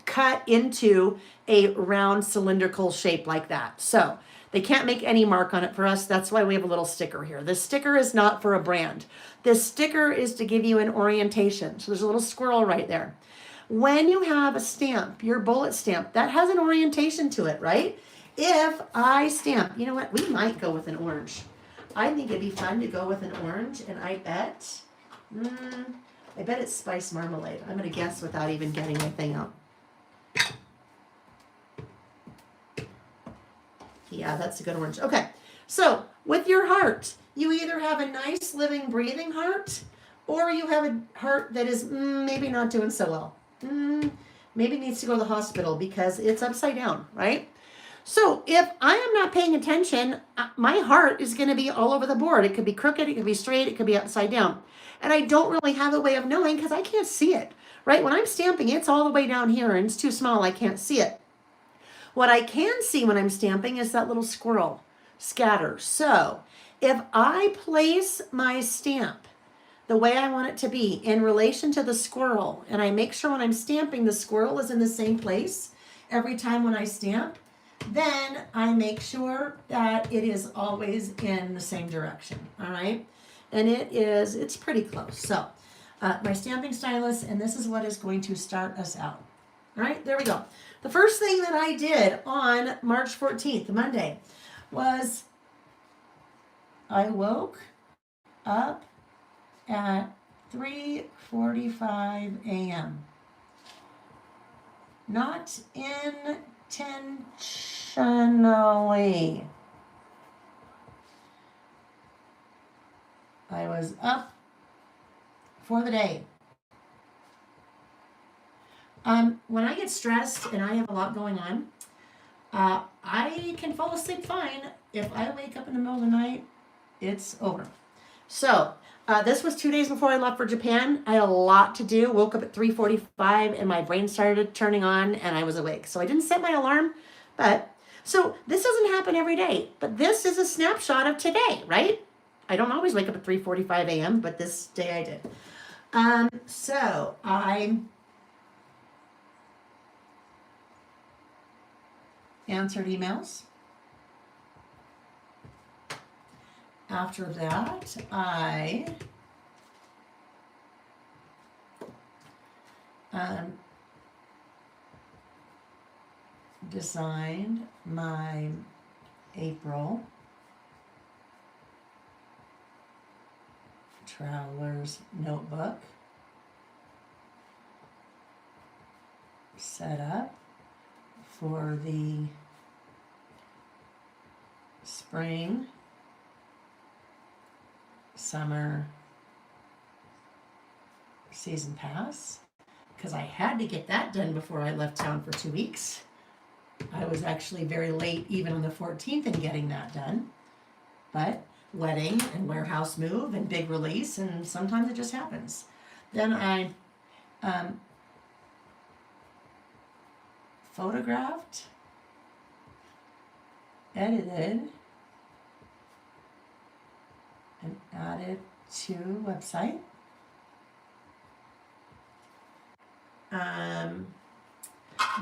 cut into a round cylindrical shape like that. So they can't make any mark on it for us. That's why we have a little sticker here. This sticker is not for a brand. This sticker is to give you an orientation. So there's a little squirrel right there. When you have a stamp, your bullet stamp, that has an orientation to it, right? If I stamp, you know what? We might go with an orange. I think it'd be fun to go with an orange, and I bet it's spice marmalade. I'm gonna guess without even getting my thing out. Yeah, that's a good orange. Okay, so with your heart, you either have a nice living, breathing heart, or you have a heart that is maybe not doing so well. Maybe needs to go to the hospital because it's upside down, right? So if I am not paying attention, my heart is going to be all over the board. It could be crooked, it could be straight, it could be upside down. And I don't really have a way of knowing because I can't see it, right? When I'm stamping, it's all the way down here and it's too small, I can't see it. What I can see when I'm stamping is that little squirrel scatter. So if I place my stamp the way I want it to be in relation to the squirrel, and I make sure when I'm stamping the squirrel is in the same place every time when I stamp, then I make sure that it is always in the same direction, all right? And it's pretty close. So my stamping stylus, and this is what is going to start us out. All right, there we go. The first thing that I did on March 14th, Monday, was I woke up at 3:45 a.m. Not intentionally. I was up for the day. When I get stressed and I have a lot going on, I can fall asleep fine. If I wake up in the middle of the night, it's over. So this was 2 days before I left for Japan. I had a lot to do. Woke up at 3:45 and my brain started turning on and I was awake. So I didn't set my alarm, so this doesn't happen every day. But this is a snapshot of today, right? I don't always wake up at 3:45 a.m., but this day I did. So I answered emails. After that, I designed my April traveler's notebook, set up for the spring, summer season pass, because I had to get that done before I left town for 2 weeks. I was actually very late even on the 14th in getting that done, but wedding and warehouse move and big release, and sometimes it just happens. Then I photographed, edited, and added to website.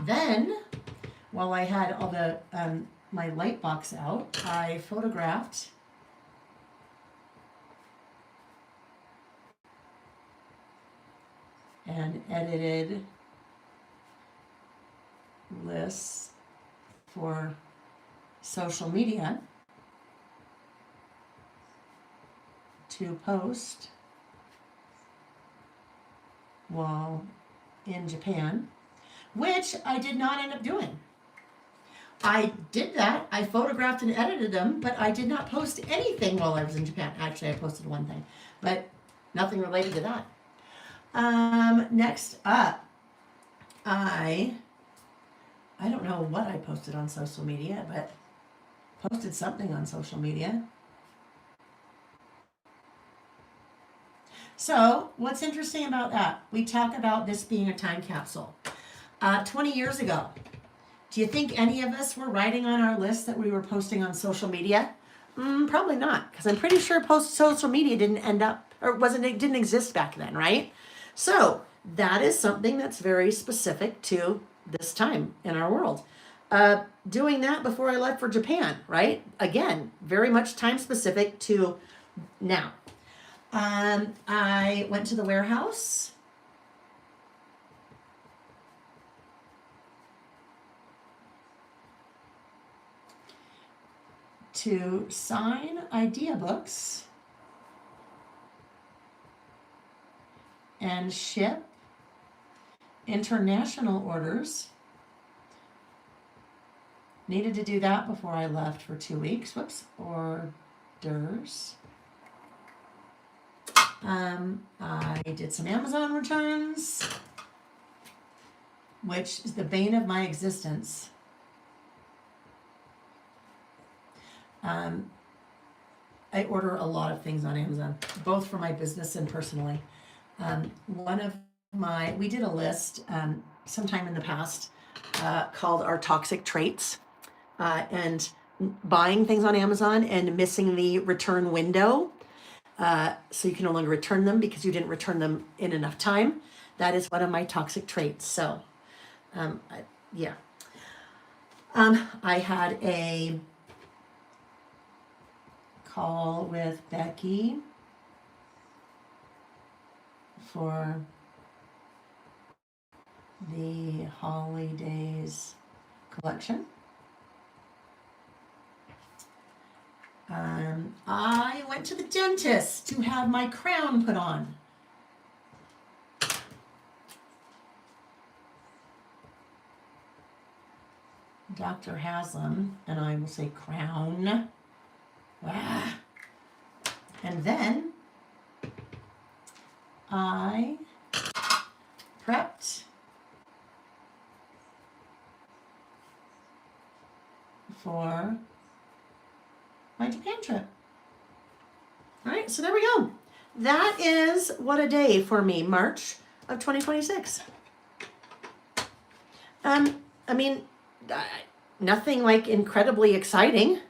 Then, while I had all the my light box out, I photographed and edited lists for social media to post while in Japan, which I did not end up doing. I did that. I photographed and edited them, but I did not post anything while I was in Japan. Actually, I posted one thing, but nothing related to that. Next up, I don't know what I posted on social media, but posted something on social media. So what's interesting about that? We talk about this being a time capsule. 20 years ago, do you think any of us were writing on our list that we were posting on social media? Probably not, because I'm pretty sure social media didn't end up, or it didn't exist back then, right? So that is something that's very specific to this time in our world. Doing that before I left for Japan, right? Again, very much time specific to now. I went to the warehouse. To sign idea books and ship international orders. Needed to do that before I left for 2 weeks. Whoops, orders. I did some Amazon returns, which is the bane of my existence. I order a lot of things on Amazon, both for my business and personally. We did a list sometime in the past called our toxic traits, and buying things on Amazon and missing the return window. So you can no longer return them because you didn't return them in enough time. That is one of my toxic traits. So, yeah. I had a call with Becky for the holidays collection. I went to the dentist to have my crown put on. Dr. Haslam, and I will say crown. Ah. And then I prepped for my Japan trip. All right, so there we go. That is what a day for me, March of 2026. Nothing like incredibly exciting,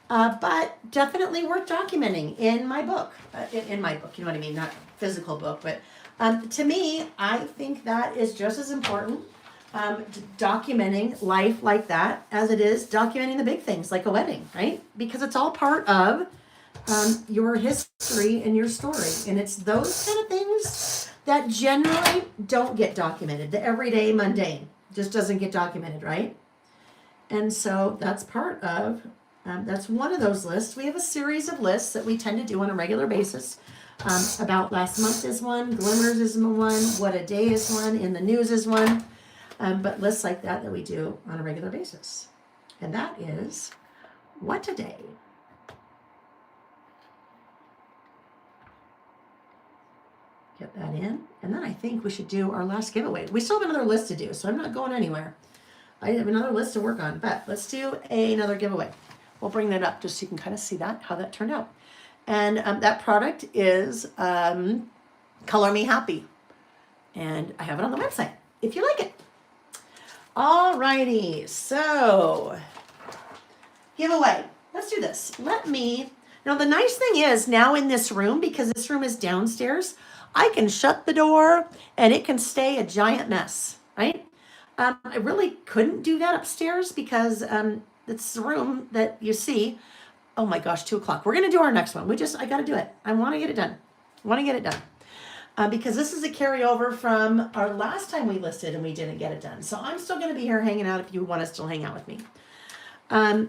but definitely worth documenting in my book. In my book, you know what I mean? Not physical book, but to me, I think that is just as important, documenting life like that as it is documenting the big things like a wedding, right? Because it's all part of your history and your story. And it's those kind of things that generally don't get documented. The everyday mundane just doesn't get documented, right? And so that's part of, that's one of those lists. We have a series of lists that we tend to do on a regular basis. About last month is one, Glimmers is one, what a day is one, in the news is one. But lists like that we do on a regular basis. And that is what a day. Get that in. And then I think we should do our last giveaway. We still have another list to do, so I'm not going anywhere. I have another list to work on, but let's do another giveaway. We'll bring that up just so you can kind of see that, how that turned out. And that product is Color Me Happy. And I have it on the website if you like it. Alrighty, so giveaway. Let's do this. Now the nice thing is now in this room, because this room is downstairs, I can shut the door and it can stay a giant mess, right? I really couldn't do that upstairs because it's the room that you see. Oh my gosh, 2:00. We're going to do our next one. I got to do it. I want to get it done. Because this is a carryover from our last time we listed and we didn't get it done. So I'm still going to be here hanging out if you want to still hang out with me. But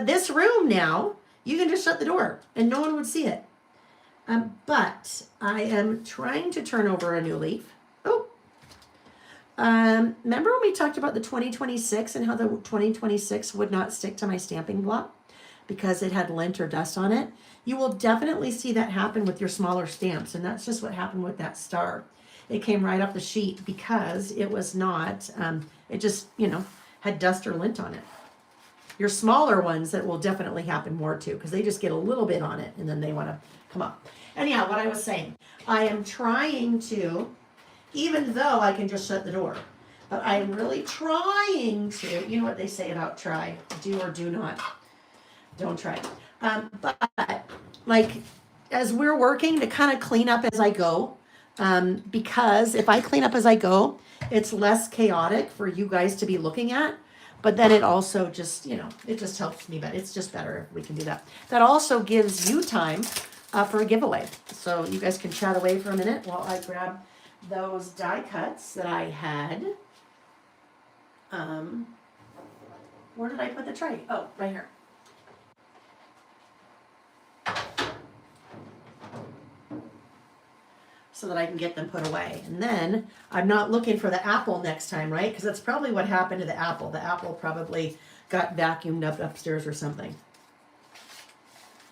this room now, you can just shut the door and no one would see it. But I am trying to turn over a new leaf. Remember when we talked about the 2026 and how the 2026 would not stick to my stamping block because it had lint or dust on it? You will definitely see that happen with your smaller stamps, and that's just what happened with that star. It came right off the sheet because it was not, it just, had dust or lint on it. your smaller ones, that will definitely happen more too, because they just get a little bit on it and then they want to come up. Anyhow, what I was saying, I am trying to, even though I can just shut the door, but I'm really trying to, you know what they say about try, do or do not, don't try. But like, as we're working to kind of clean up as I go, because if I clean up as I go, it's less chaotic for you guys to be looking at. But then it also just, it just helps me, but it's just better if we can do that. That also gives you time for a giveaway. So you guys can chat away for a minute while I grab those die cuts that I had. Where did I put the tray? Oh, right here. So that I can get them put away. And then I'm not looking for the apple next time, right? Because that's probably what happened to the apple. The apple probably got vacuumed up upstairs or something.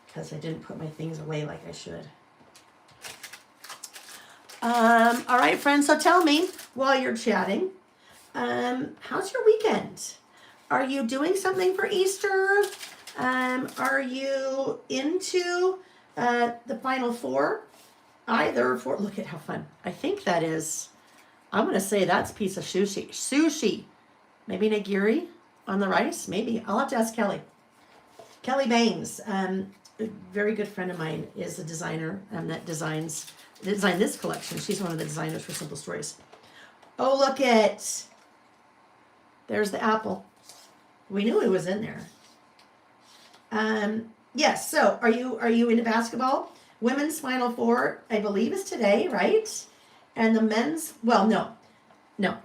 Because I didn't put my things away like I should. All right, friends. So tell me while you're chatting, how's your weekend? Are you doing something for Easter? Are you into the Final Four? Either for, look at how fun. I think that is, I'm going to say that's a piece of sushi. Sushi. Maybe nigiri on the rice? Maybe. I'll have to ask Kelly. Kelly Baines, a very good friend of mine, is a designer that designed this collection. She's one of the designers for Simple Stories. Oh, look it. There's the apple. We knew it was in there. Yes, so are you into basketball? Women's Final Four, I believe, is today, right? And the men's, well, no.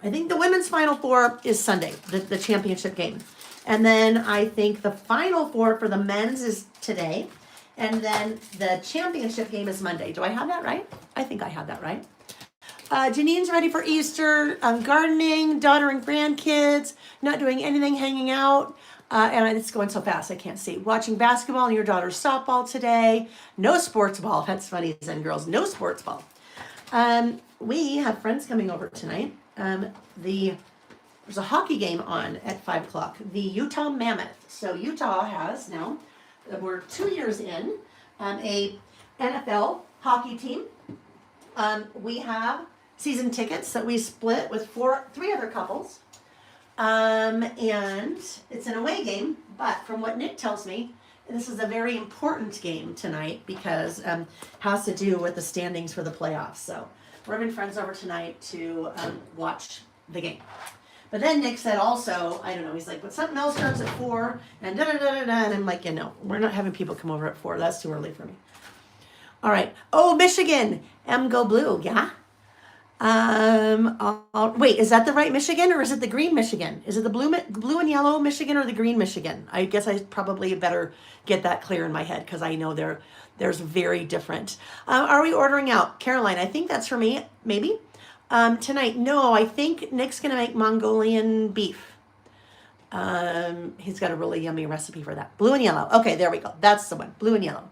I think the women's Final Four is Sunday, the championship game. And then I think the Final Four for the men's is today. And then the championship game is Monday. Do I have that right? I think I have that right. Janine's ready for Easter, gardening, daughter and grandkids, not doing anything, hanging out. And it's going so fast, I can't see. Watching basketball and your daughter's softball today. No sports ball. That's funny, Zen girls. No sports ball. We have friends coming over tonight. There's a hockey game on at 5 o'clock. The Utah Mammoth. So Utah has now, we're 2 years in, a NFL hockey team. We have season tickets that we split with 3 other couples. And it's an away game, but from what Nick tells me, this is a very important game tonight because has to do with the standings for the playoffs. So we're having friends over tonight to watch the game. But then Nick said also, I don't know, he's like, but something else starts at 4 and da-da-da-da-da. And I'm like, we're not having people come over at 4. That's too early for me. All right. Oh, Michigan. Go Blue. Yeah. Wait, is that the right Michigan or is it the green Michigan? Is it the blue and yellow Michigan or the green Michigan? I guess I probably better get that clear in my head because I know there's very different. Are we ordering out? Caroline, I think that's for me, maybe. Tonight, no, I think Nick's going to make Mongolian beef. He's got a really yummy recipe for that. Blue and yellow. Okay, there we go. That's the one. Blue and yellow.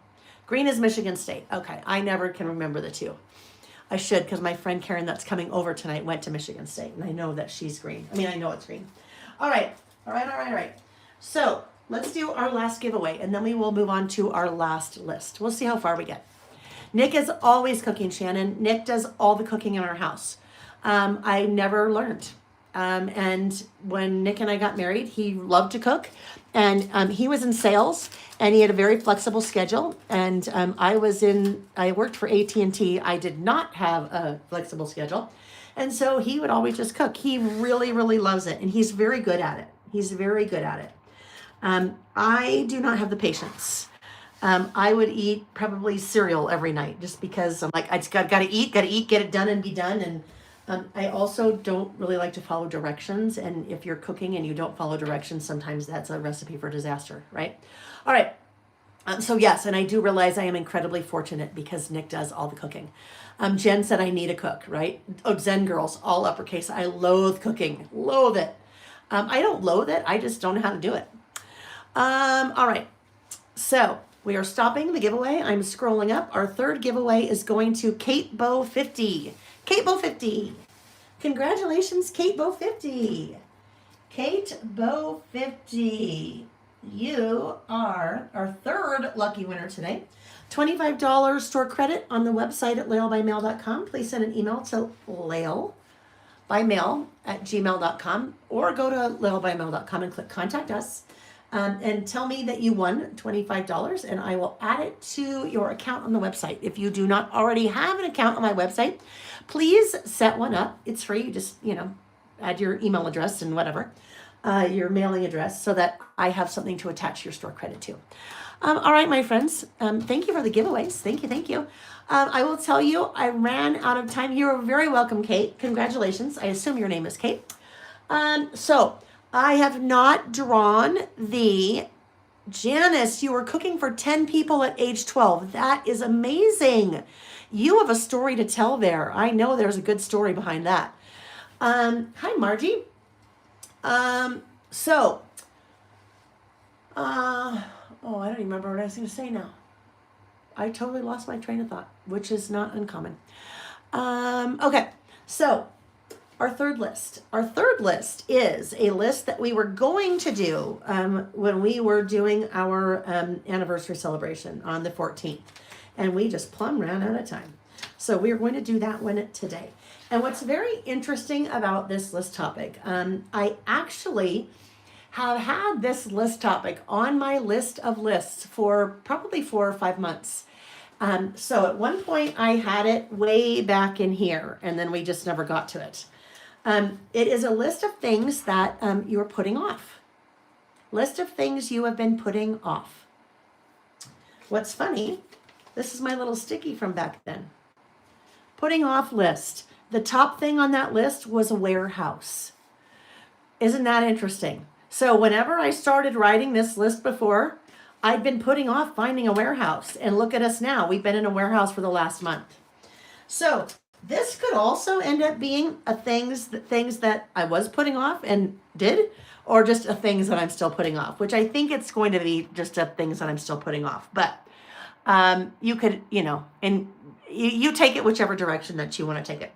Green is Michigan State. Okay, I never can remember the two. I should, because my friend Karen that's coming over tonight went to Michigan State, and I know that she's green. I know it's green. All right. So let's do our last giveaway, and then we will move on to our last list. We'll see how far we get. Nick is always cooking, Shannon. Nick does all the cooking in our house. I never learned. And when Nick and I got married, he loved to cook, and he was in sales, and he had a very flexible schedule. And I worked for AT&T. I did not have a flexible schedule, and so he would always just cook. He really, really loves it, and he's very good at it. I do not have the patience. I would eat probably cereal every night just because I'm like, I just gotta eat, get it done and be done. And I also don't really like to follow directions. And if you're cooking and you don't follow directions, sometimes that's a recipe for disaster, right? All right. So yes, and I do realize I am incredibly fortunate because Nick does all the cooking. Jen said I need a cook, right? Oh, Zen girls, all uppercase. I loathe cooking, loathe it. I don't loathe it. I just don't know how to do it. All right. So we are stopping the giveaway. I'm scrolling up. Our third giveaway is going to Kate Bow 50. Kate Bow 50. Congratulations, Kate Bow 50. Kate Bow 50. you are our third lucky winner today. $25 store credit on the website at laylebymail.com. Please send an email to laylebymail@gmail.com or go to laylebymail.com and click contact us. And tell me that you won $25 and I will add it to your account on the website. If you do not already have an account on my website, please set one up. It's free. You just, add your email address and whatever, your mailing address, so that I have something to attach your store credit to. All right, my friends, thank you for the giveaways. Thank you. I will tell you, I ran out of time. You're very welcome, Kate. Congratulations. I assume your name is Kate. So I have not drawn the Janice. You were cooking for 10 people at age 12. That is amazing. You have a story to tell there. I know there's a good story behind that. Hi, Margie. I don't even remember what I was going to say now. I totally lost my train of thought, which is not uncommon. Okay, so our third list. Our third list is a list that we were going to do when we were doing our anniversary celebration on the 14th. And we just plumb ran out of time. So we're going to do that one today. And what's very interesting about this list topic, I actually have had this list topic on my list of lists for probably 4 or 5 months. So at one point I had it way back in here, and then we just never got to it. It is a list of things that you're putting off. List of things you have been putting off. What's funny, this is my little sticky from back then. Putting off list. The top thing on that list was a warehouse. Isn't that interesting? So whenever I started writing this list before, I'd been putting off finding a warehouse. And look at us now. We've been in a warehouse for the last month. So this could also end up being things that I was putting off and did, or just a things that I'm still putting off, which I think it's going to be just a things that I'm still putting off. But you could, and you take it whichever direction that you want to take it.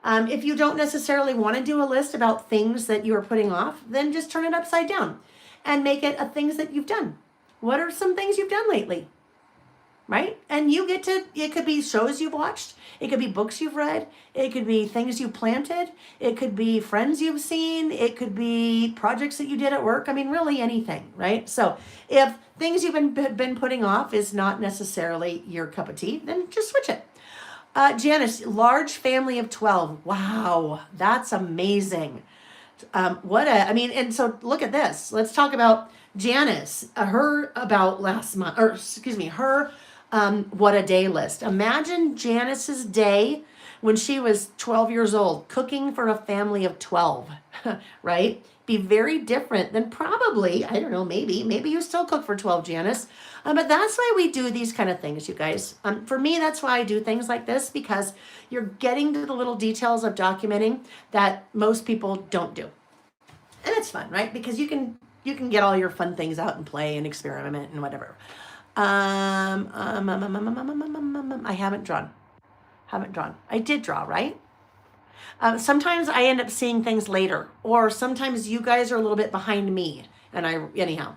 If you don't necessarily want to do a list about things that you are putting off, then just turn it upside down and make it a things that you've done. What are some things you've done lately? Right? And you get to, it could be shows you've watched. It could be books you've read. It could be things you planted. It could be friends you've seen. It could be projects that you did at work. I mean, really anything, right? So if things you've been putting off is not necessarily your cup of tea, then just switch it. Janice, large family of 12. Wow, that's amazing. And so look at this. Let's talk about Janice, her what a day list. Imagine Janice's day when she was 12 years old, cooking for a family of 12, right? Be very different than probably, I don't know, maybe you still cook for 12, Janice. But that's why we do these kind of things, you guys. For me, that's why I do things like this, because you're getting to the little details of documenting that most people don't do. And it's fun, right? Because you can get all your fun things out and play and experiment and whatever. I haven't drawn. I did draw, right? Sometimes I end up seeing things later, or sometimes you guys are a little bit behind me. Anyhow.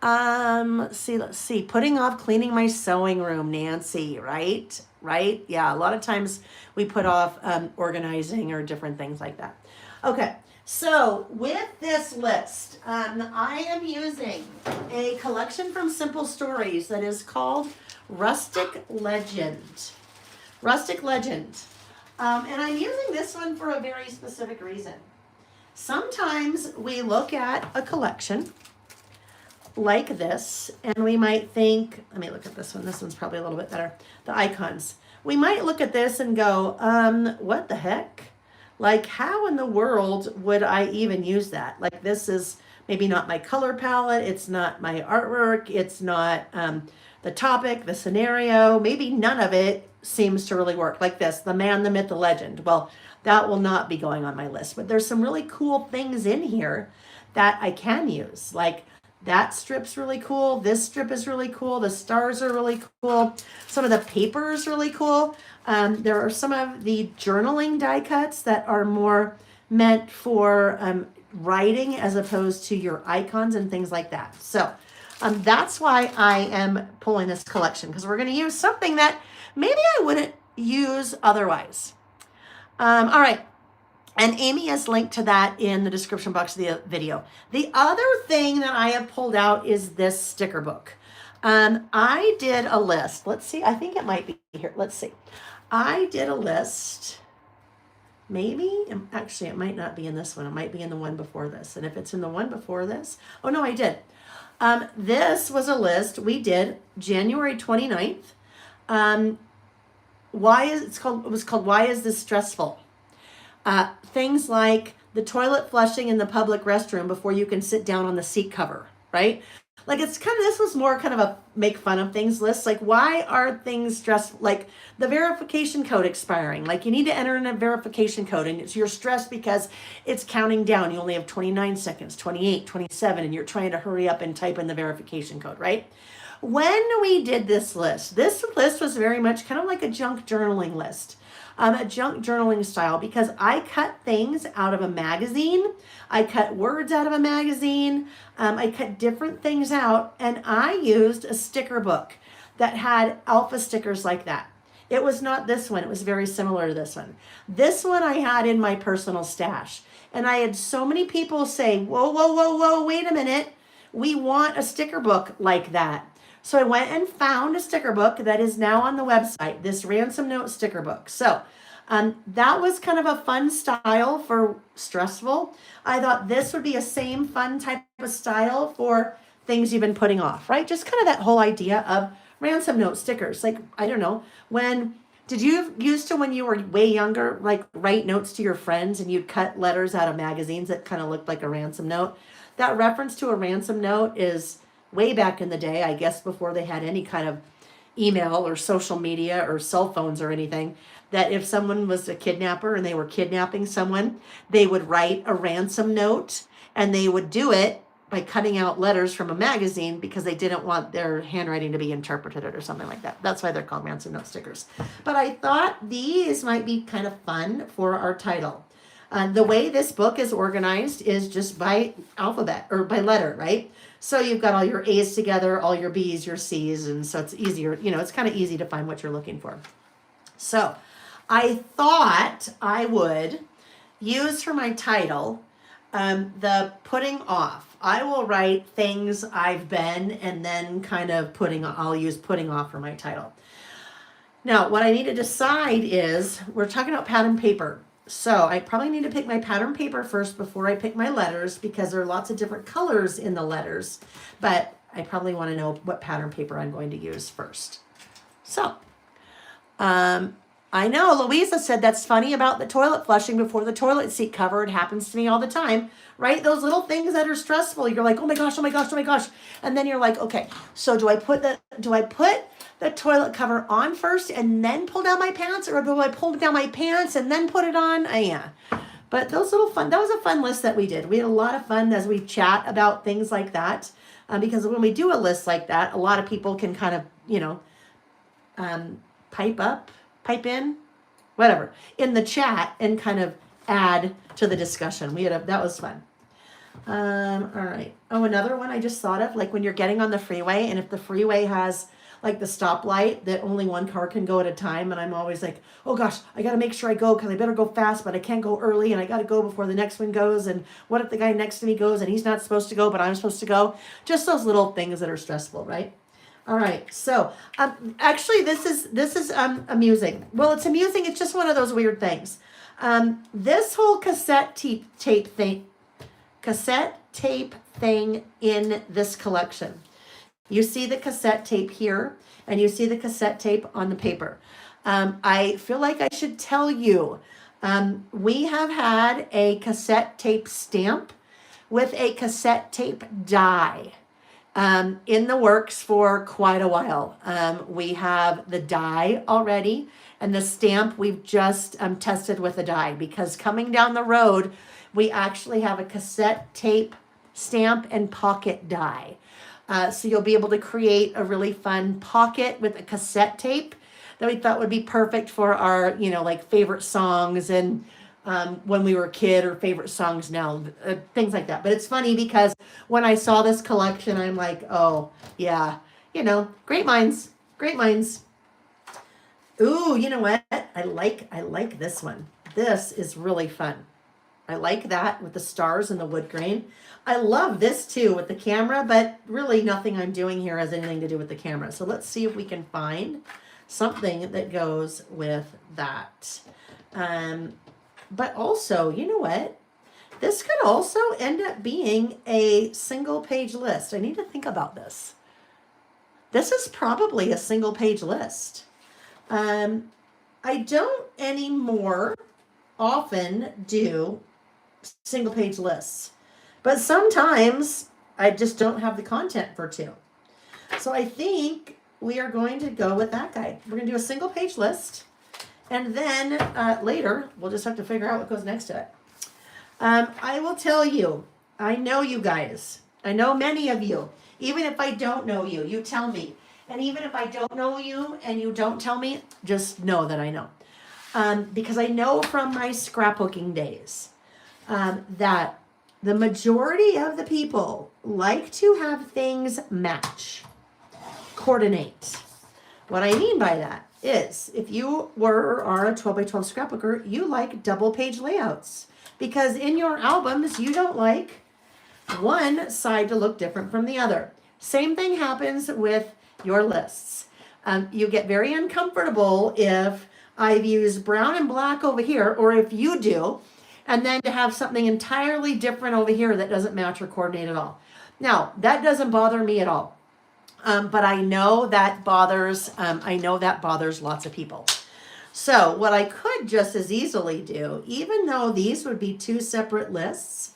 Let's see. Putting off cleaning my sewing room, Nancy, right? Yeah, a lot of times we put off organizing or different things like that. Okay, so with this list, I am using a collection from Simple Stories that is called Rustic Legend. And I'm using this one for a very specific reason. Sometimes we look at a collection like this, and we might think, let me look at this one. This one's probably a little bit better. The icons. We might look at this and go, what the heck? Like, how in the world would I even use that? Like, this is maybe not my color palette. It's not my artwork. It's not the topic, the scenario. Maybe none of it seems to really work. Like this, the man, the myth, the legend. Well, that will not be going on my list. But there's some really cool things in here that I can use. Like, that strip's really cool. This strip is really cool. The stars are really cool. Some of the paper is really cool. There are some of the journaling die cuts that are more meant for writing as opposed to your icons and things like that. So That's why I am pulling this collection, because we're going to use something that maybe I wouldn't use otherwise. All right. And Amy has linked to that in the description box of the video. The other thing that I have pulled out is this sticker book. I did a list. Let's see. I think it might be here. Let's see. I did a list. Maybe, actually, it might not be in this one. It might be in the one before this. And if it's in the one before this, oh no, I did. This was a list we did January 29th. It was called Why Is This Stressful? Things like the toilet flushing in the public restroom before you can sit down on the seat cover, right? Like this was more kind of a make fun of things list. Like, why are things stressful? Like the verification code expiring. Like you need to enter in a verification code and you're stressed because it's counting down. You only have 29 seconds, 28, 27, and you're trying to hurry up and type in the verification code, right? When we did this list was very much kind of like a junk journaling list. A junk journaling style, because I cut things out of a magazine. I cut words out of a magazine. I cut different things out, and I used a sticker book that had alpha stickers like that. It was not this one. It was very similar to this one. This one I had in my personal stash, and I had so many people say, whoa, whoa, whoa, whoa, wait a minute. We want a sticker book like that. So I went and found a sticker book that is now on the website, this ransom note sticker book. So that was kind of a fun style for stressful. I thought this would be a same fun type of style for things you've been putting off, right? Just kind of that whole idea of ransom note stickers. Like, I don't know, when you were way younger, like write notes to your friends and you'd cut letters out of magazines that kind of looked like a ransom note? That reference to a ransom note is way back in the day, I guess before they had any kind of email or social media or cell phones or anything, that if someone was a kidnapper and they were kidnapping someone, they would write a ransom note, and they would do it by cutting out letters from a magazine because they didn't want their handwriting to be interpreted or something like that. That's why they're called ransom note stickers. But I thought these might be kind of fun for our title. The way this book is organized is just by alphabet or by letter, right? So you've got all your A's together, all your B's, your C's, and so it's easier, it's kind of easy to find what you're looking for. So I thought I would use for my title the putting off. I will write things I've been and then kind of I'll use putting off for my title. Now, what I need to decide is, we're talking about pattern paper. So I probably need to pick my pattern paper first before I pick my letters, because there are lots of different colors in the letters, but I probably want to know what pattern paper I'm going to use first. So, I know Louisa said that's funny about the toilet flushing before the toilet seat cover. It happens to me all the time, right? Those little things that are stressful. You're like, oh my gosh, oh my gosh, oh my gosh. And then you're like, okay, so do I put the toilet cover on first and then pull down my pants, or do I pull down my pants and then put it on? Yeah. But that was a fun list that we did. We had a lot of fun as we chat about things like that. Because when we do a list like that, a lot of people can kind of, pipe in, whatever, in the chat and kind of add to the discussion. That was fun. All right. Oh, another one I just thought of, like when you're getting on the freeway, and if the freeway has like the stoplight that only one car can go at a time, and I'm always like, oh gosh, I got to make sure I go because I better go fast, but I can't go early, and I got to go before the next one goes, and what if the guy next to me goes and he's not supposed to go, but I'm supposed to go? Just those little things that are stressful, right? All right, so actually this is amusing. Well, it's amusing. It's just one of those weird things. This whole cassette tape thing in this collection. You see the cassette tape here, and you see the cassette tape on the paper. I feel like I should tell you, we have had a cassette tape stamp with a cassette tape die in the works for quite a while. We have the die already, and the stamp we've just tested with a die, because coming down the road, we actually have a cassette tape stamp and pocket die. So you'll be able to create a really fun pocket with a cassette tape that we thought would be perfect for our, like favorite songs and when we were a kid, or favorite songs now, things like that. But it's funny because when I saw this collection, I'm like, oh yeah, great minds, great minds. Ooh, you know what? I like this one. This is really fun. I like that with the stars and the wood grain. I love this too with the camera, but really nothing I'm doing here has anything to do with the camera. So let's see if we can find something that goes with that. But also, you know what? This could also end up being a single page list. I need to think about this. This is probably a single page list. I don't anymore often do single page lists, but sometimes I just don't have the content for two. So I think we are going to go with that guy. We're going to do a single page list, and then later we'll just have to figure out what goes next to it. I will tell you, I know you guys. I know many of you. Even if I don't know you, you tell me. And even if I don't know you and you don't tell me, just know that I know. Because I know from my scrapbooking days that the majority of the people like to have things match, coordinate. What I mean by that is if you were or are a 12 by 12 scrapbooker, you like double page layouts. Because in your albums, you don't like one side to look different from the other. Same thing happens with your lists. You get very uncomfortable if I've used brown and black over here, or if you do, and then to have something entirely different over here that doesn't match or coordinate at all. Now, that doesn't bother me at all. But I know that bothers lots of people. So what I could just as easily do, even though these would be two separate lists,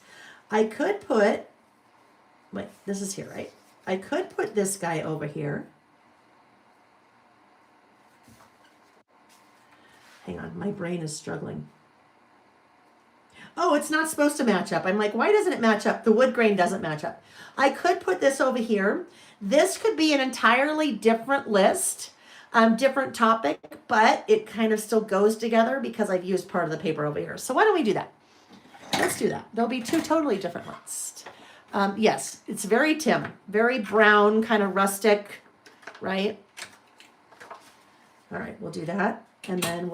I could put, wait, this is here, right? I could put this guy over here. Hang on, my brain is struggling. Oh, it's not supposed to match up. I'm like, why doesn't it match up? The wood grain doesn't match up. I could put this over here. This could be an entirely different list, different topic, but it kind of still goes together because I've used part of the paper over here. So why don't we do that? Let's do that. There'll be two totally different lists. Yes, it's very Tim, very brown, kind of rustic, right? All right, we'll do that. And then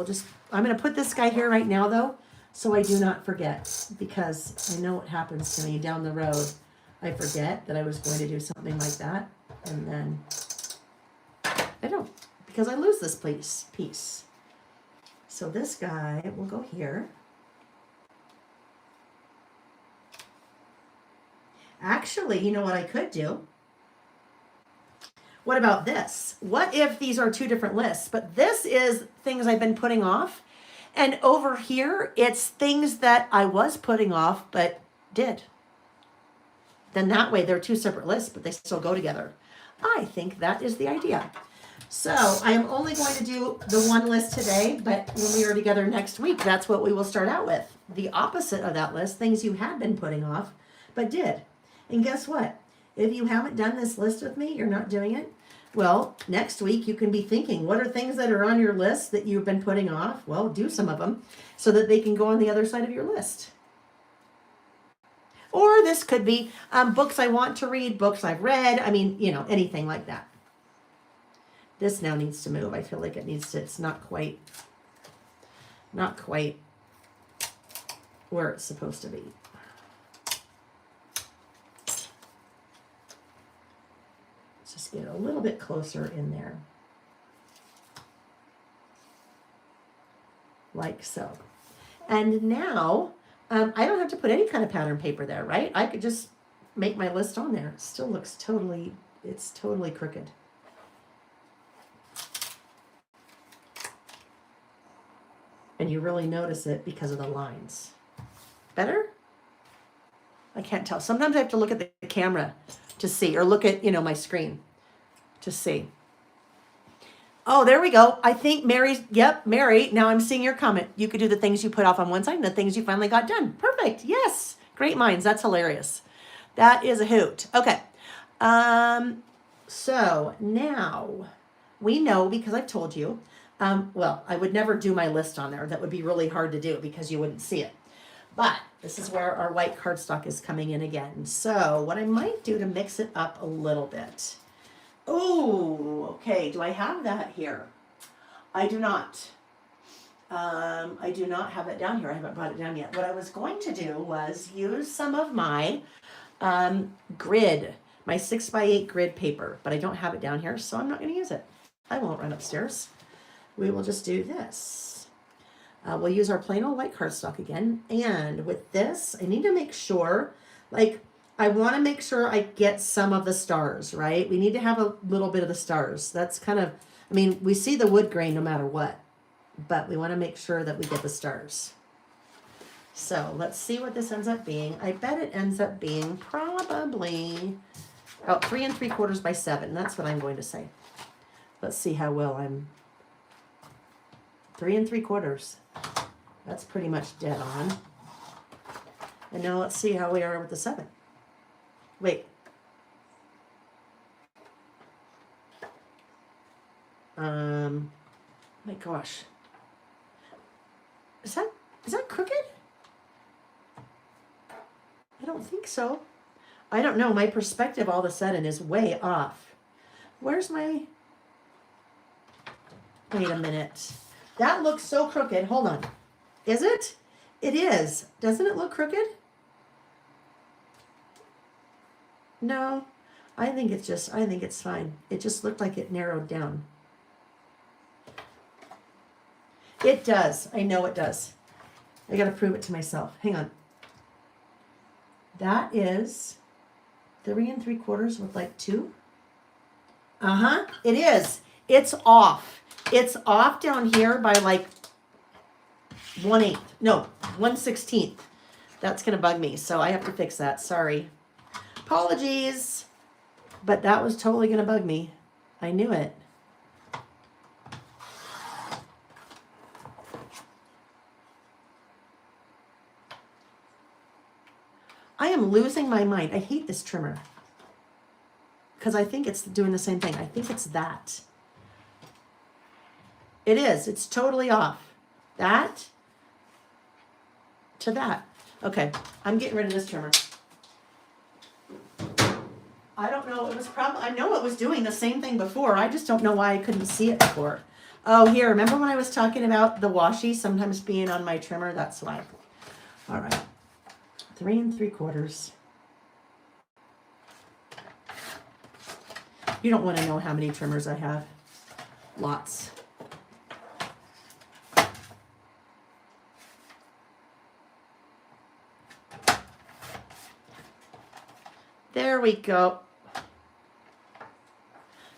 I'm going to put this guy here right now though, so I do not forget, because I know what happens to me down the road. I forget that I was going to do something like that, and then I don't, because I lose this piece. So this guy will go here. Actually, you know what I could do? What about this? What if these are two different lists, but this is things I've been putting off, and over here, it's things that I was putting off, but did. Then that way they're two separate lists, but they still go together. I think that is the idea. So I am only going to do the one list today, but when we are together next week, that's what we will start out with. The opposite of that list, things you had been putting off, but did. And guess what? If you haven't done this list with me, you're not doing it. Well, next week you can be thinking, what are things that are on your list that you've been putting off? Well, do some of them so that they can go on the other side of your list. Or this could be books I want to read, books I've read. I mean, anything like that. This now needs to move. I feel like it needs to, it's not quite where it's supposed to be. Let's just get a little bit closer in there. Like so. And now, I don't have to put any kind of pattern paper there, right? I could just make my list on there. It still looks it's totally crooked. And you really notice it because of the lines. Better? I can't tell. Sometimes I have to look at the camera to see, or look at, my screen to see. Oh, there we go. I think Mary, now I'm seeing your comment. You could do the things you put off on one side and the things you finally got done. Perfect. Yes. Great minds. That's hilarious. That is a hoot. Okay. So now we know, because I've told you, Well, I would never do my list on there. That would be really hard to do because you wouldn't see it. But this is where our white cardstock is coming in again. So what I might do to mix it up a little bit. Oh, okay. Do I have that here? I do not. I do not have it down here. I haven't brought it down yet. What I was going to do was use some of my grid, my 6x8 grid paper, but I don't have it down here, so I'm not going to use it. I won't run upstairs. We will just do this. We'll use our plain old white cardstock again. And with this, I need to make sure, like, I want to make sure I get some of the stars, right? We need to have a little bit of the stars. That's kind of, I mean, we see the wood grain no matter what, but we want to make sure that we get the stars. So let's see what this ends up being. I bet it ends up being probably about 3 3/4 by 7. That's what I'm going to say. Let's see how well I'm. 3 3/4. That's pretty much dead on. And now let's see how we are with the 7. Wait. My gosh. Is that crooked? I don't think so. I don't know. My perspective all of a sudden is way off. Where's my... Wait a minute. That looks so crooked. Hold on. Is it? It is. Doesn't it look crooked? No. I think it's fine. It just looked like it narrowed down. It does. I know it does. I got to prove it to myself. Hang on. That is 3 3/4 with like 2. Uh-huh. It is. It's off. It's off down here by like 1/8. No, 1/16. That's going to bug me. So I have to fix that. Sorry. Apologies. But that was totally going to bug me. I knew it. I am losing my mind. I hate this trimmer. Because I think it's doing the same thing. I think it's that. It is. It's totally off. That to that. Okay. I'm getting rid of this trimmer. I don't know. It was probably, I know it was doing the same thing before. I just don't know why I couldn't see it before. Oh, here. Remember when I was talking about the washi sometimes being on my trimmer? That's why. All right. 3 3/4. You don't want to know how many trimmers I have. Lots. There we go.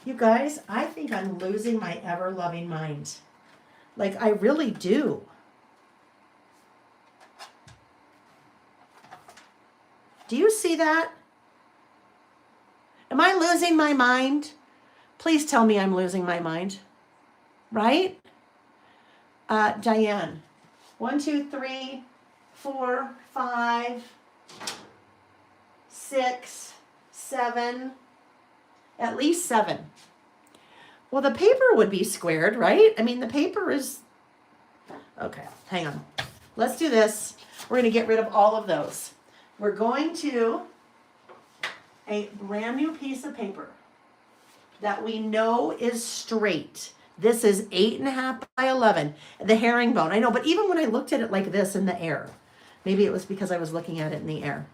You guys, I think I'm losing my ever-loving mind. Like, I really do. Do you see that? Am I losing my mind? Please tell me I'm losing my mind. Right? Diane. 1, 2, 3, 4, 5, 6, 7. At least 7. Well, the paper would be squared, right? I mean, the paper is... Okay, hang on. Let's do this. We're going to get rid of all of those. We're going to a brand new piece of paper that we know is straight. This is 8.5 by 11. The herringbone. I know, but even when I looked at it like this in the air, maybe it was because I was looking at it in the air.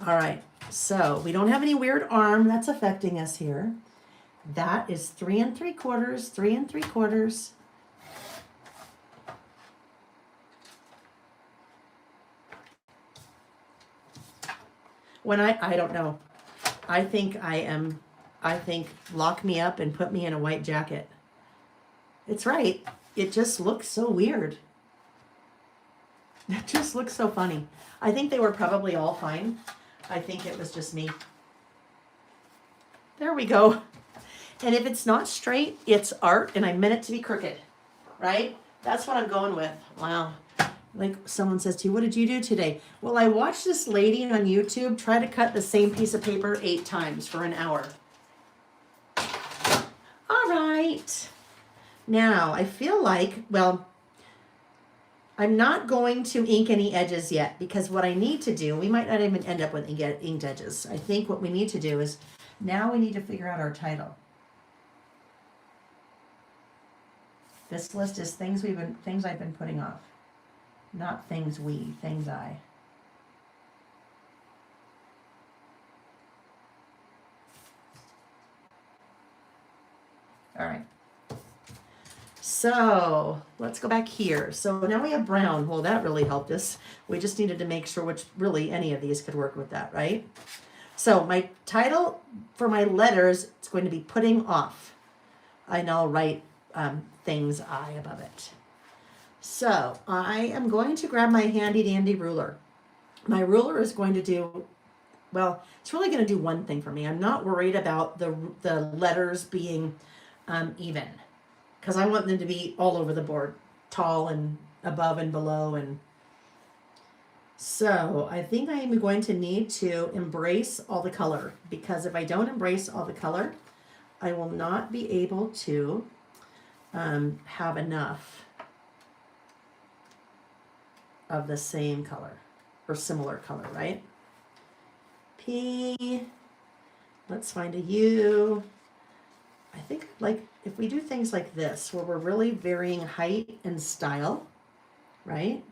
All right, so we don't have any weird arm that's affecting us here. That is 3 3/4, 3 3/4. When I don't know. I think lock me up and put me in a white jacket. It's right. It just looks so weird. It just looks so funny. I think they were probably all fine. I think it was just me. There we go. And if it's not straight, it's art, and I meant it to be crooked. Right? That's what I'm going with. Wow. Like someone says to you, what did you do today? Well, I watched this lady on YouTube try to cut the same piece of paper 8 times for an hour. All right. Now, I feel like, well, I'm not going to ink any edges yet because what I need to do, we might not even end up with inked edges. I think what we need to do is now we need to figure out our title. This list is things I've been putting off. Not things things I. All right. So let's go back here. So now we have brown. Well, that really helped us. We just needed to make sure which really any of these could work with that, right? So my title for my letters, it's going to be putting off. And I'll write things I above it. So I am going to grab my handy dandy ruler. My ruler is going to do, well, it's really going to do one thing for me. I'm not worried about the letters being even, because I want them to be all over the board, tall and above and below. And so I think I am going to need to embrace all the color, because if I don't embrace all the color, I will not be able to have enough of the same color or similar color, right? P, let's find a U. I think like if we do things like this, where we're really varying height and style, right?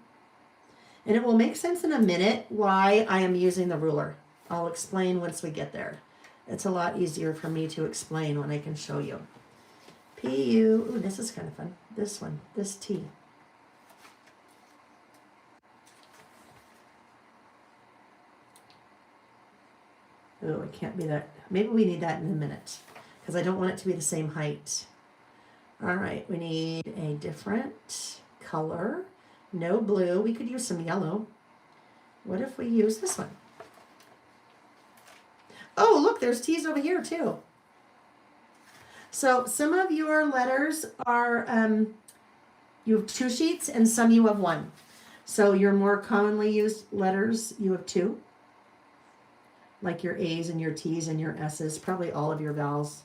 And it will make sense in a minute why I am using the ruler. I'll explain once we get there. It's a lot easier for me to explain when I can show you. P-U, ooh, this is kind of fun. This one, this T. Oh, it can't be that. Maybe we need that in a minute, because I don't want it to be the same height. All right, we need a different color. No blue. We could use some yellow. What if we use this one? Oh, look, there's T's over here too. So some of your letters are, you have 2 sheets and some you have 1. So your more commonly used letters, you have 2. Like your A's and your T's and your S's, probably all of your vowels.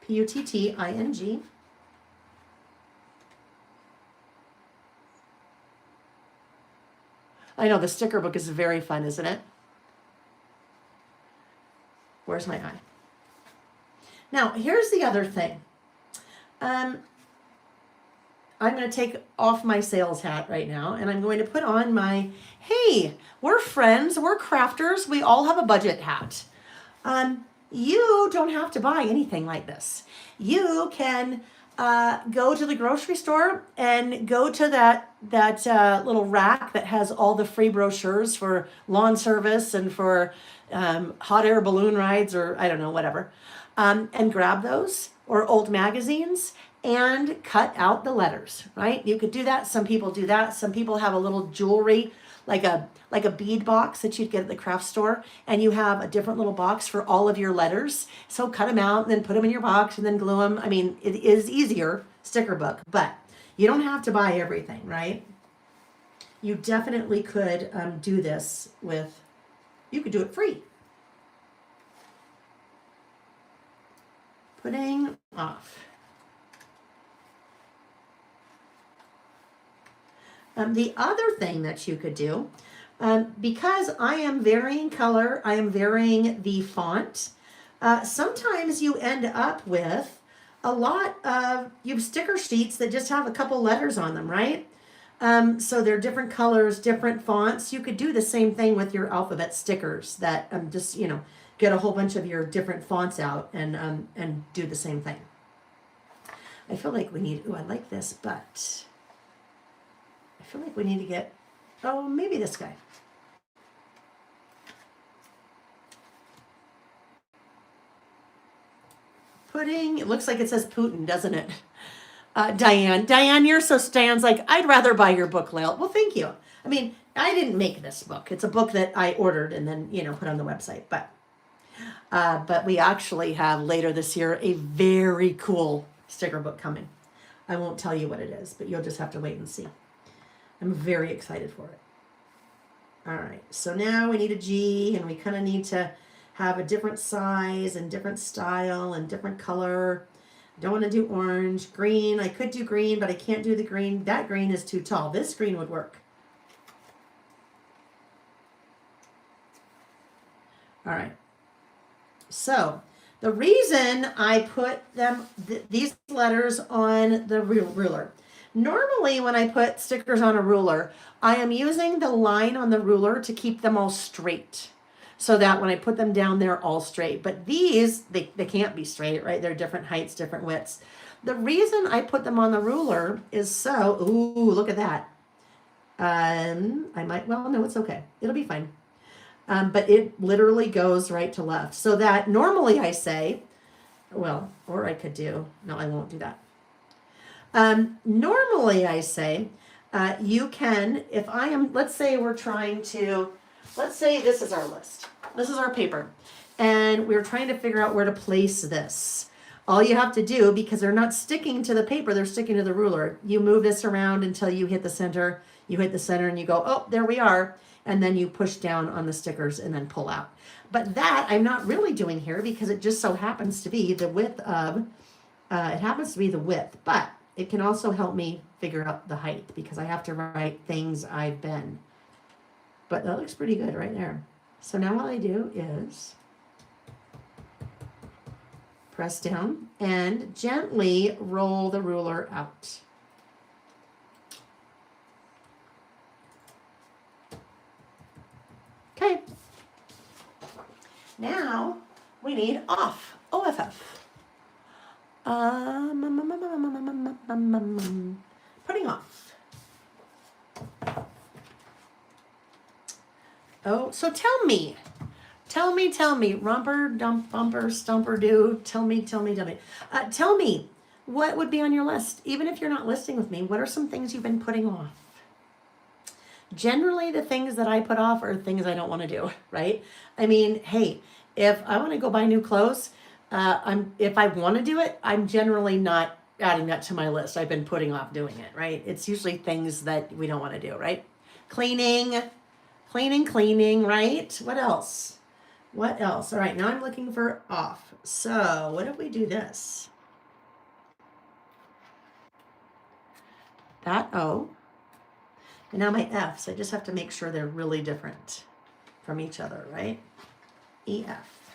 P-U-T-T-I-N-G. I know, the sticker book is very fun, isn't it? Where's my eye? Now, here's the other thing. I'm going to take off my sales hat right now, and I'm going to put on my, hey, we're friends, we're crafters, we all have a budget hat. You don't have to buy anything like this. You can go to the grocery store and go to that little rack that has all the free brochures for lawn service and for hot air balloon rides, or I don't know, whatever, and grab those, or old magazines, and cut out the letters, right? You could do that. Some people do that. Some people have a little jewelry, like a bead box that you'd get at the craft store, and you have a different little box for all of your letters. So cut them out and then put them in your box and then glue them. I mean, it is easier, sticker book, but you don't have to buy everything, right? You definitely could do this with, you could do it free. Putting off. The other thing that you could do, because I am varying color, I am varying the font, sometimes you end up with a lot of, you have sticker sheets that just have a couple letters on them, right? So they're different colors, different fonts. You could do the same thing with your alphabet stickers that just, you know, get a whole bunch of your different fonts out and do the same thing. I feel like we need, ooh, I like this, but I feel like we need to get, oh, maybe this guy. Pudding, it looks like it says Putin, doesn't it? Diane, you're so Stan's like, I'd rather buy your book, Layle. Well, thank you. I mean, I didn't make this book. It's a book that I ordered and then, you know, put on the website. But we actually have later this year a very cool sticker book coming. I won't tell you what it is, but you'll just have to wait and see. I'm very excited for it. All right, so now we need a G, and we kind of need to have a different size and different style and different color. Don't want to do orange. Green, I could do green, but I can't do the green. That green is too tall. This green would work. All right. So the reason I put these letters on the ruler, normally when I put stickers on a ruler, I am using the line on the ruler to keep them all straight, so that when I put them down, they're all straight. But these, they can't be straight, right? They're different heights, different widths. The reason I put them on the ruler is so, ooh, look at that. I might, well, no, it's okay. It'll be fine. But it literally goes right to left. So that normally I say, well, or I could do, no, I won't do that. Normally I say, you can, if I am, let's say we're trying to, let's say this is our list. This is our paper. And we're trying to figure out where to place this. All you have to do, because they're not sticking to the paper, they're sticking to the ruler. You move this around until you hit the center. You hit the center and you go, oh, there we are. And then you push down on the stickers and then pull out. But that I'm not really doing here because it just so happens to be the width of, it happens to be the width. But it can also help me figure out the height because I have to write things I've been. But that looks pretty good right there. So now what I do is press down and gently roll the ruler out. Okay. Now we need off. OFF. Putting off. Oh, so tell me, romper, dump, bumper, stumper, do, tell me, tell me, what would be on your list? Even if you're not listing with me, what are some things you've been putting off? Generally, the things that I put off are things I don't want to do, right? I mean, hey, if I want to go buy new clothes, if I want to do it, I'm generally not adding that to my list. I've been putting off doing it, right? It's usually things that we don't want to do, right? Cleaning, right? What else? All right, now I'm looking for off. So what if we do this? That O. And now my F's, I just have to make sure they're really different from each other, right? EF.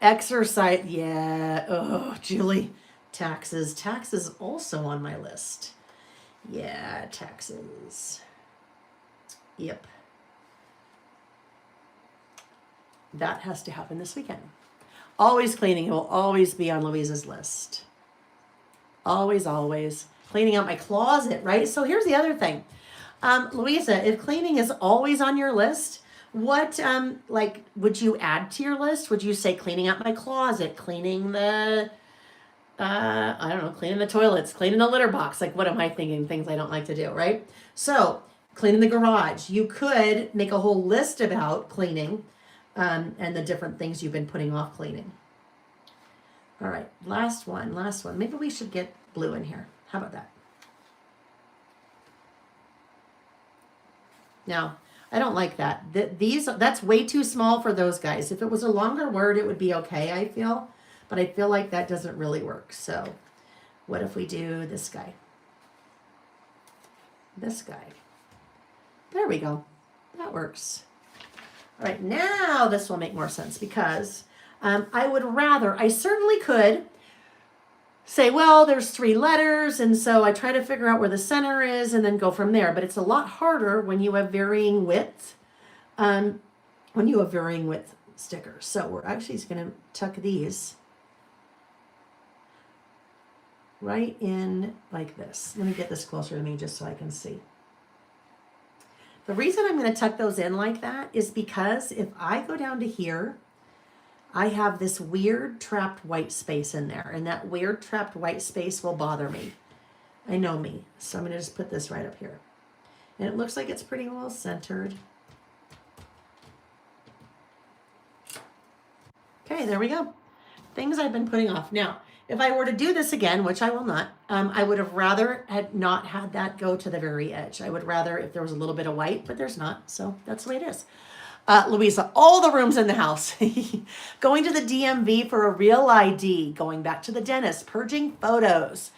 Exercise, yeah. Oh, Julie. Taxes. Taxes also on my list. Yeah, taxes. Yep. That has to happen this weekend. Always cleaning will always be on Louisa's list. Always, always. Cleaning out my closet, right? So here's the other thing. Louisa, if cleaning is always on your list, what, would you add to your list? Would you say cleaning out my closet, cleaning the, cleaning the toilets, cleaning the litter box? Like, what am I thinking? Things I don't like to do, right? So, cleaning the garage. You could make a whole list about cleaning and the different things you've been putting off cleaning. All right, last one. Maybe we should get blue in here. How about that? Now, I don't like that. That's way too small for those guys. If it was a longer word, it would be okay, I feel. But I feel like that doesn't really work. So what if we do this guy? This guy. There we go. That works. All right, now this will make more sense because I certainly could say, well, there's 3 letters, and so I try to figure out where the center is and then go from there. But it's a lot harder when you have varying width, stickers. So we're actually just going to tuck these right in like this. Let me get this closer to me just so I can see. The reason I'm going to tuck those in like that is because if I go down to here, I have this weird trapped white space in there, and that weird trapped white space will bother me. I know me. So I'm going to just put this right up here. And it looks like it's pretty well centered. Okay, there we go. Things I've been putting off. Now, if I were to do this again, which I will not, I would have rather had not had that go to the very edge. I would rather if there was a little bit of white, but there's not. So that's the way it is. Louisa, all the rooms in the house. Going to the DMV for a real ID. Going back to the dentist. Purging photos.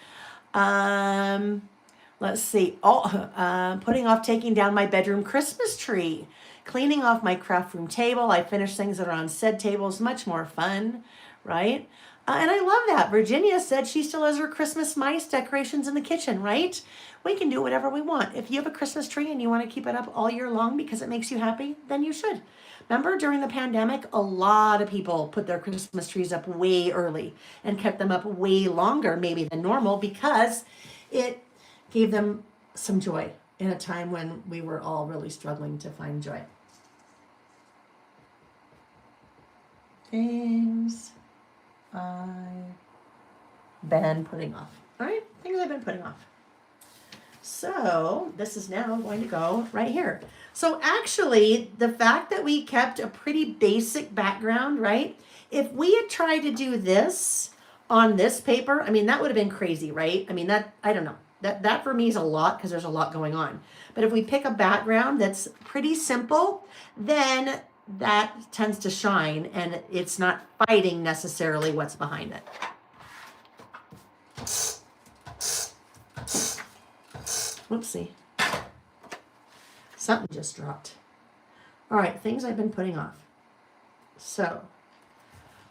Let's see. Putting off taking down my bedroom Christmas tree. Cleaning off my craft room table. I finished things that are on said tables. Much more fun, right? And I love that. Virginia said she still has her Christmas mice decorations in the kitchen, right? We can do whatever we want. If you have a Christmas tree and you want to keep it up all year long because it makes you happy, then you should. Remember, during the pandemic, a lot of people put their Christmas trees up way early and kept them up way longer, maybe than normal, because it gave them some joy in a time when we were all really struggling to find joy. Things I've been putting off. All right, things I've been putting off. So this is now going to go right here. So actually, the fact that we kept a pretty basic background, right? If we had tried to do this on this paper, I mean, that would have been crazy, right? I mean, that, I don't know. That for me is a lot because there's a lot going on. But if we pick a background that's pretty simple, then that tends to shine and it's not fighting necessarily what's behind it. Whoopsie. Something just dropped. All right, things I've been putting off. So,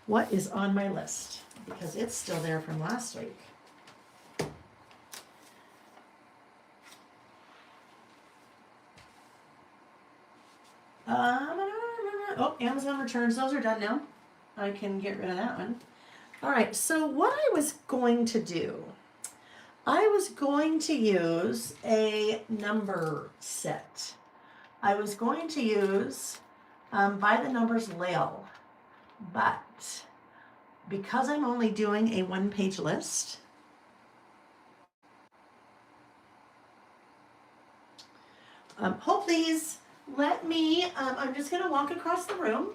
what is on my list? Because it's still there from last week. Oh, Amazon returns. Those are done now. I can get rid of that one. All right, so what I was going to do, I was going to use a number set. I was going to use by the numbers Layle, but because I'm only doing a one-page list, please let me, I'm just going to walk across the room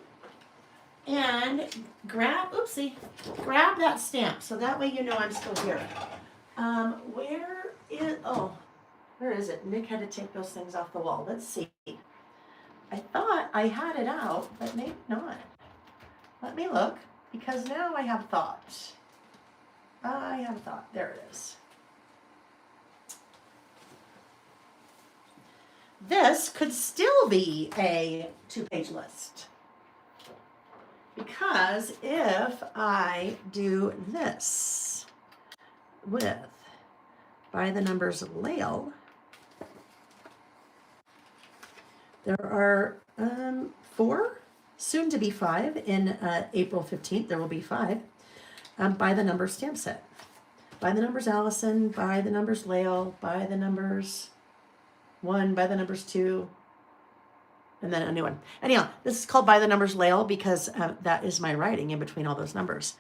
and grab that stamp so that way you know I'm still here. Where is it? Nick had to take those things off the wall. Let's see. I thought I had it out, but maybe not. Let me look, because now I have thought. There it is. This could still be a two-page list. Because if I do this with by the numbers Layle, there are 4, soon to be 5. In April 15th, there will be 5 by the numbers stamp set. By the numbers Allison, by the numbers Layle, by the numbers 1, by the numbers 2, and then a new one. Anyhow, this is called by the numbers Layle because that is my writing in between all those numbers.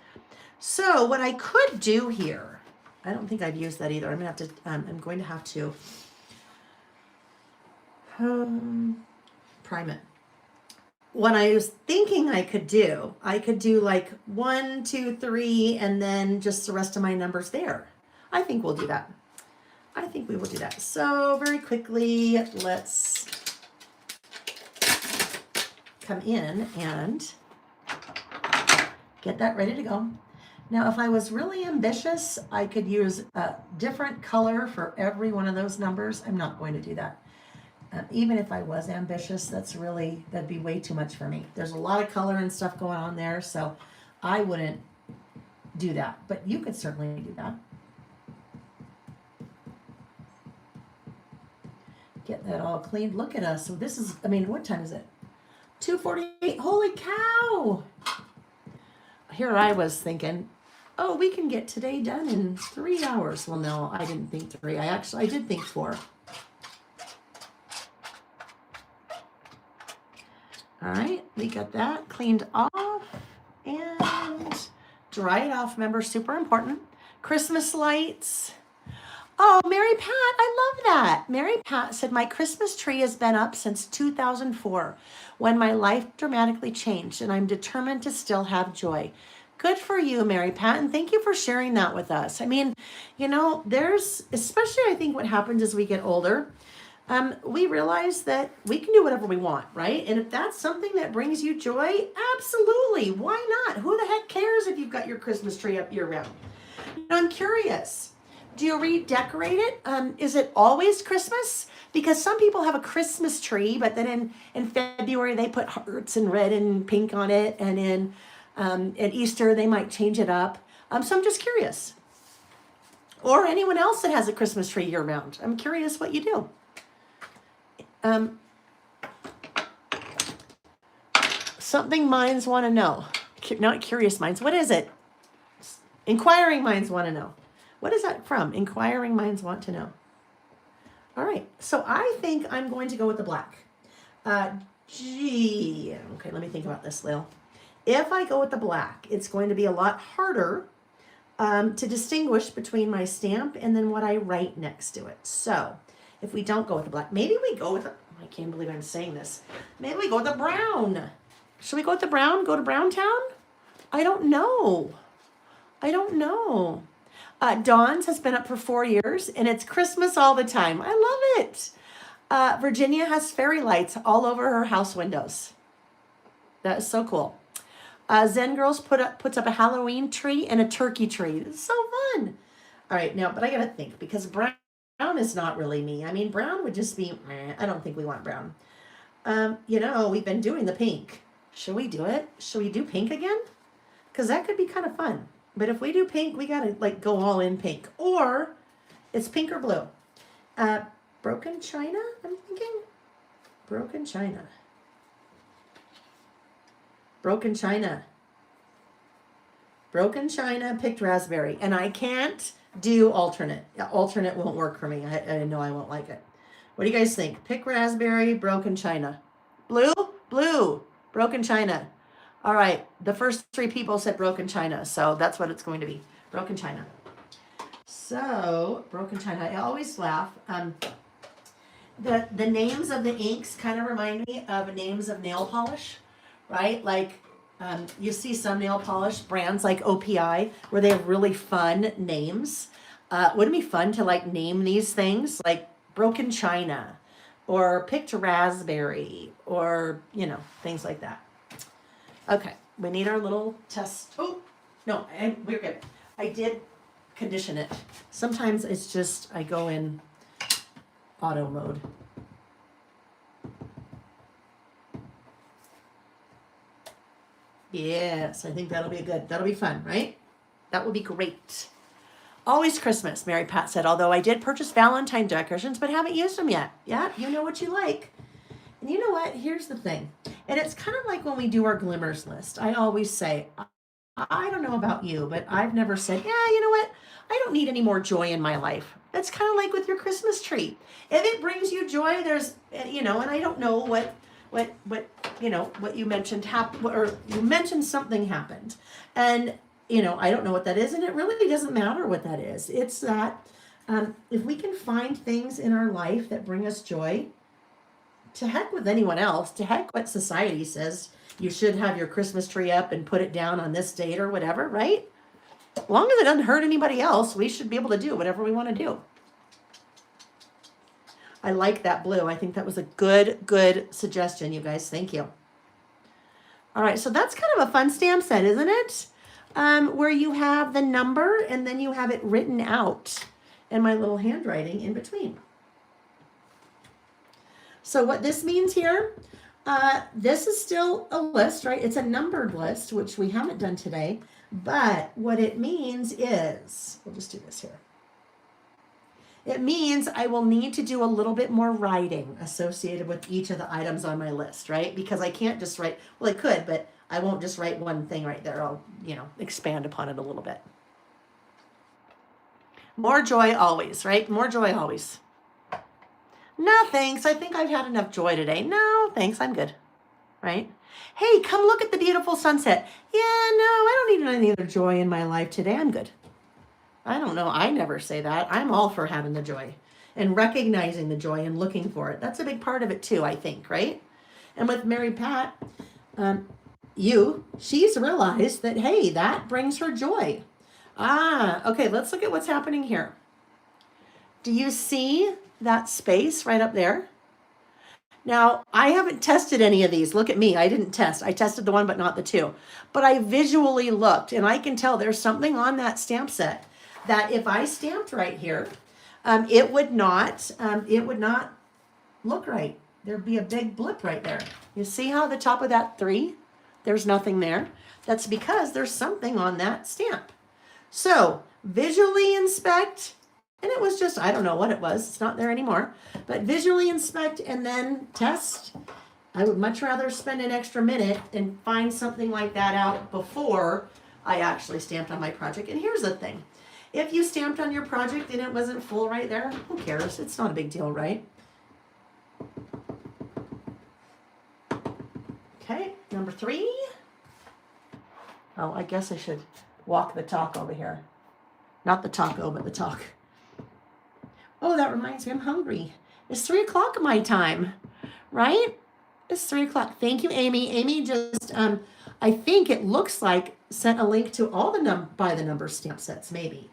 So what I could do here, I don't think I've used that either. I'm going to have to prime it. What I was thinking I could do like 1, 2, 3, and then just the rest of my numbers there. I think we'll do that. I think we will do that. So very quickly, let's come in and get that ready to go. Now, if I was really ambitious, I could use a different color for every one of those numbers. I'm not going to do that. Even if I was ambitious, that'd be way too much for me. There's a lot of color and stuff going on there, so I wouldn't do that. But you could certainly do that. Get that all cleaned. Look at us. So this is, what time is it? 2:48. Holy cow! Here I was thinking, oh, we can get today done in 3 hours. Well, no, I didn't think 3. I did think 4. All right, we got that cleaned off and dry it off. Remember, super important. Christmas lights. Oh, Mary Pat, I love that. Mary Pat said, my Christmas tree has been up since 2004 when my life dramatically changed and I'm determined to still have joy. Good for you, Mary Pat, and thank you for sharing that with us. There's, especially I think what happens as we get older, we realize that we can do whatever we want, right? And if that's something that brings you joy, absolutely. Why not? Who the heck cares if you've got your Christmas tree up year round? I'm curious. Do you redecorate it? Is it always Christmas? Because some people have a Christmas tree, but then in February they put hearts and red and pink on it, and in at Easter they might change it up. So I'm just curious. Or anyone else that has a Christmas tree year round. I'm curious what you do. Something minds want to know. Not curious minds. What is it? Inquiring minds want to know. What is that from? Inquiring minds want to know. All right. So I think I'm going to go with the black. Okay, let me think about this, Layle. If I go with the black, it's going to be a lot harder to distinguish between my stamp and then what I write next to it. So if we don't go with the black, maybe we go with, I can't believe I'm saying this. Maybe we go with the brown. Should we go with the brown? Go to Brown Town? I don't know. Dawn's has been up for 4 years, and it's Christmas all the time. I love it. Virginia has fairy lights all over her house windows. That is so cool. Zen Girls puts up a Halloween tree and a turkey tree. It's so fun. All right, now, but I gotta think, because brown is not really me. I mean, brown would just be, I don't think we want brown. We've been doing the pink. Should we do it? Should we do pink again? Because that could be kind of fun. But if we do pink, we gotta go all in pink. Or it's pink or blue. Broken China, I'm thinking. Broken China. Broken China picked raspberry. And I can't do alternate. Alternate won't work for me. I know I won't like it. What do you guys think? Pick raspberry, Broken China. Blue, Broken China. All right, the first 3 people said Broken China, so that's what it's going to be. Broken China. So, Broken China. I always laugh. The names of the inks kind of remind me of names of nail polish, right? Like, you see some nail polish brands like OPI where they have really fun names. Wouldn't it be fun to name these things like Broken China or Picked Raspberry or, things like that. Okay, we need our little test. Oh, no, we're good. I did condition it. Sometimes it's just, I go in auto mode. Yes, I think that'll be good. That'll be fun, right? That will be great. Always Christmas, Mary Pat said, although I did purchase Valentine decorations, but haven't used them yet. Yeah, you know what you like. And you know what? Here's the thing. And it's kind of like when we do our Glimmers list. I always say, I don't know about you, but I've never said, yeah, you know what? I don't need any more joy in my life. That's kind of like with your Christmas tree. If it brings you joy, there's, and I don't know what you mentioned happened, or you mentioned something happened. And, I don't know what that is. And it really doesn't matter what that is. It's that if we can find things in our life that bring us joy, to heck with anyone else, to heck what society says you should have your Christmas tree up and put it down on this date or whatever, right? As long as it doesn't hurt anybody else, we should be able to do whatever we want to do. I like that blue. I think that was a good suggestion, you guys. Thank you. All right, so that's kind of a fun stamp set, isn't it? Where you have the number and then you have it written out and my little handwriting in between. So what this means here, this is still a list, right? It's a numbered list, which we haven't done today. But what it means is, we'll just do this here. It means I will need to do a little bit more writing associated with each of the items on my list, right? Because I can't just write, well, I could, but I won't just write one thing right there. I'll, expand upon it a little bit. More joy always, right? More joy always. No, thanks. I think I've had enough joy today. No, thanks. I'm good. Right? Hey, come look at the beautiful sunset. Yeah, no, I don't need any other joy in my life today. I'm good. I don't know. I never say that. I'm all for having the joy and recognizing the joy and looking for it. That's a big part of it too, I think, right? And with Mary Pat, she's realized that, hey, that brings her joy. Okay, let's look at what's happening here. Do you see that space right up there? Now, I haven't tested any of these. Look at me. I didn't test. I tested the one, but not the two. But I visually looked, and I can tell there's something on that stamp set that if I stamped right here, it would not look right. There'd be a big blip right there. You see how the top of that 3, there's nothing there? That's because there's something on that stamp. So visually inspect, and it was just, I don't know what it was. It's not there anymore. But visually inspect and then test. I would much rather spend an extra minute and find something like that out before I actually stamped on my project. And here's the thing. If you stamped on your project and it wasn't full right there, who cares? It's not a big deal, right? Okay, number 3. Oh, I guess I should walk the talk over here. Not the taco, but the talk. Oh, that reminds me, I'm hungry. It's 3 o'clock my time, right? It's 3 o'clock. Thank you, Amy. Amy just, I think it looks like sent a link to all the by the number stamp sets, maybe.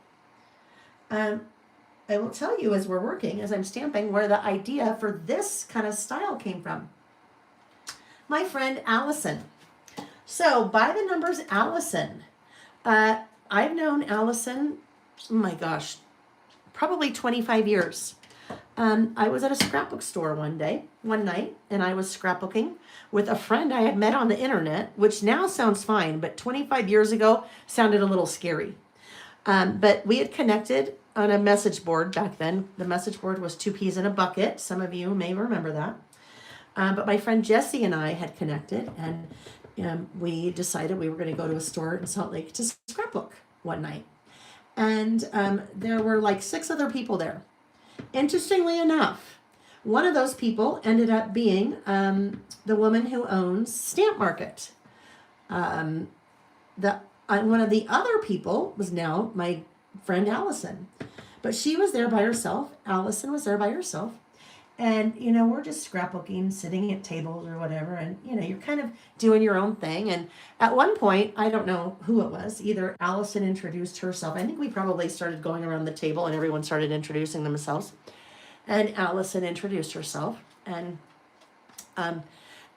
I will tell you as we're working, as I'm stamping, where the idea for this kind of style came from. My friend Allison. So by the numbers Allison, I've known Allison, oh my gosh, probably 25 years. I was at a scrapbook store one night, and I was scrapbooking with a friend I had met on the internet, which now sounds fine, but 25 years ago sounded a little scary. But we had connected on a message board back then. The message board was 2 peas in a bucket. Some of you may remember that. But my friend Jessie and I had connected, and we decided we were going to go to a store in Salt Lake to scrapbook one night. And there were like 6 other people there. Interestingly enough, one of those people ended up being the woman who owns Stamp Market. One of the other people was now my friend Allison. But she was there by herself. Allison was there by herself. And, we're just scrapbooking, sitting at tables or whatever. And, you're kind of doing your own thing. And at one point, I don't know who it was, either Allison introduced herself. I think we probably started going around the table and everyone started introducing themselves. And Allison introduced herself. And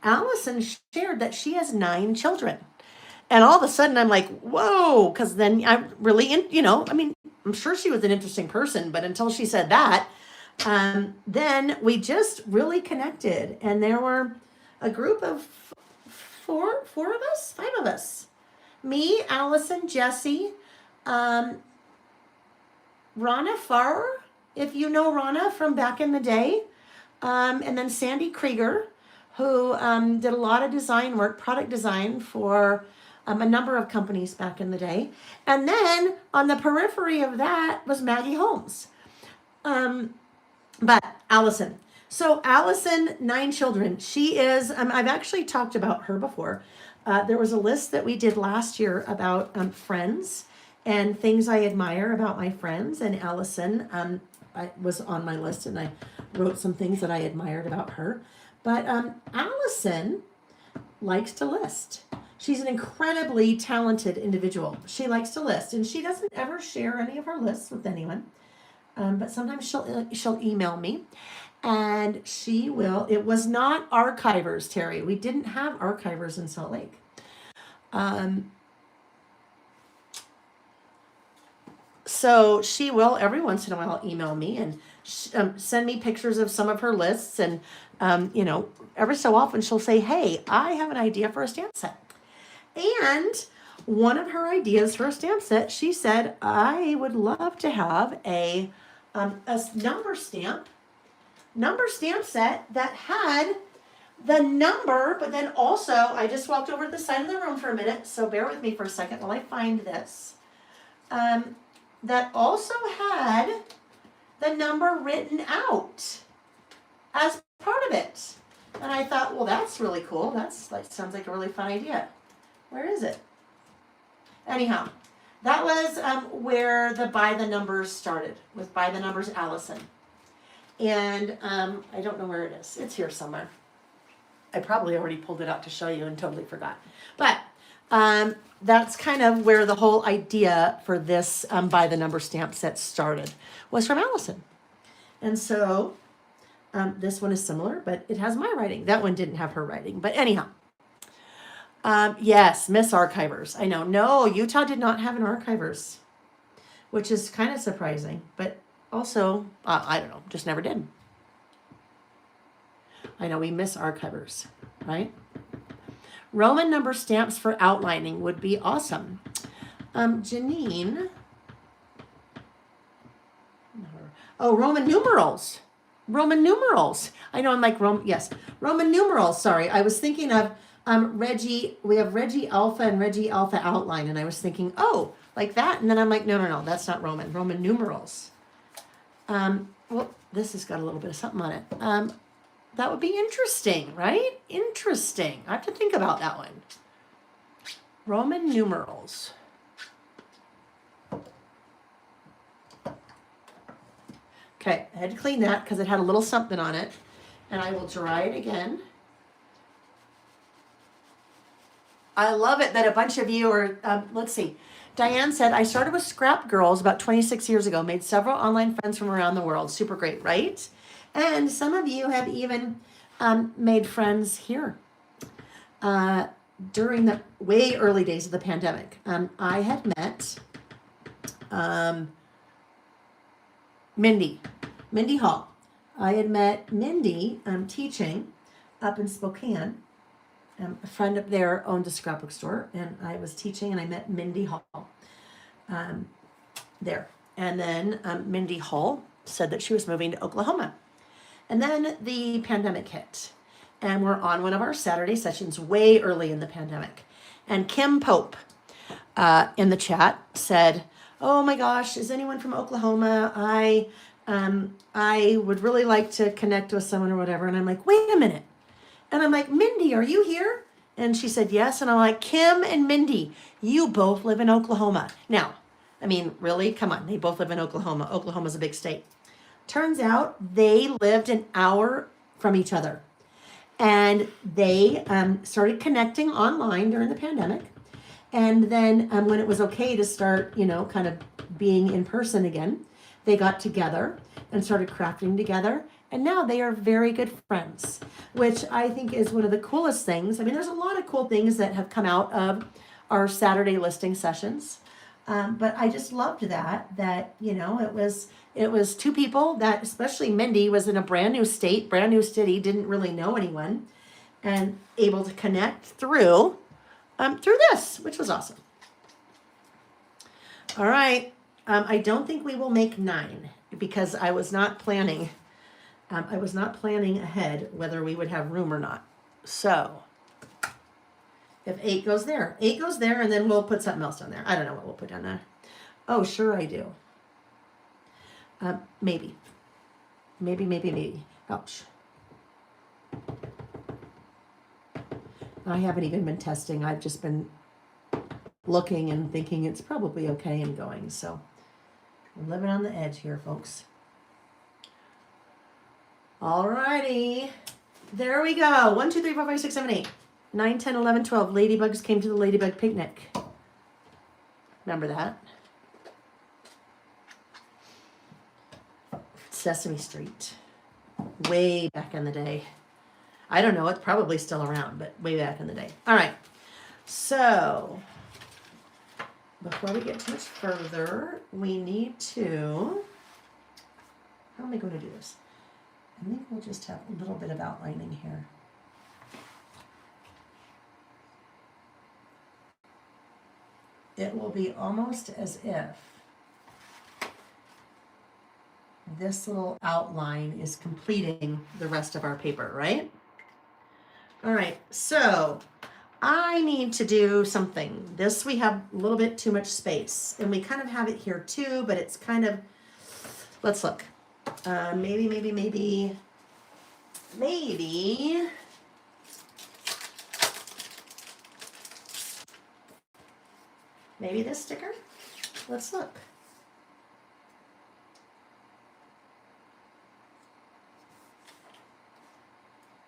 Allison shared that she has 9 children. And all of a sudden, I'm like, whoa, because then I'm really, I'm sure she was an interesting person, but until she said that, then we just really connected. And there were a group of 5 of us. Me, Allison, Jessie, Rana Farr, if you know Rana from back in the day, and then Sandy Krieger, who did a lot of design work, product design for a number of companies back in the day. And then on the periphery of that was Maggie Holmes. But Allison. So Allison, 9 children. She is, I've actually talked about her before. There was a list that we did last year about friends and things I admire about my friends. And Allison I was on my list, and I wrote some things that I admired about her. But Allison likes to list. She's an incredibly talented individual. She likes to list, and she doesn't ever share any of her lists with anyone. But sometimes she'll email me, and she will. It was not archivers, Terry. We didn't have archivers in Salt Lake. So she will every once in a while email me and send me pictures of some of her lists, and every so often she'll say, "Hey, I have an idea for a stamp set." And one of her ideas for a stamp set, she said, "I would love to have a number stamp set that had the number, but then also," I just walked over to the side of the room for a minute, so bear with me for a second while I find this, that also had the number written out as part of it. And I thought, well, that's really cool. That sounds like a really fun idea. Where is it? Anyhow, that was where the By the Numbers started, with By the Numbers Allison. And I don't know where it is. It's here somewhere. I probably already pulled it out to show you and totally forgot. But that's kind of where the whole idea for this By the Number stamp set started, was from Allison. And so this one is similar, but it has my writing. That one didn't have her writing. But anyhow, yes, Miss Archivers. I know. No, Utah did not have an archivers, which is kind of surprising. But also, I don't know, just never did. I know we miss archivers, right? Roman number stamps for outlining would be awesome. Janine. Oh, Roman numerals. Roman numerals. I know I'm like yes. Roman numerals, sorry. I was thinking of Reggie. We have Reggie Alpha and Reggie Alpha outline. And I was thinking, oh, like that. And then I'm like, no, that's not Roman. Roman numerals. Well, this has got a little bit of something on it. That would be interesting, right? Interesting. I have to think about that one. Roman numerals. Okay, I had to clean that because it had a little something on it. And I will dry it again. I love it that a bunch of you are, let's see. Diane said, I started with Scrap Girls about 26 years ago, made several online friends from around the world. Super great, right? And some of you have even made friends here during the way early days of the pandemic. I had met Mindy Hall. I had met Mindy teaching up in Spokane. A friend up there owned a scrapbook store, and I was teaching, and I met Mindy Hall there. And then Mindy Hall said that she was moving to Oklahoma. And then the pandemic hit, and we're on one of our Saturday sessions way early in the pandemic. And Kim Pope in the chat said, oh my gosh, is anyone from Oklahoma? I would really like to connect with someone or whatever. And I'm like, wait a minute. And I'm like, Mindy, are you here? And she said, yes. And I'm like, Kim and Mindy, you both live in Oklahoma. Now, I mean, really? Come on. They both live in Oklahoma. Oklahoma's a big state. Turns out they lived an hour from each other. And they started connecting online during the pandemic. And then when it was okay to start, kind of being in person again, they got together and started crafting together. And now they are very good friends, which I think is one of the coolest things. I mean, there's a lot of cool things that have come out of our Saturday listing sessions. But I just loved that it was two people that, especially Mindy, was in a brand new state, brand new city, didn't really know anyone, and able to connect through this, which was awesome. All right. I don't think we will make 9 because I was not planning ahead whether we would have room or not. So if 8 goes there, and then we'll put something else down there. I don't know what we'll put down there. Oh, sure I do. Maybe. Ouch. I haven't even been testing. I've just been looking and thinking it's probably okay and going. So we're living on the edge here, folks. All righty. There we go. 1, 2, 3, 4, 5, 6, 7, 8. 9, 10, 11, 12. Ladybugs came to the Ladybug Picnic. Remember that? Sesame Street. Way back in the day. I don't know. It's probably still around, but way back in the day. All right. So, before we get too much further, we need to... How am I going to do this? I think we'll just have a little bit of outlining here. It will be almost as if this little outline is completing the rest of our paper, right? All right, so I need to do something. This, we have a little bit too much space, and we kind of have it here too, but it's kind of, let's look. Maybe this sticker. Let's look.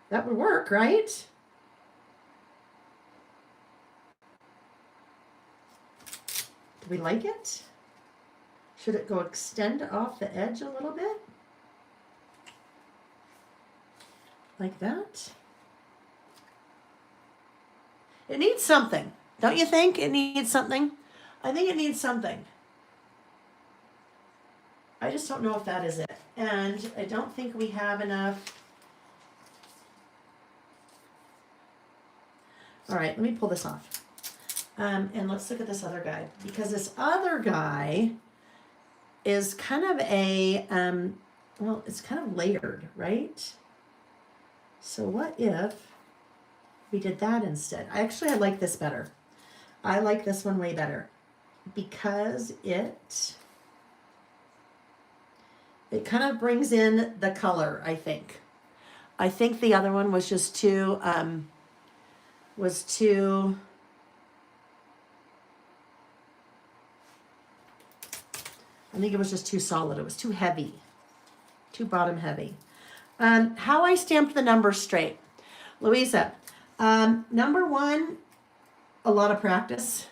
That would work, right? Do we like it? Should it go extend off the edge a little bit? like that. It needs something. Don't you think it needs something? I think it needs something. I just don't know if that is it. And I don't think we have enough. All right, let me pull this off. And let's look at this other guy. Because this other guy is kind of a, well, it's kind of layered, right? So what if we did that instead? I like this better. I like this one way better because it kind of brings in the color, I think. I think the other one was just too, I think it was just too solid. It was too heavy, too bottom heavy. How I stamped the numbers straight. Louisa, number 1, a lot of practice.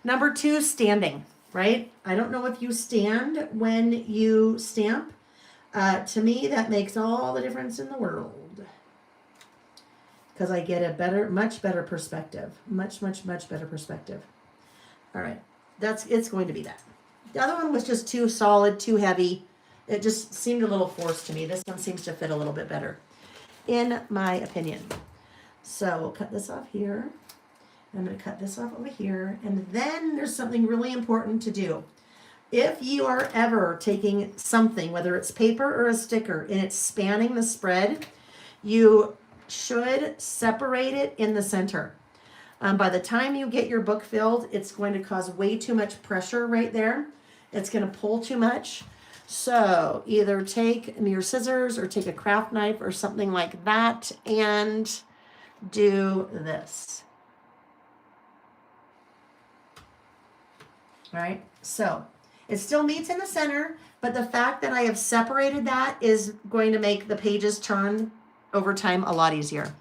Number 2, standing, right? I don't know if you stand when you stamp. To me, that makes all the difference in the world. Because I get a much better perspective. Much better perspective. All right, it's going to be that. The other one was just too solid, too heavy. It just seemed a little forced to me. This one seems to fit a little bit better, in my opinion. So we'll cut this off here. I'm going to cut this off over here. And then there's something really important to do. If you are ever taking something, whether it's paper or a sticker, and it's spanning the spread, you should separate it in the center. By the time you get your book filled, it's going to cause way too much pressure right there. It's going to pull too much. So either take your scissors or take a craft knife or something like that and do this. All right, so it still meets in the center, but the fact that I have separated that is going to make the pages turn over time a lot easier.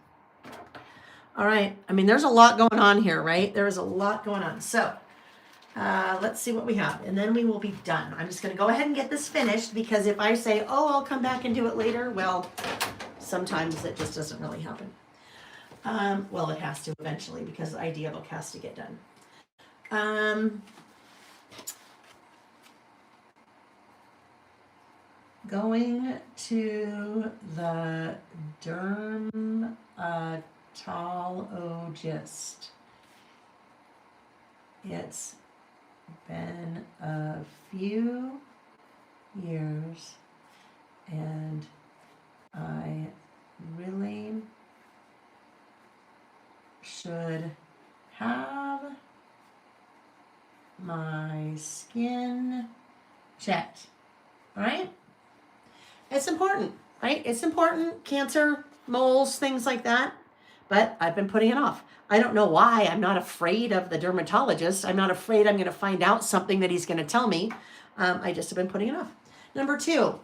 All right, I mean, there's a lot going on here, right? There is a lot going on. So let's see what we have, and then we will be done. I'm just going to go ahead and get this finished because if I say, oh, I'll come back and do it later, well, sometimes it just doesn't really happen. Well, it has to eventually because the idea book has to get done. Going to the dermatologist. It's been a few years and I really should have my skin checked. All right? It's important, right? It's important. Cancer, moles, things like that. But I've been putting it off. I don't know why. I'm not afraid of the dermatologist. I'm not afraid I'm going to find out something that he's going to tell me. I just have been putting it off. Number 2,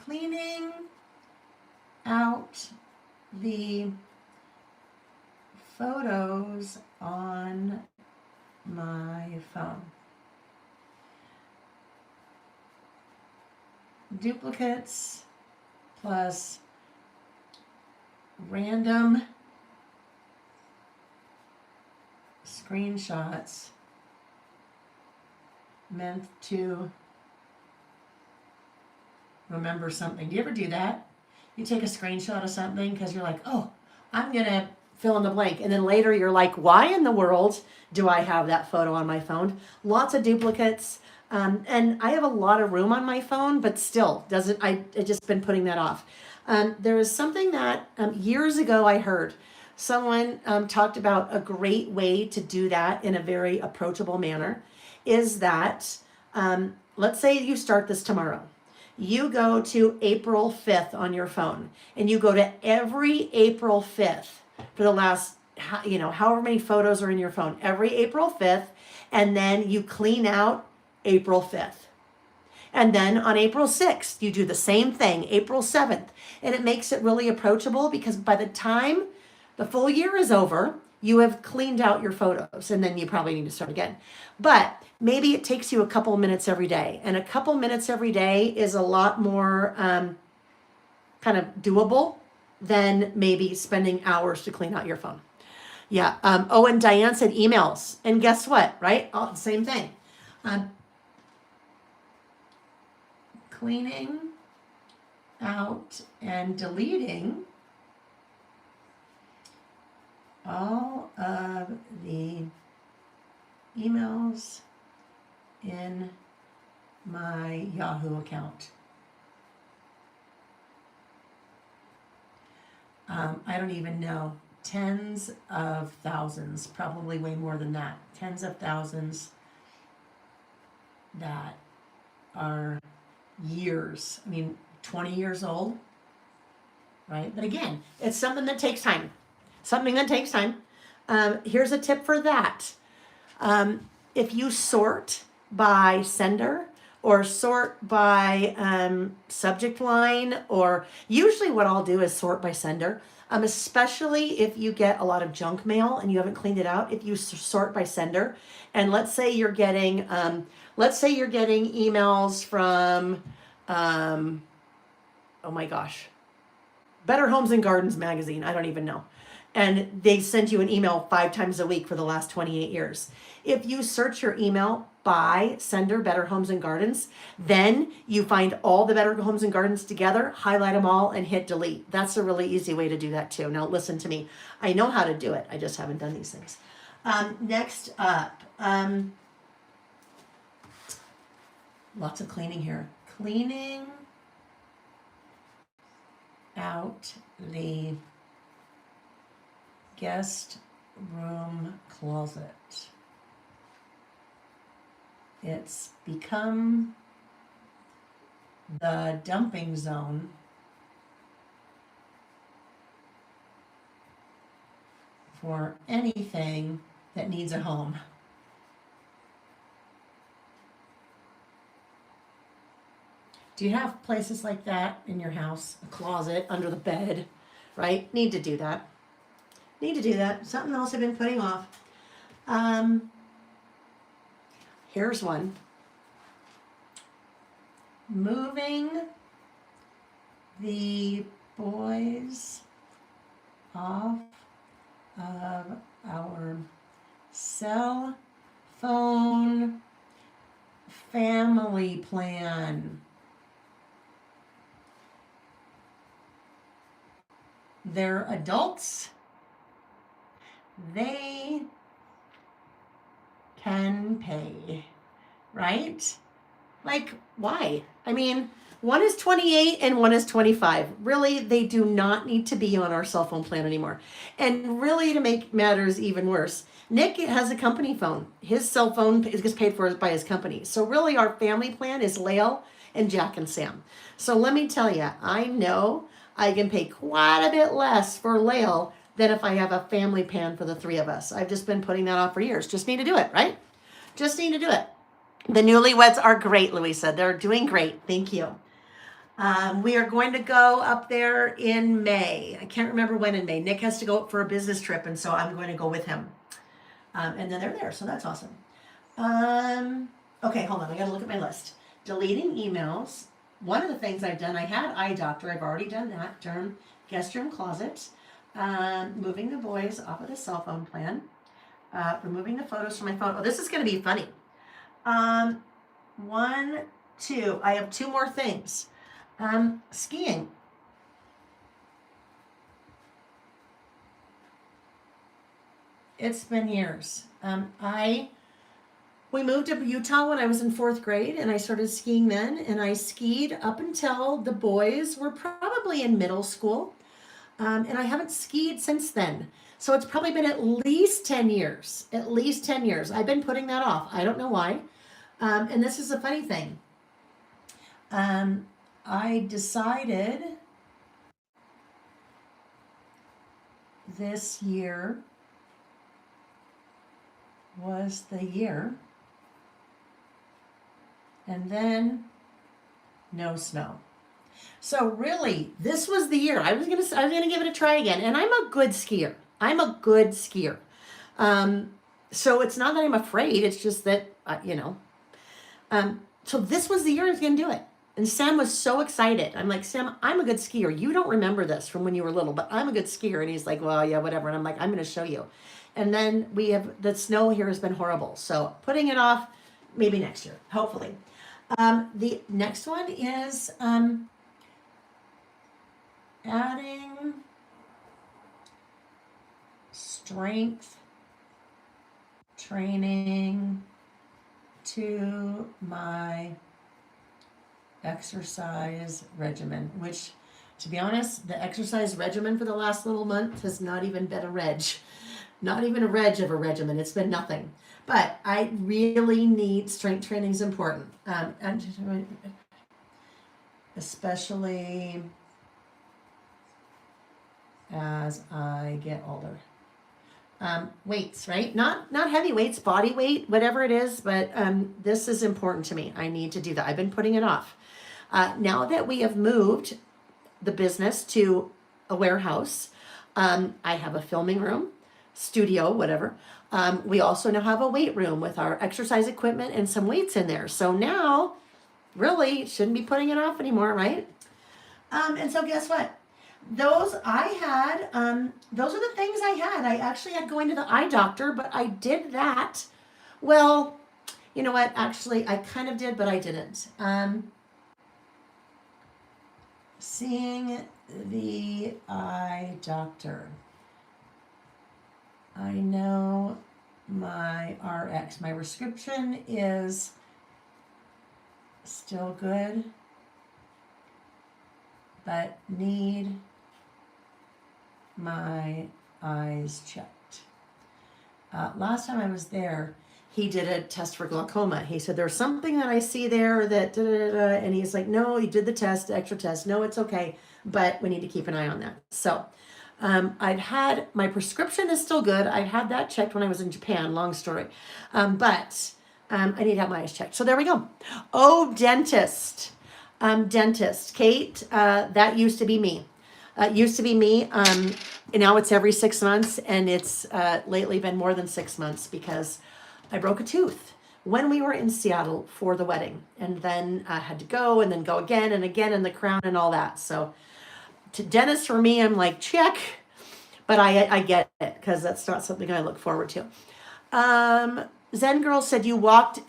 cleaning out the photos on my phone. Duplicates plus random screenshots meant to remember something. Do you ever do that? You take a screenshot of something because you're like, oh, I'm going to fill in the blank. And then later you're like, why in the world do I have that photo on my phone? Lots of duplicates. And I have a lot of room on my phone, but still I just been putting that off. There is something that years ago I heard someone talked about a great way to do that in a very approachable manner is that, let's say you start this tomorrow. You go to April 5th on your phone and you go to every April 5th for the last, however many photos are in your phone, every April 5th, and then you clean out April 5th. And then on April 6th, you do the same thing, April 7th. And it makes it really approachable because by the time the full year is over, you have cleaned out your photos and then you probably need to start again. But maybe it takes you a couple minutes every day. And a couple minutes every day is a lot more kind of doable than maybe spending hours to clean out your phone. Yeah. Oh, and Diane said emails. And guess what, right? Oh, same thing. Cleaning out and deleting all of the emails in my Yahoo account. I don't even know. Tens of thousands, probably way more than that. Tens of thousands that are years. I mean, 20 years old, right? But again, it's something that takes time. Something that takes time. Here's a tip for that. If you sort by sender or sort by subject line, or usually what I'll do is sort by sender, especially if you get a lot of junk mail and you haven't cleaned it out. If you sort by sender, and let's say you're getting emails from, oh my gosh, Better Homes and Gardens magazine. I don't even know. And they send you an email 5 times a week for the last 28 years. If you search your email by sender, Better Homes and Gardens, then you find all the Better Homes and Gardens together, highlight them all, and hit delete. That's a really easy way to do that too. Now listen to me. I know how to do it. I just haven't done these things. Next up, lots of cleaning here. Cleaning out the guest room closet. It's become the dumping zone for anything that needs a home. Do you have places like that in your house? A closet, under the bed, right? Need to do that. Need to do that. Something else I've been putting off. Here's one. Moving the boys off of our cell phone family plan. They're adults. They can pay, right? Like, why? I mean, one is 28 and one is 25. Really, they do not need to be on our cell phone plan anymore. And really, to make matters even worse, Nick has a company phone. His cell phone gets paid for by his company. So really, our family plan is Layle and Jack and Sam. So let me tell you, I know I can pay quite a bit less for Layle than if I have a family plan for the 3 of us. I've just been putting that off for years. Just need to do it, right? Just need to do it. The newlyweds are great, Louisa. They're doing great. Thank you. We are going to go up there in May. I can't remember when in May. Nick has to go for a business trip, and so I'm going to go with him. And then they're there, so that's awesome. Okay, hold on. I got to look at my list. Deleting emails. One of the things I've done, I had eye doctor. I've already done that. Guest room closet. Moving the boys off of the cell phone plan. Removing the photos from my phone. Oh, this is going to be funny. 1, 2. I have 2 more things. Skiing. It's been years. We moved to Utah when I was in 4th grade, and I started skiing then, and I skied up until the boys were probably in middle school. And I haven't skied since then. So it's probably been at least 10 years. At least 10 years. I've been putting that off. I don't know why. And this is a funny thing. I decided this year was the year. And then no snow. So really, this was the year. I was gonna give it a try again, and I'm a good skier. So it's not that I'm afraid. It's just that so this was the year I was gonna do it. And Sam was so excited. I'm like, Sam, I'm a good skier. You don't remember this from when you were little, but I'm a good skier. And he's like, well, yeah, whatever. And I'm like, I'm going to show you. And then the snow here has been horrible. So putting it off, maybe next year, hopefully. The next one is adding strength training to my exercise regimen, which, to be honest, the exercise regimen for the last little month has not even been a not even a reg of a regimen. It's been nothing. But I really need strength training is important, and especially as I get older. Weights, right? Not heavy weights, body weight, whatever it is. But this is important to me. I need to do that. I've been putting it off. Now that we have moved the business to a warehouse, I have a filming room, studio, whatever. We also now have a weight room with our exercise equipment and some weights in there. So now, really, shouldn't be putting it off anymore, right? And so guess what? Those are the things I had. I actually had going to the eye doctor, but I did that. Well, you know what? Actually, I kind of did, but I didn't. Seeing the eye doctor. I know my RX, my prescription is still good, but need my eyes checked. Last time I was there, he did a test for glaucoma. He said, there's something that I see there that, and he's like, no, you did the test, the extra test. No, it's okay, but we need to keep an eye on that. So I've had, my prescription is still good. I had that checked when I was in Japan, long story. But I need to have my eyes checked. So there we go. Oh, dentist. Dentist. Kate, that used to be me. And now it's every 6 months, and it's lately been more than 6 months because I broke a tooth when we were in Seattle for the wedding, and then I had to go and then go again and again in the crown and all that. So to dentist for me, I'm like, check, but I get it because that's not something I look forward to. Zen Girl said you walked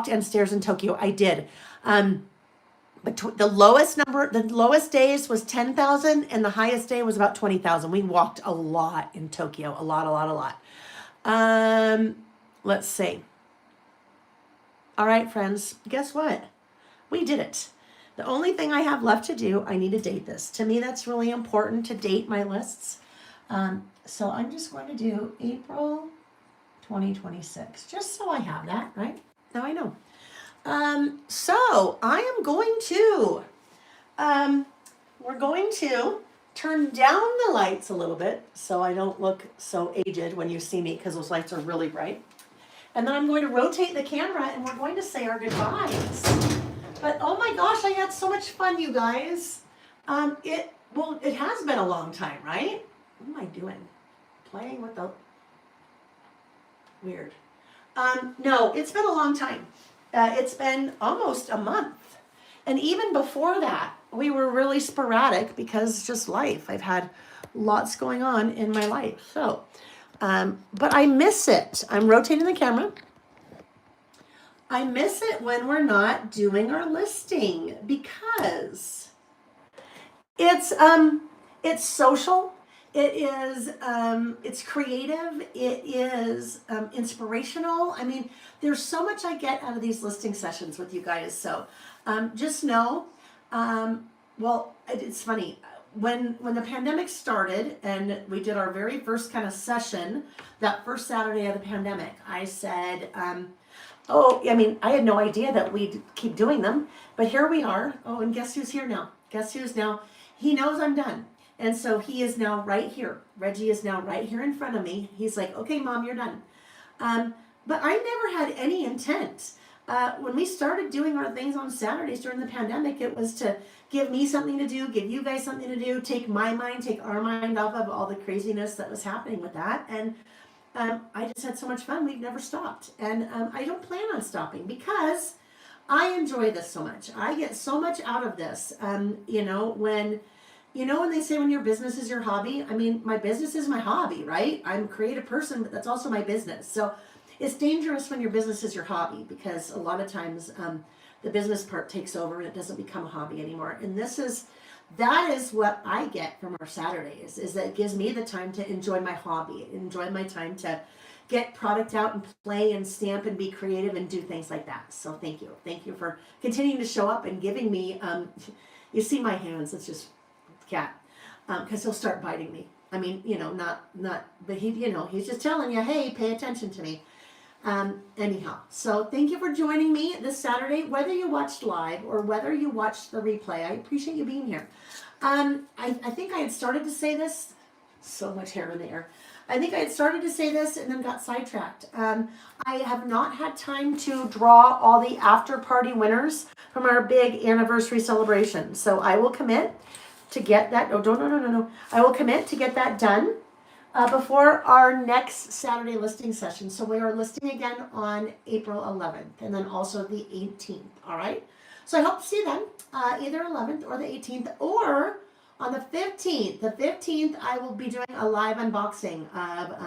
and stairs in Tokyo. I did. But the lowest days was 10,000 and the highest day was about 20,000. We walked a lot in Tokyo, a lot. Let's see. All right, friends, guess what? We did it. The only thing I have left to do, I need to date this. To me, that's really important to date my lists. So I'm just going to do April 2026, just so I have that, right? Now I know. So I am going to, we're going to turn down the lights a little bit so I don't look so aged when you see me because those lights are really bright. And then I'm going to rotate the camera and we're going to say our goodbyes. But oh my gosh, I had so much fun, you guys. It has been a long time, right? What am I doing? Playing with the weird. No, it's been a long time. It's been almost a month. And even before that, we were really sporadic because it's just life. I've had lots going on in my life. So, but I miss it. I'm rotating the camera. I miss it when we're not doing our listing because it's social. It is, it's creative. It is inspirational. I mean, there's so much I get out of these listing sessions with you guys. So just know, well, it's funny. When the pandemic started and we did our very first kind of session, that first Saturday of the pandemic, I said, I had no idea that we'd keep doing them, but here we are. Oh, and guess who's here now? He knows I'm done. And so he is now right here. Reggie is now right here in front of me. He's like, okay, Mom, you're done. But I never had any intent. When we started doing our things on Saturdays during the pandemic, it was to give me something to do, give you guys something to do, take our mind off of all the craziness that was happening with that. And I just had so much fun. We've never stopped. And I don't plan on stopping because I enjoy this so much. I get so much out of this. When they say when your business is your hobby, I mean, my business is my hobby, right? I'm a creative person, but that's also my business. So it's dangerous when your business is your hobby because a lot of times the business part takes over and it doesn't become a hobby anymore. And that is what I get from our Saturdays, is that it gives me the time to enjoy my hobby, enjoy my time to get product out and play and stamp and be creative and do things like that. So thank you. Thank you for continuing to show up and giving me, you see my hands, it's just cat, because he'll start biting me. I mean, but he's just telling you, hey, pay attention to me. Anyhow, so thank you for joining me this Saturday, whether you watched live or whether you watched the replay. I appreciate you being here. I think I had started to say this, so much hair in the air. I think I had started to say this and then got sidetracked. I have not had time to draw all the after party winners from our big anniversary celebration. So I will commit to get that. Oh, no. I will commit to get that done before our next Saturday listing session. So we are listing again on April 11th and then also the 18th. All right. So I hope to see you then, either 11th or the 18th, or on the 15th. The 15th, I will be doing a live unboxing of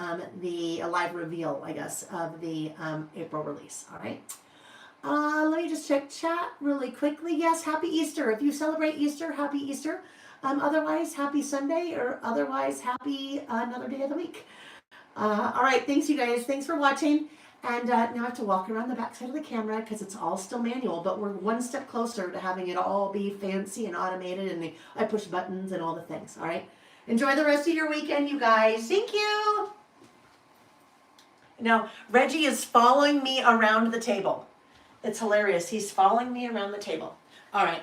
a live reveal, I guess, of the April release. All right. Let me just check chat really quickly. Yes, happy Easter. If you celebrate Easter, happy Easter. Otherwise, happy Sunday, or otherwise, happy another day of the week. All right, thanks you guys. Thanks for watching. And now I have to walk around the back side of the camera because it's all still manual, but we're one step closer to having it all be fancy and automated, and I push buttons and all the things. All right, enjoy the rest of your weekend, you guys. Thank you. Now, Reggie is following me around the table. It's hilarious. He's following me around the table. All right.